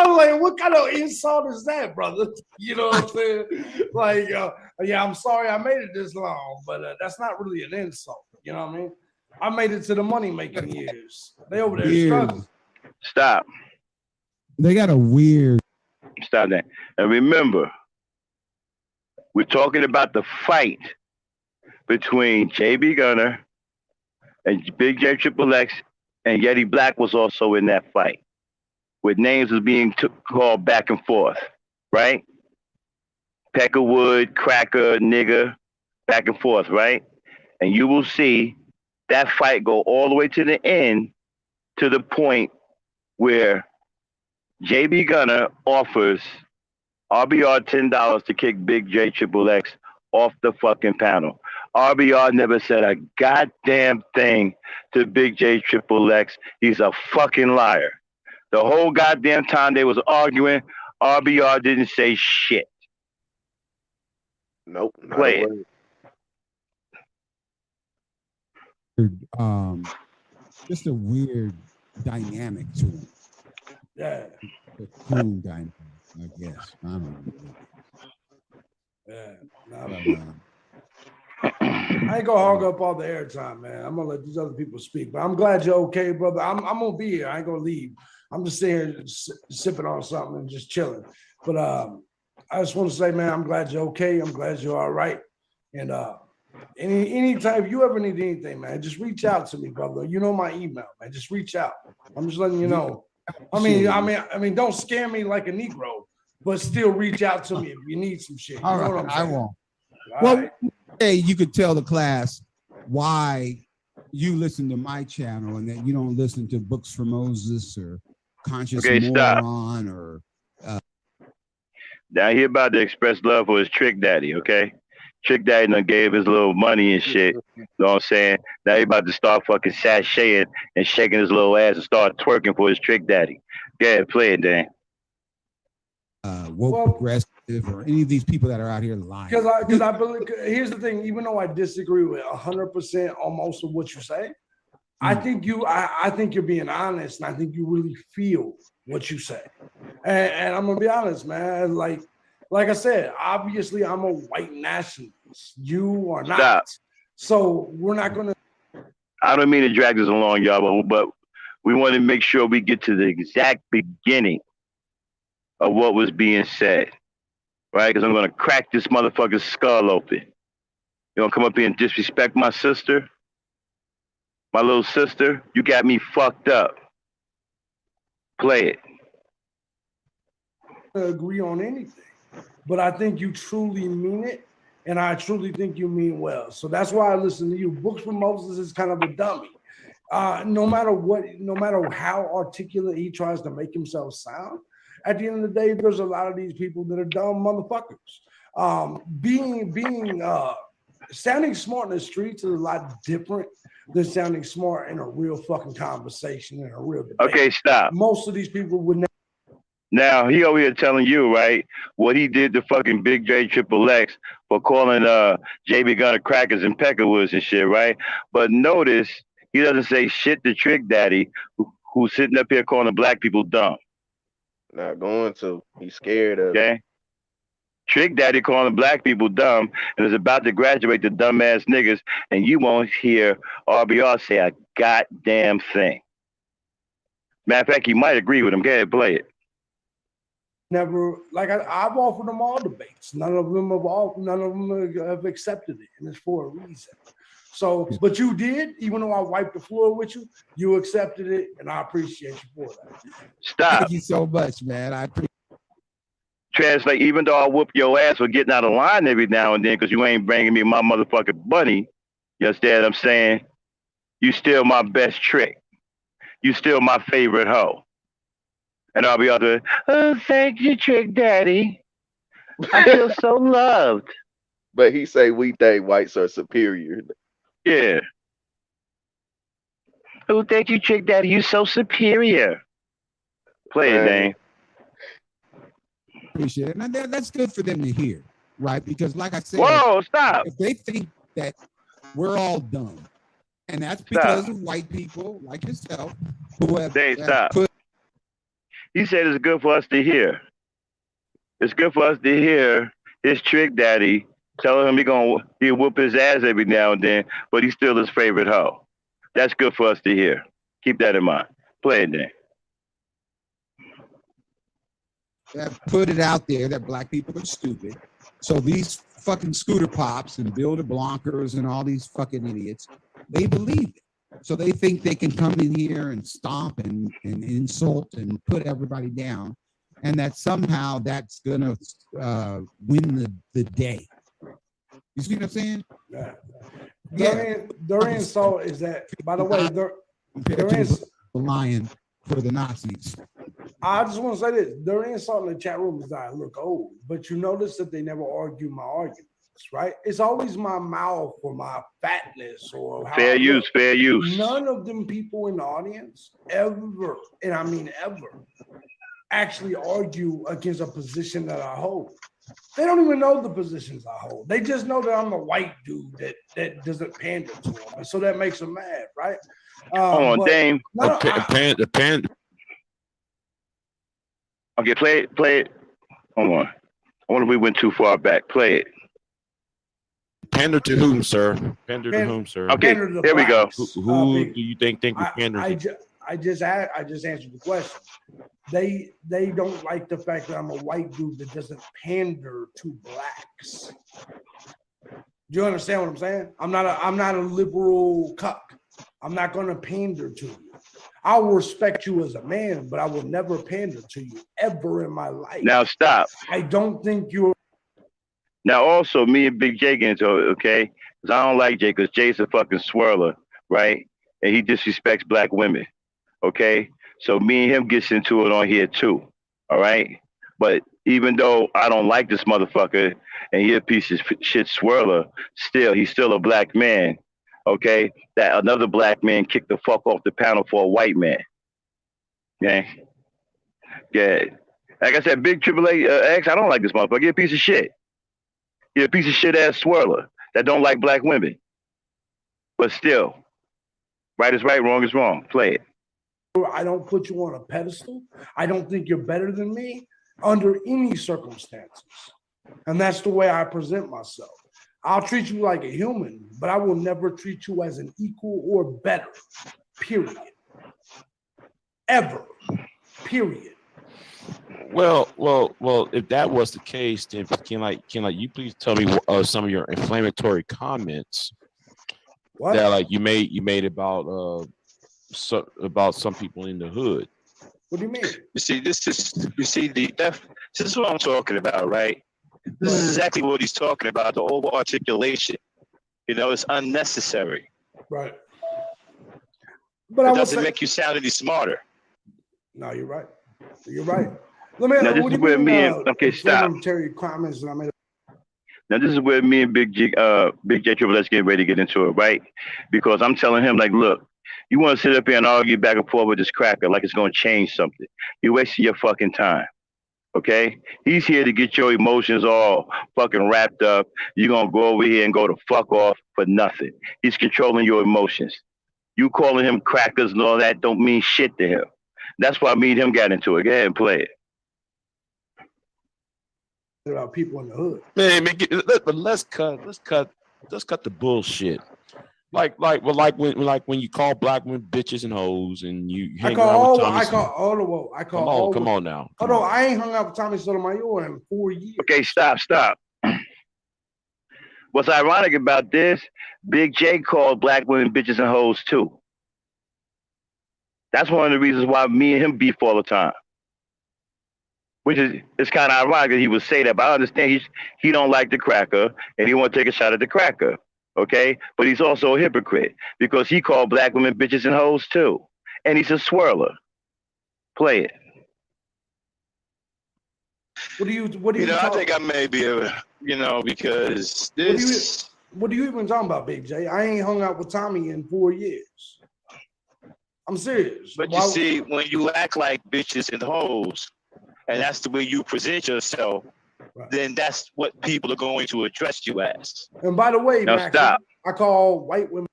was like, what kind of insult is that, brother? You know what I'm saying? Like, yeah, I'm sorry I made it this long, but that's not really an insult. You know what I mean? I made it to the money making years. They over there struggling. Stop. They got a weird. Stop that. And remember, we're talking about the fight between JB Gunner and Big J Triple X, and Yeti Black was also in that fight, with names was being called back and forth, right? Peckerwood, Cracker, Nigger, back and forth, right? And you will see that fight go all the way to the end, to the point where JB Gunner offers RBR $10 to kick Big J Triple X off the fucking panel. RBR never said a goddamn thing to Big J Triple X. He's a fucking liar. The whole goddamn time they was arguing, RBR didn't say shit. Nope. Play it. Just a weird dynamic to him. Yeah. A cool dynamic, I guess. I don't know. Yeah. I ain't gonna hog up all the airtime, man. I'm gonna let these other people speak. But I'm glad you're okay, brother. I'm gonna be here. I ain't gonna leave. I'm just sitting here sipping on something and just chilling. But I just want to say, man, I'm glad you're okay. I'm glad you're all right. And anytime if you ever need anything, man, just reach out to me, brother. You know my email, man. Just reach out. I'm just letting you know. I mean, don't scare me like a Negro, but still reach out to me if you need some shit. You All know right, what I'm I saying? won't. All Well, right. hey, you could tell the class why you listen to my channel and that you don't listen to Books for Moses or Conscious Moron or. Now he about to express love for his Trick Daddy, okay? Trick Daddy done gave his little money and shit. You know what I'm saying? Now he about to start fucking sashaying and shaking his little ass and start twerking for his Trick Daddy. Go ahead, play it, Dan. Woke progressive or any of these people that are out here lying. Because I believe, here's the thing, even though I disagree with 100% on most of what you say, I think you're being honest, and I think you really feel what you say. And I'm gonna be honest, man. Like I said, obviously I'm a white nationalist. You are not. Stop. So we're not gonna. I don't mean to drag this along, y'all, but we want to make sure we get to the exact beginning of what was being said, right? Because I'm gonna crack this motherfucker's skull open. You gonna come up here and disrespect my sister? My little sister, you got me fucked up. Play it. Agree on anything, but I think you truly mean it, and I truly think you mean well. So that's why I listen to you. Books for Moses is kind of a dummy. No matter how articulate he tries to make himself sound, at the end of the day, there's a lot of these people that are dumb motherfuckers. Sounding smart in the streets is a lot different than sounding smart in a real fucking conversation and a real debate. Okay, stop. Most of these people would never. Now, he over here telling you, right, what he did to fucking Big J Triple X for calling JB Gunner crackers and peckerwoods and shit, right? But notice he doesn't say shit to Trick Daddy, who's sitting up here calling black people dumb. Not going to. He's scared of okay? Trick Daddy calling black people dumb and is about to graduate the dumbass niggas, and you won't hear RBR say a goddamn thing. Matter of fact, you might agree with him. Go ahead, play it. Never, like I've offered them all debates. None of them have accepted it, and it's for a reason. So, but you did, even though I wiped the floor with you, you accepted it, and I appreciate you for that. Stop. Thank you so much, man. I appreciate. Translate, even though I whoop your ass for getting out of line every now and then because you ain't bringing me my motherfucking money, you understand what I'm saying? You still my best trick. You still my favorite hoe. And I'll be out there, oh, thank you, Trick Daddy. I feel so loved. But he say we think whites are superior. Yeah. Oh, thank you, Trick Daddy. You so superior. Play it, Dane. Appreciate it. Now, that's good for them to hear. right? Because like I said, whoa, stop. If they think that we're all dumb, and that's because of white people like yourself who have, stop. He said it's good for us to hear. It's good for us to hear his trick daddy telling him he'll whoop his ass every now and then, but he's still his favorite hoe. That's good for us to hear. Keep that in mind. Play it then. That put it out there that black people are stupid. So these fucking scooter pops and Builder Blancers and all these fucking idiots, they believe it. So they think they can come in here and stomp and insult and put everybody down, and that somehow that's gonna win the day. You see what I'm saying? Yeah. Their insult is that, by the way, their the lion for the Nazis. I just want to say this. Their insult in the chat room is that I look old, but you notice that they never argue my arguments, right? It's always my mouth or my fatness or how fair use. None of them people in the audience ever, and I mean ever, actually argue against a position that I hold. They don't even know the positions I hold. They just know that I'm a white dude that doesn't pander to them. And so that makes them mad, right? Hold on, Dame. Okay, play it. Hold on. I wonder if we went too far back. Play it. Pander to whom, sir? Pander to whom, sir? Okay, here we go. Who do you think we pander to? I just answered the question. They don't like the fact that I'm a white dude that doesn't pander to blacks. Do you understand what I'm saying? I'm not a liberal cuck. I'm not going to pander to you. I will respect you as a man, but I will never pander to you ever in my life. Now stop. I don't think you're. Now also, me and Big J get into it, okay? Because I don't like Jay, because Jay's a fucking swirler, right? And he disrespects black women, okay? So me and him gets into it on here too, all right? But even though I don't like this motherfucker and he's a piece of shit swirler, still, he's still a black man, okay? That another black man kicked the fuck off the panel for a white man. Okay? Yeah. Like I said, Big Triple X, I don't like this motherfucker. He's a piece of shit. He's a piece of shit ass swirler that don't like black women. But still, right is right, wrong is wrong. Play it. I don't put you on a pedestal. I don't think you're better than me under any circumstances. And that's the way I present myself. I'll treat you like a human, but I will never treat you as an equal or better, period. Ever, period. Well, if that was the case, then can you please tell me some of your inflammatory comments that you made about some people in the hood? What do you mean? This is what I'm talking about, right? This is exactly what he's talking about, the over articulation. You know, it's unnecessary. Right. But it doesn't make you sound any smarter. No, you're right. You're right. Let me. Now, this is where me and stop. Comments that I made. Now this is where me and Big J Triple Let's get ready to get into it, right? Because I'm telling him, like, look, you want to sit up here and argue back and forth with this cracker like it's going to change something. You're wasting your fucking time. Okay? He's here to get your emotions all fucking wrapped up. You're going to go over here and go to fuck off for nothing. He's controlling your emotions. You calling him crackers and all that don't mean shit to him. That's why me and him got into it. Go ahead and play it. About people in the hood. Man, let's cut the bullshit. Like when you call black women bitches and hoes and you hang out with Tommy. Come on now. Hold on, I ain't hung out with Tommy Sotomayor in 4 years. Okay, stop. What's ironic about this, Big J called black women bitches and hoes too. That's one of the reasons why me and him beef all the time. Which is, it's kind of ironic that he would say that, but I understand he don't like the cracker and he want to take a shot at the cracker, okay? But he's also a hypocrite because he called black women bitches and hoes too. And he's a swirler. Play it. What do you I think I may be because this... What are you even talking about, Big J? I ain't hung out with Tommy in 4 years. I'm serious. But you see, when you act like bitches and hoes, and that's the way you present yourself, then that's what people are going to address you as. And by the way, Now Max, stop. I call white women.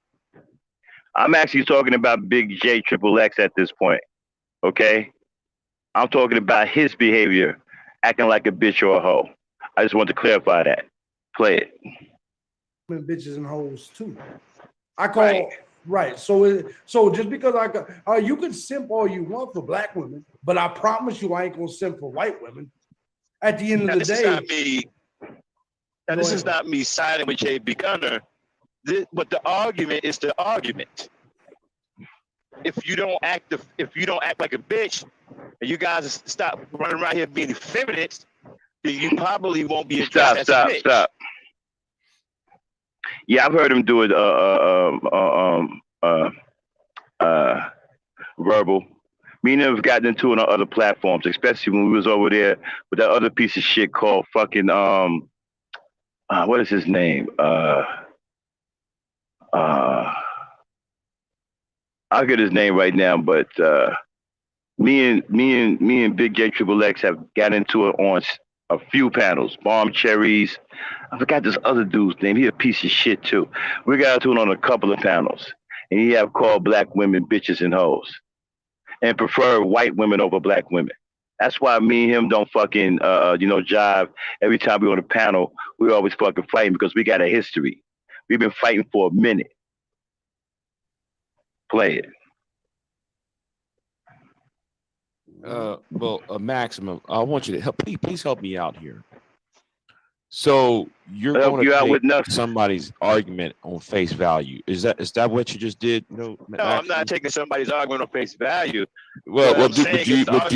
I'm actually talking about Big J Triple X at this point. Okay? I'm talking about his behavior, acting like a bitch or a hoe. I just want to clarify that. Play it. Bitches and hoes too. I call right. So just because you can simp all you want for black women, but I promise you I ain't gonna simp for white women. At the end of the day, this is not me siding with JB Gunner, but the argument is the argument. If you don't act like a bitch, and you guys stop running around here being effeminate, then you probably won't be addressed as a bitch. Stop. Yeah, I've heard him do it verbal. Me and him have gotten into it on other platforms, especially when we was over there with that other piece of shit called fucking what is his name? I'll get his name right now, but me and Big J Triple X have got into it on a few panels. Bomb Cherries. I forgot this other dude's name. He a piece of shit too. We got into it on a couple of panels. And he have called black women bitches and hoes. And prefer white women over black women. That's why me and him don't fucking jive. Every time we on a panel, we always fucking fighting because we got a history. We've been fighting for a minute. Play it. Maximum, I want you to help. Please help me out here. So you're going to take take somebody's argument on face value. Is that what you just did? No, I'm not taking somebody's argument on face value. Well, do you know?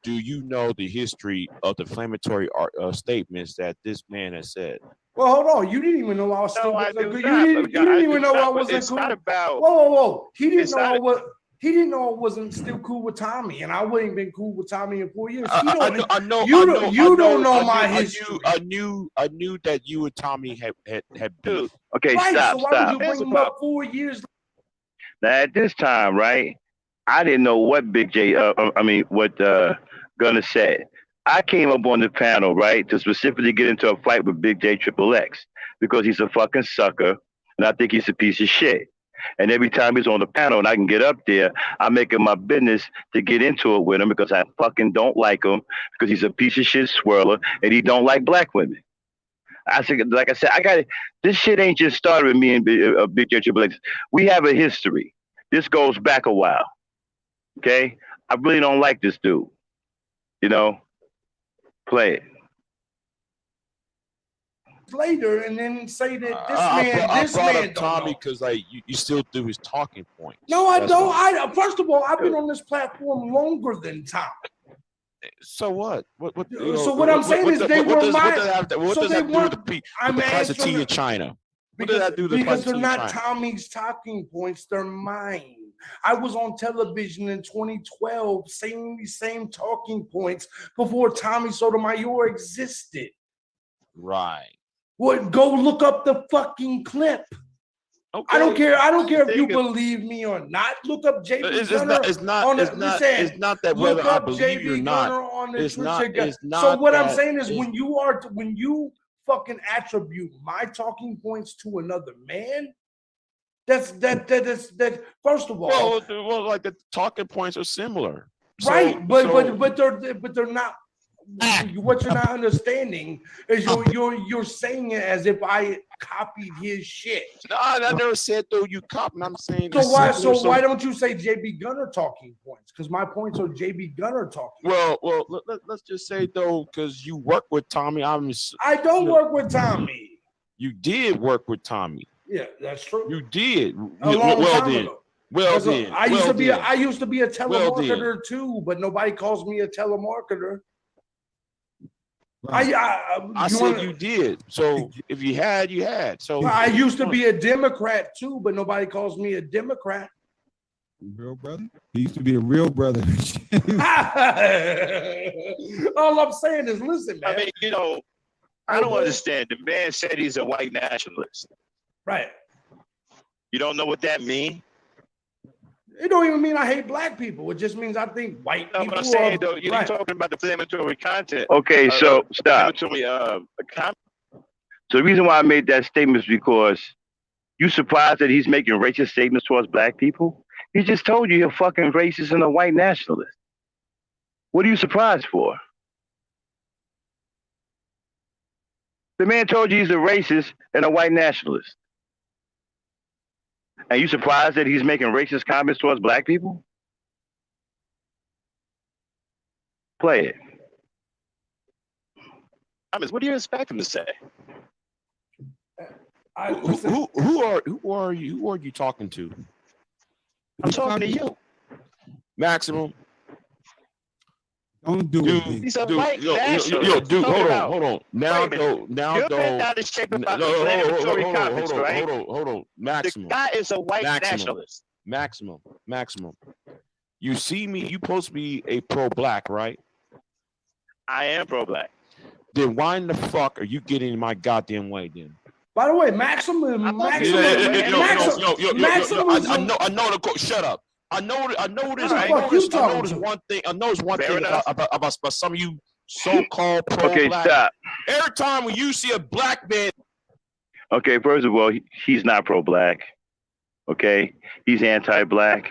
Do you know the history of the inflammatory statements that this man has said? Well, hold on. You didn't even know I was still. You didn't even know I wasn't cool. Whoa. He didn't know He didn't know I wasn't still cool with Tommy, and I wouldn't been cool with Tommy in 4 years. You don't know my history. I knew that you and Tommy had beef. Okay, right, stop. So why would you bring him up 4 years? Now at this time, right? I didn't know what Big J. What Gunner said. I came up on the panel, right, to specifically get into a fight with Big J Triple X because he's a fucking sucker, and I think he's a piece of shit. And every time he's on the panel and I can get up there, I make it my business to get into it with him because I fucking don't like him because he's a piece of shit swirler and he don't like black women. I said, like I said, this shit ain't just started with me and Big J Triple X. We have a history. This goes back a while. Okay? I really don't like this dude. Play it. Later and then say that this man Tommy because you still do his talking points. No, I don't. First of all, I've been on this platform longer than Tommy. So what? So what I'm saying is they were my. What does that do with the price of tea in China? What does that do to the price of tea in China? Because they're not Tommy's talking points; they're mine. I was on television in 2012 saying these same talking points before Tommy Sotomayor existed. Right. Well, go look up the fucking clip. Okay. I don't care if you believe me or not. Look up JB Gunner. It's not that whether I believe you or not. It's not. So what I'm saying is when you fucking attribute my talking points to another man, that's first of all. Well, like the talking points are similar. Right, but they're not. What you're not understanding is you're saying it as if I copied his shit. No, I never said though you copied. I'm saying why don't you say JB Gunner talking points? Because my points are JB Gunner talking. Well, let's just say though, because you work with Tommy. I don't work with Tommy. You did work with Tommy. Yeah, that's true. You did. A long time ago. Well then, I used to be a telemarketer too, but nobody calls me a telemarketer. I said you did. So if you had, you had. So I used to be a Democrat too, but nobody calls me a Democrat. Real brother? He used to be a real brother. All I'm saying is, listen, man. I mean, I don't understand. The man said he's a white nationalist. Right. You don't know what that means? It don't even mean I hate black people. It just means I think white people. But I'm saying though, you're talking about the inflammatory content. Okay, so stop. Inflammatory, So the reason why I made that statement is because you surprised that he's making racist statements towards black people? He just told you you're fucking racist and a white nationalist. What are you surprised for? The man told you he's a racist and a white nationalist. And you surprised that he's making racist comments towards black people? Play it. What do you expect him to say? Who are you talking to? I'm talking to you. Maximum. Don't do dude, it. He's a dude, white yo, nationalist. dude, hold Talk on. about- Now Wait a minute. go, now You've go. been down this shape about No, inflammatory hold comments, right? on. Maximum. The guy is a white nationalist. Maximum. You see me, you supposed to be a pro-black, right? I am pro-black. Then why in the fuck are you getting in my goddamn way then? By the way, Maximum. I know the quote. Shut up. I know there's one thing about some of you so-called pro-black. Okay, stop. Every time when you see a black man. Okay, first of all, he's not pro-black. Okay, he's anti-black,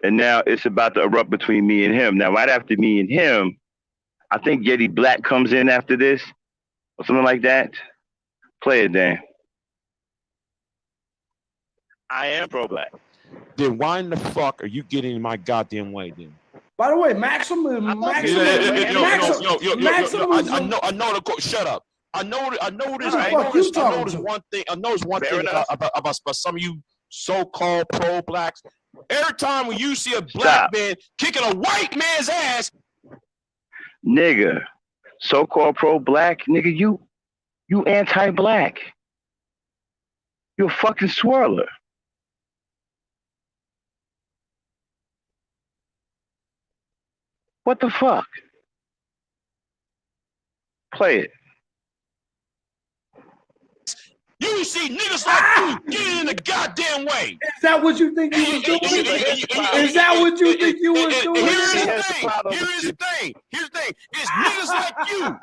and now it's about to erupt between me and him. Now, right after me and him, I think Yeti Black comes in after this, or something like that. Play it, Dan. I am pro-black. Then why in the fuck are you getting in my goddamn way then? By the way, Maximum. I know the quote. Shut up. I know there's one thing about some of you so-called pro-blacks. Every time when you see a black man kicking a white man's ass, nigga, so-called pro-black, nigga, you anti-black. You're a fucking swirler. What the fuck? Play it. you see niggas like you getting in the goddamn way. Is that what you think you was doing? Is that what you think you was doing? Here's the thing. It's niggas like you,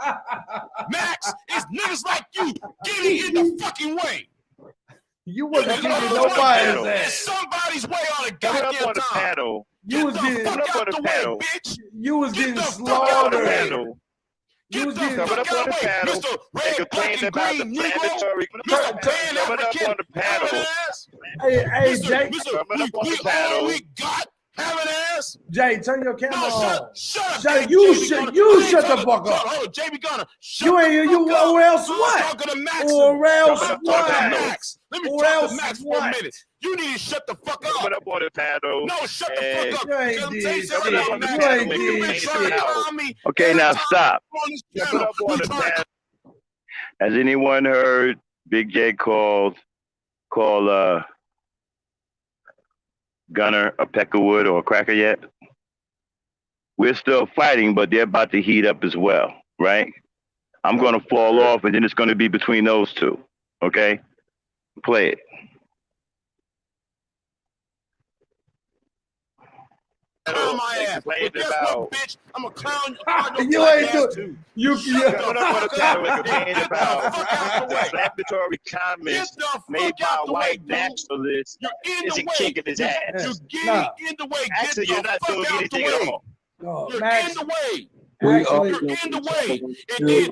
Max. It's niggas like you getting in the fucking way. You wasn't getting nobody's ass. It's somebody's way on the goddamn time. You was getting bitch. You was getting slaughtered. You was getting fucked out of the way, Mr. Red, Black, and Green Negro. Mr. Pan African, having ass. Hey, Jay. We all we got having ass. Jay, turn your camera on. Shut up. Jay, you shut the fuck up. Hold on, JB Gunner. Or else what? Or else what? Let me talk to Max for a minute. You need to shut the fuck up. Up on the panel. No, shut the fuck up. You ain't did. Okay, now stop. Has anyone heard Big J call Gunner a peckerwood or a cracker yet? We're still fighting, but they're about to heat up as well, right? I'm going to fall off, and then it's going to be between those two, okay? Play it. Clown my ass. But guess what, bitch? I'm a clown. You ain't doing. You. Inflammatory comments made by white nationalists isn't kicking his ass. You're getting in the way. Actually, you're not doing anything at all. You're in the way. You're in the way. And then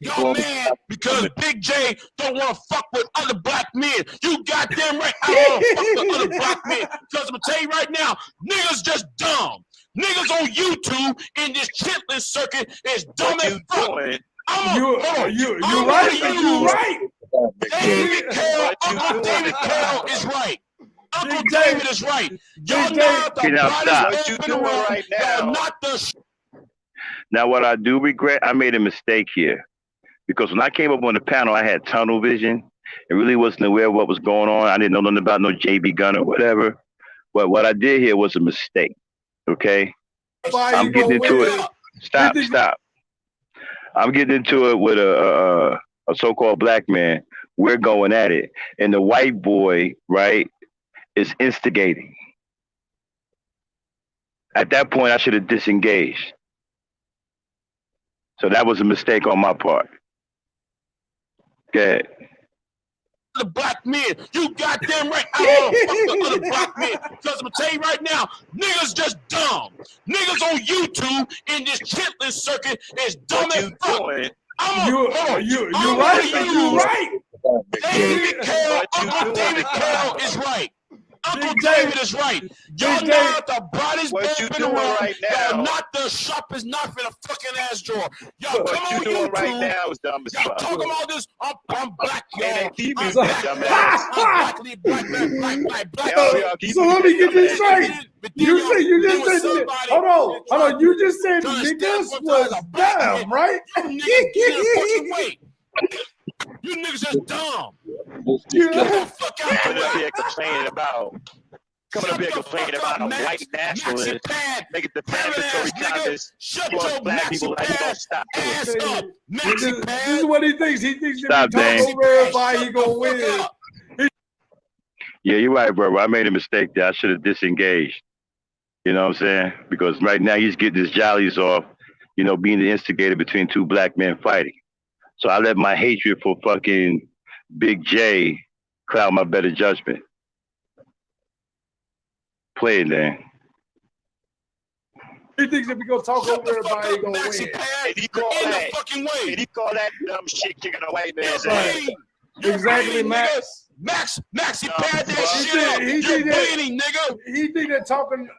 y'all mad because Big J don't want to fuck with other black men. You goddamn right. I don't want to fuck with other black men. Because I'm going to tell you right now, niggas just dumb. Niggas on YouTube in this chitlin circuit is dumb as fuck. You right. Uncle David Carroll is right. Uncle David is right. Y'all not the brightest open around. Y'all not the. Now, what I do regret, I made a mistake here. Because when I came up on the panel, I had tunnel vision. It really wasn't aware of what was going on. I didn't know nothing about no JB Gunn or whatever. But what I did here was a mistake. Okay? I'm getting into it. Stop. I'm getting into it with a so-called black man. We're going at it. And the white boy, right, is instigating. At that point, I should have disengaged. So that was a mistake on my part. Go ahead. The black men, you goddamn right. I don't fuck the other black men. Because I'm gonna tell you right now, niggas just dumb. Niggas on YouTube in this chitlin circuit is dumb as fuck. You're right. You're right. David Carroll, Uncle David Carroll is right. Uncle David is right. Y'all not the brightest bulb in the room. Right now. Y'all not the sharpest knife in a fucking ass drawer. Y'all come What on you doing YouTube. right now is dumb as Y'all fuck. talking about this. I'm black, y'all. And keep I'm me black. dumbass. I'm black. So let me get this straight. You just said hold on. You just said niggas was dumb, right? You niggas just dumb. Get the fuck out Coming up here complaining about a white nationalist, make it defamatory comments towards black people like you don't stop doing it. This is what he thinks. He thinks Stop, if he talks Dane. over everybody, he gonna win. Yeah, you're right, bro. I made a mistake there. I should have disengaged. You know what I'm saying? Because right now he's getting his jollies off, you know, being the instigator between two black men fighting. So I let my hatred for fucking Big J cloud my better judgment. Play it, Dan. He thinks if he gonna talk over everybody, he gonna win. And he call that dumb shit kicking a white man's Right. ass. Exactly, Max. Max, he pad that shit up. You're winning, nigga. He think that talking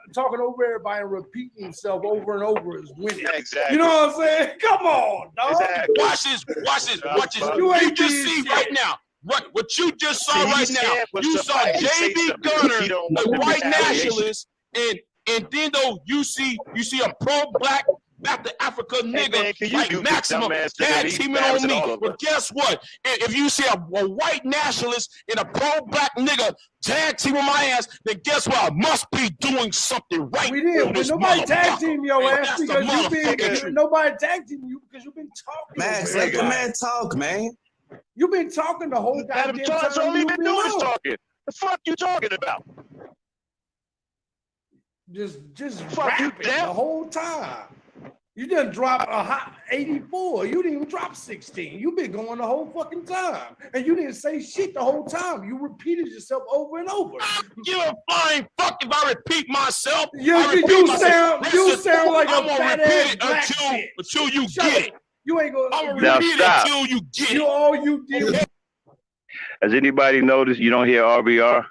over everybody and repeating himself over and over is winning. Exactly. You know what I'm saying? Come on, dog. Exactly. Watch this. You ain't You just being see shit. right now. What you just saw See, right he's now. scared for You saw somebody to say JB something Gunner, he don't a want the white retaliation. nationalist, and then though you see a pro-black back to Africa nigga man, can you like do Maximum dumbass tag nigga? He's teaming on embarrassing me. all of But us. guess what? If you see a white nationalist and a pro-black nigga tag teaming my ass, then guess what? I must be doing something right. We did. on this Nobody tag motherfucker. team your And ass that's the because motherfucking truth. nobody tag team you because you've been talking. Max, over let the everybody. man talk, man. You've been talking the whole Adam goddamn Johnson, time. all he You've been been doing is on. talking. The fuck you talking about? Just Fuck you, rapping Jeff. the whole time. You didn't drop a hot 84. You didn't even drop 16. You've been going the whole fucking time. And you didn't say shit the whole time. You repeated yourself over and over. Give a flying fuck if I repeat myself. You I repeat sound like a I'm gonna fat repeat ass it black until you Shut get up. it. You ain't gonna. I'm gonna Now repeat it stop. until you get You it. all you did. Has anybody noticed you don't hear RBR?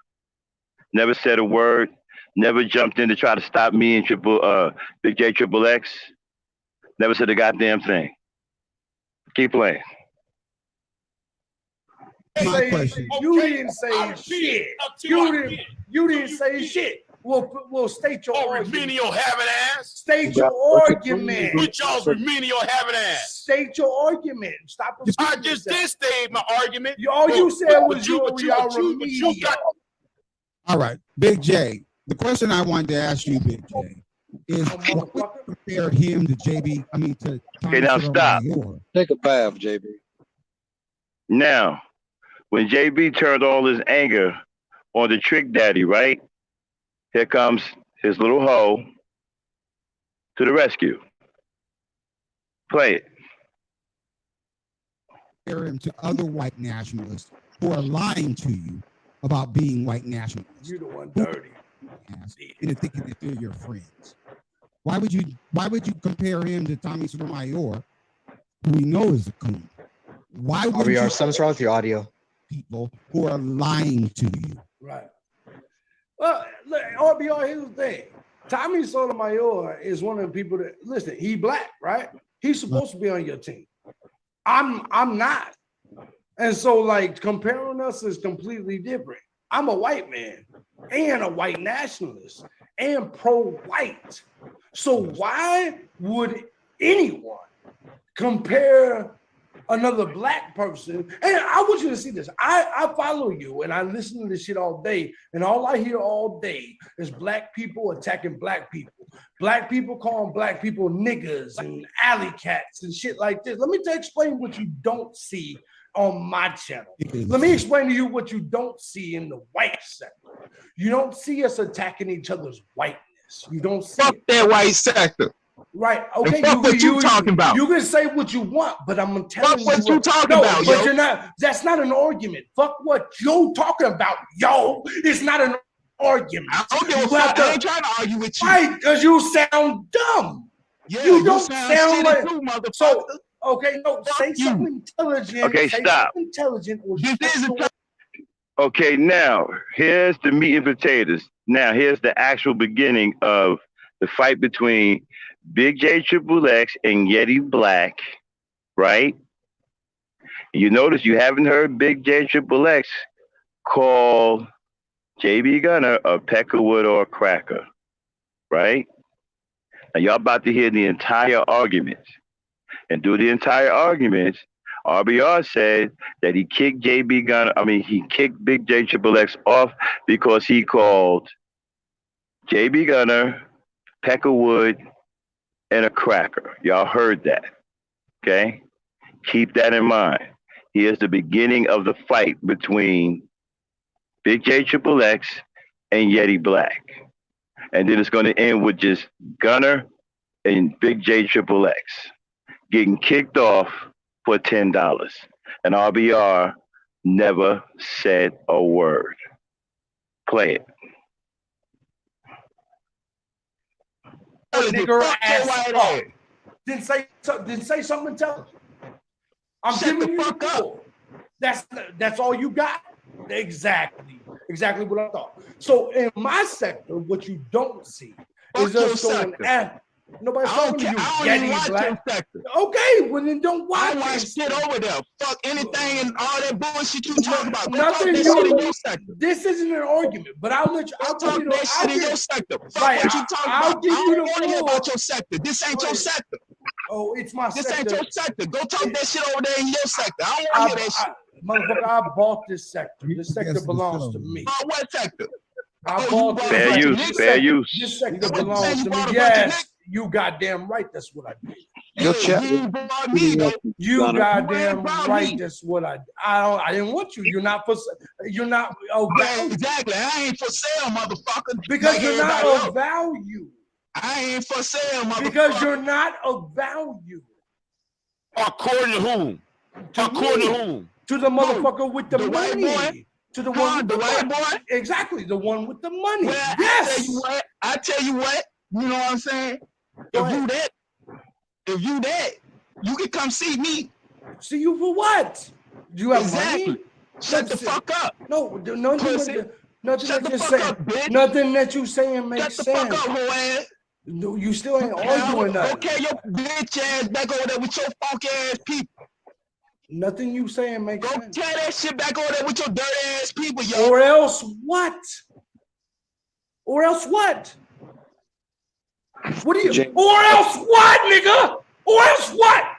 Never said a word. Never jumped in to try to stop me and Big J Triple X. Never said a goddamn thing. Keep playing. My question. You didn't say shit. You didn't say shit. We'll state your argument. Remedial having ass. State your argument. With y'all's remedial having ass. State your argument. Stop. I just did state my argument. All you said was y'all but you remedial. got All right, Big J. The question I wanted to ask you, Big J, is why would you compare him to JB? I mean to Tommy Okay, now stop. Sotomayor? Take a bath, JB. Now, when JB turned all his anger on the Trick Daddy, right? Here comes his little hoe to the rescue. Play it. Compare him to other white nationalists who are lying to you about being white nationalists. You the one dirty. And thinking that they're your friends. Why would you compare him to Tommy Sotomayor, who we know is a coon? Why would you something's wrong with your audio. people who are lying to you? Right. Well, look, RBR, here's the thing. Tommy Sotomayor is one of the people that, listen, he black, right? He's supposed to be on your team. I'm not. And so, like, comparing us is completely different. I'm a white man and a white nationalist and pro-white. So why would anyone compare another black person? And I want you to see this. I follow you and I listen to this shit all day. And all I hear all day is black people attacking black people. Black people calling black people niggas and alley cats and shit like this. Let me explain what you don't see on my channel. Let me explain to you what you don't see in the white sector. You don't see us attacking each other's whiteness. You don't see Fuck that white sector. Right. Okay. And fuck what you talking about. You can say what you want, but I'm telling you what you talking about, but yo. you're not. That's not an argument. Fuck what you talking about, yo. It's not an argument. I don't give a fuck. I ain't trying to argue with you. Right, because you sound dumb. Yeah, you don't sound like too, motherfucker. So, okay, no, say something intelligent. Okay, say stop. Something intelligent. Or Okay, now here's the meat and potatoes. Now here's the actual beginning of the fight between Big J Triple X and Yeti Black, right? You notice you haven't heard Big J Triple X call JB Gunner a peckerwood or a cracker, right? Now y'all about to hear the entire argument. And through the entire argument, RBR said that he kicked he kicked Big J Triple X off because he called JB Gunner, peckerwood, and a cracker. Y'all heard that, okay? Keep that in mind. Here's the beginning of the fight between Big J Triple X and Yeti Black. And then it's going to end with just Gunner and Big J Triple X getting kicked off for $10. And RBR never said a word. Play it. Nigger ass up. Then say something intelligent. I'm giving you the fuck. That's all you got. Exactly what I thought. So in my sector, what you don't see is us going at. Nobody's talking to you. I don't even watch your sector. Okay, well then don't watch. I watch shit over there. Fuck anything and all that bullshit you talk about. Go Nothing talk that shit in your sector. This isn't an argument, but I'll let you. I'll talk that shit in your sector. Fuck right, what you talking I'll about. give I you don't the want to hear floor. about your sector. This ain't your sector. Oh, it's my This sector. ain't your sector. Go talk that shit over there in your sector. I don't want to hear that shit. Motherfucker, I bought this sector. This sector belongs to me. What sector? I bought this fair sector. use, fair use. This sector belongs to me. Yes, you goddamn right. That's what I did. Your chat. You goddamn right. That's what I. I didn't want you. You're not for. You're not. Oh, exactly. I ain't for sale, motherfucker. Because like you're not of value. I ain't for sale, motherfucker. Because you're not of value. According to whom? According to whom? To the motherfucker with the money. White boy? To the one with the white money. boy? Exactly, the one with the money. Well, yes. I tell you what. You know what I'm saying? If you that, you can come see me. See you for what? Do you have exactly. money? Shut the fuck up. No, nothing Shut that the you're fuck saying. up, bitch. Nothing that you saying makes Shut the sense. fuck up, hoe ass. No, you still ain't arguing nothing. Okay, your bitch ass back over there with your funky ass people. Nothing you saying makes sense. Go tear that shit back over there with your dirty ass people, yo. Or else what? Or else what? What do you? Or else what, nigga? Or else what?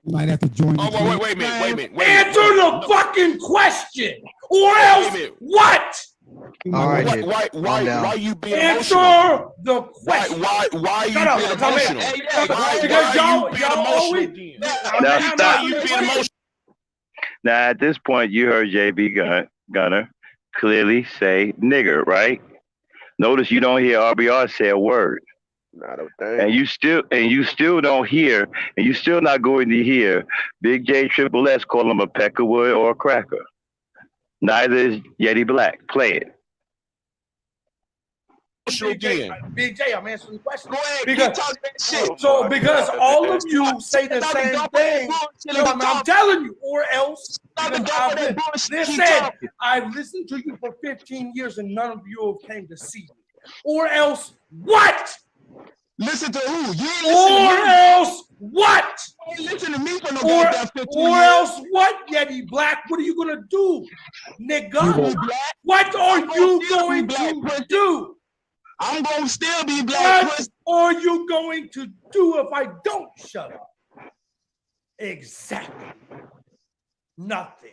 You might have to join. Oh, wait a minute. Answer the fucking question. Or else what? All right, Jay. Why you being Answer emotional? the question. Why you Shut up, being come emotional? here. Because y'all always. Now stop. You being emotional? Now at this point, you heard JB Gunner clearly say nigger, right? Notice you don't hear RBR say a word. Not a thing. And you still don't hear, and you're still not going to hear Big J Triple S call him a peckerwood or a cracker. Neither is Yeti Black. Play it. Big J, I'm answering the question. Go ahead, because, talk that shit. So because all of you say the same thing, I'm telling you, or else. Listen, I've listened to you for 15 years and none of you have came to see me. Or else what? Listen to who? You ain't or else what? You ain't listen to me for no or, goddamn 15 or years. else what, Yeti Black? What are you gonna do, nigga? What are you going to do? I'm gonna still be black. What are you going to do if I don't shut up? Exactly. Nothing.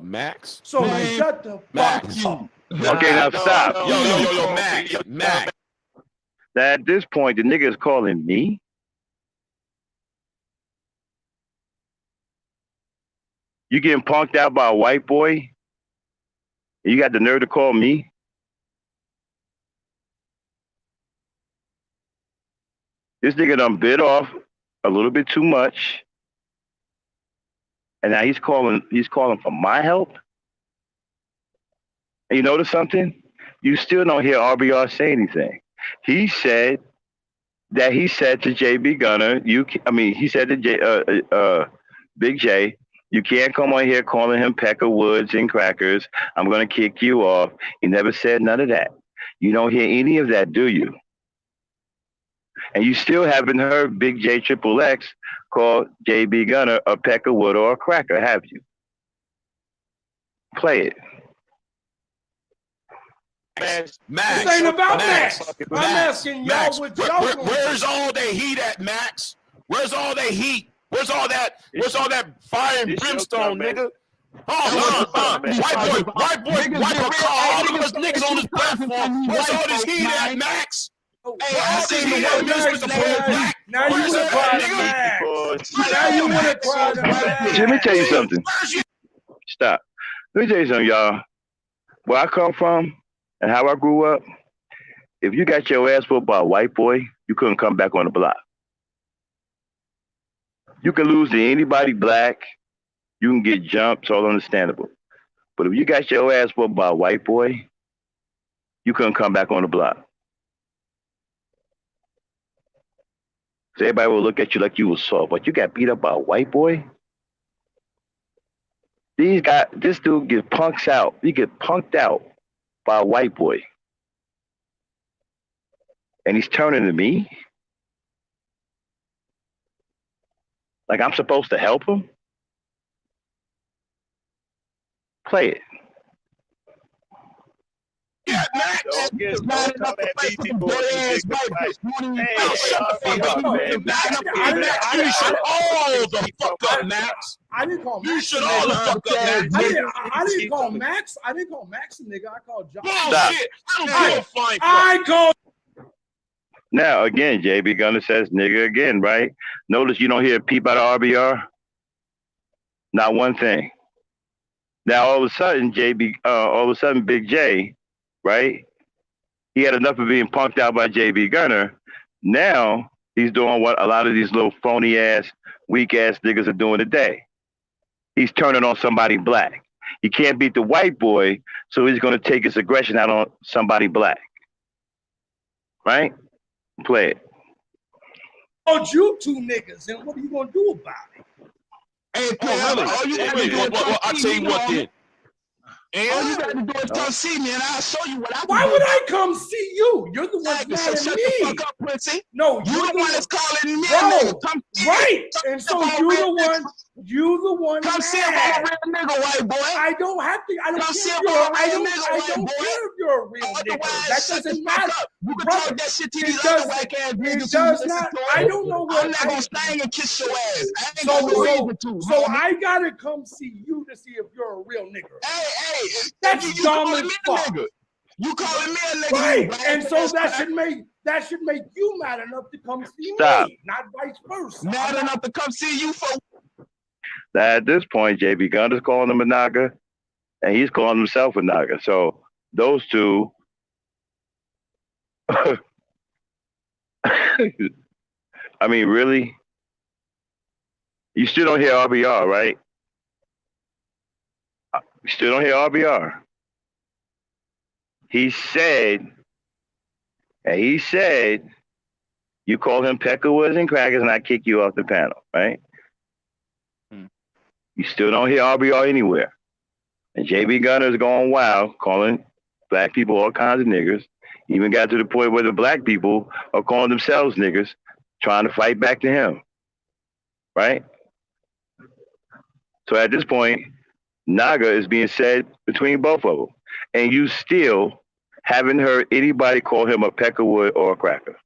Max. So shut the fuck up. Okay, now stop. Yo, Max. Now at this point, the nigga is calling me. You getting punked out by a white boy? You got the nerve to call me? This nigga done bit off a little bit too much. And now he's calling for my help. And you notice something? You still don't hear RBR say anything. He said to JB Gunner, he said to Big J, you can't come on here calling him Pecker Woods and crackers. I'm going to kick you off. He never said none of that. You don't hear any of that, do you? And you still haven't heard Big J Triple X call JB Gunner a Pecker Wood or a cracker, have you? Play it. Max. This ain't about Max. I'm asking y'all Max, what y'all where's all the heat at, Max? Where's all the heat? Where's all that fire and brimstone, nigga? White boy, all of us niggas on this platform. Where's all this heat at, Max? Hey, I seen the white ministers black. Now you want to cry to Max. Now you want to cry to Max. Let me tell you something. Stop. Let me tell you something, y'all. Where I come from and how I grew up, if you got your ass whooped by a white boy, you couldn't come back on the block. You can lose to anybody black. You can get jumped. It's all understandable. But if you got your ass whooped by a white boy, you couldn't come back on the block. So everybody will look at you like you was soft, but you got beat up by a white boy? This dude gets punked out. He get punked out by a white boy. And he's turning to me? Like I'm supposed to help him? Play it. Yeah, Max. Not enough to fight for dead-ass white Max, you should all the fuck up, Max. I didn't call Max. You should all the fuck up, Max. I didn't call Max. I didn't call Max a nigga. I called John. Bullshit. I called. Now, again, JB Gunner says nigga again, right? Notice you don't hear a peep out of RBR. Not one thing. Now, all of a sudden, Big J, right? He had enough of being punked out by JB Gunner. Now, he's doing what a lot of these little phony-ass, weak-ass niggas are doing today. He's turning on somebody black. He can't beat the white boy, so he's going to take his aggression out on somebody black. Right? Play it. Called you two niggas, and what are you going to do about it? Hey, I'll tell you what then. And all you got to do is come see me, and I'll show you what I can do. Why would I come see you? You're the one mad at shut me. the fuck up, Quincy. No, you're the one that's calling me. Come right. And so you the one. Come see if I'm a real nigga, white boy. I don't have to. I don't come see if care. I'm a I real don't nigga, white boy. care if you're a real nigga. That doesn't matter. You can talk that shit to these other white ass niggas. It does not. I don't know what. I'm not gonna slang and kiss your ass. I ain't So I gotta come see you to see if you're a real nigga. Hey, that's you dumb calling as me fuck. a nigga. You calling me a nigga. Right. And so that should make you mad enough to come see Stop. me, not vice versa. Mad enough to come see you for. At this point, JB Gunner's calling him a Naga, and he's calling himself a Naga. So those two, I mean, really? You still don't hear RBR, right? You still don't hear RBR. He said, you call him Peckerwoods and crackers, and I kick you off the panel, right? You still don't hear RBR anywhere. And JB Gunner is going wild, calling black people all kinds of niggers. Even got to the point where the black people are calling themselves niggers, trying to fight back to him. Right? So at this point, Naga is being said between both of them. And you still haven't heard anybody call him a Peckerwood or a cracker.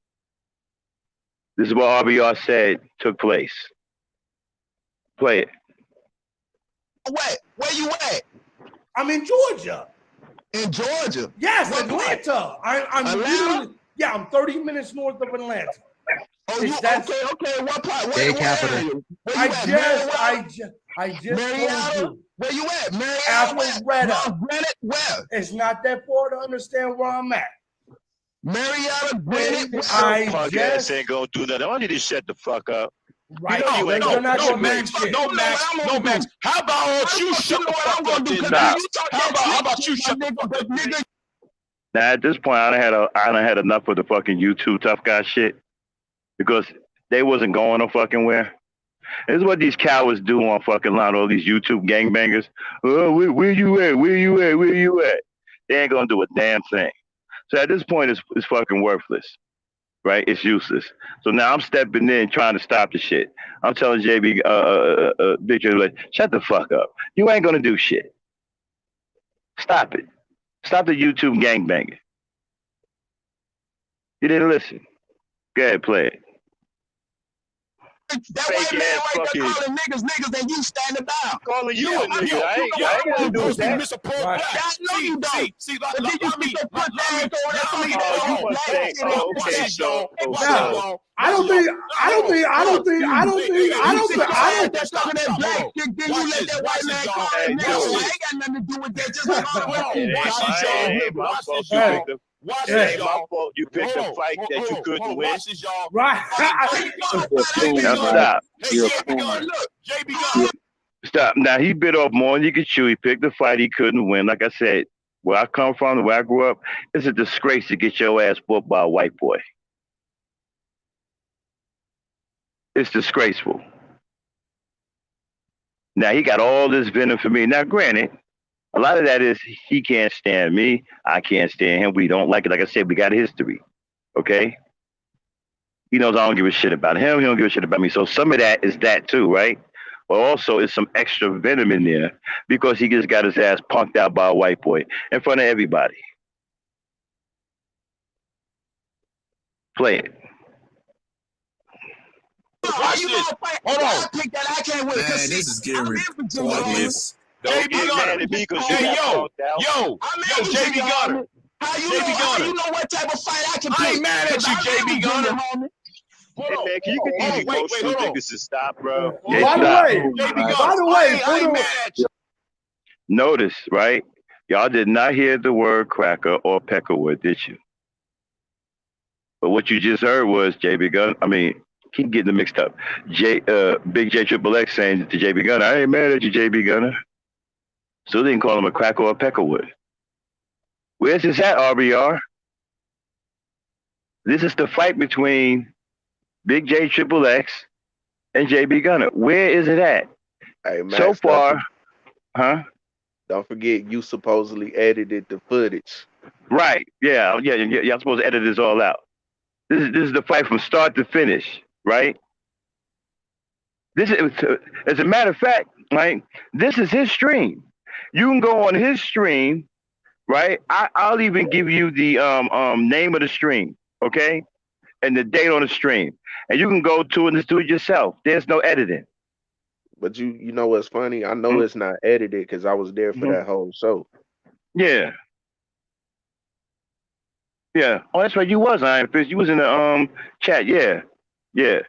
This is what RBR said took place. Play it. Where you at? I'm in Georgia. In Georgia? Yes, Atlanta. I'm Atlanta? I'm 30 minutes north of Atlanta. Oh, you okay? What part? A capital. Where you at? I just Marietta? told you. Where you at? Marietta? Alpharetta. Granite? Where? It's not that far to understand where I'm at. Marietta, Granite? Punk ass ain't gonna do nothing. I want you to shut the fuck up. Right. You know you ain't gonna No, Max. How about you shut the fuck up then? How about you shut the fuck up, nigga? Now at this point, I done had enough of the fucking YouTube tough guy shit because they wasn't going no fucking where. This is what these cowards do on fucking line. All these YouTube gangbangers. Oh, where you at? Where you at? Where you at? They ain't gonna do a damn thing. So at this point, it's fucking worthless, right? It's useless. So now I'm stepping in trying to stop the shit. I'm telling JB, Big J, like, shut the fuck up. You ain't gonna do shit. Stop it. Stop the YouTube gangbanging. You didn't listen. Go ahead, play it. That white man right there calling niggas, and you standing down. Calling you a nigga. I ain't gonna do that. No, you don't. See, I don't think. That's talking that black shit. Then you let that white man call it nigga. I ain't got nothing to do with that. Just like all the Watch this, Watch it, y'all. My fault. You picked a fight that you couldn't win. Right. Now stop. Stop. Now he bit off more than he could chew. He picked a fight he couldn't win. Like I said, where I come from, where I grew up, it's a disgrace to get your ass whooped by a white boy. It's disgraceful. Now he got all this venom for me. Now, granted, a lot of that is he can't stand me. I can't stand him. We don't like it. Like I said, we got a history. Okay? He knows I don't give a shit about him. He don't give a shit about me. So some of that is that too, right? But also it's some extra venom in there because he just got his ass punked out by a white boy in front of everybody. Play it. Watch this. Hold on. I can't wait. Man, this is getting ridiculous. JB Gunner. Hey, yo, JB Gunner. How you know what type of fight I can pick? I ain't mad at you, JB Gunner. Hey, man, can you continue to coach these niggas to stop, bro? By the way, I ain't mad at you. Notice, right? Y'all did not hear the word cracker or peckerwood, did you? But what you just heard was JB Gunner. Keep getting them mixed up. Big J Triple X saying to JB Gunner, I ain't mad at you, JB Gunner. So they didn't call him a cracker or a peckerwood. Where's this at, RBR? This is the fight between Big J Triple X and JB Gunner. Where is it at? Hey, Max, so far, don't forget you supposedly edited the footage. Right. Yeah. Y'all supposed to edit this all out. This is the fight from start to finish, right? This is, as a matter of fact, right? This is his stream. You can go on his stream, right? I'll even give you the name of the stream, okay? And the date on the stream. And you can go to it and do it yourself. There's no editing. But you know what's funny? I know it's not edited because I was there for that whole show. Yeah. Yeah. Oh, that's right. You was Iron Fist. You was in the chat. Yeah. Yeah.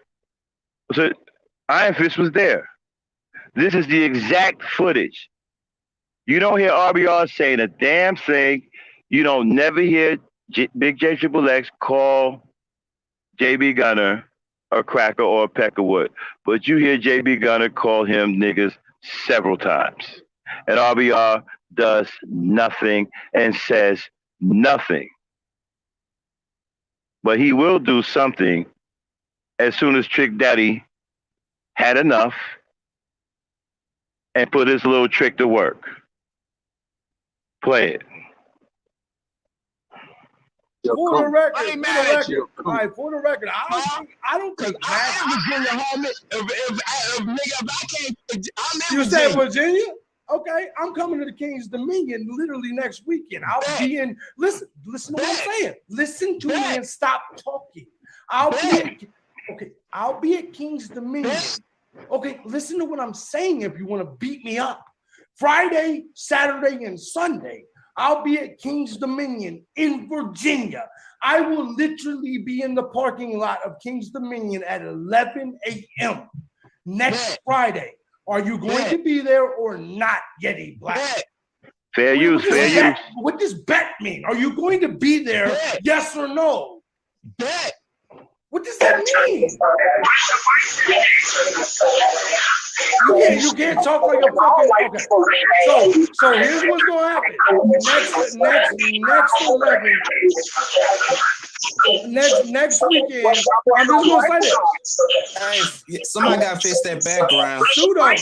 So Iron Fist was there. This is the exact footage. You don't hear RBR saying a damn thing. You don't never hear Big J Triple X call JB Gunner a cracker or a peckerwood. But you hear JB Gunner call him niggas several times. And RBR does nothing and says nothing. But he will do something as soon as Trick Daddy had enough and put his little trick to work. Play it. For the record, I don't think I am Virginia, homie. If I can't, I'm in you said Virginia? Okay, I'm coming to the King's Dominion literally next weekend. I'll be in. Listen to what I'm saying. Listen to me and stop talking. I'll be at King's Dominion. Okay, listen to what I'm saying. If you want to beat me up, Friday, Saturday, and Sunday, I'll be at King's Dominion in Virginia. I will literally be in the parking lot of King's Dominion at 11 a.m. next Friday. Are you going to be there or not, Yeti Black? Fair use, fair use. What does bet mean? Are you going to be there, yes or no? Bet. What does that mean? You can't talk like a fucking. Okay. So here's what's gonna happen. Next weekend, I'm just gonna say this. Hey, somebody gotta fix that background. Pseudo, man,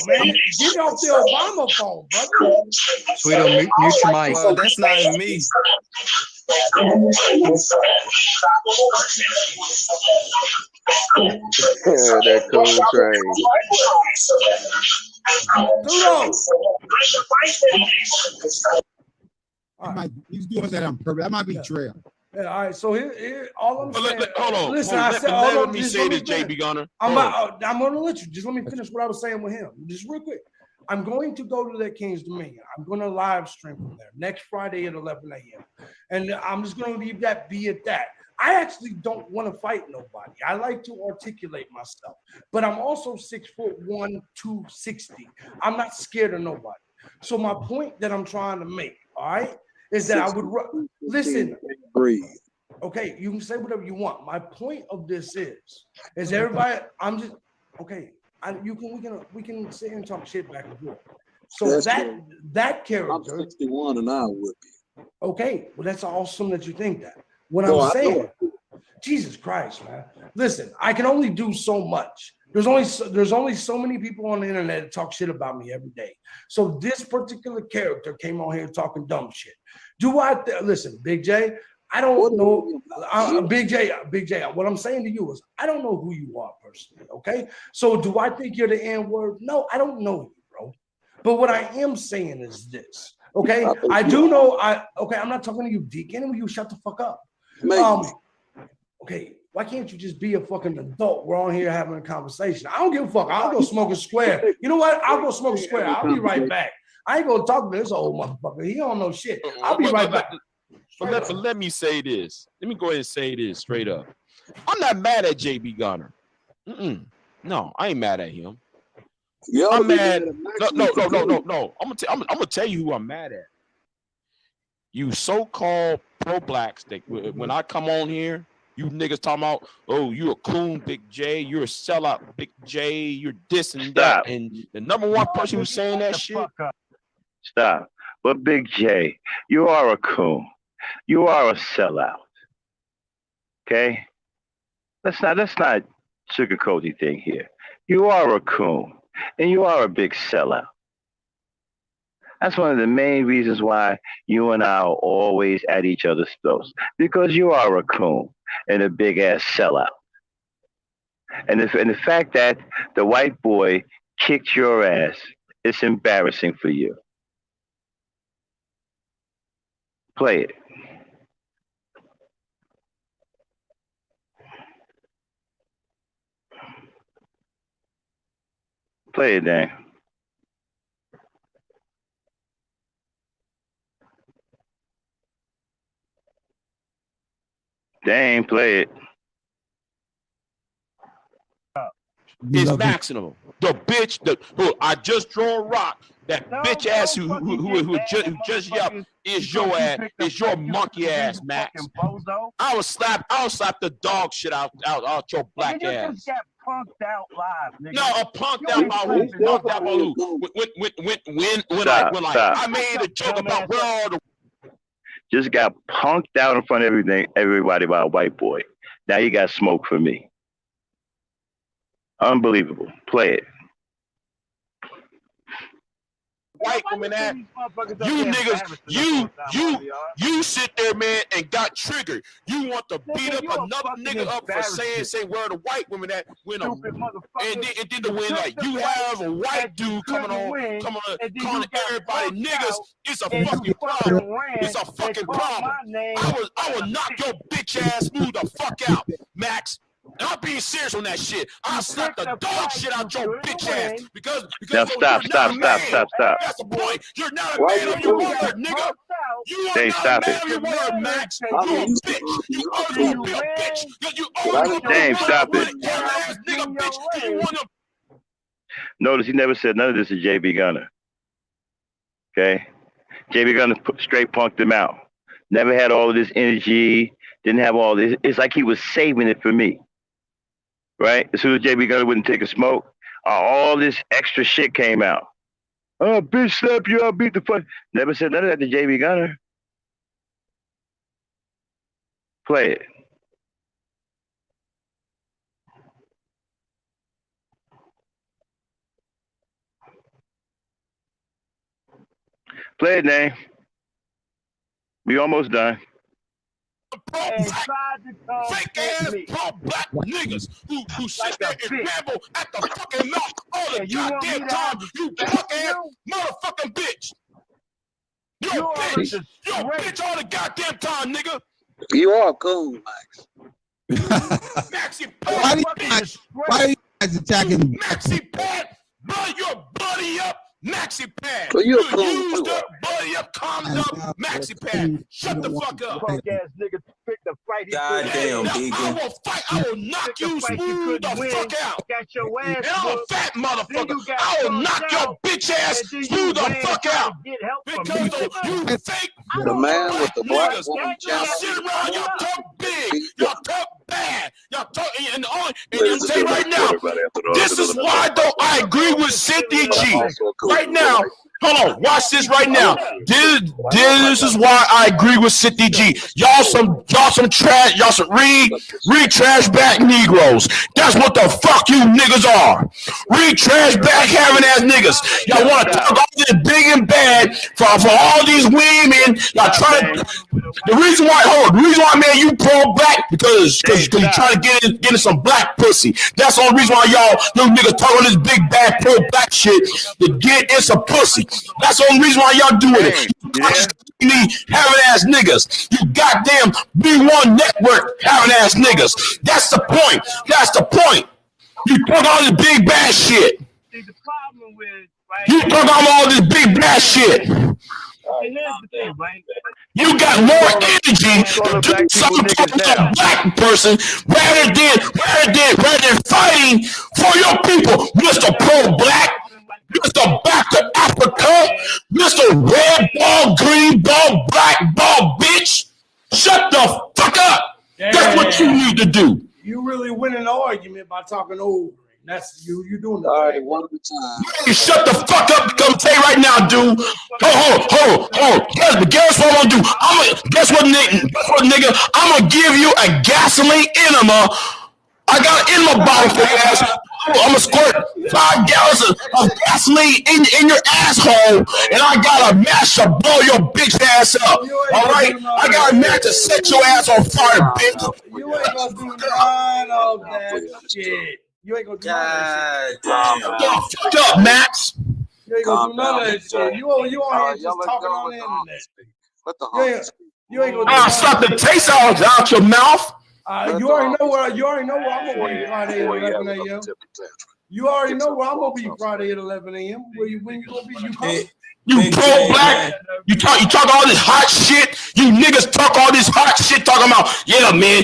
get off the Obama phone, brother. Sweeto, mute your mic. Well, that's not even me. That cool train. He's doing that on purpose. That might be trail. Yeah, all right. So here all I'm saying. Hold on. Listen, let me say this, JB Gunner. I'm gonna let you. Just let me finish what I was saying with him. Just real quick. I'm going to go to that King's Dominion. I'm going to live stream from there next Friday at 11 a.m. And I'm just going to leave that be at that. I actually don't want to fight nobody. I like to articulate myself, but I'm also 6'1", 260. I'm not scared of nobody. So my point that I'm trying to make, all right, is that I would listen. Breathe. Okay, you can say whatever you want. My point of this is everybody. I'm just okay. We can sit here and talk shit back and forth. So that character. I'm 61 and I would be. Okay, well that's awesome that you think that. What I'm saying, Jesus Christ, man. Listen, I can only do so much. There's only so many people on the internet that talk shit about me every day. So this particular character came on here talking dumb shit. Listen, Big J? I don't know, Big J. What I'm saying to you is, I don't know who you are personally. Okay, so do I think you're the N-word? No, I don't know you, bro. But what I am saying is this. Okay, I do know. I'm not talking to you, Deacon. You shut the fuck up. Okay, why can't you just be a fucking adult? We're on here having a conversation. I don't give a fuck. I'll go smoke a square. You know what? I'll go smoke a square. I'll be right back. I ain't gonna talk to this old motherfucker. He don't know shit. I'll be right back. But let me say this. Let me go ahead and say this straight up. I'm not mad at JB Gunner. No, I ain't mad at him. I'm mad. No. I'm gonna tell you who I'm mad at. You so-called pro-blacks that when I come on here, you niggas talking about, oh, you're a coon, Big J. You're a sellout, Big J. You're this and that. And the number one person who's saying that shit. Stop. But Big J, you are a coon. You are a sellout. Okay? Let's not sugarcoat the thing here. You are a coon and you are a big sellout. That's one of the main reasons why you and I are always at each other's throats. Because you are a coon and a big ass sellout. And the fact that the white boy kicked your ass, it's embarrassing for you. Play it. Play it, Dan. Dang, play it. It's Maximum. The bitch who I just draw a rock. That bitch ass who just yelled is your ass, is your monkey ass, Max. I will slap the dog shit out your black ass. Just got punked out live, nigga. No, a punked out by who? Punked out by who? When I made a joke about where all the just got punked out in front of everybody by a white boy. Now you got smoke for me. Unbelievable. Play it. White woman at you niggas, you sit there, man, and got triggered. You want to beat up another nigga up for saying where the white woman at when and then the win, like you have a white dude coming on calling everybody niggas. It's a fucking problem. It's a fucking problem. I will knock your bitch ass smooth the fuck out, Max. I'm being serious on that shit. I'll slap the dog shit out your bitch ass because Now stop. That's the point. You're not a man of your word, nigga. You are not a man of your word, Max. You're a bitch. You always gonna be a bitch. You always gonna be stop it. ass nigga bitch. You want to. Notice he never said none of this to JB Gunner. Okay? JB Gunner straight punked him out. Never had all of this energy. Didn't have all this. It's like he was saving it for me. Right? As soon as JB Gunner wouldn't take a smoke, all this extra shit came out. Oh, bitch, slap you, I'll beat the fuck. Never said none of that to JB Gunner. Play it. Play it, name. We almost done. Fake ass pro-black niggas who sit there and babble at the fucking mouth all the goddamn time. You punk ass motherfucking bitch. You're a bitch. You're a bitch all the goddamn time, nigga. You are cool, Max. Maxi Why are you guys attacking? Maxi Pad, blow your buddy up. Maxi Pad. So you used up, buddy up, calmed up. Maxi Pad. Shut the fuck up. Punk ass nigga pick the fight. Goddamn, I will fight. I will knock you smooth the fuck out. Got your ass. And I'm a fat motherfucker. I will knock your bitch ass smooth the fuck out. Because you fake The man with the black niggas. woman Y'all channel. sit around, y'all talk big, y'all talk bad, y'all talk, and I'll tell you right now, this is why though I agree with Cynthia G. Right now, hold on, watch this right now. This is why I agree with Cynthia G. Y'all some trash, y'all some trash back Negroes. That's what the fuck you niggas are. Trash back having ass niggas. Y'all want to talk all this big and bad for all these women. Y'all trying to. The reason why, man, you pro-black because you trying to get in some black pussy. That's the only reason why y'all niggas talk on this big bad pro-black shit to get in some pussy. That's the only reason why y'all doing it. You having ass niggas. You goddamn B1 network having ass niggas. That's the point. That's the point. You talk all this big bad shit. See, the problem with, right? You talk all this big bad shit. Here's the thing, right? You got more energy to do something for a black person rather than fighting for your people, Mr. Pro-Black, Mr. Back to Africa, Mr. Red Ball, Green Ball, Black Ball, bitch. Shut the fuck up. That's what you need to do. You really win an argument by talking over. That's you doing that. All right, one at a time. You shut the fuck up. Come tell you right now, dude. Hold on. Guess what I'm gonna do? Guess what, nigga? I'm gonna give you a gasoline enema. I got an enema bottle for your ass. I'm gonna squirt 5 gallons of gasoline in your asshole, and I got a match to blow your bitch ass up. All right? I got a match to set your ass on fire, bitch. You ain't gonna do none of that shit. You ain't gonna do none of that shit. Fuck up, Max. You ain't gonna do none of that shit. You on here just talking on the internet. You ain't gonna do I'll slap the taste out your mouth. You already know where I'm gonna be Friday at 11 a.m. You already know where I'm gonna be Friday at 11 a.m. When you gonna be? You come? You pro-black, you talk all this hot shit. You niggas talk all this hot shit talking about, yeah, man,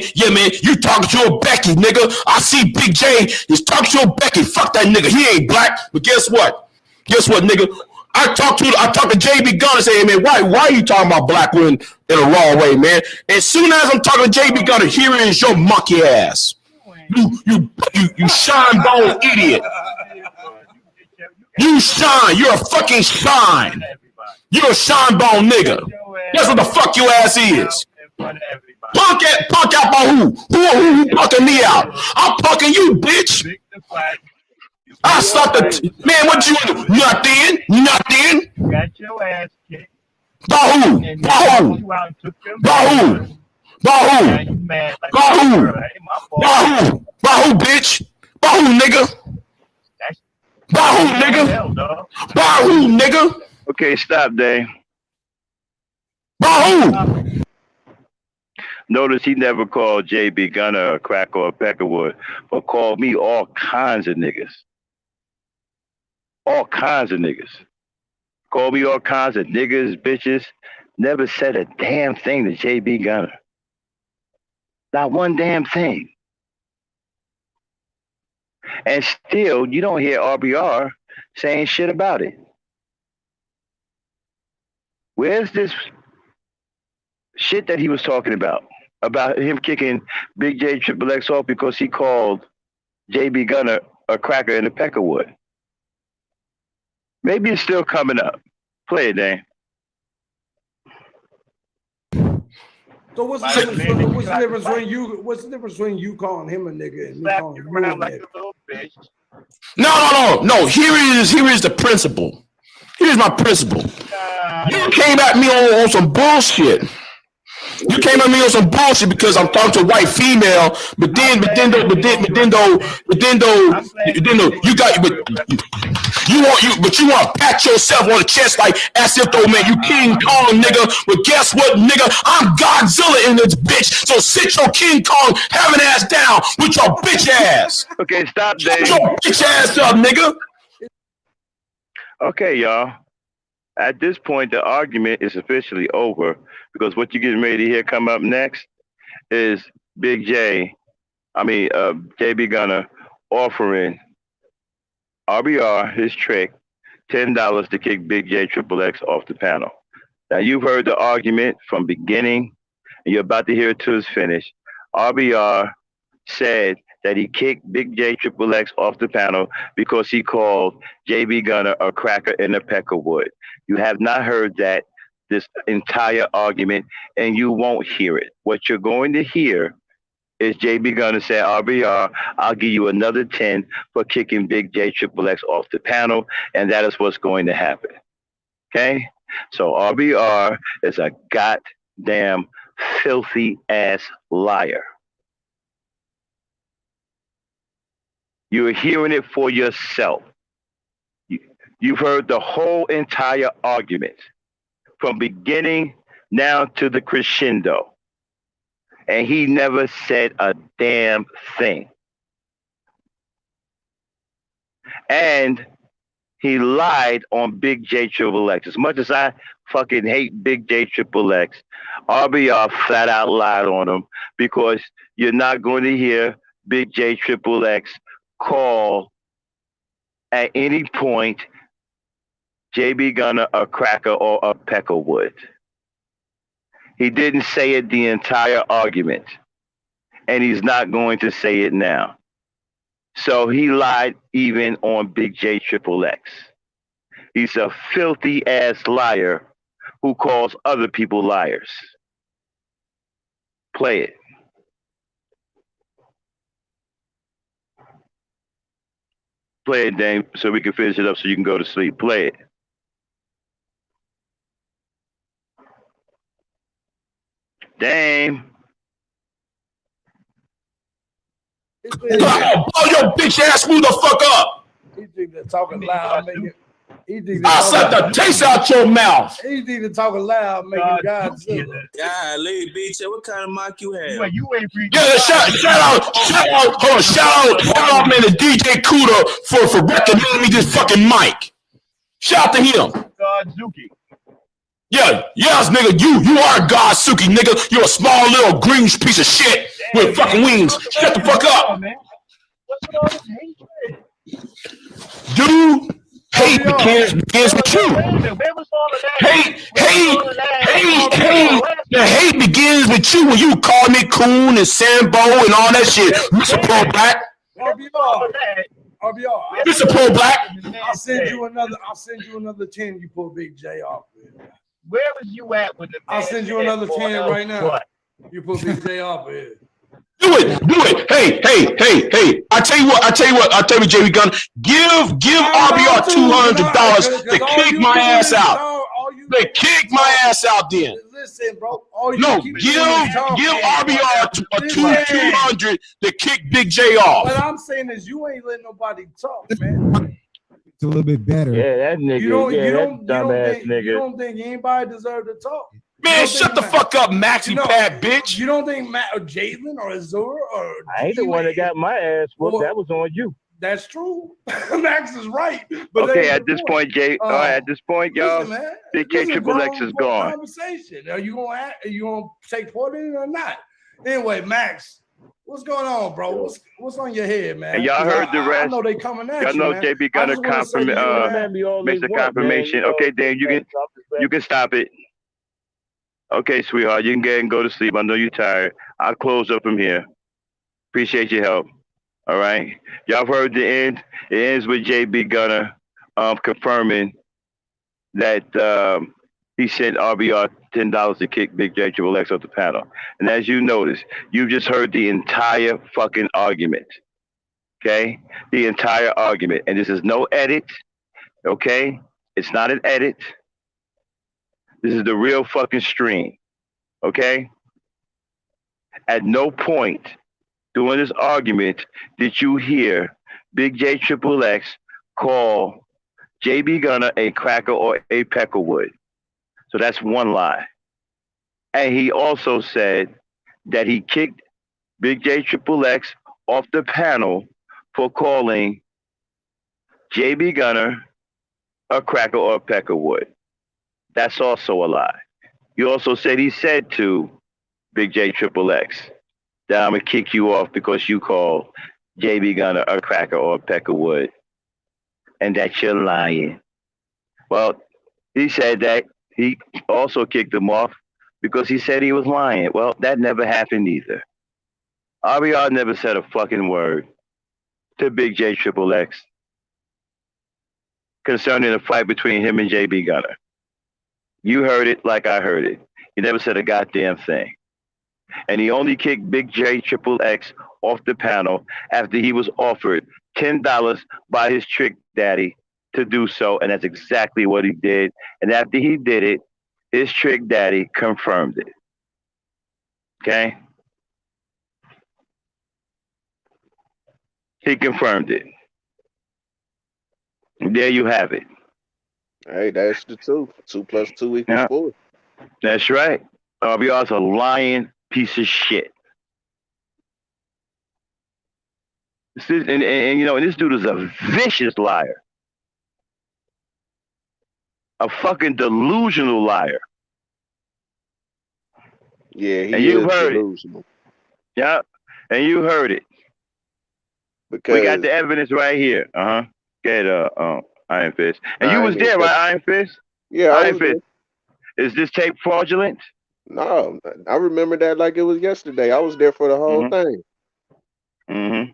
you talking to a Becky, nigga. I see Big J is talking to a Becky. Fuck that nigga. He ain't black. But guess what? Nigga? I talk to JB Gunner and say, hey, man, why are you talking about black women in a wrong way, man? As soon as I'm talking to JB Gunner, here is your monkey ass. You shine bone idiot. You shine. You're a fucking shine. You're a shine bone nigga. That's what the fuck your ass is. Punk out by who? Who punking me out? I'm punking you, bitch. I stop the man. What you do? Nothing. Got your ass kicked. By who? By who, bitch? By who, nigga? By who, nigga? Okay, stop, Dave. By who? Notice he never called JB Gunner a cracker or a peckerwood, but called me all kinds of niggas. All kinds of niggas. Called me all kinds of niggas, bitches. Never said a damn thing to JB Gunner. Not one damn thing. And still, you don't hear RBR saying shit about it. Where's this shit that he was talking about him kicking Big J Triple X off because he called JB Gunner a cracker and a peckerwood? Maybe it's still coming up. Play it, Dane. So what's the difference between you calling him a nigga and me calling you a nigga? No. Here is the principle. Here's my principle. You came at me on some bullshit. You came at me on some bullshit because I'm talking to a white female, but then you want to pat yourself on the chest like as if though, man, you King Kong, nigga. But guess what, nigga? I'm Godzilla in this bitch. So sit your King Kong having ass down with your bitch ass. Okay, stop, Dave. Sit your bitch ass up, nigga. Okay, y'all. At this point, the argument is officially over because what you're getting ready to hear come up next is JB Gunner offering RBR, his trick, $10 to kick Big J Triple X off the panel. Now, you've heard the argument from beginning, and you're about to hear it to its finish. RBR said that he kicked Big J Triple X off the panel because he called JB Gunner a cracker and a peckerwood. You have not heard this entire argument, and you won't hear it. What you're going to hear is JB Gunner say, RBR, I'll give you another 10 for kicking Big J Triple X off the panel, and that is what's going to happen. Okay? So RBR is a goddamn filthy ass liar. You're hearing it for yourself. You've heard the whole entire argument from beginning now to the crescendo. And he never said a damn thing. And he lied on Big J Triple X. As much as I fucking hate Big J Triple X, RBR flat out lied on him because you're not going to hear Big J Triple X call at any point JB Gunner a cracker or a peckerwood. He didn't say it the entire argument, and he's not going to say it now. So he lied even on Big J Triple X. He's a filthy ass liar who calls other people liars. Play it. Play it, Dame, so we can finish it up so you can go to sleep. Play it. Dame. Blow your bitch ass, move the fuck up. He think that talking loud make it. I'll suck the taste out your mouth. He think that talking loud make it Godzilla. Golly, bitch, what kind of mic you have? You ain't Yeah, shout out, man, to DJ Cuda for recommending me this fucking mic. Shout out to him. Zuki. Yeah, yes, nigga, you are Godsuki, nigga. You're a small little green piece of shit with fucking wings. Shut the fuck up. What's with all this hatred? Dude, hate begins with you. The hate begins with you when you call me coon and Sambo and all that shit. Mr. Pro Black. RBR. Mr. Pro Black. I'll send you another 10 you pull Big J off with. Where was you at with the I'll send you another 10 right now. What? You put Big J off with. Do it. Hey. I tell you what, JB Gunner, give RBR $200 to kick my ass out. They kick my ass out then. Listen, bro. No, give RBR $200 to kick Big J off. What I'm saying is you ain't letting nobody talk, man. It's a little bit better. Yeah, that nigga. You don't think anybody deserve to talk? Man, shut the fuck up, Maxi Pad, bitch. You don't think Matt or Jalen or Azura or I ain't the one that got my ass whooped. That was on you. That's true. Max is right. But okay, at this point, Jay. All right, at this point, y'all. Listen, man, Big K Triple X is gone. Conversation. Are you gonna take part in it or not? Anyway, Max, what's going on, bro? What's on your head, man? And y'all heard the rest. I know they coming at y'all you, know man. JB got a makes a confirmation. Okay, Dan, you can stop it. Okay, sweetheart, you can get and go to sleep. I know you're tired. I'll close up from here. Appreciate your help. All right. Y'all heard the end. It ends with JB Gunner confirming that he sent RBR $10 to kick Big J Triple X off the panel. And as you notice, you just heard the entire fucking argument. Okay? The entire argument. And this is no edit. Okay? It's not an edit. This is the real fucking stream. Okay? At no point during this argument did you hear Big J Triple X call JB Gunner a cracker or a peckerwood. So that's one lie. And he also said that he kicked Big J Triple X off the panel for calling JB Gunner a cracker or a peckerwood. That's also a lie. You also said he said to Big J Triple X that I'm gonna kick you off because you called JB Gunner a cracker or a peckerwood, and that you're lying. Well, he said that he also kicked him off because he said he was lying. Well, that never happened either. RBR never said a fucking word to Big J Triple X concerning the fight between him and JB Gunner. You heard it like I heard it. He never said a goddamn thing. And he only kicked Big J Triple X off the panel after he was offered $10 by his trick daddy to do so, and that's exactly what he did. And after he did it, his trick daddy confirmed it. Okay? He confirmed it. And there you have it. Hey, that's the truth. 2 + 2 = 4. That's right. RBR's a lying piece of shit. And you know, and this dude is a vicious liar. A fucking delusional liar. Yeah, he and you is heard delusional. It. Yeah, and you heard it. Because we got the evidence right here. Get Iron Fist. And you was there, right, Iron Fist? Yeah, Iron Fist. Is this tape fraudulent? No, I remember that like it was yesterday. I was there for the whole thing. Mm-hmm.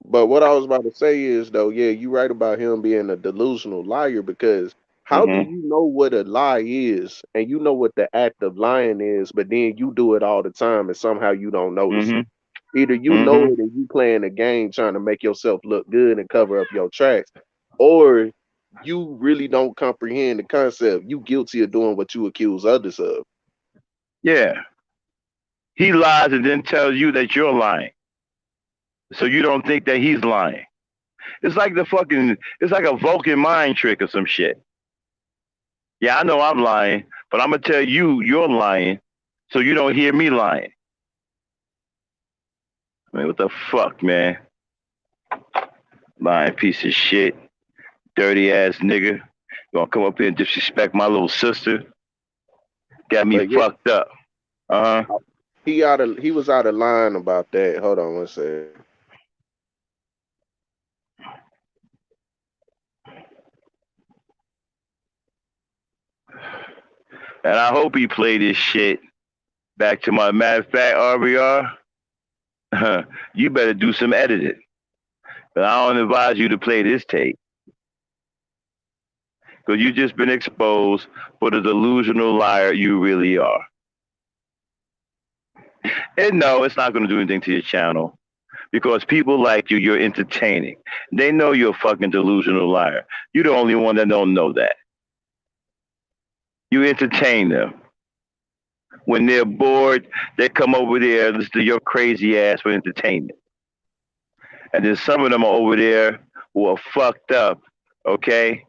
But what I was about to say is, though, yeah, you're right about him being a delusional liar, because how do you know what a lie is and you know what the act of lying is, but then you do it all the time and somehow you don't notice it? Either you know it and you playing a game trying to make yourself look good and cover up your tracks, or you really don't comprehend the concept. You guilty of doing what you accuse others of. Yeah. He lies and then tells you that you're lying. So you don't think that he's lying. It's like it's like a Vulcan mind trick or some shit. Yeah, I know I'm lying, but I'm going to tell you you're lying so you don't hear me lying. I mean, what the fuck, man? Lying piece of shit. Dirty ass nigga. You gonna come up here and disrespect my little sister? Got me fucked up. He was out of line about that. Hold on one second. And I hope he played this shit back to my matter of fact, RBR. You better do some editing. But I don't advise you to play this tape. Because you just been exposed for the delusional liar you really are. And no, it's not going to do anything to your channel. Because people like you, you're entertaining. They know you're a fucking delusional liar. You're the only one that don't know that. You entertain them. When they're bored, they come over there and listen to your crazy ass for entertainment. And then some of them are over there who are fucked up, okay?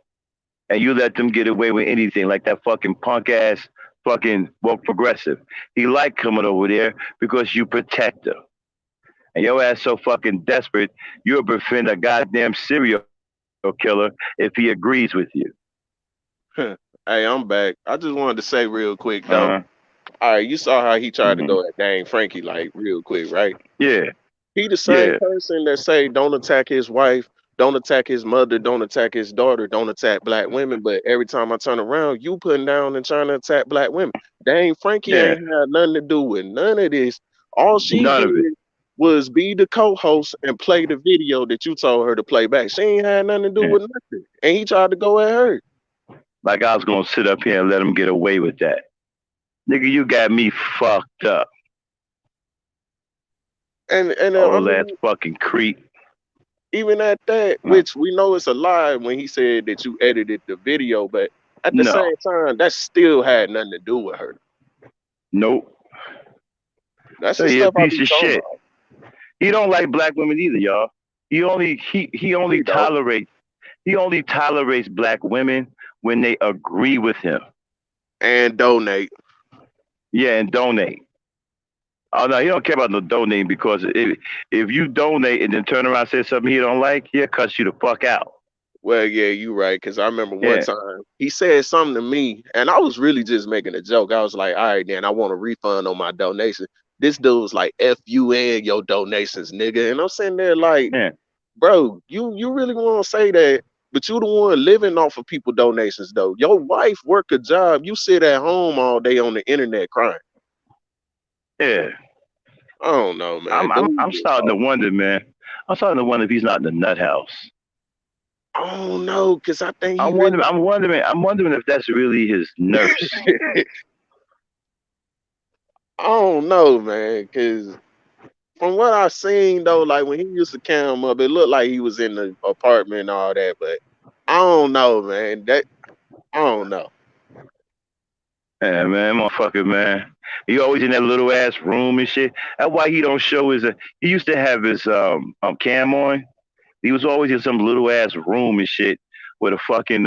and you let them get away with anything, like that fucking punk ass fucking woke progressive. He liked coming over there because you protect her. And your ass so fucking desperate, you'll befriend a goddamn serial killer if he agrees with you. Hey, I'm back. I just wanted to say real quick though. Uh-huh. All right, you saw how he tried to go at Dang Frankie like real quick, right? Yeah. He the same Yeah. person that say don't attack his wife, don't attack his mother, don't attack his daughter, don't attack black women. But every time I turn around, you putting down and trying to attack black women. Dang Frankie Yeah. ain't had nothing to do with none of this. All she None did of it. was be the co-host and play the video that you told her to play back. She ain't had nothing to do Yeah. with nothing. And he tried to go at her. Like I was gonna sit up here and let him get away with that. Nigga, you got me fucked up. And I Old mean, ass fucking creep. even at that, which we know it's a lie when he said that you edited the video, but at the No. same time, that still had nothing to do with her. Nope. That's So the he a stuff I piece be of talking shit. about. He don't like black women either, y'all. He only tolerates black women when they agree with him. And donate. Yeah, and donate. Oh no, he don't care about no donating, because if you donate and then turn around and say something he don't like, he'll cuss you the fuck out. Well, yeah, you right. Because I remember one time he said something to me, and I was really just making a joke. I was like, all right, then I want a refund on my donation. This dude was like, F you and your donations, nigga. And I'm sitting there like, bro, you really want to say that, but you the one living off of people donations, though. Your wife work a job. You sit at home all day on the internet crying. Yeah. I don't know, man. I'm starting to wonder, man. I'm starting to wonder if he's not in the nut house. I don't know, because I think I'm wondering if that's really his nurse. I don't know, man, because from what I've seen though, like when he used to cam up, it looked like he was in the apartment and all that, but I don't know, man. I don't know. Yeah, man, motherfucker, man. He always in that little ass room and shit. That's why he don't show his. He used to have his cam on. He was always in some little ass room and shit with a fucking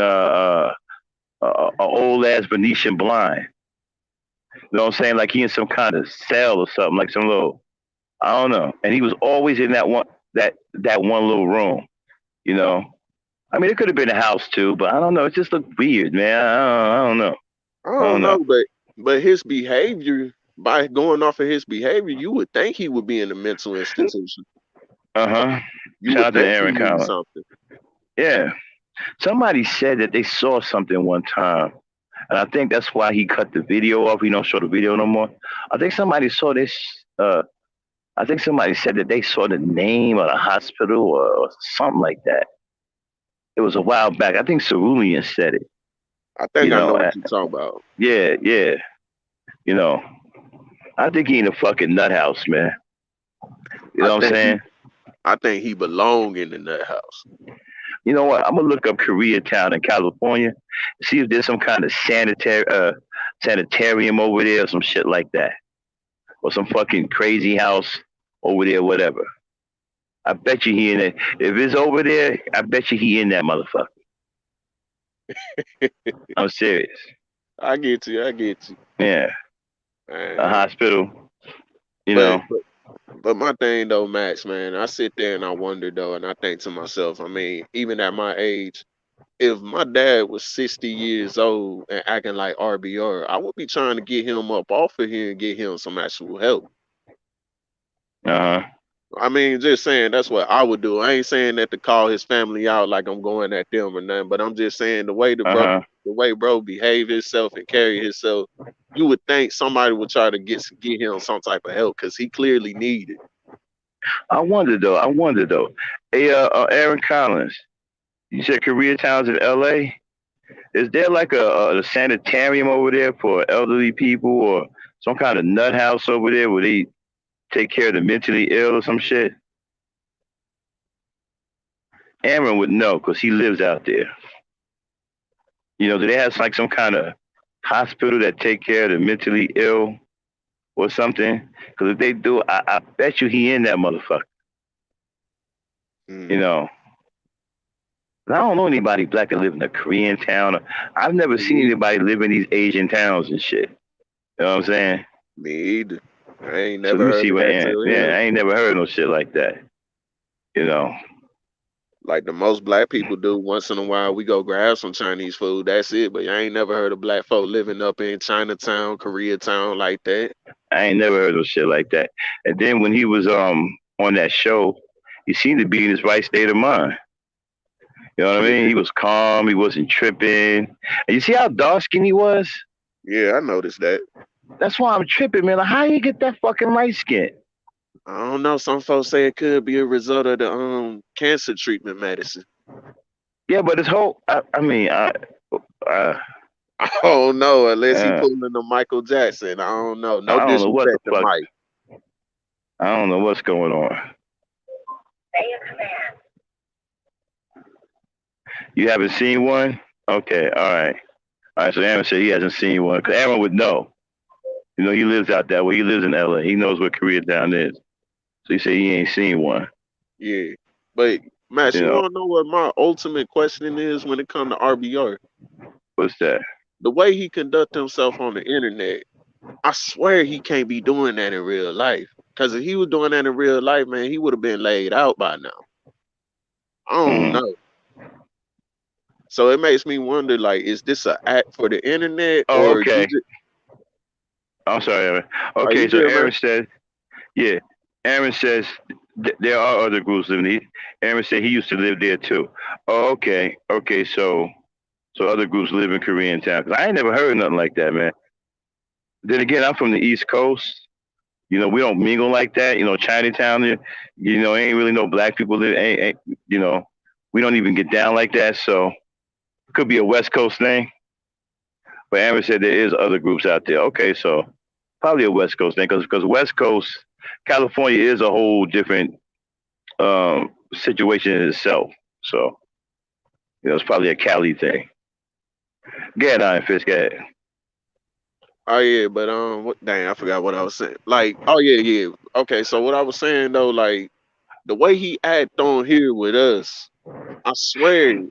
old ass Venetian blind. You know what I'm saying? Like he in some kind of cell or something, like some little. I don't know. And he was always in that one little room. You know. I mean, it could have been a house too, but I don't know. It just looked weird, man. I don't know. I don't know, but his behavior, by going off of his behavior, you would think he would be in a mental institution. You Shout would out to think Aaron he needs Collins. something. Yeah. Somebody said that they saw something one time, and I think that's why he cut the video off. He don't show the video no more. I think somebody saw this. I think somebody said that they saw the name of the hospital or something like that. It was a while back. I think Cerulean said it. I think I know what you're talking about. Yeah, yeah. You know, I think he in a fucking nut house, man. You know what I'm saying? I think he belong in the nut house. You know what? I'm gonna look up Koreatown in California, see if there's some kind of sanitarium over there or some shit like that, or some fucking crazy house over there, whatever. I bet you he in it. If it's over there, I bet you he in that motherfucker. I'm serious. I get you. Yeah. A hospital. You know. But my thing though, Max, man, I sit there and I wonder though, and I think to myself, I mean, even at my age, if my dad was 60 years old and acting like RBR, I would be trying to get him up off of here and get him some actual help. I mean, just saying that's what I would do. I ain't saying that to call his family out like I'm going at them or nothing, but I'm just saying the way the way bro behave himself and carry himself, you would think somebody would try to get him some type of help because he clearly needed. I wonder though. Hey, Aaron Collins, you said Koreatown's in LA. Is there like a sanitarium over there for elderly people, or some kind of nut house over there where they take care of the mentally ill or some shit? Aaron would know because he lives out there. You know, do they have like some kind of hospital that take care of the mentally ill or something? Because if they do, I bet you he in that motherfucker. You know, I don't know anybody black that live in a Korean town. I've never seen anybody live in these Asian towns and shit. You know what I'm saying? Me either. I ain't So never let me heard see of what. that till Yeah, him. I ain't never heard no shit like that. You know. Like the most black people do. Once in a while, we go grab some Chinese food. That's it. But I ain't never heard of black folk living up in Chinatown, Koreatown like that. I ain't never heard of shit like that. And then when he was on that show, he seemed to be in his right state of mind. You know what I mean? He was calm. He wasn't tripping. And you see how dark skin he was? Yeah, I noticed that. That's why I'm tripping, man. Like, how you get that fucking light skin? I don't know. Some folks say it could be a result of the cancer treatment medicine. Yeah, but his whole. I don't know. Unless he pulling the Michael Jackson. I don't know. No I don't know what the disrespect to fuck. Mike. I don't know what's going on. You haven't seen one? Okay, all right. All right, so Aaron said he hasn't seen one. Because Aaron would know. You know, he lives out that way. He lives in LA. He knows what Koreatown is. So he said he ain't seen one. Yeah. But, Matt, you want to know what my ultimate question is when it comes to RBR? What's that? The way he conduct himself on the internet, I swear he can't be doing that in real life. Because if he was doing that in real life, man, he would have been laid out by now. I don't know. So it makes me wonder, like, is this an act for the internet? Oh, or okay. I'm sorry, Aaron. Okay, so good, Aaron said, yeah. Aaron says there are other groups living there. Aaron said he used to live there too. Oh, okay. Okay, so other groups live in Koreatown. 'Cause I ain't never heard nothing like that, man. Then again, I'm from the East Coast. You know, we don't mingle like that. You know, Chinatown, you know, ain't really no black people live. Ain't you know, we don't even get down like that. So it could be a West Coast thing. But Aaron said there is other groups out there. Okay, so probably a West Coast thing because West Coast, California is a whole different situation in itself. So, you know, it's probably a Cali thing. Go ahead, Iron Fist. Go ahead. Oh yeah, but dang, I forgot what I was saying. Like, oh yeah. Okay, so what I was saying though, like the way he act on here with us, I swear,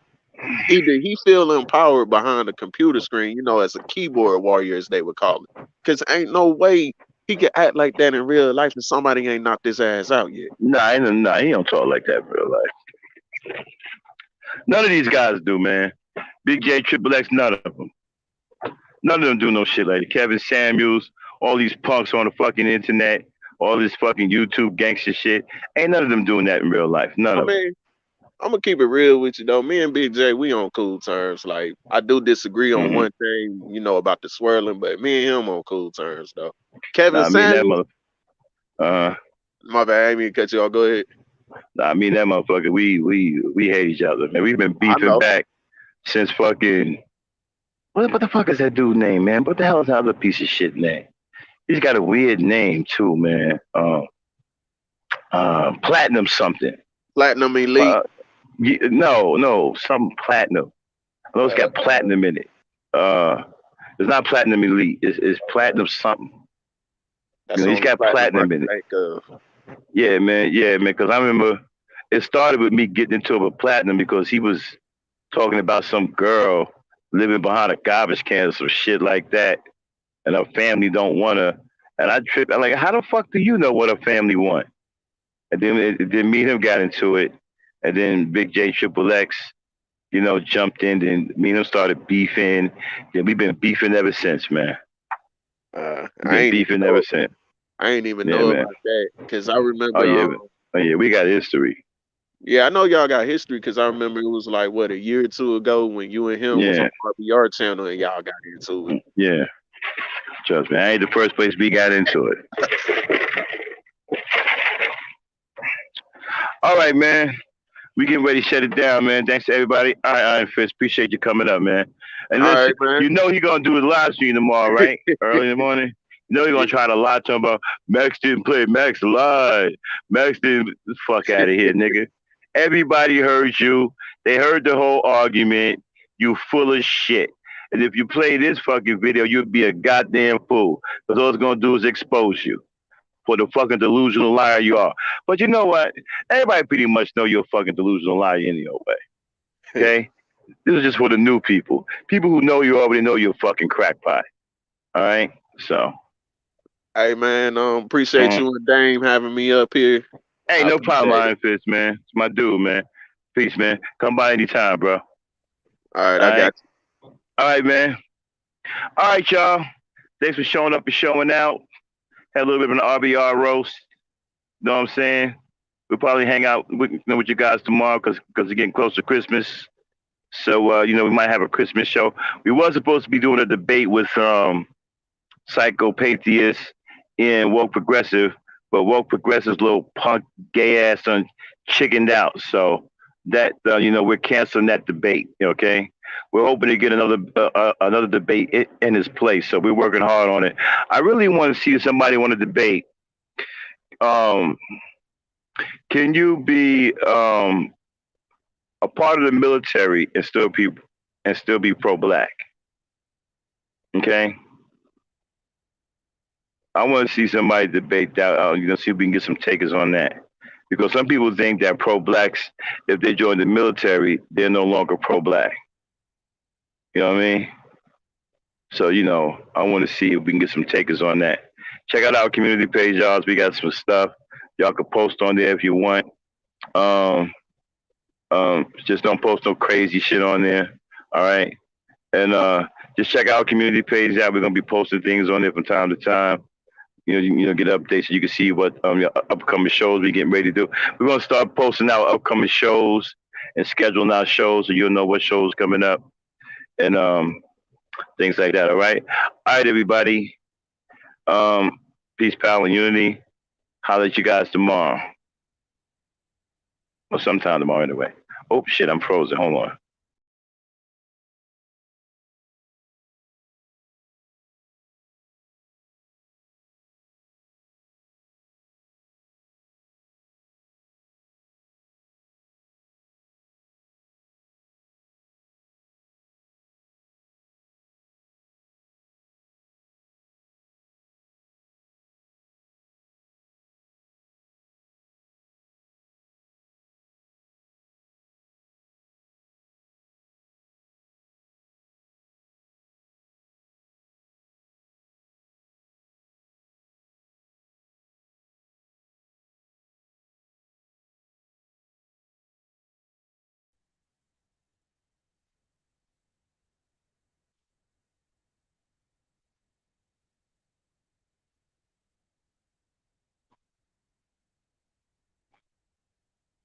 either he feel empowered behind the computer screen, you know, as a keyboard warrior, as they would call it. Cause ain't no way he could act like that in real life and somebody ain't knocked his ass out yet. Nah, he don't talk like that in real life. None of these guys do, man. Big J, Triple X, none of them. None of them do no shit like that. Kevin Samuels, all these punks on the fucking internet, all this fucking YouTube gangster shit. Ain't none of them doing that in real life. None of them. I'm gonna keep it real with you though. Me and Big J, we on cool terms. Like I do disagree on one thing, you know, about the swirling, but me and him on cool terms though. Kevin Samuels. My bad, I didn't mean to cut you off. Go ahead. Nah, me and that motherfucker, we hate each other, man. We've been beefing back since fucking. What the fuck is that dude's name, man? What the hell is that other piece of shit name? He's got a weird name too, man. Platinum something. Platinum Elite. No, something platinum. I know it's got platinum in it. It's not Platinum Elite. It's platinum something. You know, he's got platinum in it. Yeah, man. Because I remember it started with me getting into it with platinum because he was talking about some girl living behind a garbage can or some shit like that, and her family don't want her. And I tripped. I'm like, how the fuck do you know what her family want? And then me and him got into it, and then Big J Triple X, you know, jumped in, and me and him started beefing. Then we've been beefing ever since, man. I ain't beefing ever since. I ain't even know about that because I remember. Oh yeah, we got history. Yeah, I know y'all got history because I remember it was like what, a year or two ago when you and him was on RBR channel and y'all got into it. Yeah, trust me, I ain't the first place we got into it. All right, man. We getting ready to shut it down, man. Thanks to everybody. All right, Iron Fist. Appreciate you coming up, man. And listen, you know he gonna do a live stream tomorrow, right? Early in the morning. You know he's gonna try to lie to him about Max didn't play. Max lied. Max didn't. Fuck out of here, nigga. Everybody heard you. They heard the whole argument. You full of shit. And if you play this fucking video, you'd be a goddamn fool. Because all it's gonna do is expose you for the fucking delusional liar you are. But you know what? Everybody pretty much know you're a fucking delusional liar anyway. Okay? This is just for the new people. People who know you already know you're a fucking crackpot. All right? So. Hey, man, appreciate you and Dame having me up here. Hey, no problem, Iron Fist, man. It's my dude, man. Peace, man. Come by anytime, bro. All right, I got you. All right, man. All right, y'all. Thanks for showing up and showing out. Had a little bit of an RBR roast. Know what I'm saying? We'll probably hang out with you guys tomorrow because it's getting close to Christmas. So, we might have a Christmas show. We was supposed to be doing a debate with Psychopatheists and Woke Progressive, but Woke Progressive's little punk gay ass on chickened out. So that, we're canceling that debate, okay? We're hoping to get another debate in his place. So we're working hard on it. I really want to see somebody want to debate. Can you be a part of the military and still be pro-black? Okay. I want to see somebody debate that. See if we can get some takers on that, because some people think that pro-blacks, if they join the military, they're no longer pro-black. You know what I mean? So I want to see if we can get some takers on that. Check out our community page, y'all. We got some stuff y'all can post on there if you want. Just don't post no crazy shit on there. All right. And just check out our community page out. We're gonna be posting things on there from time to time. You get updates so you can see what upcoming shows we're getting ready to do. We're gonna start posting out upcoming shows and scheduling our shows so you'll know what shows coming up and things like that. All right. All right, everybody. Peace, power, and unity. Holler at you guys tomorrow. Or sometime tomorrow anyway. Oh shit, I'm frozen. Hold on.